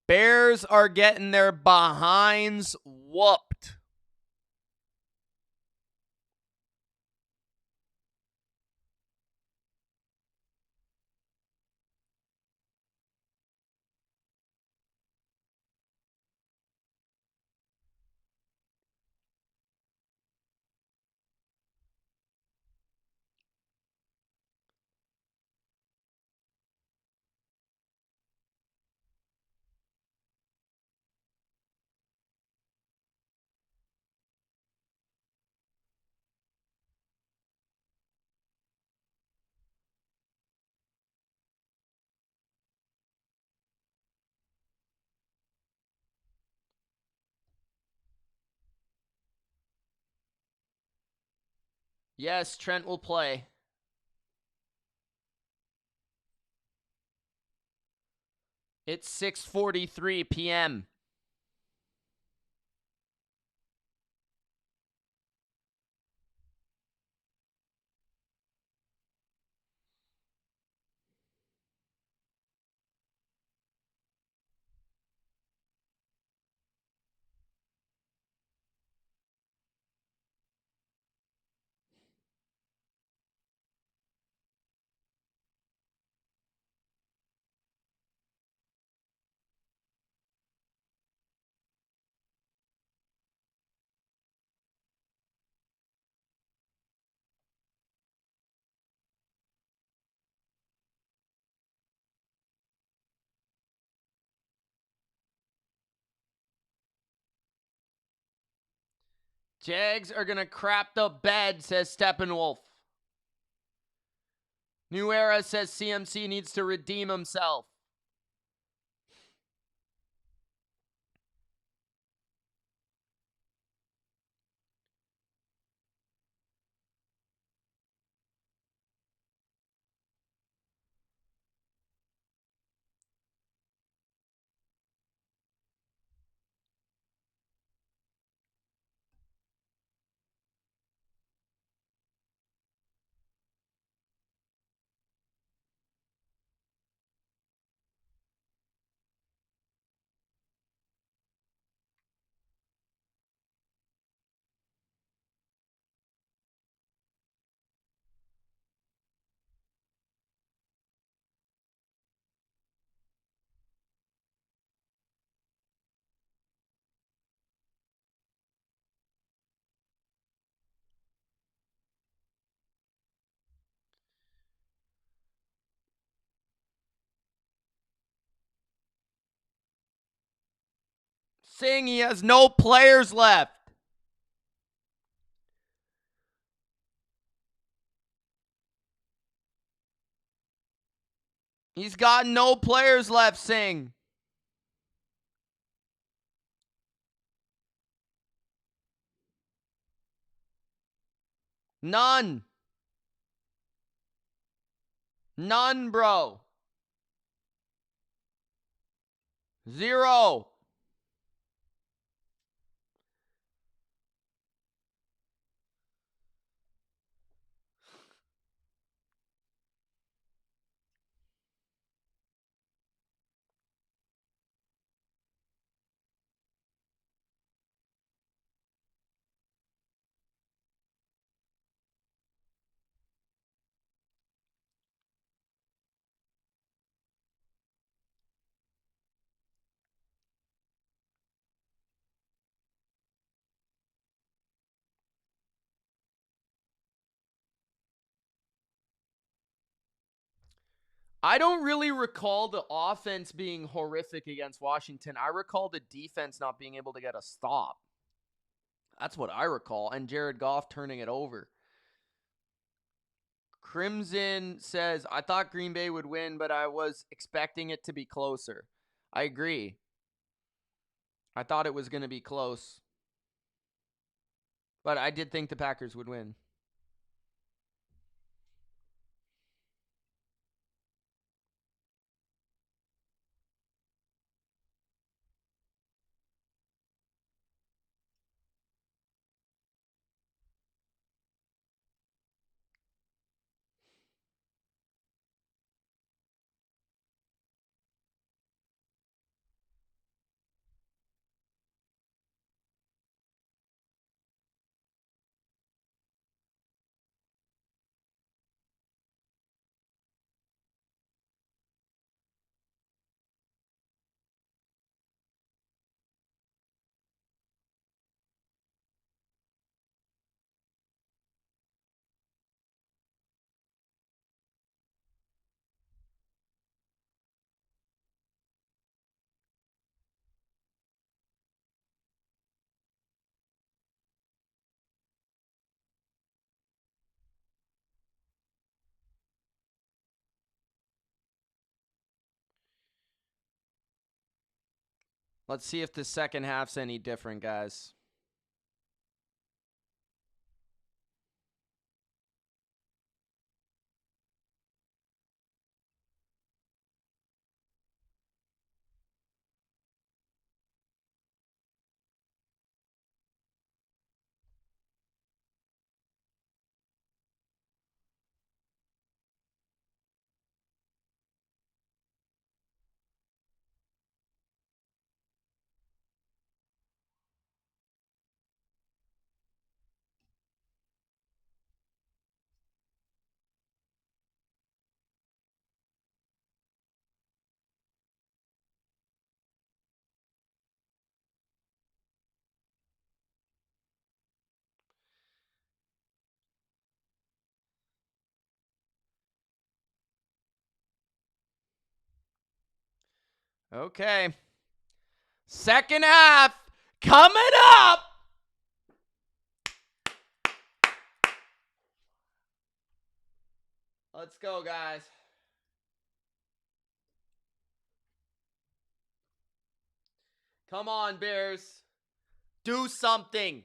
Bears are getting their behinds whooped. Yes, Trent will play. It's 6:43 p.m. Jags are going to crap the bed, says Steppenwolf. New Era says CMC needs to redeem himself. Saying he has no players left. He's got no players left, Singh. None. None, bro. 0. I don't really recall the offense being horrific against Washington. I recall the defense not being able to get a stop. That's what I recall. And Jared Goff turning it over. Crimson says, I thought Green Bay would win, but I was expecting it to be closer. I agree. I thought it was going to be close. But I did think the Packers would win. Let's see if the second half's any different, guys. Okay. Second half coming up. Let's go, guys. Come on, Bears. Do something.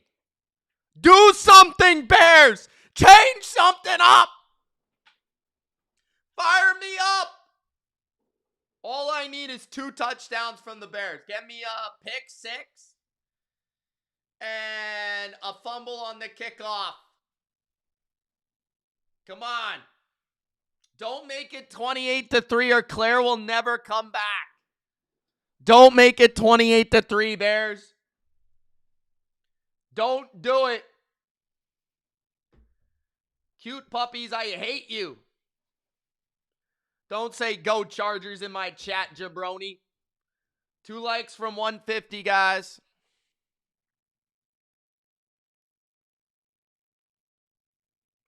Do something, Bears. Change something up. Fire me up. All I need is 2 touchdowns from the Bears. Get me a pick 6 and a fumble on the kickoff. Come on. Don't make it 28-3 or Claire will never come back. Don't make it 28-3, Bears. Don't do it. Cute puppies, I hate you. Don't say go Chargers in my chat, jabroni. 2 likes from 150, guys.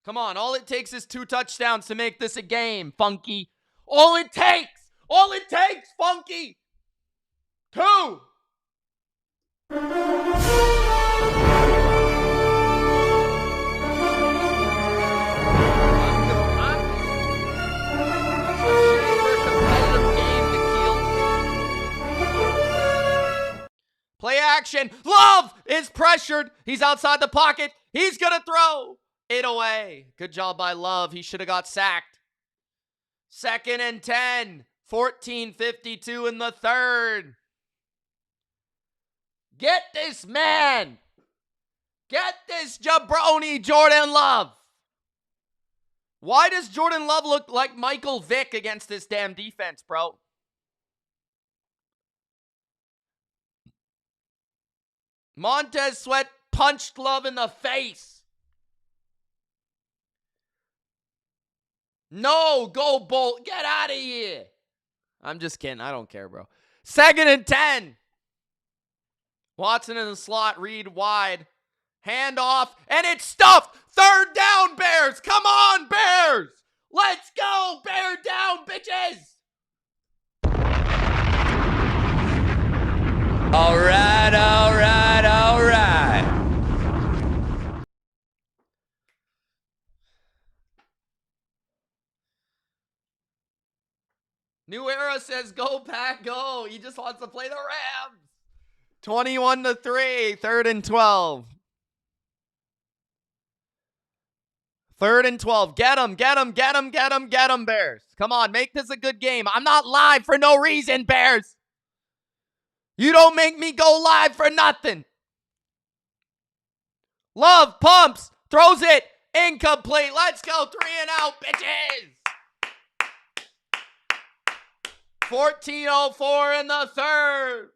Come on, all it takes is 2 touchdowns to make this a game, Funky. All it takes, Funky. 2. Play action. Love is pressured. He's outside the pocket. He's going to throw it away. Good job by Love. He should have got sacked. 2nd and 10. 14:52 in the 3rd. Get this man. Get this jabroni, Jordan Love. Why does Jordan Love look like Michael Vick against this damn defense, bro? Montez Sweat punched Love in the face. No, go Bolt. Get out of here. I'm just kidding. I don't care, bro. 2nd and 10. Watson in the slot. Reed wide. Hand off. And it's stuffed. 3rd down, Bears. Come on, Bears. Let's go. Bear down, bitches. All right, all right, all right. New Era says go Pack go. He just wants to play the Rams. 21-3, 3rd and 12. 3rd and 12. Get him, get him, get him, get him, get him, Bears. Come on, make this a good game. I'm not live for no reason, Bears. You don't make me go live for nothing. Love pumps, throws it, incomplete. Let's go, 3 and out, bitches. 14:04 in the 3rd.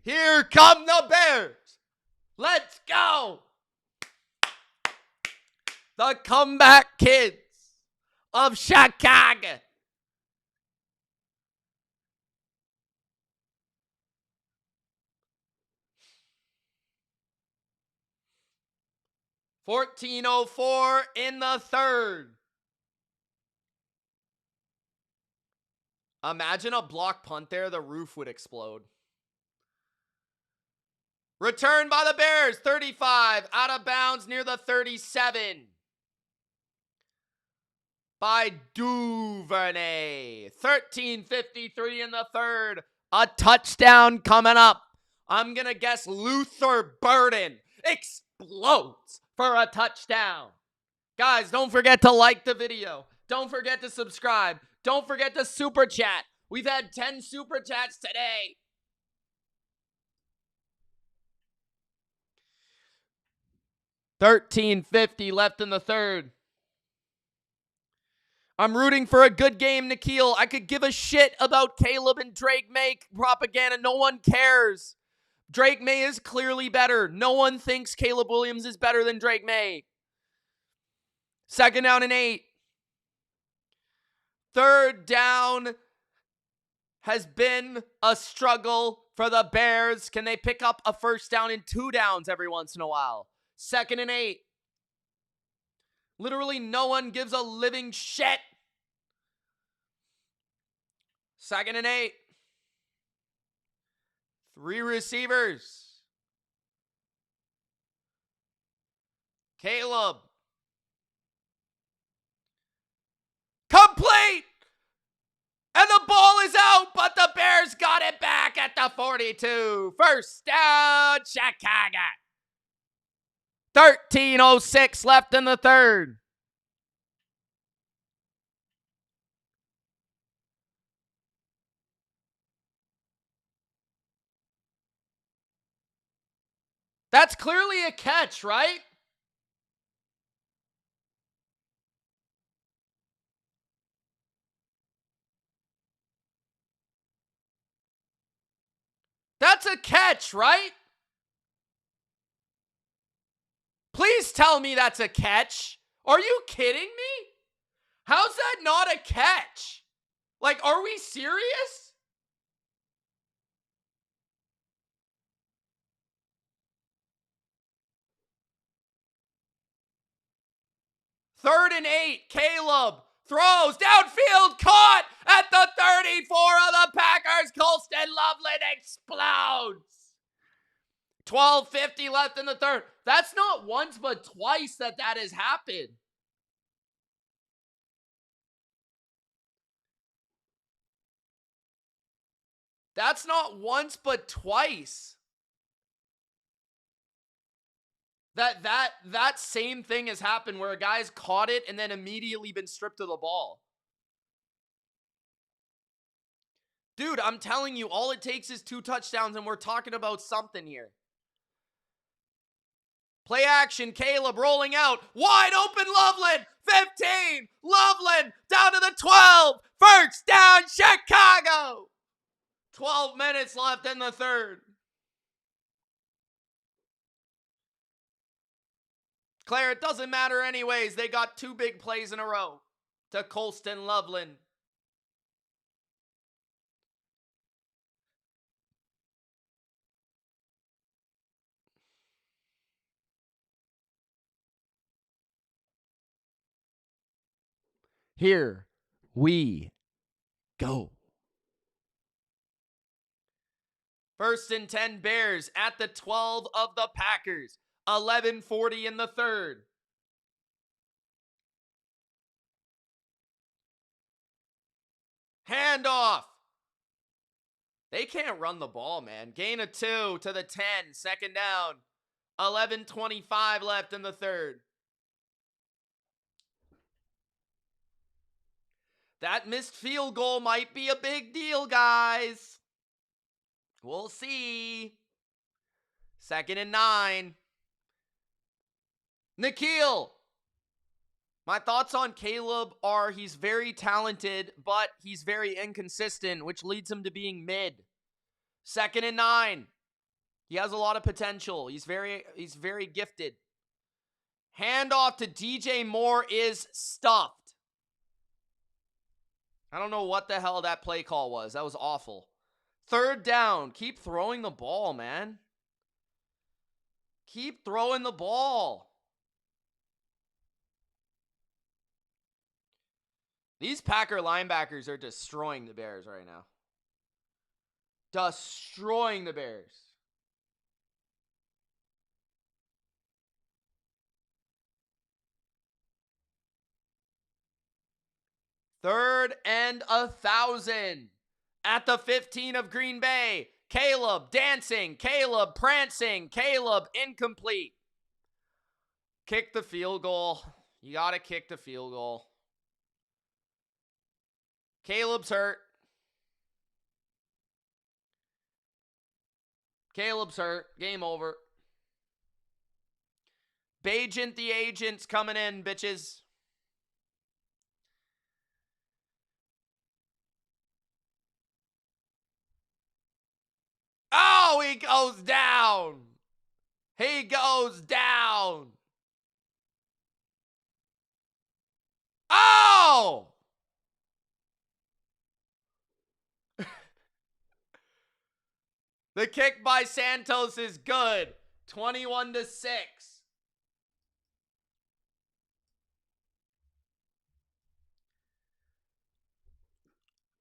Here come the Bears. Let's go. The comeback kids of Chicago. $14:04 in the 3rd. Imagine a block punt there, the roof would explode. Return by the Bears, 35, out of bounds near the 37. By Duvernay. 13:53 in the 3rd. A touchdown coming up. I'm going to guess Luther Burden explodes for a touchdown. Guys, don't forget to like the video. Don't forget to subscribe. Don't forget to super chat. We've had 10 super chats today. $13.50 left in the 3rd. I'm rooting for a good game, Nikhil. I could give a shit about Caleb and Drake May propaganda. No one cares. Drake May is clearly better. No one thinks Caleb Williams is better than Drake May. 2nd down and 8. 3rd down has been a struggle for the Bears. Can they pick up a 1st down and 2 downs every once in a while? 2nd and 8. Literally no one gives a living shit. 2nd and 8. 3 receivers. Caleb. ball is out, but the Bears got it back at the 42. First down, Chicago. 13:06 left in the third. That's clearly a catch, right? That's a catch, right? Please tell me that's a catch. Are you kidding me? How's that not a catch? Like, are we serious? Third and 8, Caleb throws downfield, caught at the 34 of the Packers. Colston Loveland explodes. 12:50 left in the third. That's not once but twice that has happened. That's not once but twice that same thing has happened where a guy's caught it and then immediately been stripped of the ball. Dude, I'm telling you, all it takes is 2 touchdowns and we're talking about something here. Play action, Caleb rolling out. Wide open, Loveland. 15. Loveland down to the 12. First down, Chicago. 12 minutes left in the third. Claire, it doesn't matter anyways. They got 2 big plays in a row to Colston Loveland. Here we go. First and 10 Bears at the 12 of the Packers. 11:40 in the third. Handoff. They can't run the ball, man. Gain of 2 to the 10. Second down. 11:25 left in the third. That missed field goal might be a big deal, guys. We'll see. 2nd and 9. Nikhil. My thoughts on Caleb are he's very talented, but he's very inconsistent, which leads him to being mid. 2nd and 9. He has a lot of potential. He's very gifted. Handoff to DJ Moore is stuffed. I don't know what the hell that play call was. That was awful. 3rd down. Keep throwing the ball, man. Keep throwing the ball. These Packer linebackers are destroying the Bears right now. Destroying the Bears. Third and 1,000 at the 15 of Green Bay. Caleb dancing, Caleb prancing, Caleb incomplete. Kick the field goal. You got to kick the field goal. Caleb's hurt. Caleb's hurt. Game over. Bajent the agent's coming in, bitches. Oh, he goes down. He goes down. Oh! The kick by Santos is good. 21-6.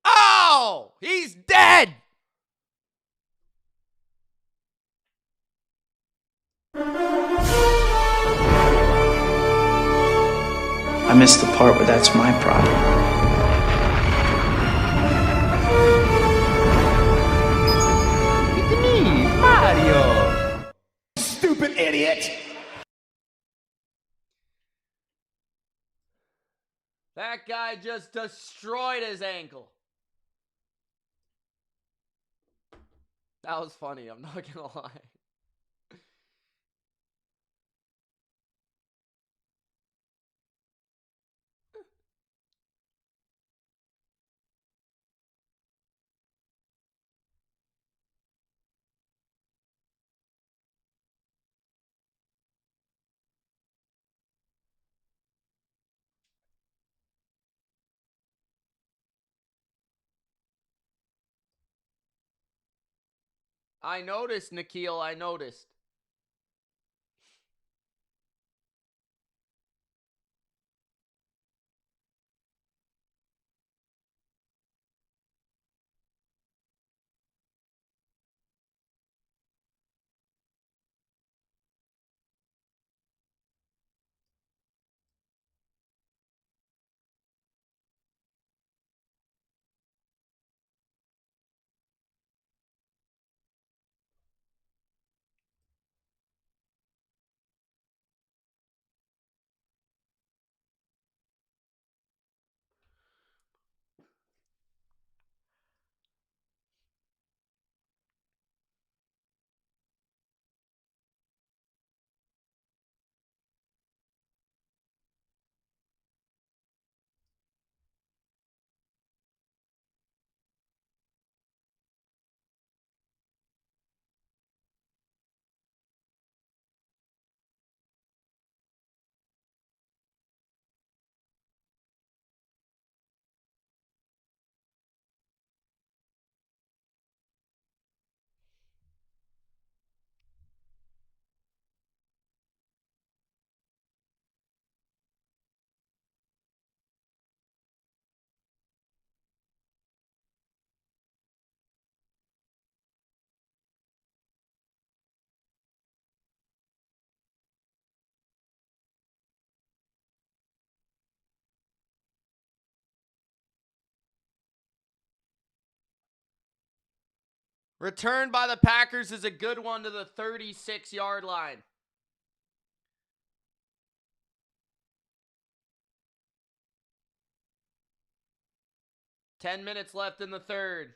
Oh! He's dead! I missed the part where that's my problem. idiot. That guy just destroyed his ankle. That was funny, I'm not gonna lie. I noticed, Nikhil, I noticed. Return by the Packers is a good one to the 36-yard line. $10 left in the third.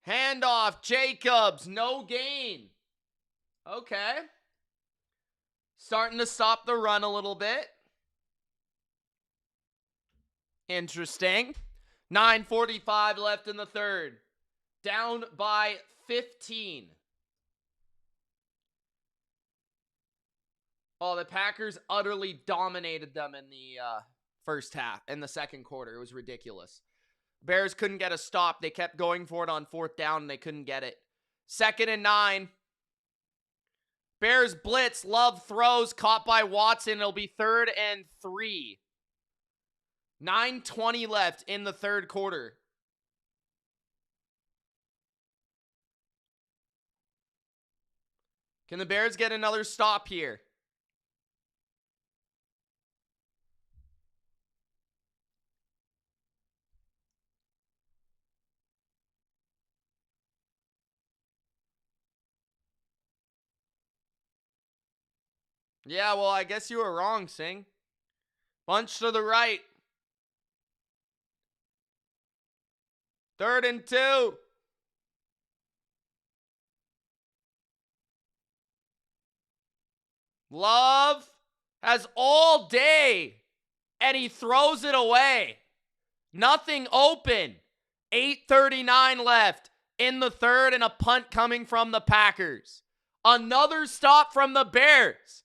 Handoff, Jacobs, no gain. Okay. Starting to stop the run a little bit. Interesting. 9:45 left in the third. Down by 15. Oh, the Packers utterly dominated them in the first half, in the second quarter. It was ridiculous. Bears couldn't get a stop. They kept going for it on fourth down, and they couldn't get it. 2nd and 9. Bears blitz. Love throws. Caught by Watson. It'll be 3rd and 3. 9:20 left in the third quarter. Can the Bears get another stop here? Yeah, well, I guess you were wrong, Singh. Bunch to the right. 3rd and 2. Love has all day, and he throws it away. Nothing open. 8:39 left in the third, and a punt coming from the Packers. Another stop from the Bears.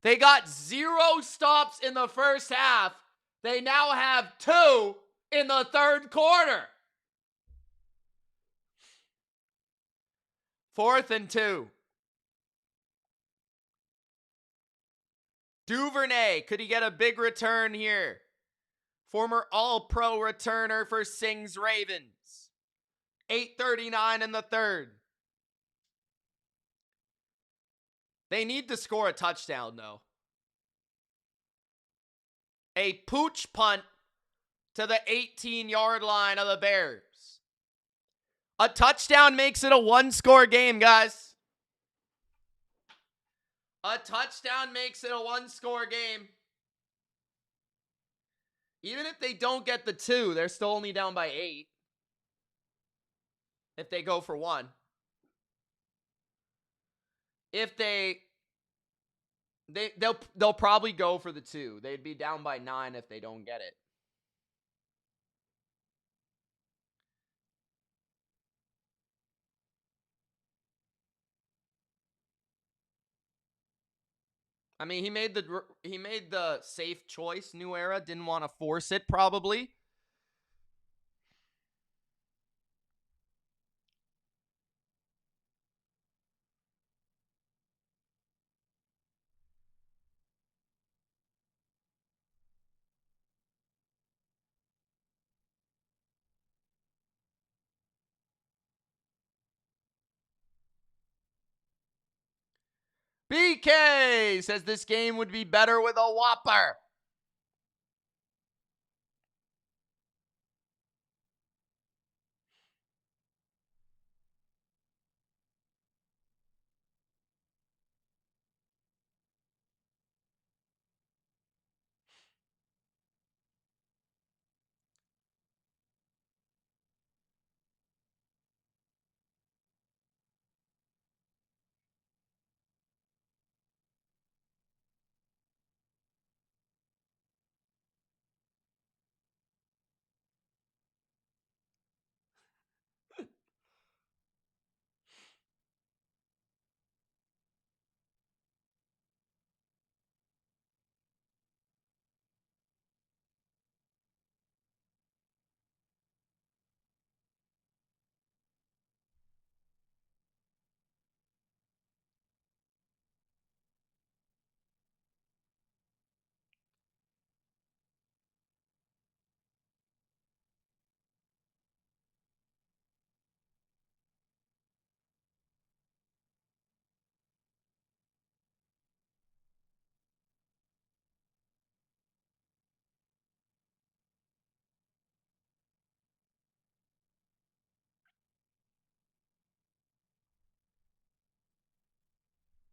They got 0 stops in the first half. They now have 2 in the third quarter. 4th and 2. Duvernay, could he get a big return here? Former All-Pro returner for Sings Ravens. 8:39 in the third. They need to score a touchdown, though. A pooch punt to the 18-yard line of the Bears. A touchdown makes it a one-score game, guys. A touchdown makes it a one-score game. Even if they don't get the 2, they're still only down by 8. If they go for 1. If they'll probably go for the 2. They'd be down by 9 if they don't get it. I mean, he made the safe choice, New Era. Didn't want to force it, probably. BK says this game would be better with a Whopper.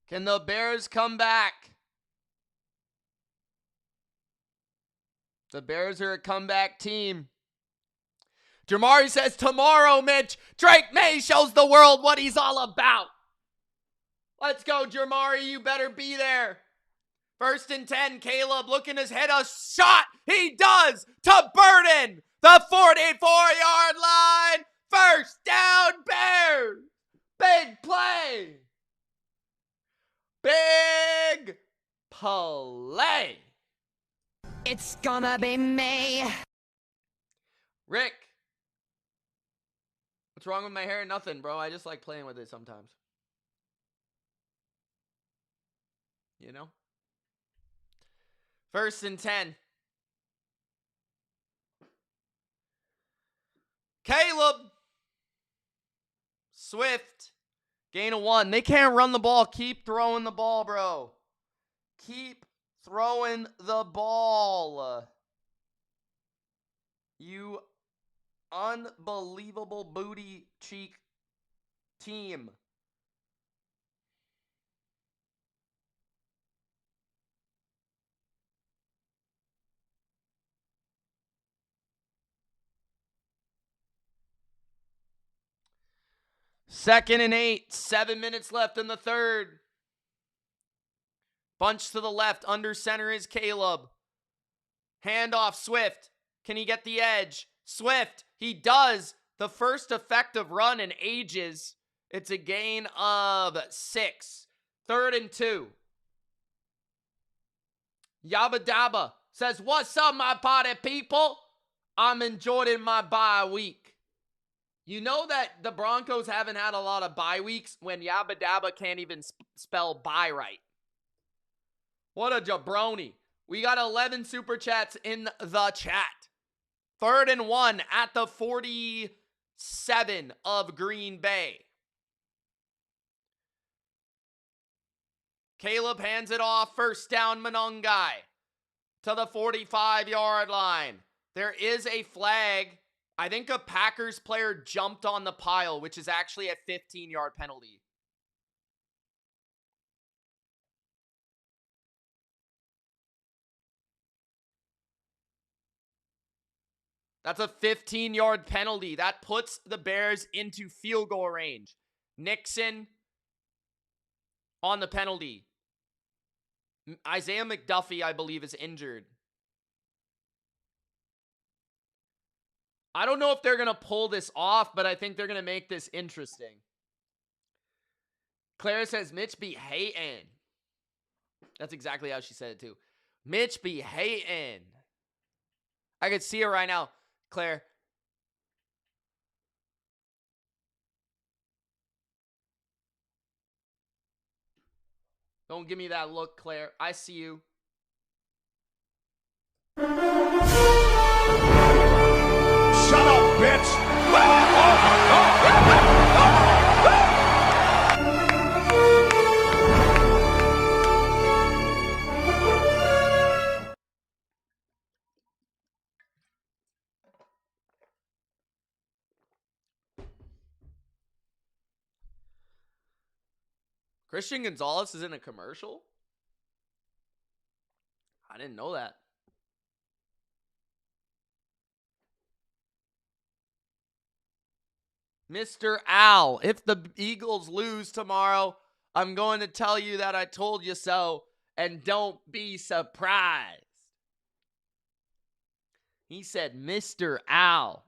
Can the Bears come back? The Bears are a comeback team. Jamari says, tomorrow, Mitch, Drake May shows the world what he's all about. Let's go, Jamari. You better be there. 1st and 10, Caleb looking to hit a shot. He does to Burden, the 44-yard line. 1st down, Bears. Big play. Big play. It's gonna be me. Rick. What's wrong with my hair? Nothing, bro. I just like playing with it sometimes. You know? 1st and 10. Caleb. Swift. Gain of 1. They can't run the ball. Keep throwing the ball, bro. Keep throwing the ball. You unbelievable booty cheek team. Second and 8, 7 minutes left in the third. Bunch to the left, under center is Caleb. Handoff, Swift. Can he get the edge? Swift, he does. The first effective run in ages. It's a gain of 6. 3rd and 2. Yabba Dabba says, what's up, my party people? I'm enjoying my bye week. You know that the Broncos haven't had a lot of bye weeks when Yabba Dabba can't even spell bye right. What a jabroni. We got 11 super chats in the chat. 3rd and 1 at the 47 of Green Bay. Caleb hands it off. First down, Monongai to the 45-yard line. There is a flag. I think a Packers player jumped on the pile, which is actually a 15-yard penalty. That's a 15-yard penalty. That puts the Bears into field goal range. Nixon on the penalty. Isaiah McDuffie, I believe, is injured. I don't know if they're going to pull this off, but I think they're going to make this interesting. Clara says, Mitch be hatin'. That's exactly how she said it, too. Mitch be hatin'. I could see her right now, Claire. Don't give me that look, Claire. I see you. Shut up, bitch! Christian Gonzalez is in a commercial? I didn't know that. Mr. Al, if the Eagles lose tomorrow, I'm going to tell you that I told you so, and don't be surprised. He said, Mr. Al.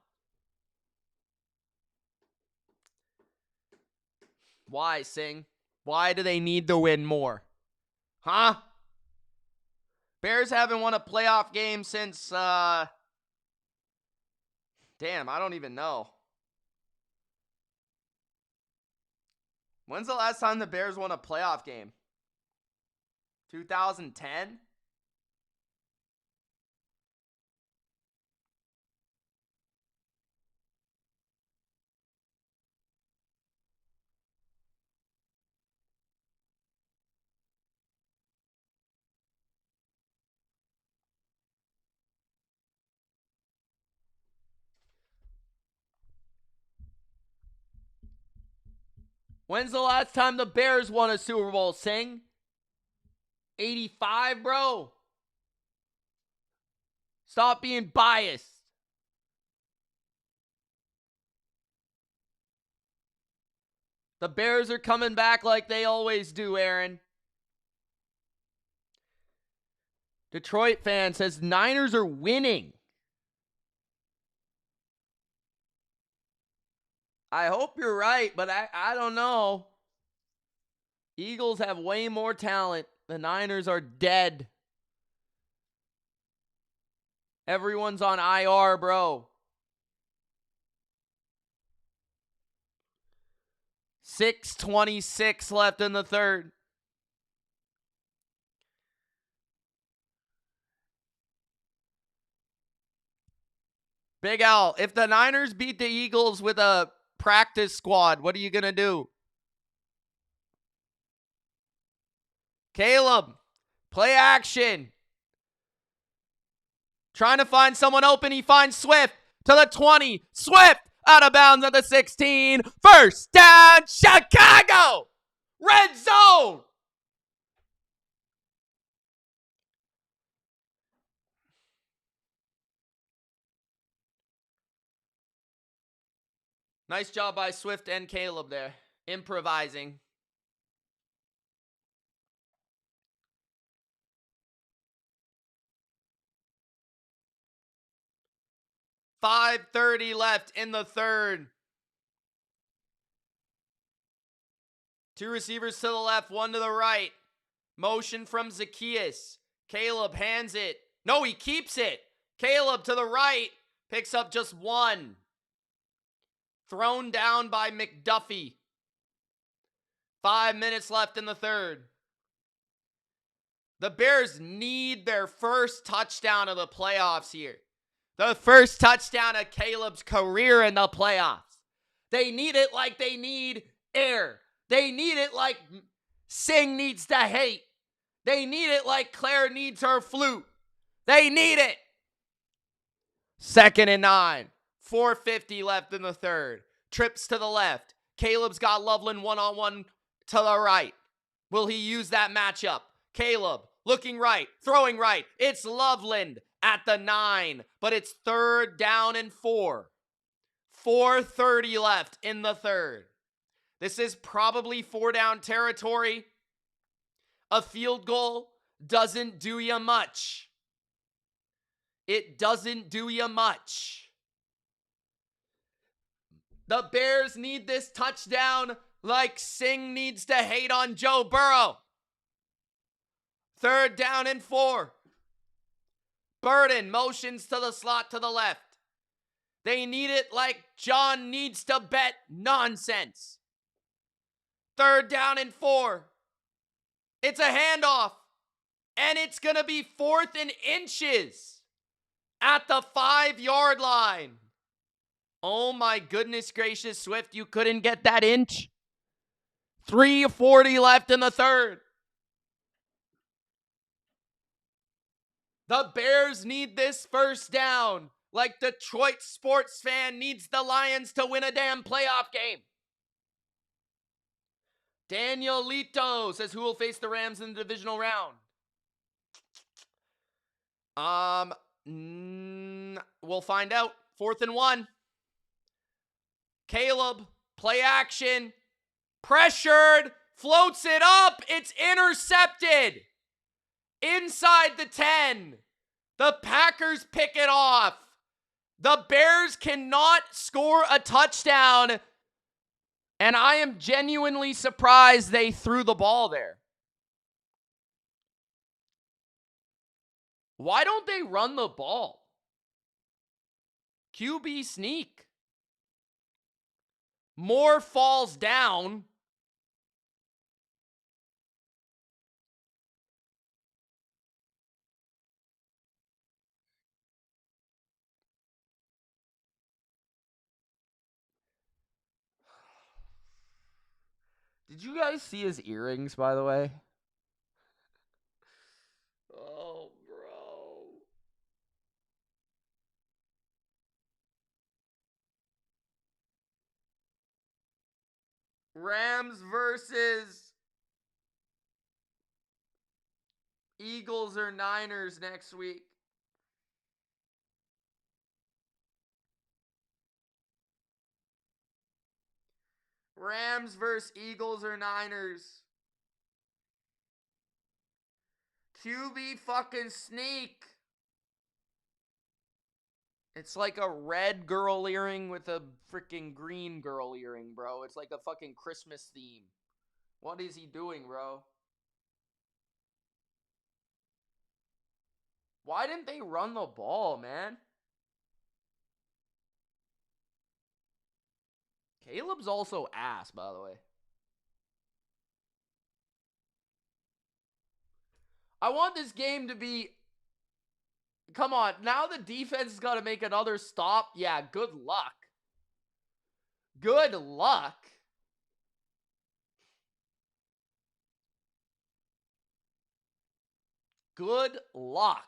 Why, Sing? Why do they need to win more? Huh? Bears haven't won a playoff game since, damn, I don't even know. When's the last time the Bears won a playoff game? 2010? When's the last time the Bears won a Super Bowl, Sing? 85, bro. Stop being biased. The Bears are coming back like they always do, Aaron. Detroit fan says Niners are winning. I hope you're right, but I don't know. Eagles have way more talent. The Niners are dead. Everyone's on IR, bro. 6:26 left in the third. Big Al, if the Niners beat the Eagles with a practice squad, what are you going to do? Caleb, play action. Trying to find someone open. He finds Swift to the 20. Swift out of bounds at the 16. First down, Chicago. Red zone. Nice job by Swift and Caleb there. Improvising. .5:30 left in the third. Two receivers to the left, one to the right. Motion from Zacchaeus. Caleb hands it. No, he keeps it. Caleb to the right. Picks up just one. Thrown down by McDuffie. 5 minutes left in the third. The Bears need their first touchdown of the playoffs here. The first touchdown of Caleb's career in the playoffs. They need it like they need air. They need it like Sing needs to hate. They need it like Claire needs her flute. They need it. 2nd and 9. 4:50 left in the third. Trips to the left. Caleb's got Loveland one-on-one to the right. Will he use that matchup? Caleb looking right, throwing right. It's Loveland at the 9, but it's 3rd down and 4. 4:30 left in the third. This is probably 4-down territory. A field goal doesn't do you much. It doesn't do you much. The Bears need this touchdown like Sing needs to hate on Joe Burrow. 3rd down and 4. Burden motions to the slot to the left. They need it like John needs to bet nonsense. 3rd down and 4. It's a handoff. And it's going to be 4th and inches at the 5-yard line. Oh my goodness gracious, Swift, you couldn't get that inch. 3:40 left in the third. The Bears need this first down like Detroit sports fan needs the Lions to win a damn playoff game. Daniel Lito says who will face the Rams in the divisional round. We'll find out. 4th and 1. Caleb, play action, pressured, floats it up. It's intercepted. Inside the 10. The Packers pick it off. The Bears cannot score a touchdown. And I am genuinely surprised they threw the ball there. Why don't they run the ball? QB sneak. Moore falls down. Did you guys see his earrings, by the way? Oh, bro. Rams versus Eagles or Niners next week. Rams versus Eagles or Niners. QB fucking sneak. It's like a red girl earring with a freaking green girl earring, bro. It's like a fucking Christmas theme. What is he doing, bro? Why didn't they run the ball, man? Caleb's also ass, by the way. I want this game to be... Come on, now the defense has got to make another stop. Yeah, good luck. Good luck. Good luck.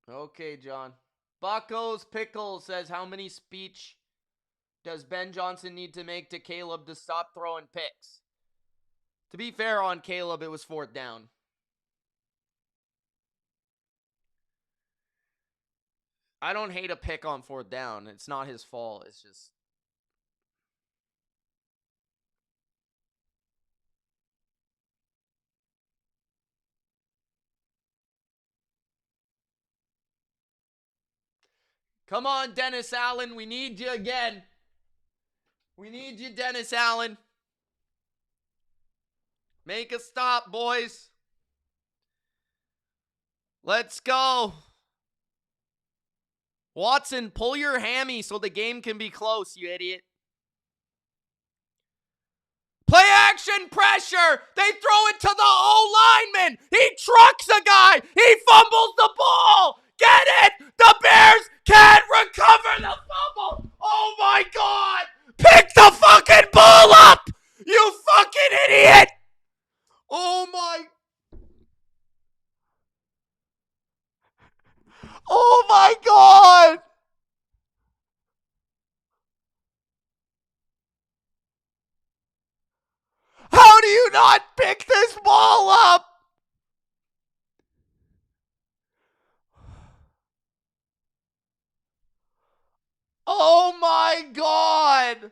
Okay, John. Bucko's Pickle says, how many speech does Ben Johnson need to make to Caleb to stop throwing picks? To be fair on Caleb, it was 4th down. I don't hate a pick on 4th down. It's not his fault. It's just... Come on, Dennis Allen. We need you again. We need you, Dennis Allen. Make a stop, boys. Let's go. Watson, pull your hammy so the game can be close, you idiot. Play action pressure. They throw it to the O-lineman. He trucks a guy. He fumbles the ball. Get it? The Bears can't recover the fumble. Oh my God. Pick the fucking ball up. You fucking idiot. Oh my. Oh my God. How do you not pick this ball up? Oh my God.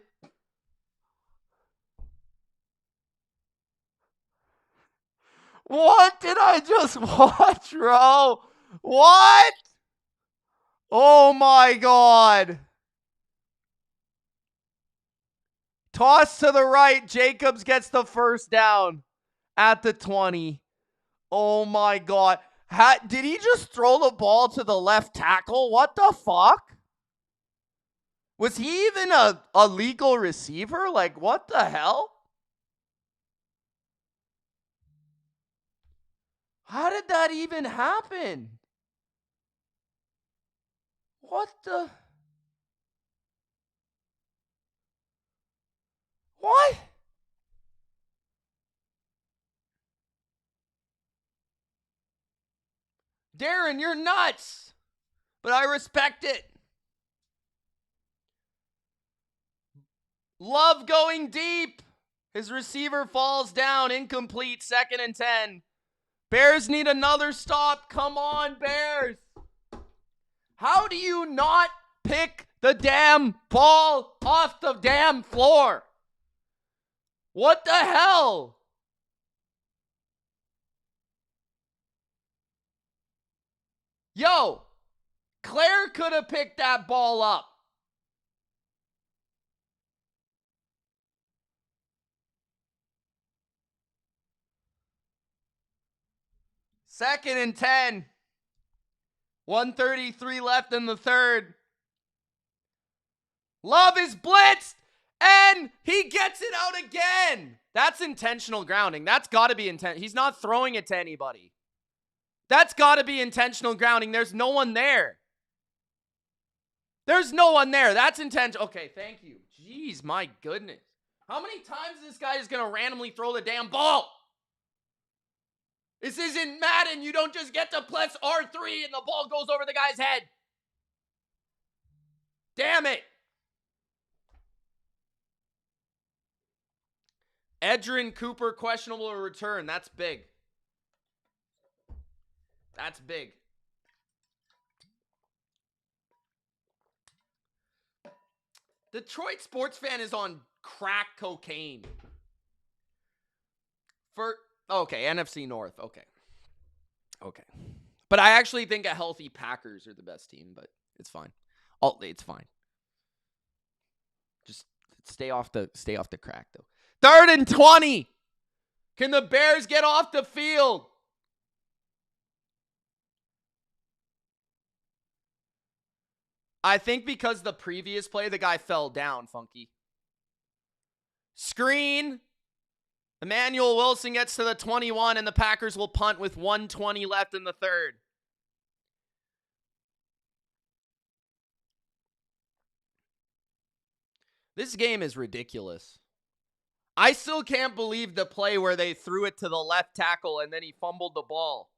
What did I just watch, bro? What? Oh my God. Toss to the right. Jacobs gets the first down at the 20. Oh my God. Did he just throw the ball to the left tackle? What the fuck? Was he even a legal receiver? Like, what the hell? How did that even happen? What the? What? Darren, you're nuts. But I respect it. Love going deep. His receiver falls down. Incomplete. 2nd and 10. Bears need another stop. Come on, Bears. How do you not pick the damn ball off the damn floor? What the hell? Yo, Claire could have picked that ball up. Second and 10. 1:33 left in the third. Love is blitzed, and he gets it out again. That's intentional grounding. That's got to be intent. He's not throwing it to anybody. That's got to be intentional grounding. There's no one there. There's no one there. That's intentional. Okay, thank you. Jeez, my goodness. How many times this guy is going to randomly throw the damn ball? This isn't Madden. You don't just get to press R3 and the ball goes over the guy's head. Damn it. Edgerrin Cooper, questionable return. That's big. That's big. Detroit sports fan is on crack cocaine. Okay, NFC North. Okay. But I actually think a healthy Packers are the best team, but it's fine. It's fine. Just stay off the crack though. 3rd and 20. Can the Bears get off the field? I think because the previous play, the guy fell down, Funky. Screen. Emmanuel Wilson gets to the 21, and the Packers will punt with 1:20 left in the third. This game is ridiculous. I still can't believe the play where they threw it to the left tackle and then he fumbled the ball.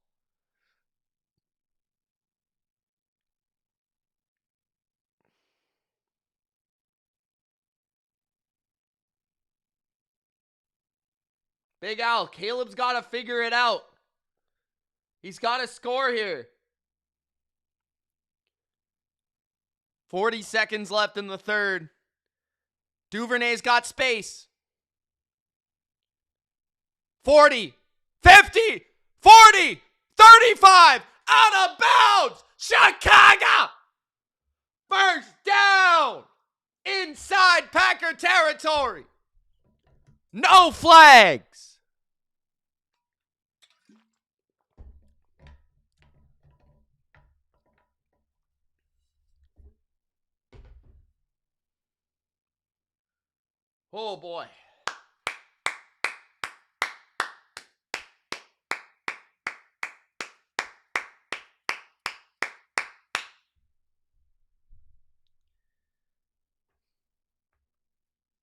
Big Al, Caleb's got to figure it out. He's got to score here. 40 seconds left in the third. Duvernay's got space. 40, 50, 40, 35, out of bounds. Chicago. First down. inside Packer territory. No flags. Oh boy.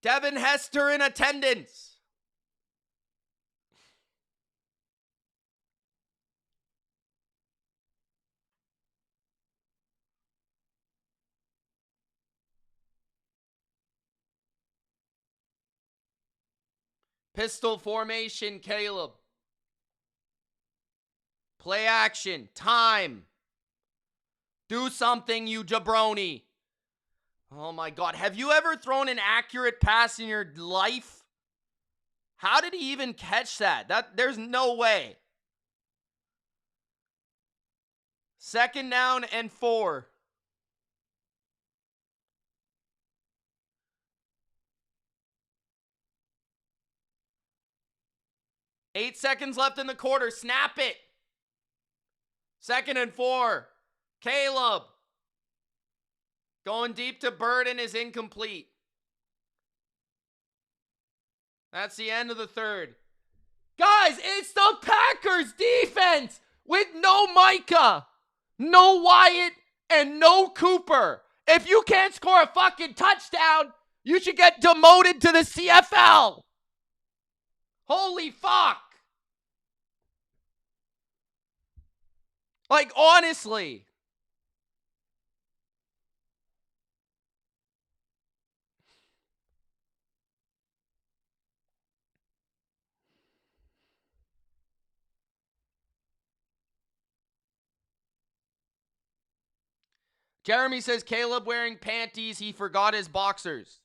Devin Hester in attendance. Pistol formation, Caleb. Play action. Time. Do something, you jabroni. Oh my God. Have you ever thrown an accurate pass in your life? How did he even catch that? There's no way. 2nd down and 4. Eight seconds left in the quarter. Snap it. 2nd and 4. Caleb. Going deep to Burden is incomplete. That's the end of the 3rd. Guys, it's the Packers defense with no Micah, no Wyatt, and no Cooper. If you can't score a fucking touchdown, you should get demoted to the CFL. Holy fuck. Like, honestly. Jeremy says Caleb wearing panties, he forgot his boxers.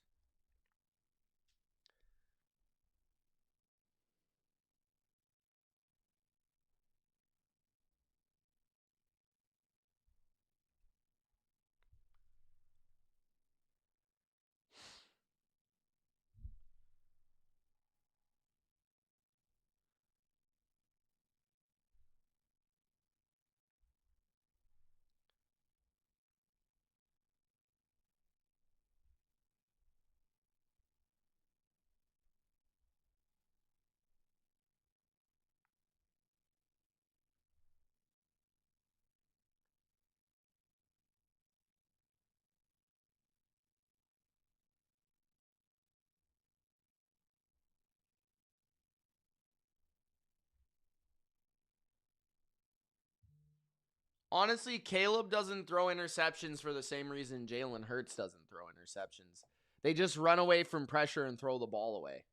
Honestly, Caleb doesn't throw interceptions for the same reason Jalen Hurts doesn't throw interceptions. They just run away from pressure and throw the ball away.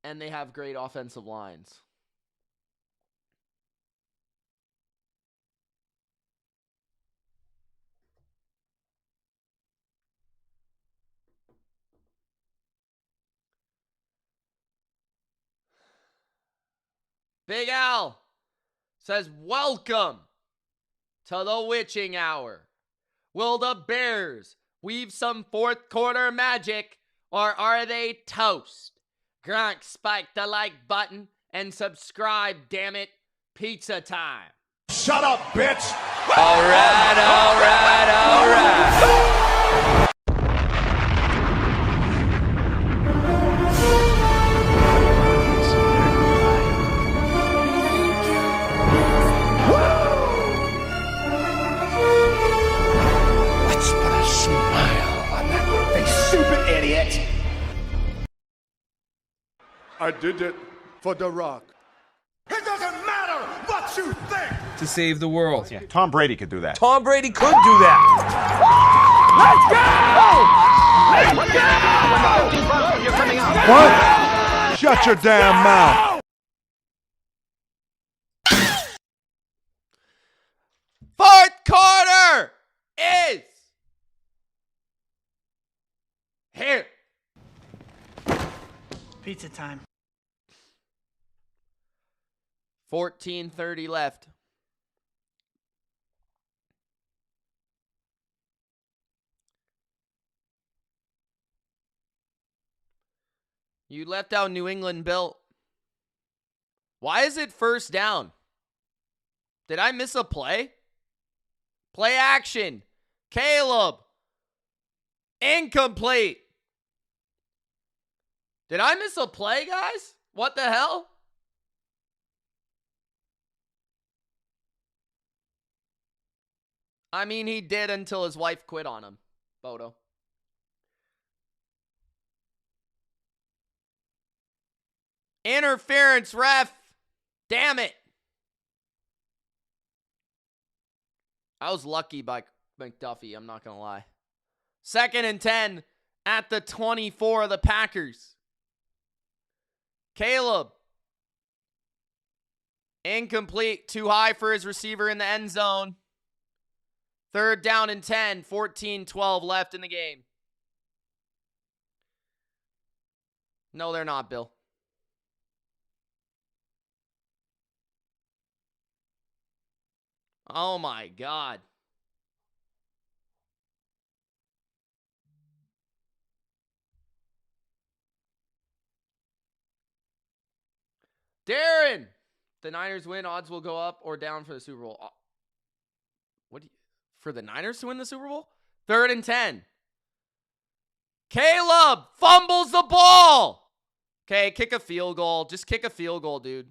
And they have great offensive lines. Big Al says, welcome to the witching hour. Will the Bears weave some 4th quarter magic, or are they toast? Gronk, spike the like button and subscribe, damn it. Pizza time. Shut up, bitch! All right, all right, all right. Let's put a smile on that face. Stupid idiot! I did it for The Rock. It doesn't matter what you think! To save the world. Yeah, Tom Brady could do that. Tom Brady could do that. Let's go! You're coming out. What? Shut your damn mouth! 4th quarter is here. Pizza time. 14:30 left. You left out New England Bill. Why is it first down? Did I miss a play? Play action. Caleb. Incomplete. Did I miss a play, guys? What the hell? I mean, he did until his wife quit on him, Bodo. Interference, ref. Damn it. I was lucky by McDuffie, I'm not going to lie. 2nd and 10 at the 24 of the Packers. Caleb. Incomplete. Too high for his receiver in the end zone. 3rd down and 10. 14-12 left in the game. No, they're not, Bill. Oh, my God. Darren! The Niners win, odds will go up or down for the Super Bowl. For the Niners to win the Super Bowl? 3rd and 10. Caleb fumbles the ball. Okay, kick a field goal. Just kick a field goal, dude.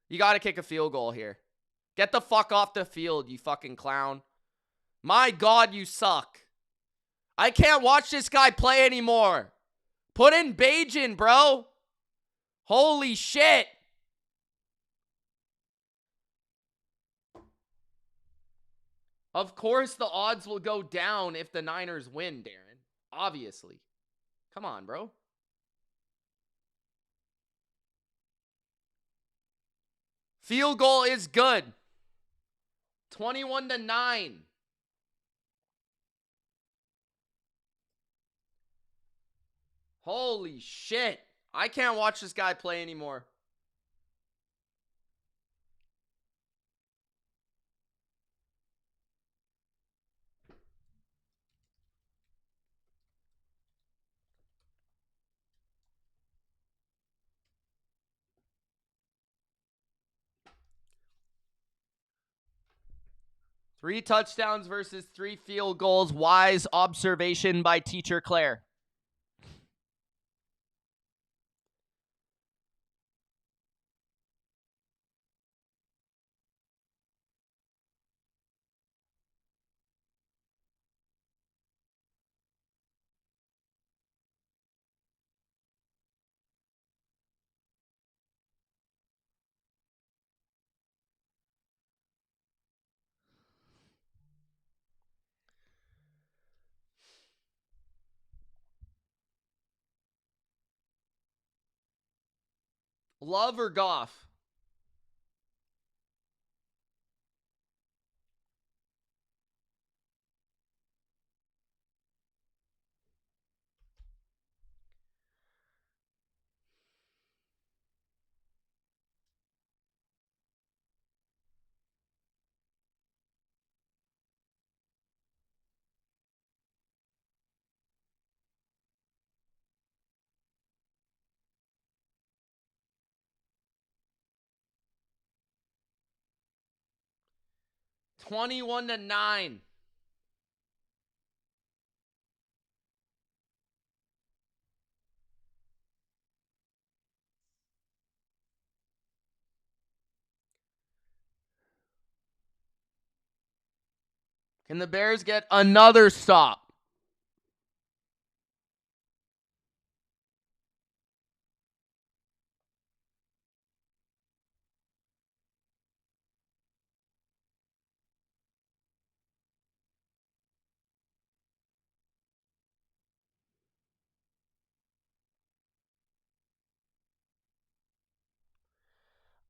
You got to kick a field goal here. Get the fuck off the field, you fucking clown. My God, you suck. I can't watch this guy play anymore. Put in Bajan, bro. Holy shit. Of course the odds will go down if the Niners win, Darren. Obviously. Come on, bro. Field goal is good. 21-9. Holy shit. I can't watch this guy play anymore. Three touchdowns versus 3 field goals. Wise observation by Teacher Claire. Love or Goff? $21-9. Can the Bears get another stop?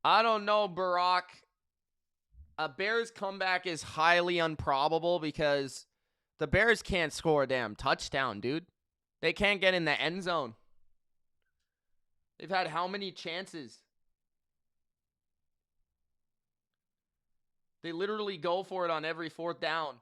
I don't know, Barack. A Bears comeback is highly improbable because the Bears can't score a damn touchdown, dude. They can't get in the end zone. They've had how many chances? They literally go for it on every 4th down.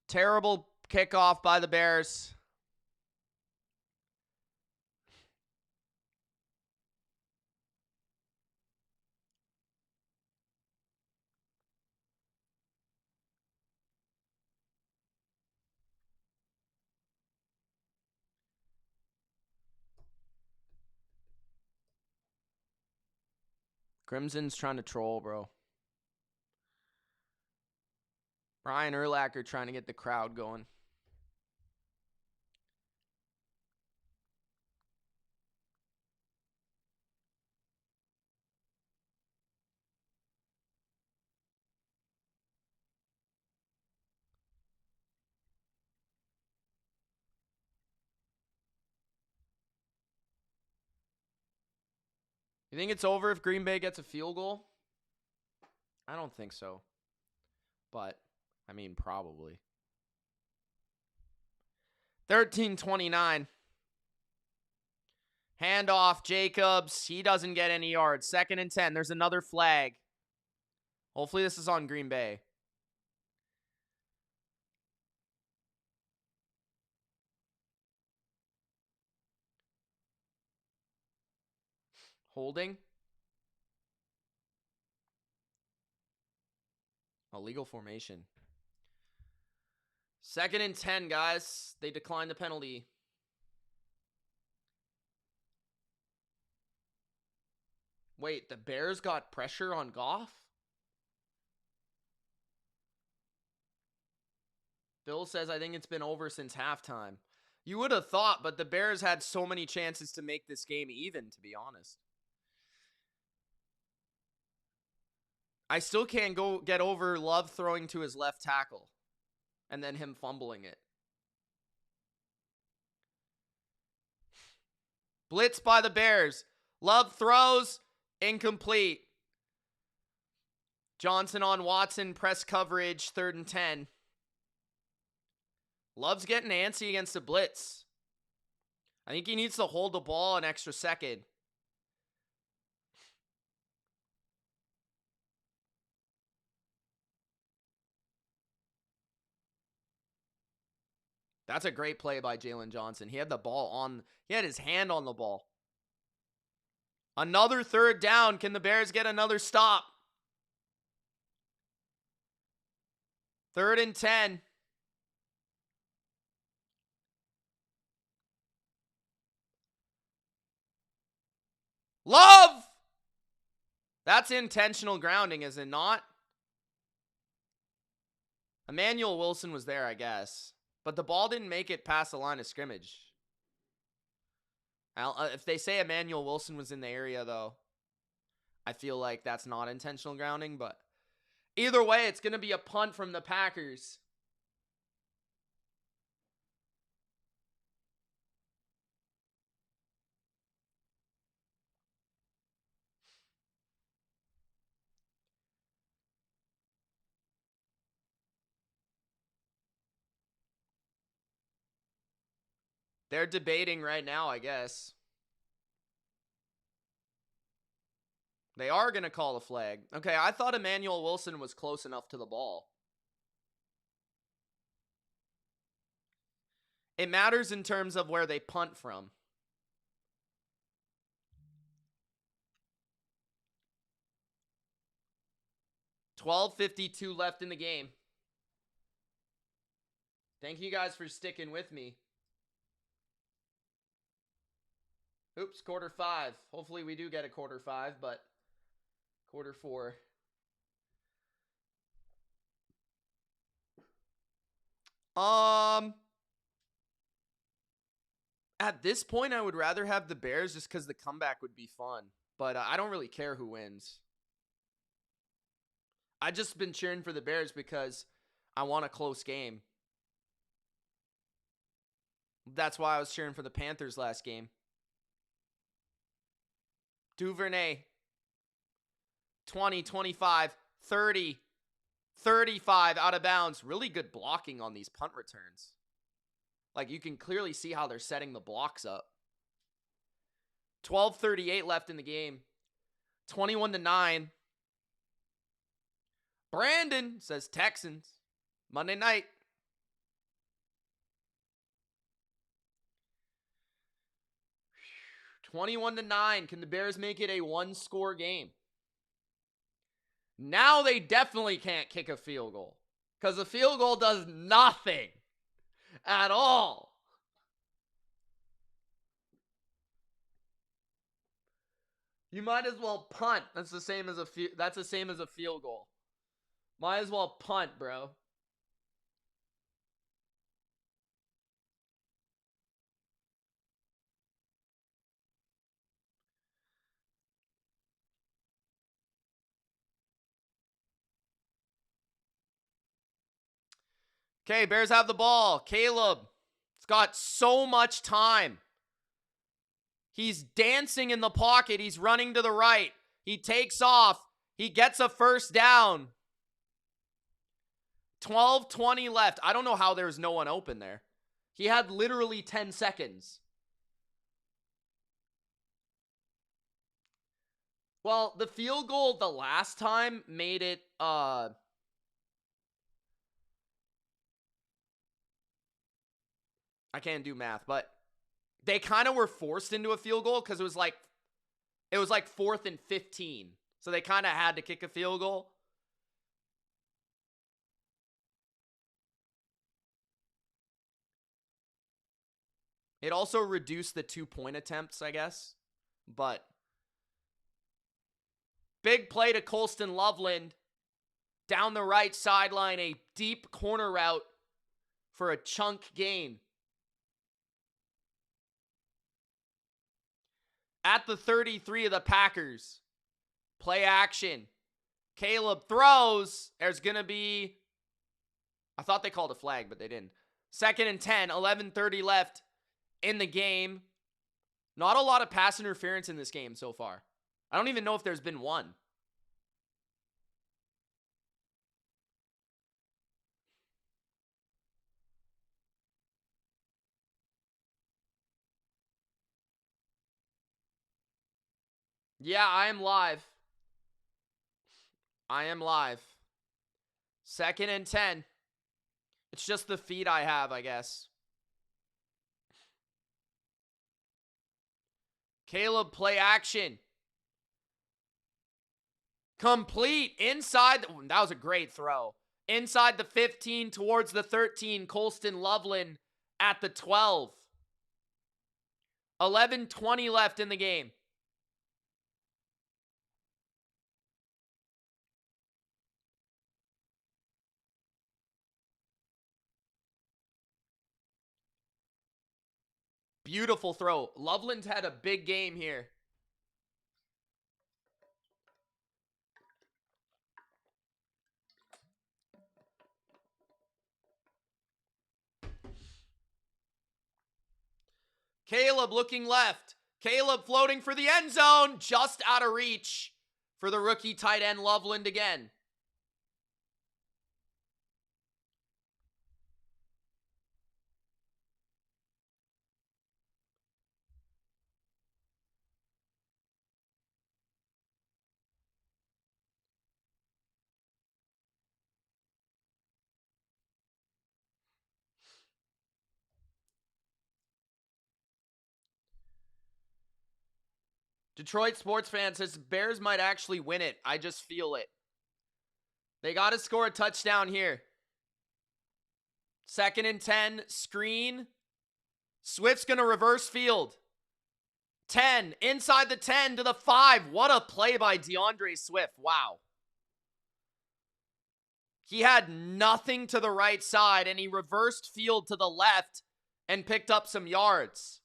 Terrible kickoff by the Bears. Crimson's trying to troll, bro. Brian Urlacher trying to get the crowd going. You think it's over if Green Bay gets a field goal? I don't think so. But, I mean, probably. 13-29. Handoff, Jacobs. He doesn't get any yards. 2nd and 10. There's another flag. Hopefully this is on Green Bay. Holding. Illegal formation. 2nd and 10, guys. They declined the penalty. Wait, the Bears got pressure on Goff? Bill says, I think it's been over since halftime. You would have thought, but the Bears had so many chances to make this game even, to be honest. I still can't get over Love throwing to his left tackle and then him fumbling it. Blitz by the Bears. Love throws. Incomplete. Johnson on Watson. Press coverage. 3rd and 10. Love's getting antsy against the blitz. I think he needs to hold the ball an extra second. That's a great play by Jalen Johnson. He had the ball on, he had his hand on the ball. Another 3rd down. Can the Bears get another stop? 3rd and 10. Love! That's intentional grounding, is it not? Emmanuel Wilson was there, I guess. But the ball didn't make it past the line of scrimmage. If they say Emmanuel Wilson was in the area, though, I feel like that's not intentional grounding. But either way, it's going to be a punt from the Packers. They're debating right now, I guess. They are going to call a flag. Okay, I thought Emmanuel Wilson was close enough to the ball. It matters in terms of where they punt from. $12:52 left in the game. Thank you guys for sticking with me. Oops, quarter 5. Hopefully we do get a quarter 5, but quarter 4. At this point, I would rather have the Bears just because the comeback would be fun. But I don't really care who wins. I've just been cheering for the Bears because I want a close game. That's why I was cheering for the Panthers last game. Duvernay. 20, 25, 30, 35 out of bounds. Really good blocking on these punt returns. Like, you can clearly see how they're setting the blocks up. 12:38 left in the game. 21-9. Brandon says Texans. Monday night. 21-9. Can the Bears make it a one-score game? Now they definitely can't kick a field goal, because a field goal does nothing at all. You might as well punt. That's the same as a field goal. Might as well punt, bro. Okay, Bears have the ball. Caleb. It's got so much time. He's dancing in the pocket. He's running to the right. He takes off. He gets a first down. 12:20 left. I don't know how there's no one open there. He had literally 10 seconds. Well, the field goal the last time made it, I can't do math, but they kind of were forced into a field goal because it was like 4th and 15. So they kind of had to kick a field goal. It also reduced the 2-point attempts, I guess. But big play to Colston Loveland. Down the right sideline, a deep corner route for a chunk gain. At the 33 of the Packers. Play action. Caleb throws. There's going to be, I thought they called a flag, but they didn't. 2nd and 10, 11:30 left in the game. Not a lot of pass interference in this game so far. I don't even know if there's been one. Yeah, I am live. I am live. 2nd and 10. It's just the feed I have, I guess. Caleb, play action. Complete inside. That was a great throw. Inside the 15 towards the 13. Colston Loveland at the 12. 11:20 left in the game. Beautiful throw. Loveland's had a big game here. Caleb looking left. Caleb floating for the end zone. Just out of reach for the rookie tight end Loveland again. Detroit sports fan says Bears might actually win it. I just feel it. They got to score a touchdown here. 2nd and 10, screen. Swift's going to reverse field. 10, inside the 10 to the 5. What a play by DeAndre Swift. Wow. He had nothing to the right side, and he reversed field to the left and picked up some yards.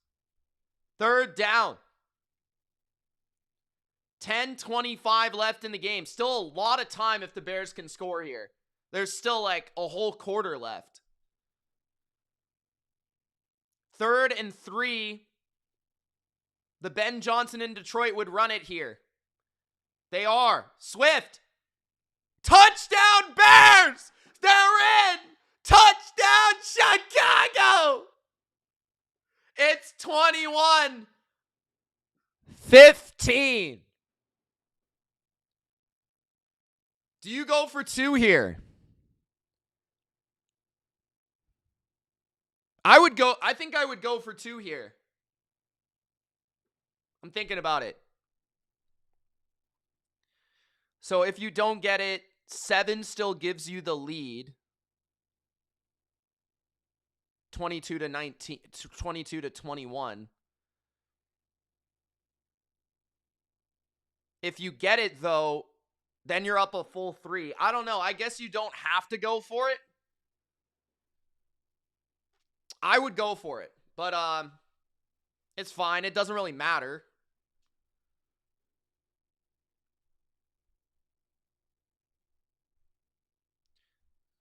3rd down. 10:25 left in the game. Still a lot of time if the Bears can score here. There's still like a whole quarter left. 3rd and 3. The Ben Johnson in Detroit would run it here. They are. Swift. Touchdown Bears! They're in! Touchdown Chicago! It's 21-15. Do you go for 2 here? I think I would go for 2 here. I'm thinking about it. So if you don't get it, 7 still gives you the lead. 22 to 19, 22 to 21. If you get it, though, then you're up a full 3. I don't know. I guess you don't have to go for it. I would go for it, but it's fine. It doesn't really matter.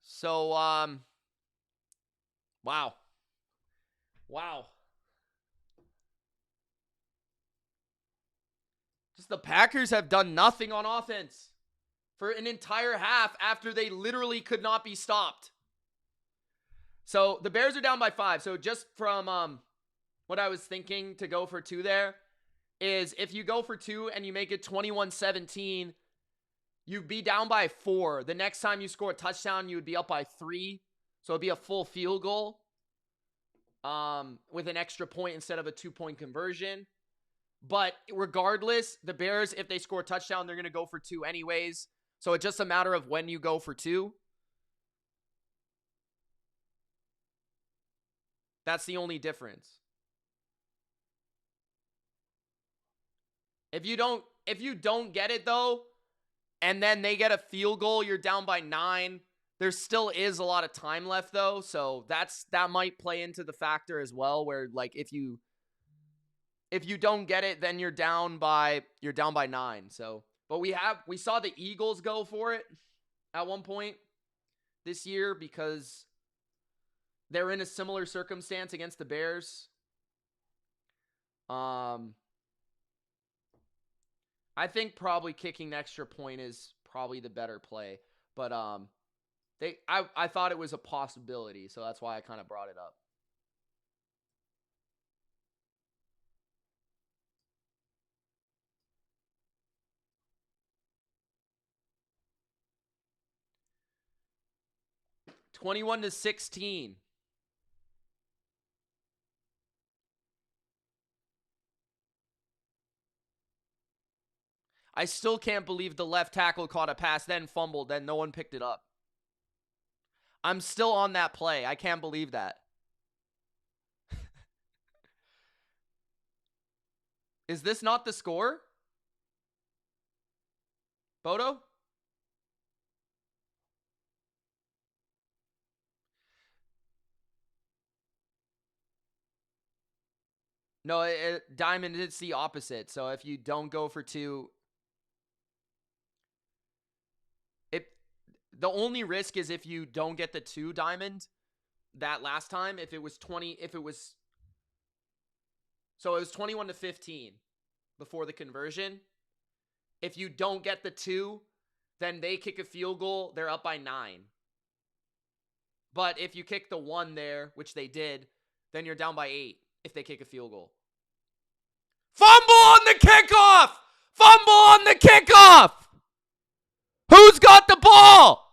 So, wow. Wow. Just the Packers have done nothing on offense for an entire half after they literally could not be stopped. So the Bears are down by 5. So just from what I was thinking to go for 2 there is if you go for 2 and you make it 21-17, you'd be down by 4. The next time you score a touchdown, you would be up by 3. So it'd be a full field goal with an extra point instead of a 2-point conversion. But regardless, the Bears, if they score a touchdown, they're going to go for 2 anyways. So it's just a matter of when you go for 2. That's the only difference. If you don't get it though, and then they get a field goal, you're down by 9. There still is a lot of time left though, so that might play into the factor as well, where like if you don't get it, then you're down by 9. So, but we saw the Eagles go for it at one point this year because they're in a similar circumstance against the Bears. I think probably kicking the extra point is probably the better play, but I thought it was a possibility, so that's why I kind of brought it up. (21-16). I still can't believe the left tackle caught a pass, then fumbled, then no one picked it up. I'm still on that play. I can't believe that. Is this not the score? Bodo? No, Diamond, it's the opposite. So if you don't go for 2, the only risk is if you don't get the 2, Diamond, that last time, so it was 21-15 before the conversion. If you don't get the 2, then they kick a field goal, they're up by 9. But if you kick the 1 there, which they did, then you're down by 8 if they kick a field goal. Fumble on the kickoff! Fumble on the kickoff! Who's got the ball?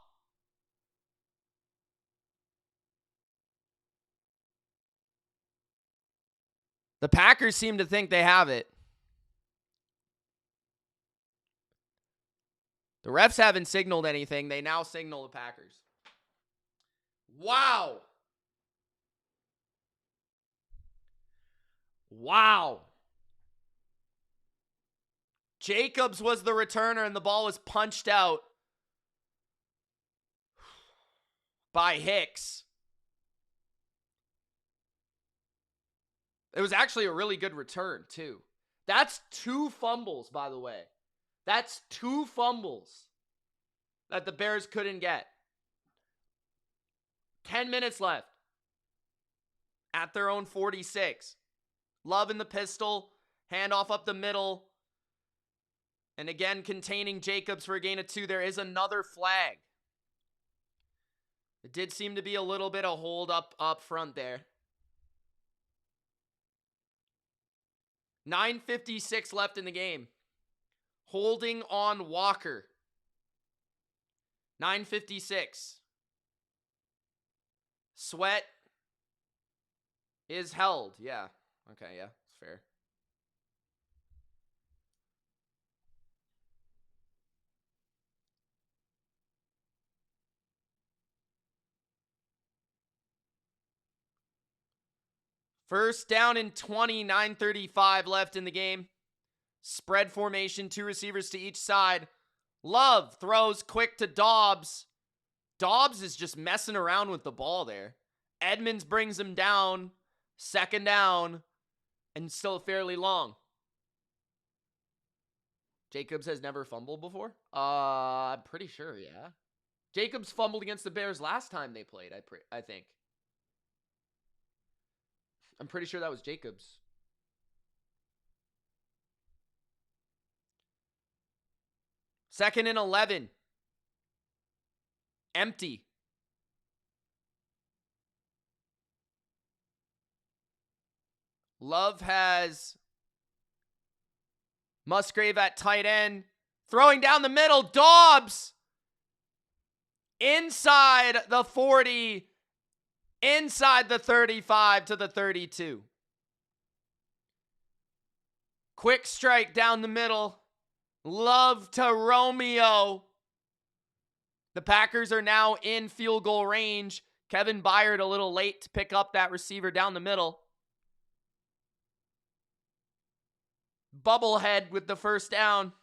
The Packers seem to think they have it. The refs haven't signaled anything. They now signal the Packers. Wow. Wow. Jacobs was the returner and the ball was punched out by Hicks. It was actually a really good return, too. That's 2 fumbles, by the way. That's 2 fumbles that the Bears couldn't get. 10 minutes left at their own 46. Love in the pistol. Handoff up the middle. And again, containing Jacobs for a gain of 2. There is another flag. It did seem to be a little bit of hold up front there. 9:56 left in the game. Holding on Walker. 9:56. Sweat is held. Yeah. Okay, yeah, it's fair. First down and 20, 9:35 left in the game. Spread formation, 2 receivers to each side. Love throws quick to Dobbs. Dobbs is just messing around with the ball there. Edmonds brings him down. Second down, and still fairly long. Jacobs has never fumbled before? I'm pretty sure, yeah. Jacobs fumbled against the Bears last time they played, I think. I'm pretty sure that was Jacobs. Second and 11. Empty. Love has Musgrave at tight end. Throwing down the middle. Dobbs inside the 40. Inside the 35 to the 32. Quick strike down the middle. Love to Romeo. The Packers are now in field goal range. Kevin Byard a little late to pick up that receiver down the middle. Bubblehead with the first down.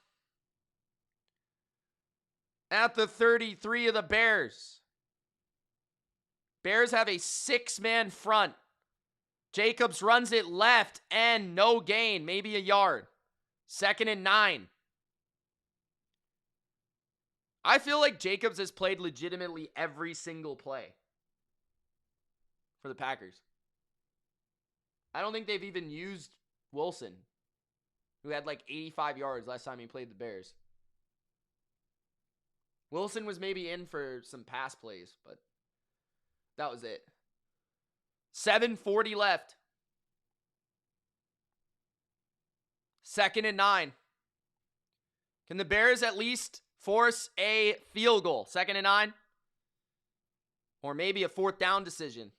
At the 33 of the Bears. Bears have a 6-man front. Jacobs runs it left and no gain, maybe a yard. Second and 9. I feel like Jacobs has played legitimately every single play for the Packers. I don't think they've even used Wilson, who had like 85 yards last time he played the Bears. Wilson was maybe in for some pass plays, but that was it. 7:40 left. Second and 9. Can the Bears at least force a field goal? Second and 9. Or maybe a fourth down decision.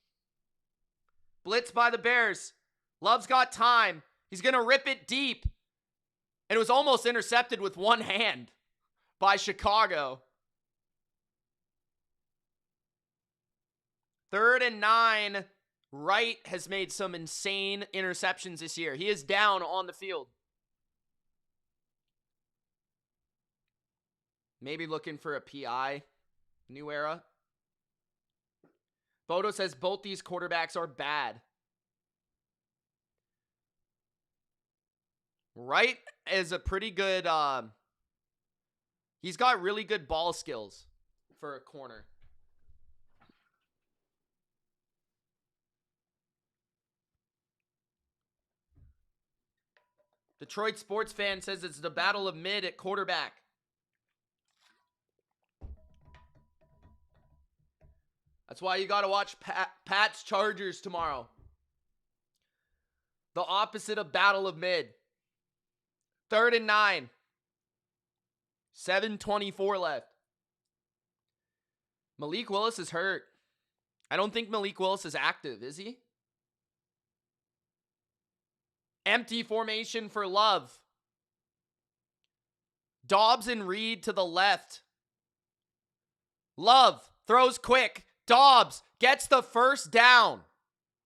Blitz by the Bears. Love's got time. He's going to rip it deep. And it was almost intercepted with one hand by Chicago. Third and 9. Wright has made some insane interceptions this year. He is down on the field. Maybe looking for a PI. New era. Bodo says both these quarterbacks are bad. Wright is a pretty good, he's got really good ball skills for a corner. Detroit sports fan says it's the battle of mid at quarterback. That's why you got to watch Pat's Chargers tomorrow. The opposite of battle of mid. Third and 9. 7:24 left. Malik Willis is hurt. I don't think Malik Willis is active, is he? Empty formation for Love. Dobbs and Reed to the left. Love throws quick. Dobbs gets the first down.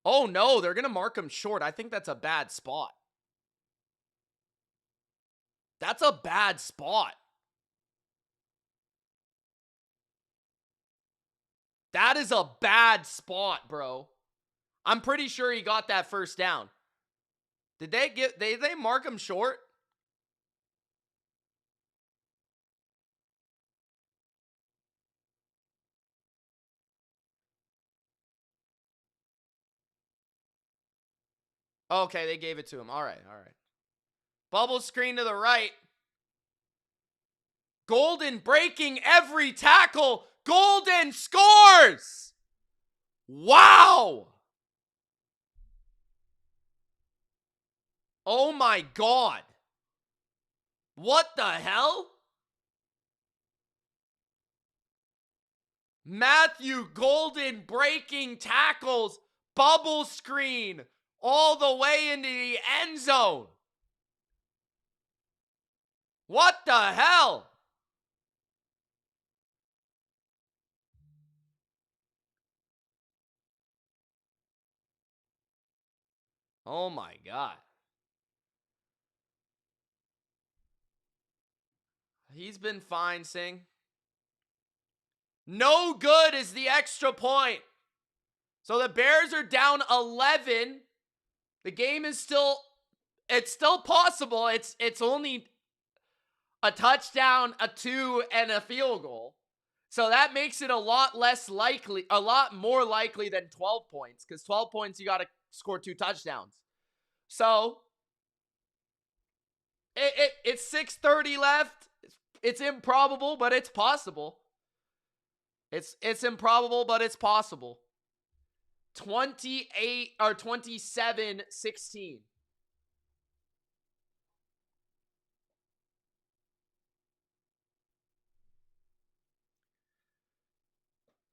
Oh no, they're going to mark him short. I think that's a bad spot. That's a bad spot. That is a bad spot, bro. I'm pretty sure he got that first down. Did they mark him short? Okay, they gave it to him. All right. Bubble screen to the right. Golden breaking every tackle. Golden scores! Wow! Oh my God. What the hell? Matthew Golden breaking tackles. Bubble screen all the way into the end zone. What the hell? Oh, my God. He's been fine, Singh. No good is the extra point. So the Bears are down 11. The game is it's still possible. It's only a touchdown, a 2, and a field goal. So that makes it a lot more likely than 12 points, because 12 points, you got to score 2 touchdowns. So it's 6:30 left. It's improbable, but it's possible. It's improbable, but it's possible. 27-16.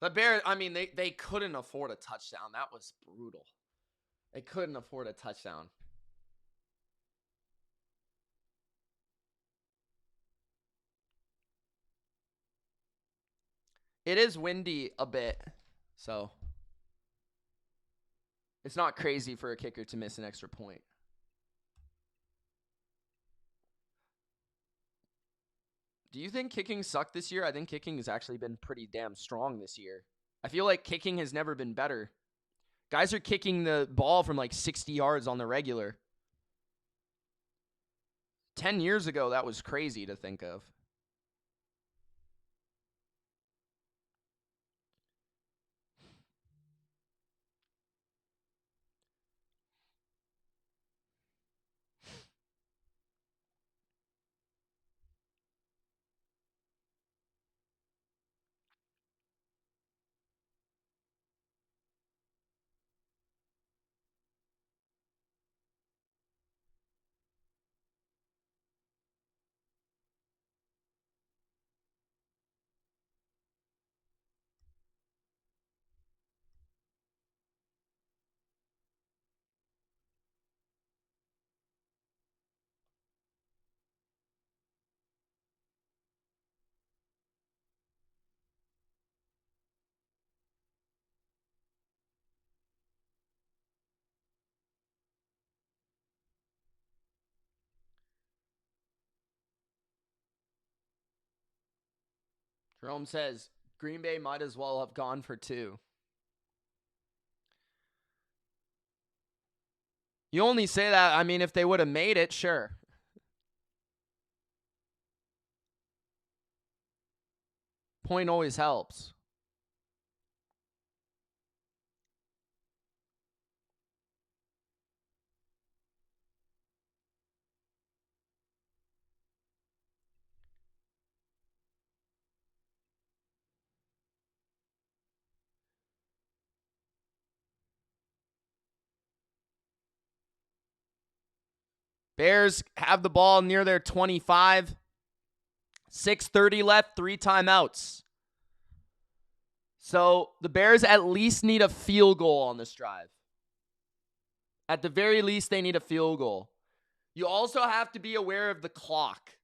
The Bears, I mean, they couldn't afford a touchdown. That was brutal. They couldn't afford a touchdown. It is windy a bit, so it's not crazy for a kicker to miss an extra point. Do you think kicking sucked this year? I think kicking has actually been pretty damn strong this year. I feel like kicking has never been better. Guys are kicking the ball from like 60 yards on the regular. 10 years ago, that was crazy to think of. Jerome says, Green Bay might as well have gone for 2. You only say that, I mean, if they would have made it, sure. Point always helps. Bears have the ball near their 25. 6:30 left, 3 timeouts. So the Bears at least need a field goal on this drive. At the very least, they need a field goal. You also have to be aware of the clock.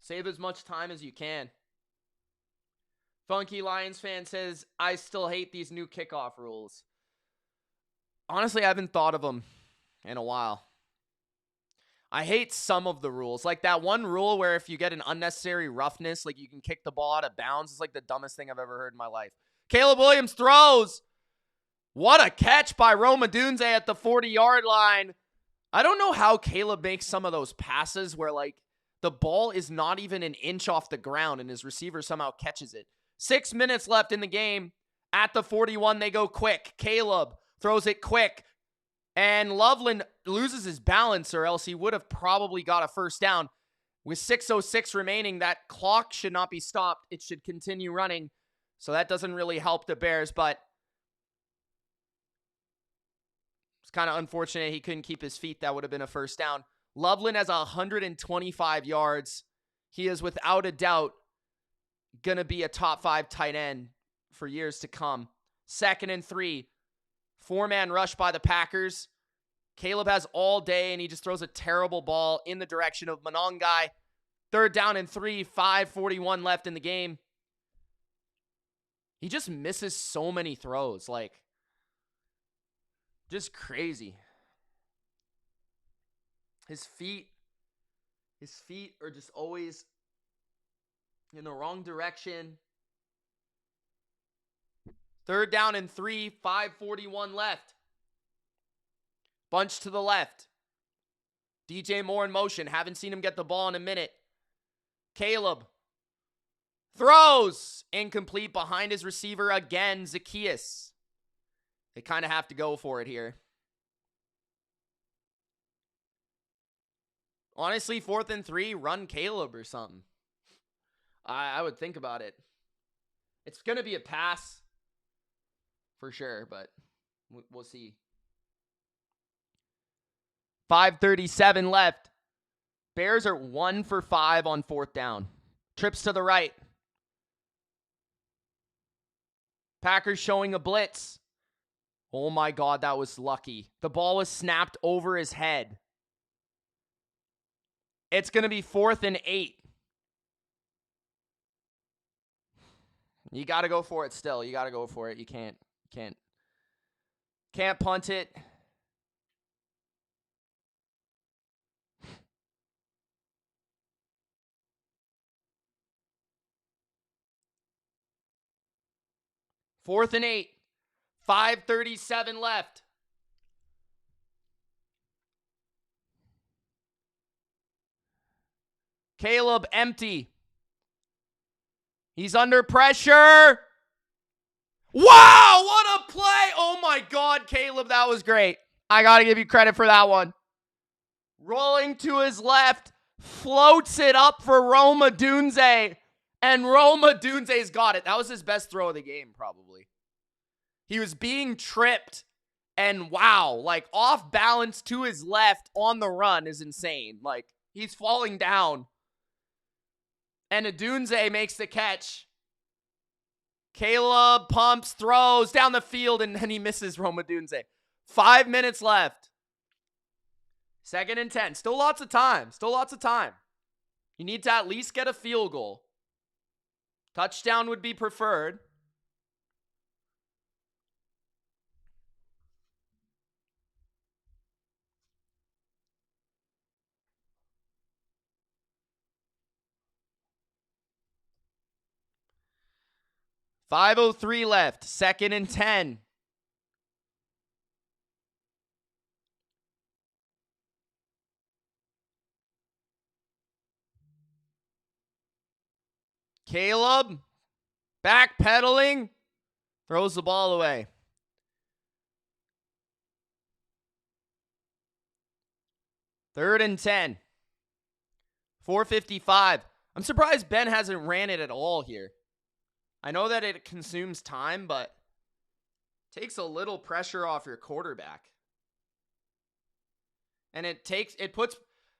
Save as much time as you can. Funky Lions fan says, I still hate these new kickoff rules. Honestly, I haven't thought of them in a while. I hate some of the rules. Like that one rule where if you get an unnecessary roughness, like you can kick the ball out of bounds. It's like the dumbest thing I've ever heard in my life. Caleb Williams throws. What a catch by Roma Dunze at the 40-yard line. I don't know how Caleb makes some of those passes where like the ball is not even an inch off the ground and his receiver somehow catches it. 6 minutes left in the game. At the 41, they go quick. Caleb throws it quick. And Loveland loses his balance, or else he would have probably got a first down. With 6:06 remaining, that clock should not be stopped. It should continue running. So that doesn't really help the Bears, but it's kind of unfortunate he couldn't keep his feet. That would have been a first down. Loveland has 125 yards. He is without a doubt going to be a top 5 tight end for years to come. 2nd and 3. 4-man rush by the Packers. Caleb has all day, and he just throws a terrible ball in the direction of Monongai. 3rd down and 3, 5:41 left in the game. He just misses so many throws. Like, just crazy. His feet are just always in the wrong direction. 3rd down and 3, 5:41 left. Bunch to the left. DJ Moore in motion. Haven't seen him get the ball in a minute. Caleb throws. Incomplete behind his receiver again, Zacchaeus. They kind of have to go for it here. Honestly, 4th and 3, run Caleb or something. I would think about it. It's going to be a pass for sure, but we'll see. 5:37 left. Bears are 1 for 5 on 4th down. Trips to the right. Packers showing a blitz. Oh my God, that was lucky. The ball was snapped over his head. It's going to be 4th and 8. You got to go for it still. You got to go for it. You can't punt it. Fourth and 8. 5:37 left. Caleb empty. He's under pressure. Wow, what a play. Oh my God, Caleb, that was great. I got to give you credit for that one. Rolling to his left, floats it up for Roma Dunze, and Roma Dunze's got it. That was his best throw of the game, probably. He was being tripped, and wow, like off balance to his left on the run is insane. Like, he's falling down. And Adunze makes the catch. Caleb pumps, throws down the field, and then he misses Roma Dunze. 5 minutes left. 2nd and 10. Still lots of time. You need to at least get a field goal. Touchdown would be preferred. .503 left. 2nd and 10. Caleb backpedaling, throws the ball away. 3rd and 10. 4:55. I'm surprised Ben hasn't ran it at all here. I know that it consumes time, but takes a little pressure off your quarterback. And it puts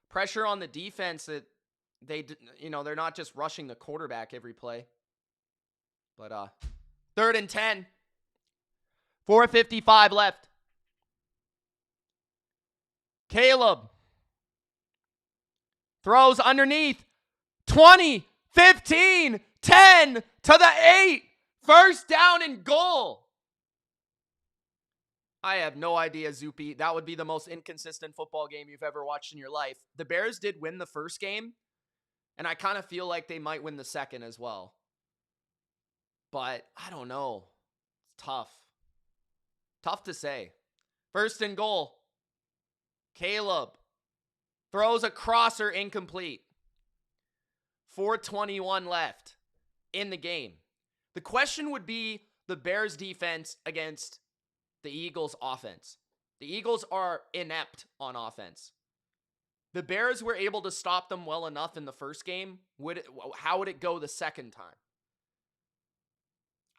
pressure on the defense that they're not just rushing the quarterback every play. But 3rd and 10. 4:55 left. Caleb throws underneath. 20, 15, 10 to the 8. 1st down and goal. I have no idea, Zupi. That would be the most inconsistent football game you've ever watched in your life. The Bears did win the first game, and I kind of feel like they might win the second as well. But I don't know. It's tough. Tough to say. 1st and goal. Caleb throws a crosser, incomplete. 4:21 left in the game. The question would be the Bears defense against the Eagles offense. The Eagles are inept on offense. The Bears were able to stop them well enough in the first game. How would it go the second time?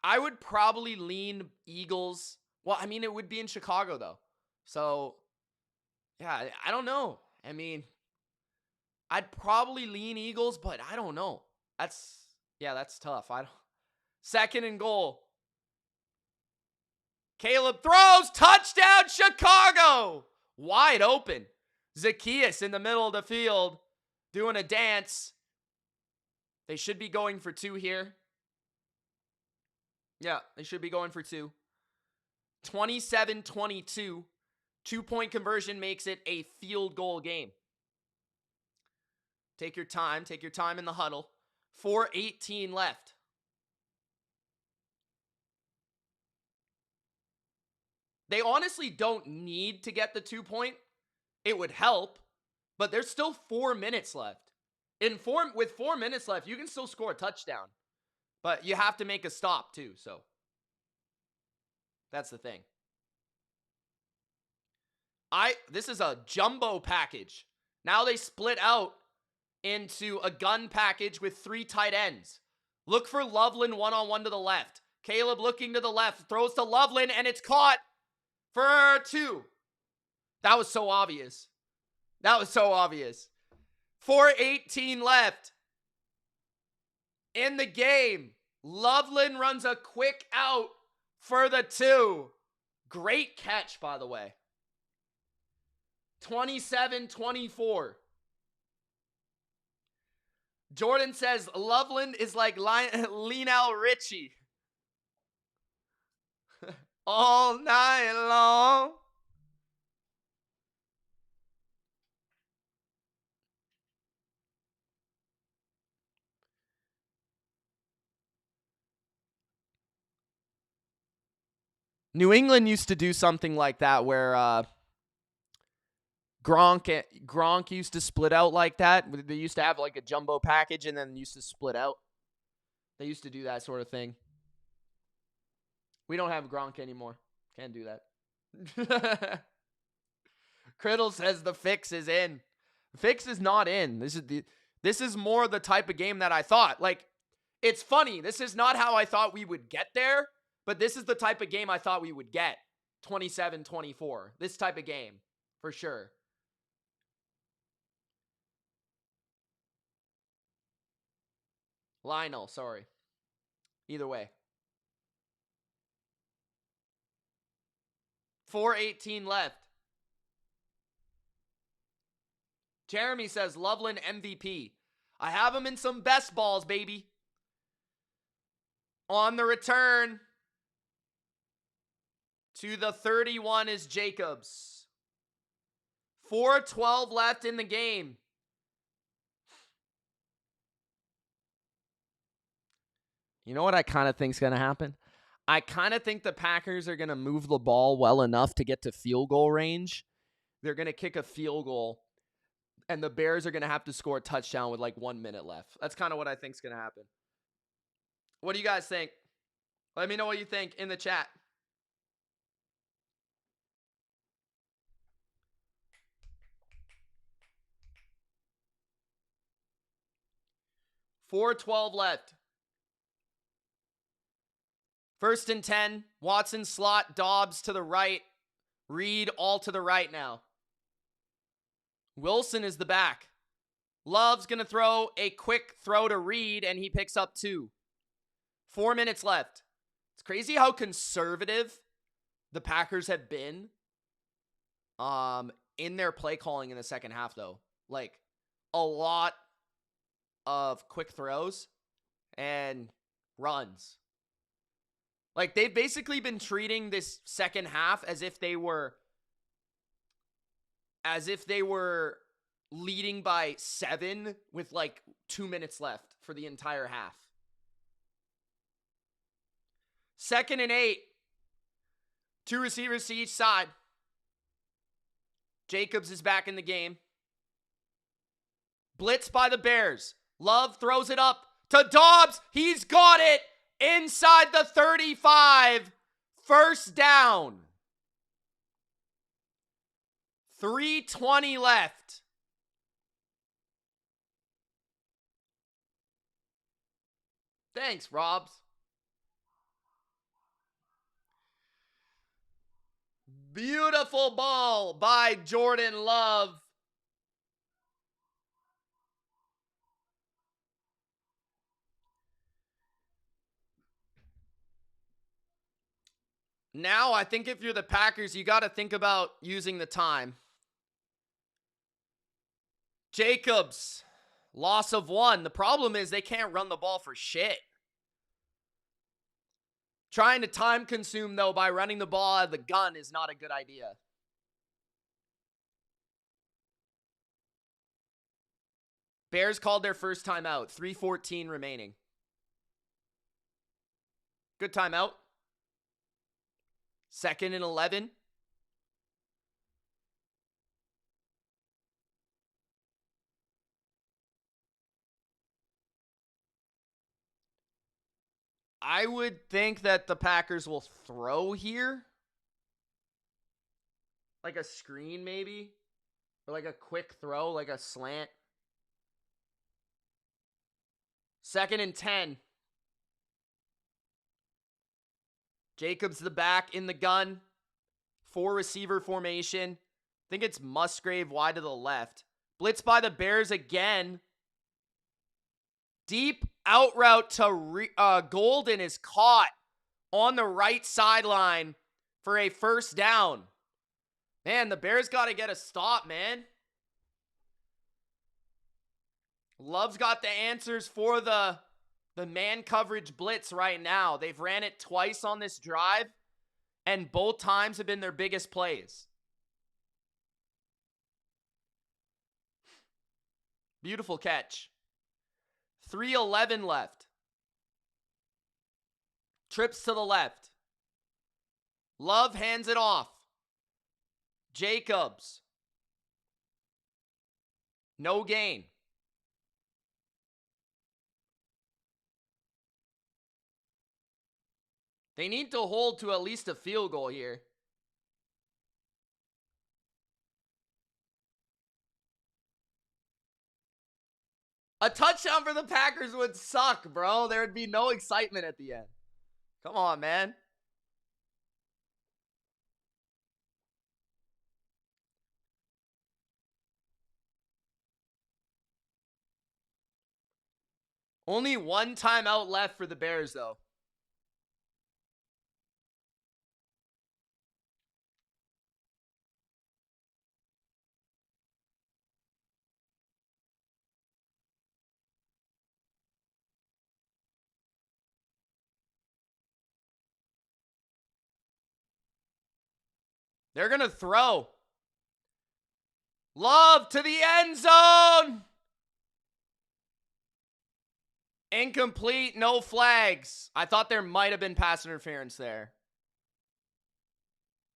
I would probably lean Eagles. Well, I mean, it would be in Chicago, though. So, yeah, I don't know. I mean, I'd probably lean Eagles, but I don't know. That's tough. 2nd and goal. Caleb throws, touchdown, Chicago! Wide open. Zacchaeus in the middle of the field doing a dance. They should be going for 2 here. Yeah, they should be going for 2. 27-22. 2-point conversion makes it a field goal game. Take your time. Take your time in the huddle. 4:18 left. They honestly don't need to get the 2-point. It would help, but there's still 4 minutes left. With 4 minutes left, you can still score a touchdown, but you have to make a stop too, so that's the thing. This is a jumbo package. Now they split out into a gun package with 3 tight ends. Look for Loveland one-on-one to the left. Caleb looking to the left, throws to Loveland, and it's caught for 2. That was so obvious. That was so obvious. 4:18 left in the game. Loveland runs a quick out for the 2. Great catch, by the way. 27-24. Jordan says Loveland is like Lionel Richie. All night long. New England used to do something like that where Gronk used to split out like that. They used to have like a jumbo package and then used to split out. They used to do that sort of thing. We don't have Gronk anymore. Can't do that. Criddle says the fix is in. The fix is not in. This is more the type of game that I thought. Like, it's funny. This is not how I thought we would get there, but this is the type of game I thought we would get. 27-24. This type of game, for sure. Lionel, sorry. Either way. 4:18 left. Jeremy says Loveland MVP. I have him in some best balls, baby. On the return to the 31 is Jacobs. 4:12 left in the game. You know what I kind of think is going to happen? I kind of think the Packers are going to move the ball well enough to get to field goal range. They're going to kick a field goal, and the Bears are going to have to score a touchdown with like 1 minute left. That's kind of what I think is going to happen. What do you guys think? Let me know what you think in the chat. $4:12 left. 1st and 10. Watson slot. Dobbs to the right. Reed all to the right now. Wilson is the back. Love's going to throw a quick throw to Reed, and he picks up 2. 4 minutes left. It's crazy how conservative the Packers have been in their play calling in the second half, though. Like, a lot of quick throws and runs. Like, they've basically been treating this second half as if they were leading by 7 with like 2 minutes left for the entire half. 2nd and 8. 2 receivers to each side. Jacobs is back in the game. Blitz by the Bears. Love throws it up to Dobbs. He's got it inside the 35. 1st down. 3:20 left. Thanks, Robs. Beautiful ball by Jordan Love. Now, I think if you're the Packers, you got to think about using the time. Jacobs, loss of 1. The problem is they can't run the ball for shit. Trying to time consume, though, by running the ball out of the gun is not a good idea. Bears called their first timeout. 3:14 remaining. Good timeout. 2nd and 11. I would think that the Packers will throw here. Like a screen, maybe. Or like a quick throw, like a slant. 2nd and 10. Jacobs the back in the gun. 4 receiver formation. I think it's Musgrave wide to the left. Blitz by the Bears again. Deep out route to Golden is caught on the right sideline for a first down. Man, the Bears got to get a stop, man. Love's got the answers for the man coverage blitz right now. They've ran it twice on this drive, and both times have been their biggest plays. Beautiful catch. 3:11 left. Trips to the left. Love hands it off. Jacobs. No gain. They need to hold to at least a field goal here. A touchdown for the Packers would suck, bro. There would be no excitement at the end. Come on, man. Only one timeout left for the Bears, though. They're going to throw. Love to the end zone. Incomplete, no flags. I thought there might have been pass interference there.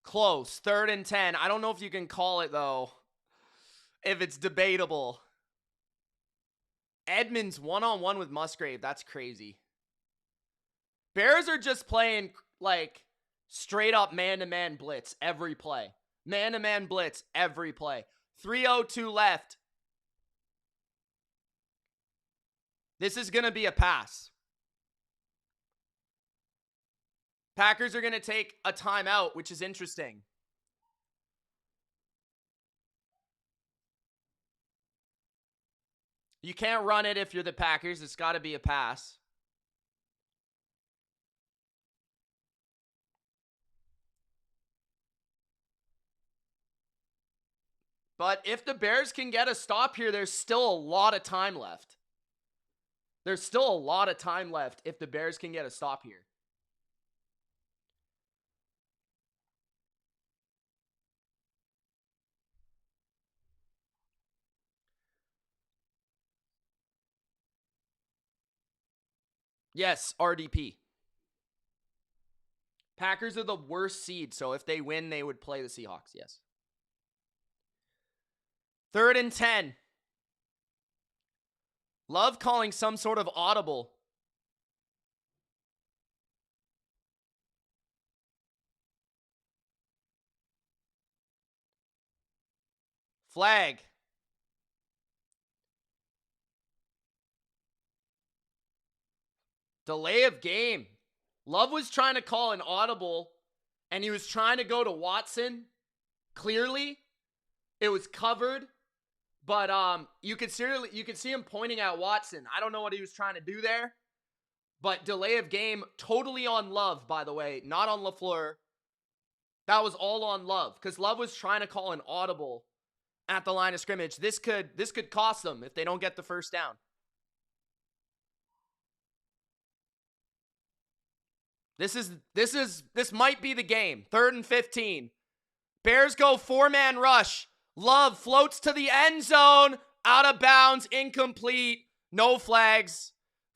Close, 3rd and 10. I don't know if you can call it, though, if it's debatable. Edmonds one-on-one with Musgrave. That's crazy. Bears are just playing, like, straight up man-to-man blitz every play. Man-to-man blitz every play. 3:02 left. This is going to be a pass. Packers are going to take a timeout, which is interesting. You can't run it if you're the Packers. It's got to be a pass. But if the Bears can get a stop here, there's still a lot of time left. There's still a lot of time left if the Bears can get a stop here. Yes, RDP. Packers are the worst seed, so if they win, they would play the Seahawks, yes. 3rd and 10. Love calling some sort of audible. Flag. Delay of game. Love was trying to call an audible, and he was trying to go to Watson. Clearly, it was covered, but you could see him pointing at Watson. I don't know what he was trying to do there, but delay of game totally on Love, by the way, not on LaFleur. That was all on Love, because Love was trying to call an audible at the line of scrimmage. This could cost them if they don't get the first down. This might be the game. 3rd and 15. Bears go 4-man rush. Love floats to the end zone. Out of bounds. Incomplete. No flags.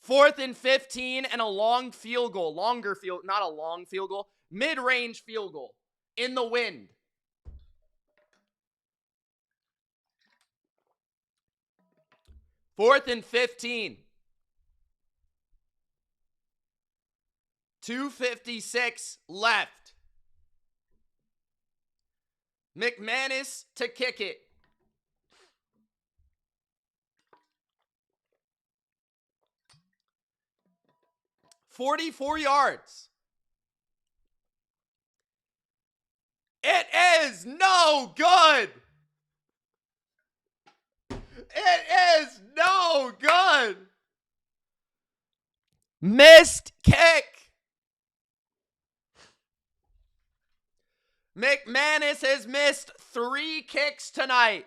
4th and 15 and a long field goal. Not a long field goal. Mid-range field goal. In the wind. Fourth and 15. 2:56 left. McManus to kick it. $44 yards. It is no good. It is no good. Missed kick. McManus has missed 3 kicks tonight.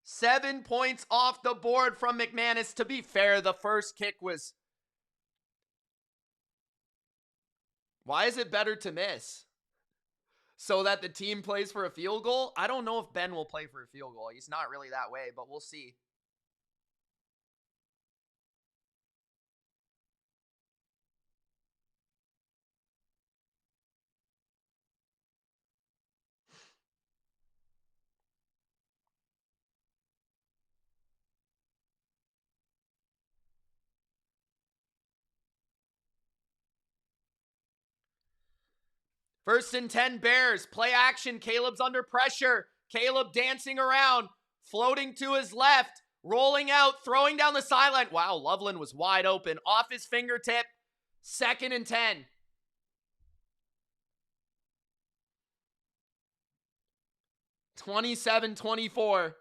7 points off the board from McManus. To be fair, the first kick was... Why is it better to miss? So that the team plays for a field goal? I don't know if Ben will play for a field goal. He's not really that way, but we'll see. First and 10 Bears. Play action. Caleb's under pressure. Caleb dancing around. Floating to his left. Rolling out. Throwing down the sideline. Wow, Loveland was wide open. Off his fingertip. 2nd and 10. (27-24).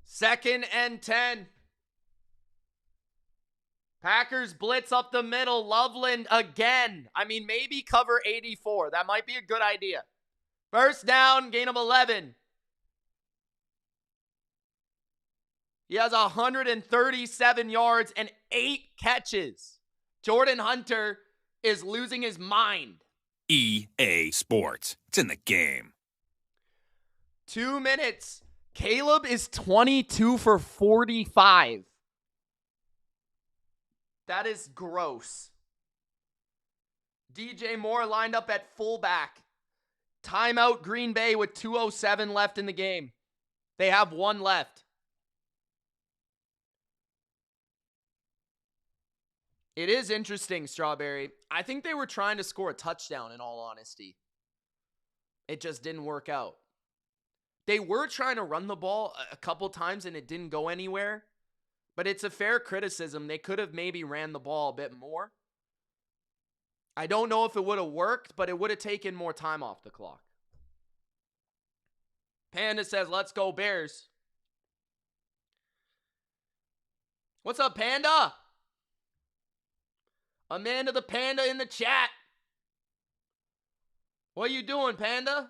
Second and 10. Packers blitz up the middle. Loveland again. I mean, maybe cover 84. That might be a good idea. First down, gain of 11. He has 137 yards and 8 catches. Jordan Hunter is losing his mind. EA Sports. It's in the game. 2 minutes. Caleb is 22 for 45. That is gross. DJ Moore lined up at fullback. Timeout Green Bay with 2:07 left in the game. They have 1 left. It is interesting, Strawberry. I think they were trying to score a touchdown, in all honesty. It just didn't work out. They were trying to run the ball a couple times and it didn't go anywhere. But it's a fair criticism. They could have maybe ran the ball a bit more. I don't know if it would have worked, but it would have taken more time off the clock. Panda says, let's go Bears. What's up, Panda? Amanda the Panda in the chat. What are you doing, Panda?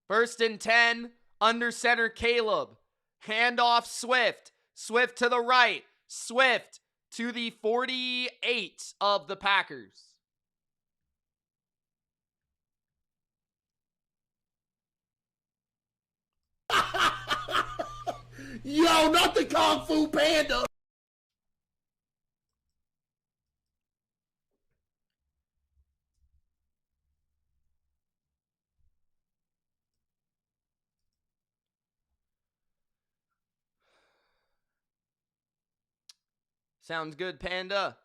First and 10, under center Caleb. Handoff Swift. Swift to the right. Swift to the 48 of the Packers. Yo, not the Kung Fu Panda. Sounds good, Panda.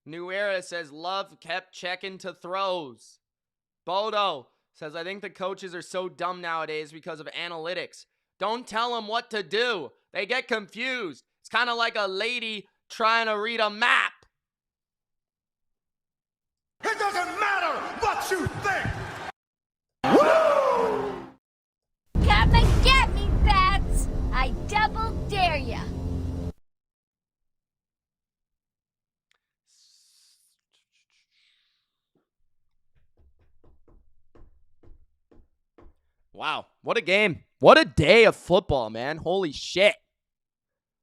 New Era says, Love kept checking to throws. Bodo says, I think the coaches are so dumb nowadays because of analytics. Don't tell them what to do. They get confused. It's kind of like a lady trying to read a map. Wow. What a game. What a day of football, man. Holy shit.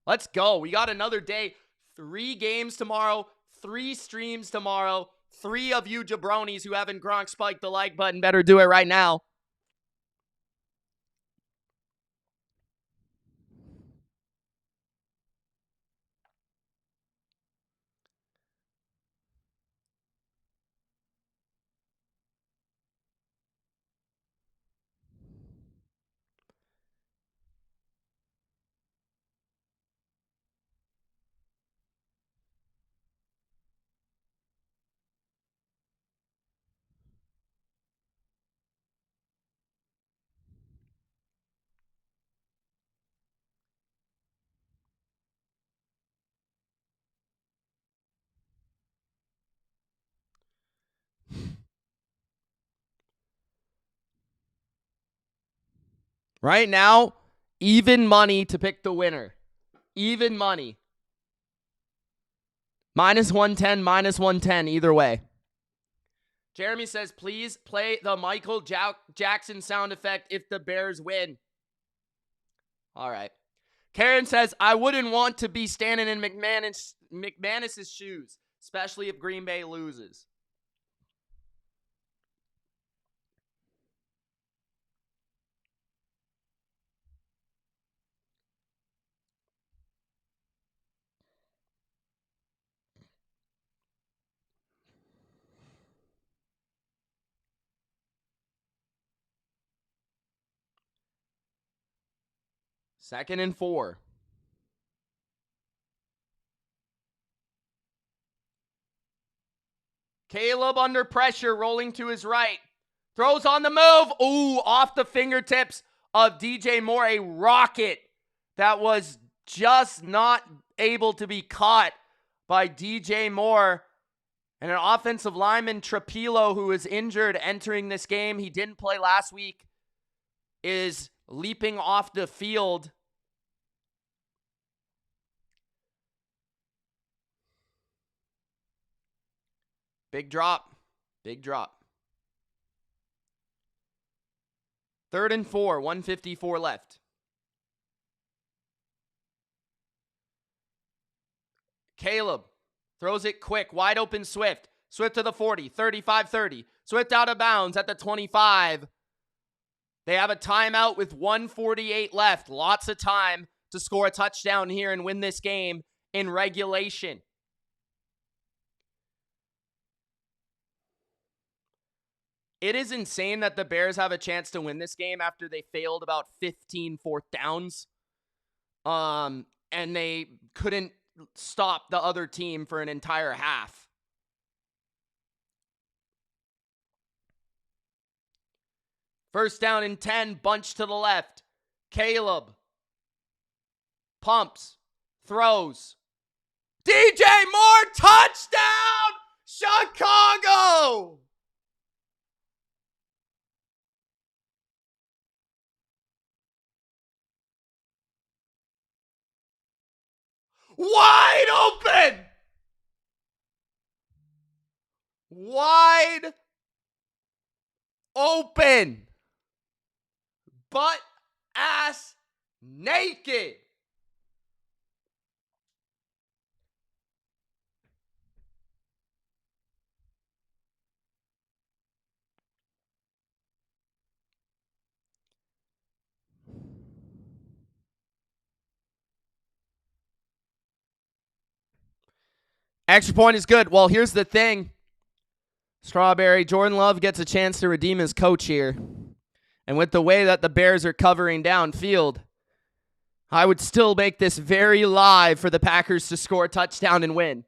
Let's go. We got another day. 3 games tomorrow. 3 streams tomorrow. 3 of you jabronis who haven't Gronk spiked the like button better do it right now. Right now, even money to pick the winner. Even money. -110, -110, either way. Jeremy says, please play the Michael Jackson sound effect if the Bears win. All right. Karen says, I wouldn't want to be standing in McManus's shoes, especially if Green Bay loses. Second and 4. Caleb under pressure, rolling to his right. Throws on the move. Ooh, off the fingertips of DJ Moore. A rocket that was just not able to be caught by DJ Moore. And an offensive lineman, Trapilo, who is injured entering this game. He didn't play last week. Is leaping off the field. Big drop. Big drop. 3rd and 4, 1:54 left. Caleb throws it quick, wide open Swift. Swift to the 40, 35-30. Swift out of bounds at the 25. They have a timeout with 1:48 left. Lots of time to score a touchdown here and win this game in regulation. It is insane that the Bears have a chance to win this game after they failed about 15 fourth downs. And they couldn't stop the other team for an entire half. First down and 10, bunch to the left. Caleb pumps, throws. DJ Moore, touchdown, Chicago! Wide open! Wide open! Butt ass naked! Extra point is good. Well, here's the thing. Strawberry, Jordan Love gets a chance to redeem his coach here. And with the way that the Bears are covering downfield, I would still make this very live for the Packers to score a touchdown and win.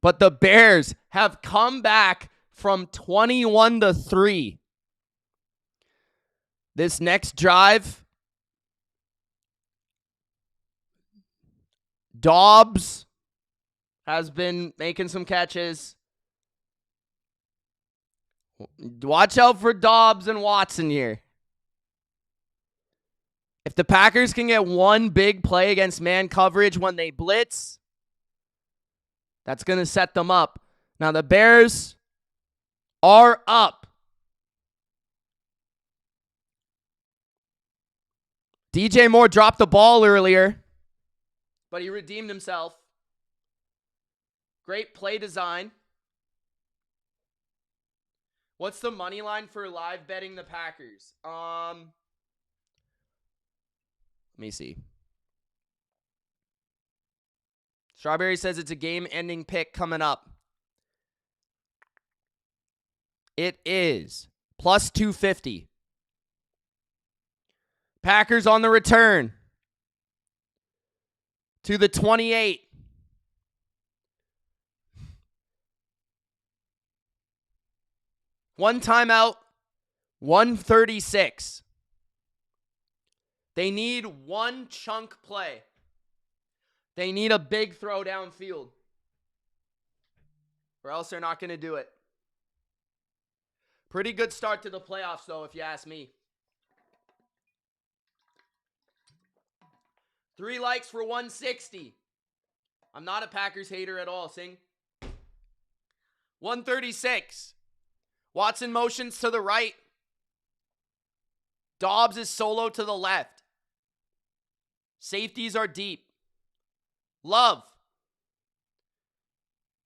But the Bears have come back from 21-3. This next drive, Dobbs has been making some catches. Watch out for Dobbs and Watson here. If the Packers can get one big play against man coverage when they blitz, That's going to set them up. Now the Bears are up. DJ Moore dropped the ball earlier, but he redeemed himself. Great play design. What's the money line for live betting the Packers? Let me see. Strawberry says it's a game-ending pick coming up. It is plus 250. Packers on the return to the 28. One timeout, 136. They need one chunk play. They need a big throw downfield, or else they're not going to do it. Pretty good start to the playoffs, though, if you ask me. 3 likes for 160. I'm not a Packers hater at all, Sing. 136. Watson motions to the right. Dobbs is solo to the left. Safeties are deep. Love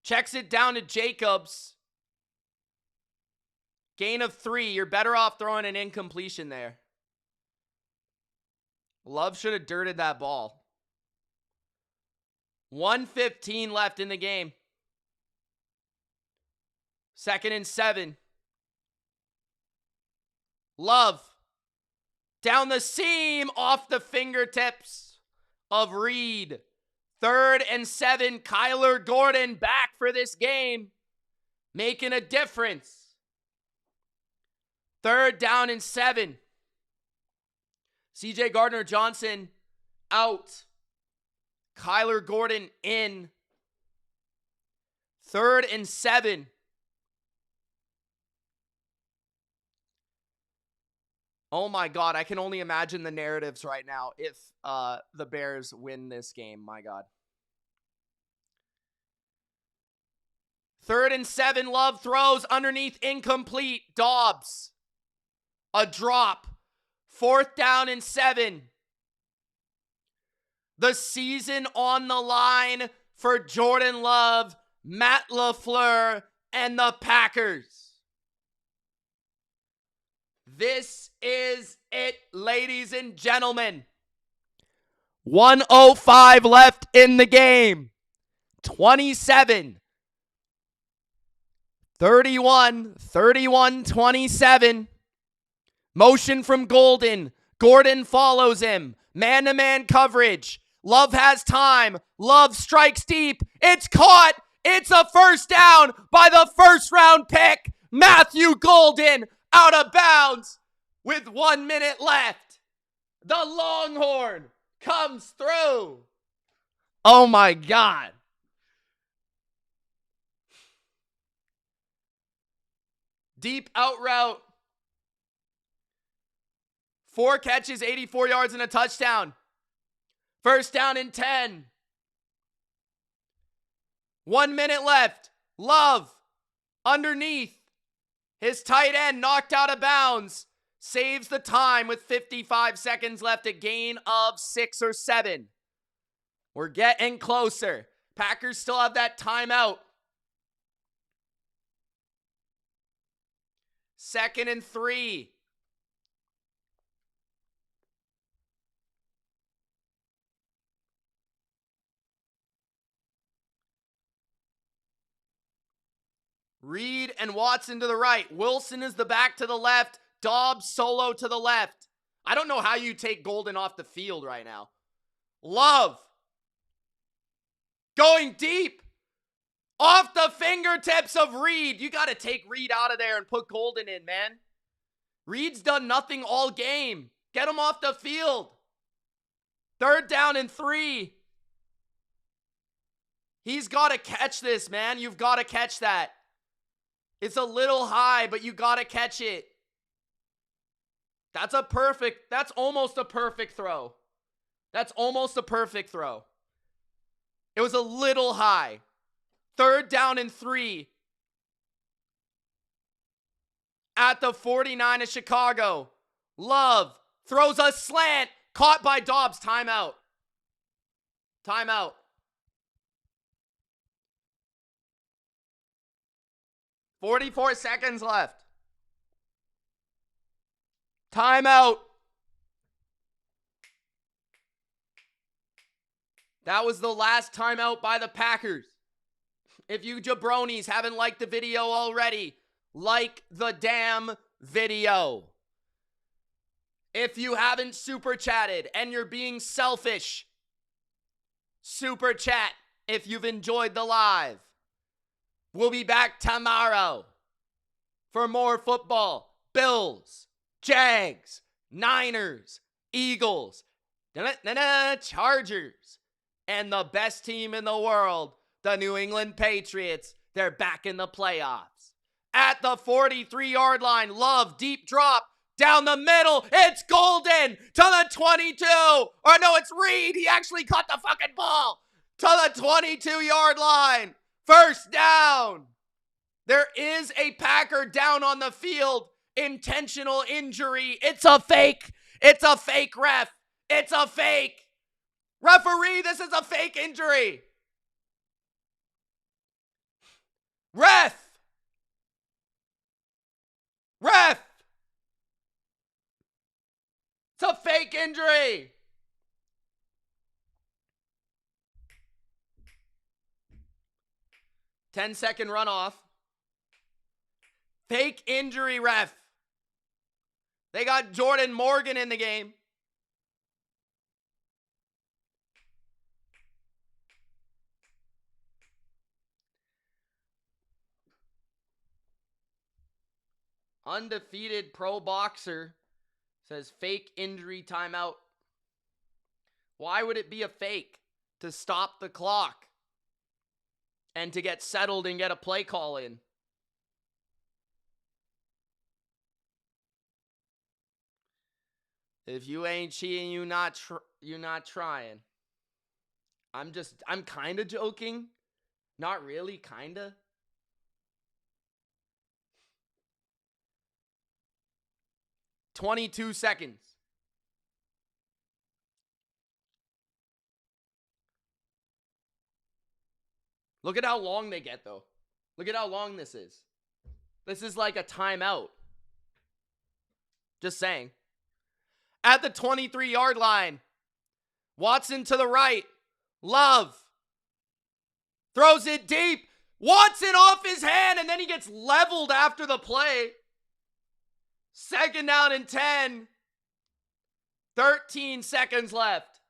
checks it down to Jacobs. Gain of 3. You're better off throwing an incompletion there. Love should have dirted that ball. 1:15 left in the game. 2nd and 7. Love down the seam off the fingertips of Reed. 3rd and 7. Kyler Gordon back for this game, making a difference. 3rd down and 7. CJ Gardner-Johnson out. Kyler Gordon in. 3rd and 7. Oh my God, I can only imagine the narratives right now if the Bears win this game. My God. 3rd and 7, Love throws underneath, incomplete. Dobbs. A drop. 4th down and 7. The season on the line for Jordan Love, Matt LaFleur, and the Packers. This is it, ladies and gentlemen. 1:05 left in the game. 27. 31-27. Motion from Golden. Gordon follows him. Man-to-man coverage. Love has time. Love strikes deep. It's caught. It's a first down by the first-round pick, Matthew Golden, out of bounds with 1 minute left. The Longhorn comes through. Oh, my God. Deep out route. 4 catches, 84 yards, and a touchdown. First down and 10. 1 minute left. Love underneath. His tight end knocked out of bounds. Saves the time with 55 seconds left. A gain of 6 or 7. We're getting closer. Packers still have that timeout. 2nd and 3. Reed and Watson to the right. Wilson is the back to the left. Dobbs solo to the left. I don't know how you take Golden off the field right now. Love going deep off the fingertips of Reed. You got to take Reed out of there and put Golden in, man. Reed's done nothing all game. Get him off the field. 3rd down and 3. He's got to catch this, man. You've got to catch that. It's a little high, but you got to catch it. That's almost a perfect throw. That's almost a perfect throw. It was a little high. 3rd down and 3. At the 49 of Chicago. Love throws a slant. Caught by Dobbs. Timeout. Timeout. "44 seconds left. Timeout." That was the last timeout by the Packers. If you jabronis haven't liked the video already, like the damn video. If you haven't super chatted and you're being selfish, super chat if you've enjoyed the live. We'll be back tomorrow for more football. Bills, Jags, Niners, Eagles, Chargers, and the best team in the world, the New England Patriots. They're back in the playoffs. At the 43-yard line, Love, deep drop, down the middle. It's Golden to the 22. Or no, it's Reed. He actually caught the fucking ball to the 22-yard line. 1st down. There is a Packer down on the field. Intentional injury. It's a fake. It's a fake, ref. It's a fake. Referee, this is a fake injury. Ref. It's a fake injury. Ten-second runoff. Fake injury, ref. They got Jordan Morgan in the game. Undefeated pro boxer says fake injury timeout. Why would it be a fake? To stop the clock and to get settled and get a play call in. If you ain't cheating, you're not trying. I'm kind of joking. Not really, kind of. "22 seconds. Look at how long they get, though. Look at how long this is. This is like a timeout. Just saying. At the 23-yard line, Watson to the right. Love throws it deep. Watson off his hand, and then he gets leveled after the play. 2nd down and 10. 13 seconds left.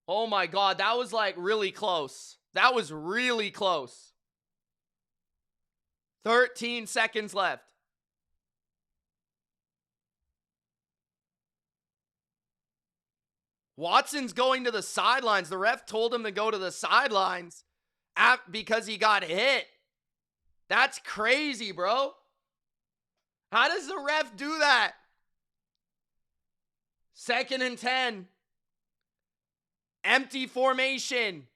Oh my God, that was like really close. That was really close. 13 seconds left. Watson's going to the sidelines. The ref told him to go to the sidelines because he got hit. That's crazy, bro. How does the ref do that? 2nd and 10. Empty formation.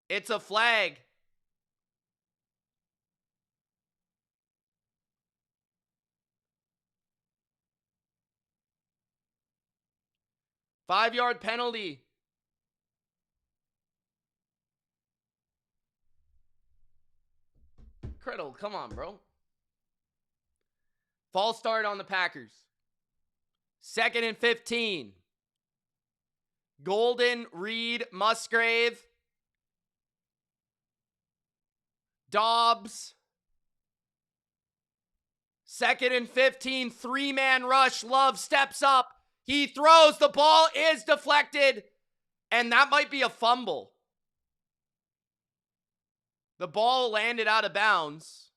It's a flag. Five-yard penalty. Criddle, come on, bro. False start on the Packers. 2nd and 15. Golden, Reed, Musgrave, Dobbs. 2nd and 15, 3-man rush. Love steps up. He throws. The ball is deflected. And that might be a fumble. The ball landed out of bounds.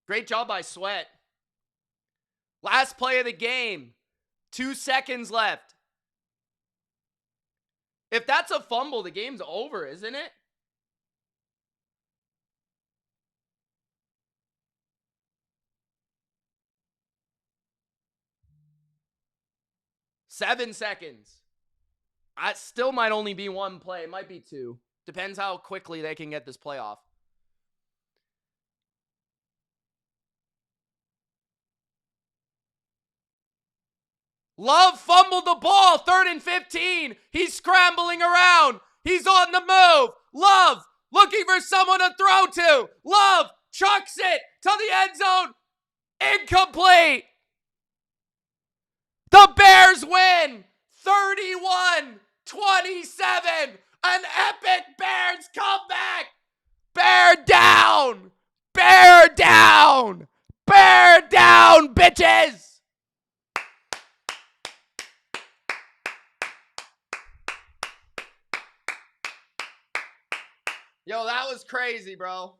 Great job by Sweat. Last play of the game. 2 seconds left. If that's a fumble, the game's over, isn't it? 7 seconds. That still might only be one play. It might be two. Depends how quickly they can get this playoff. Love fumbled the ball. 3rd and 15. He's scrambling around. He's on the move. Love looking for someone to throw to. Love chucks it to the end zone. Incomplete. The Bears win 31-27. An epic Bears comeback. Bear down. Bear down. Bear down, bitches. Yo, that was crazy, bro.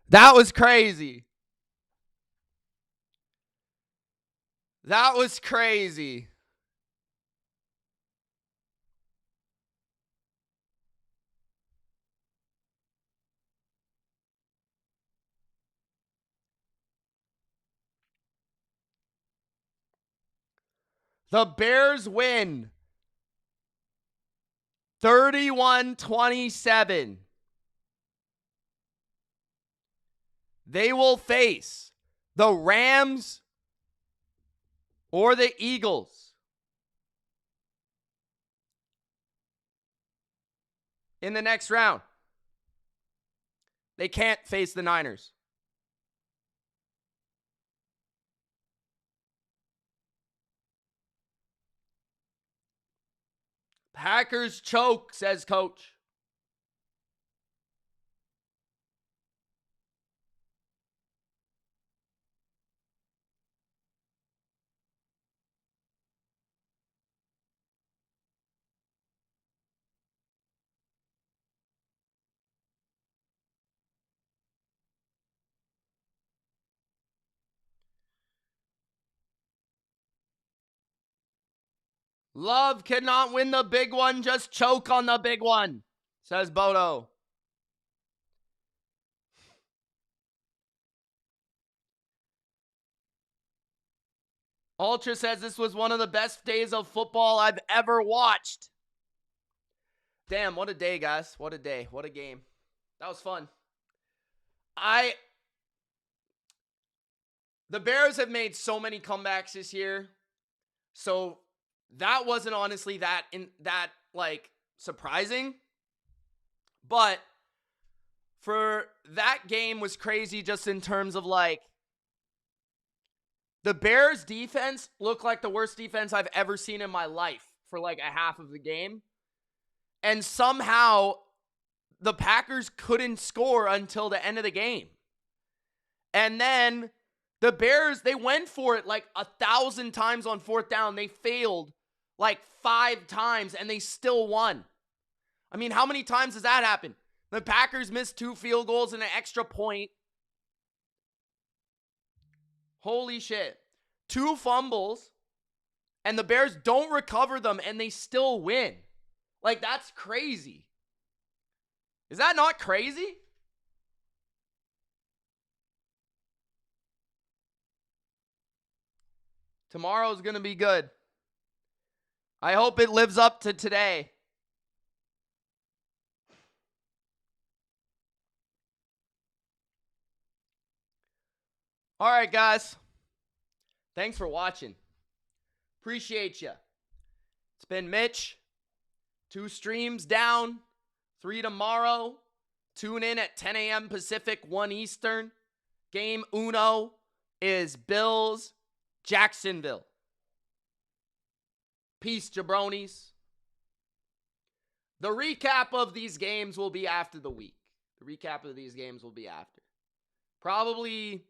That was crazy. That was crazy. The Bears win 31-27. They will face the Rams or the Eagles in the next round. They can't face the Niners. Packers choke, says coach. Love cannot win the big one, just choke on the big one, says Bodo. Ultra says this was one of the best days of football I've ever watched. Damn, what a day, guys. What a day. What a game. That was fun. The Bears have made so many comebacks this year. So that wasn't honestly that surprising. But for that game was crazy just in terms of the Bears defense looked like the worst defense I've ever seen in my life for a half of the game. And somehow the Packers couldn't score until the end of the game. And then the Bears, they went for it 1,000 times on 4th down. They failed 5 times and they still won. I mean, how many times does that happen? The Packers missed 2 field goals and an extra point. Holy shit. 2 fumbles and the Bears don't recover them and they still win. That's crazy. Is that not crazy? Tomorrow's going to be good. I hope it lives up to today. All right, guys. Thanks for watching. Appreciate you. It's been Mitch. 2 streams down. 3 tomorrow. Tune in at 10 a.m. Pacific, 1 Eastern. Game uno is Bills, Jacksonville. Peace, jabronis. The recap of these games will be after the week. The recap of these games will be after. Probably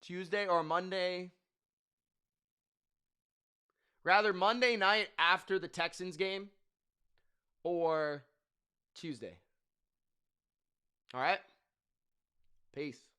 Tuesday or Monday. Rather Monday night after the Texans game or Tuesday. All right? Peace.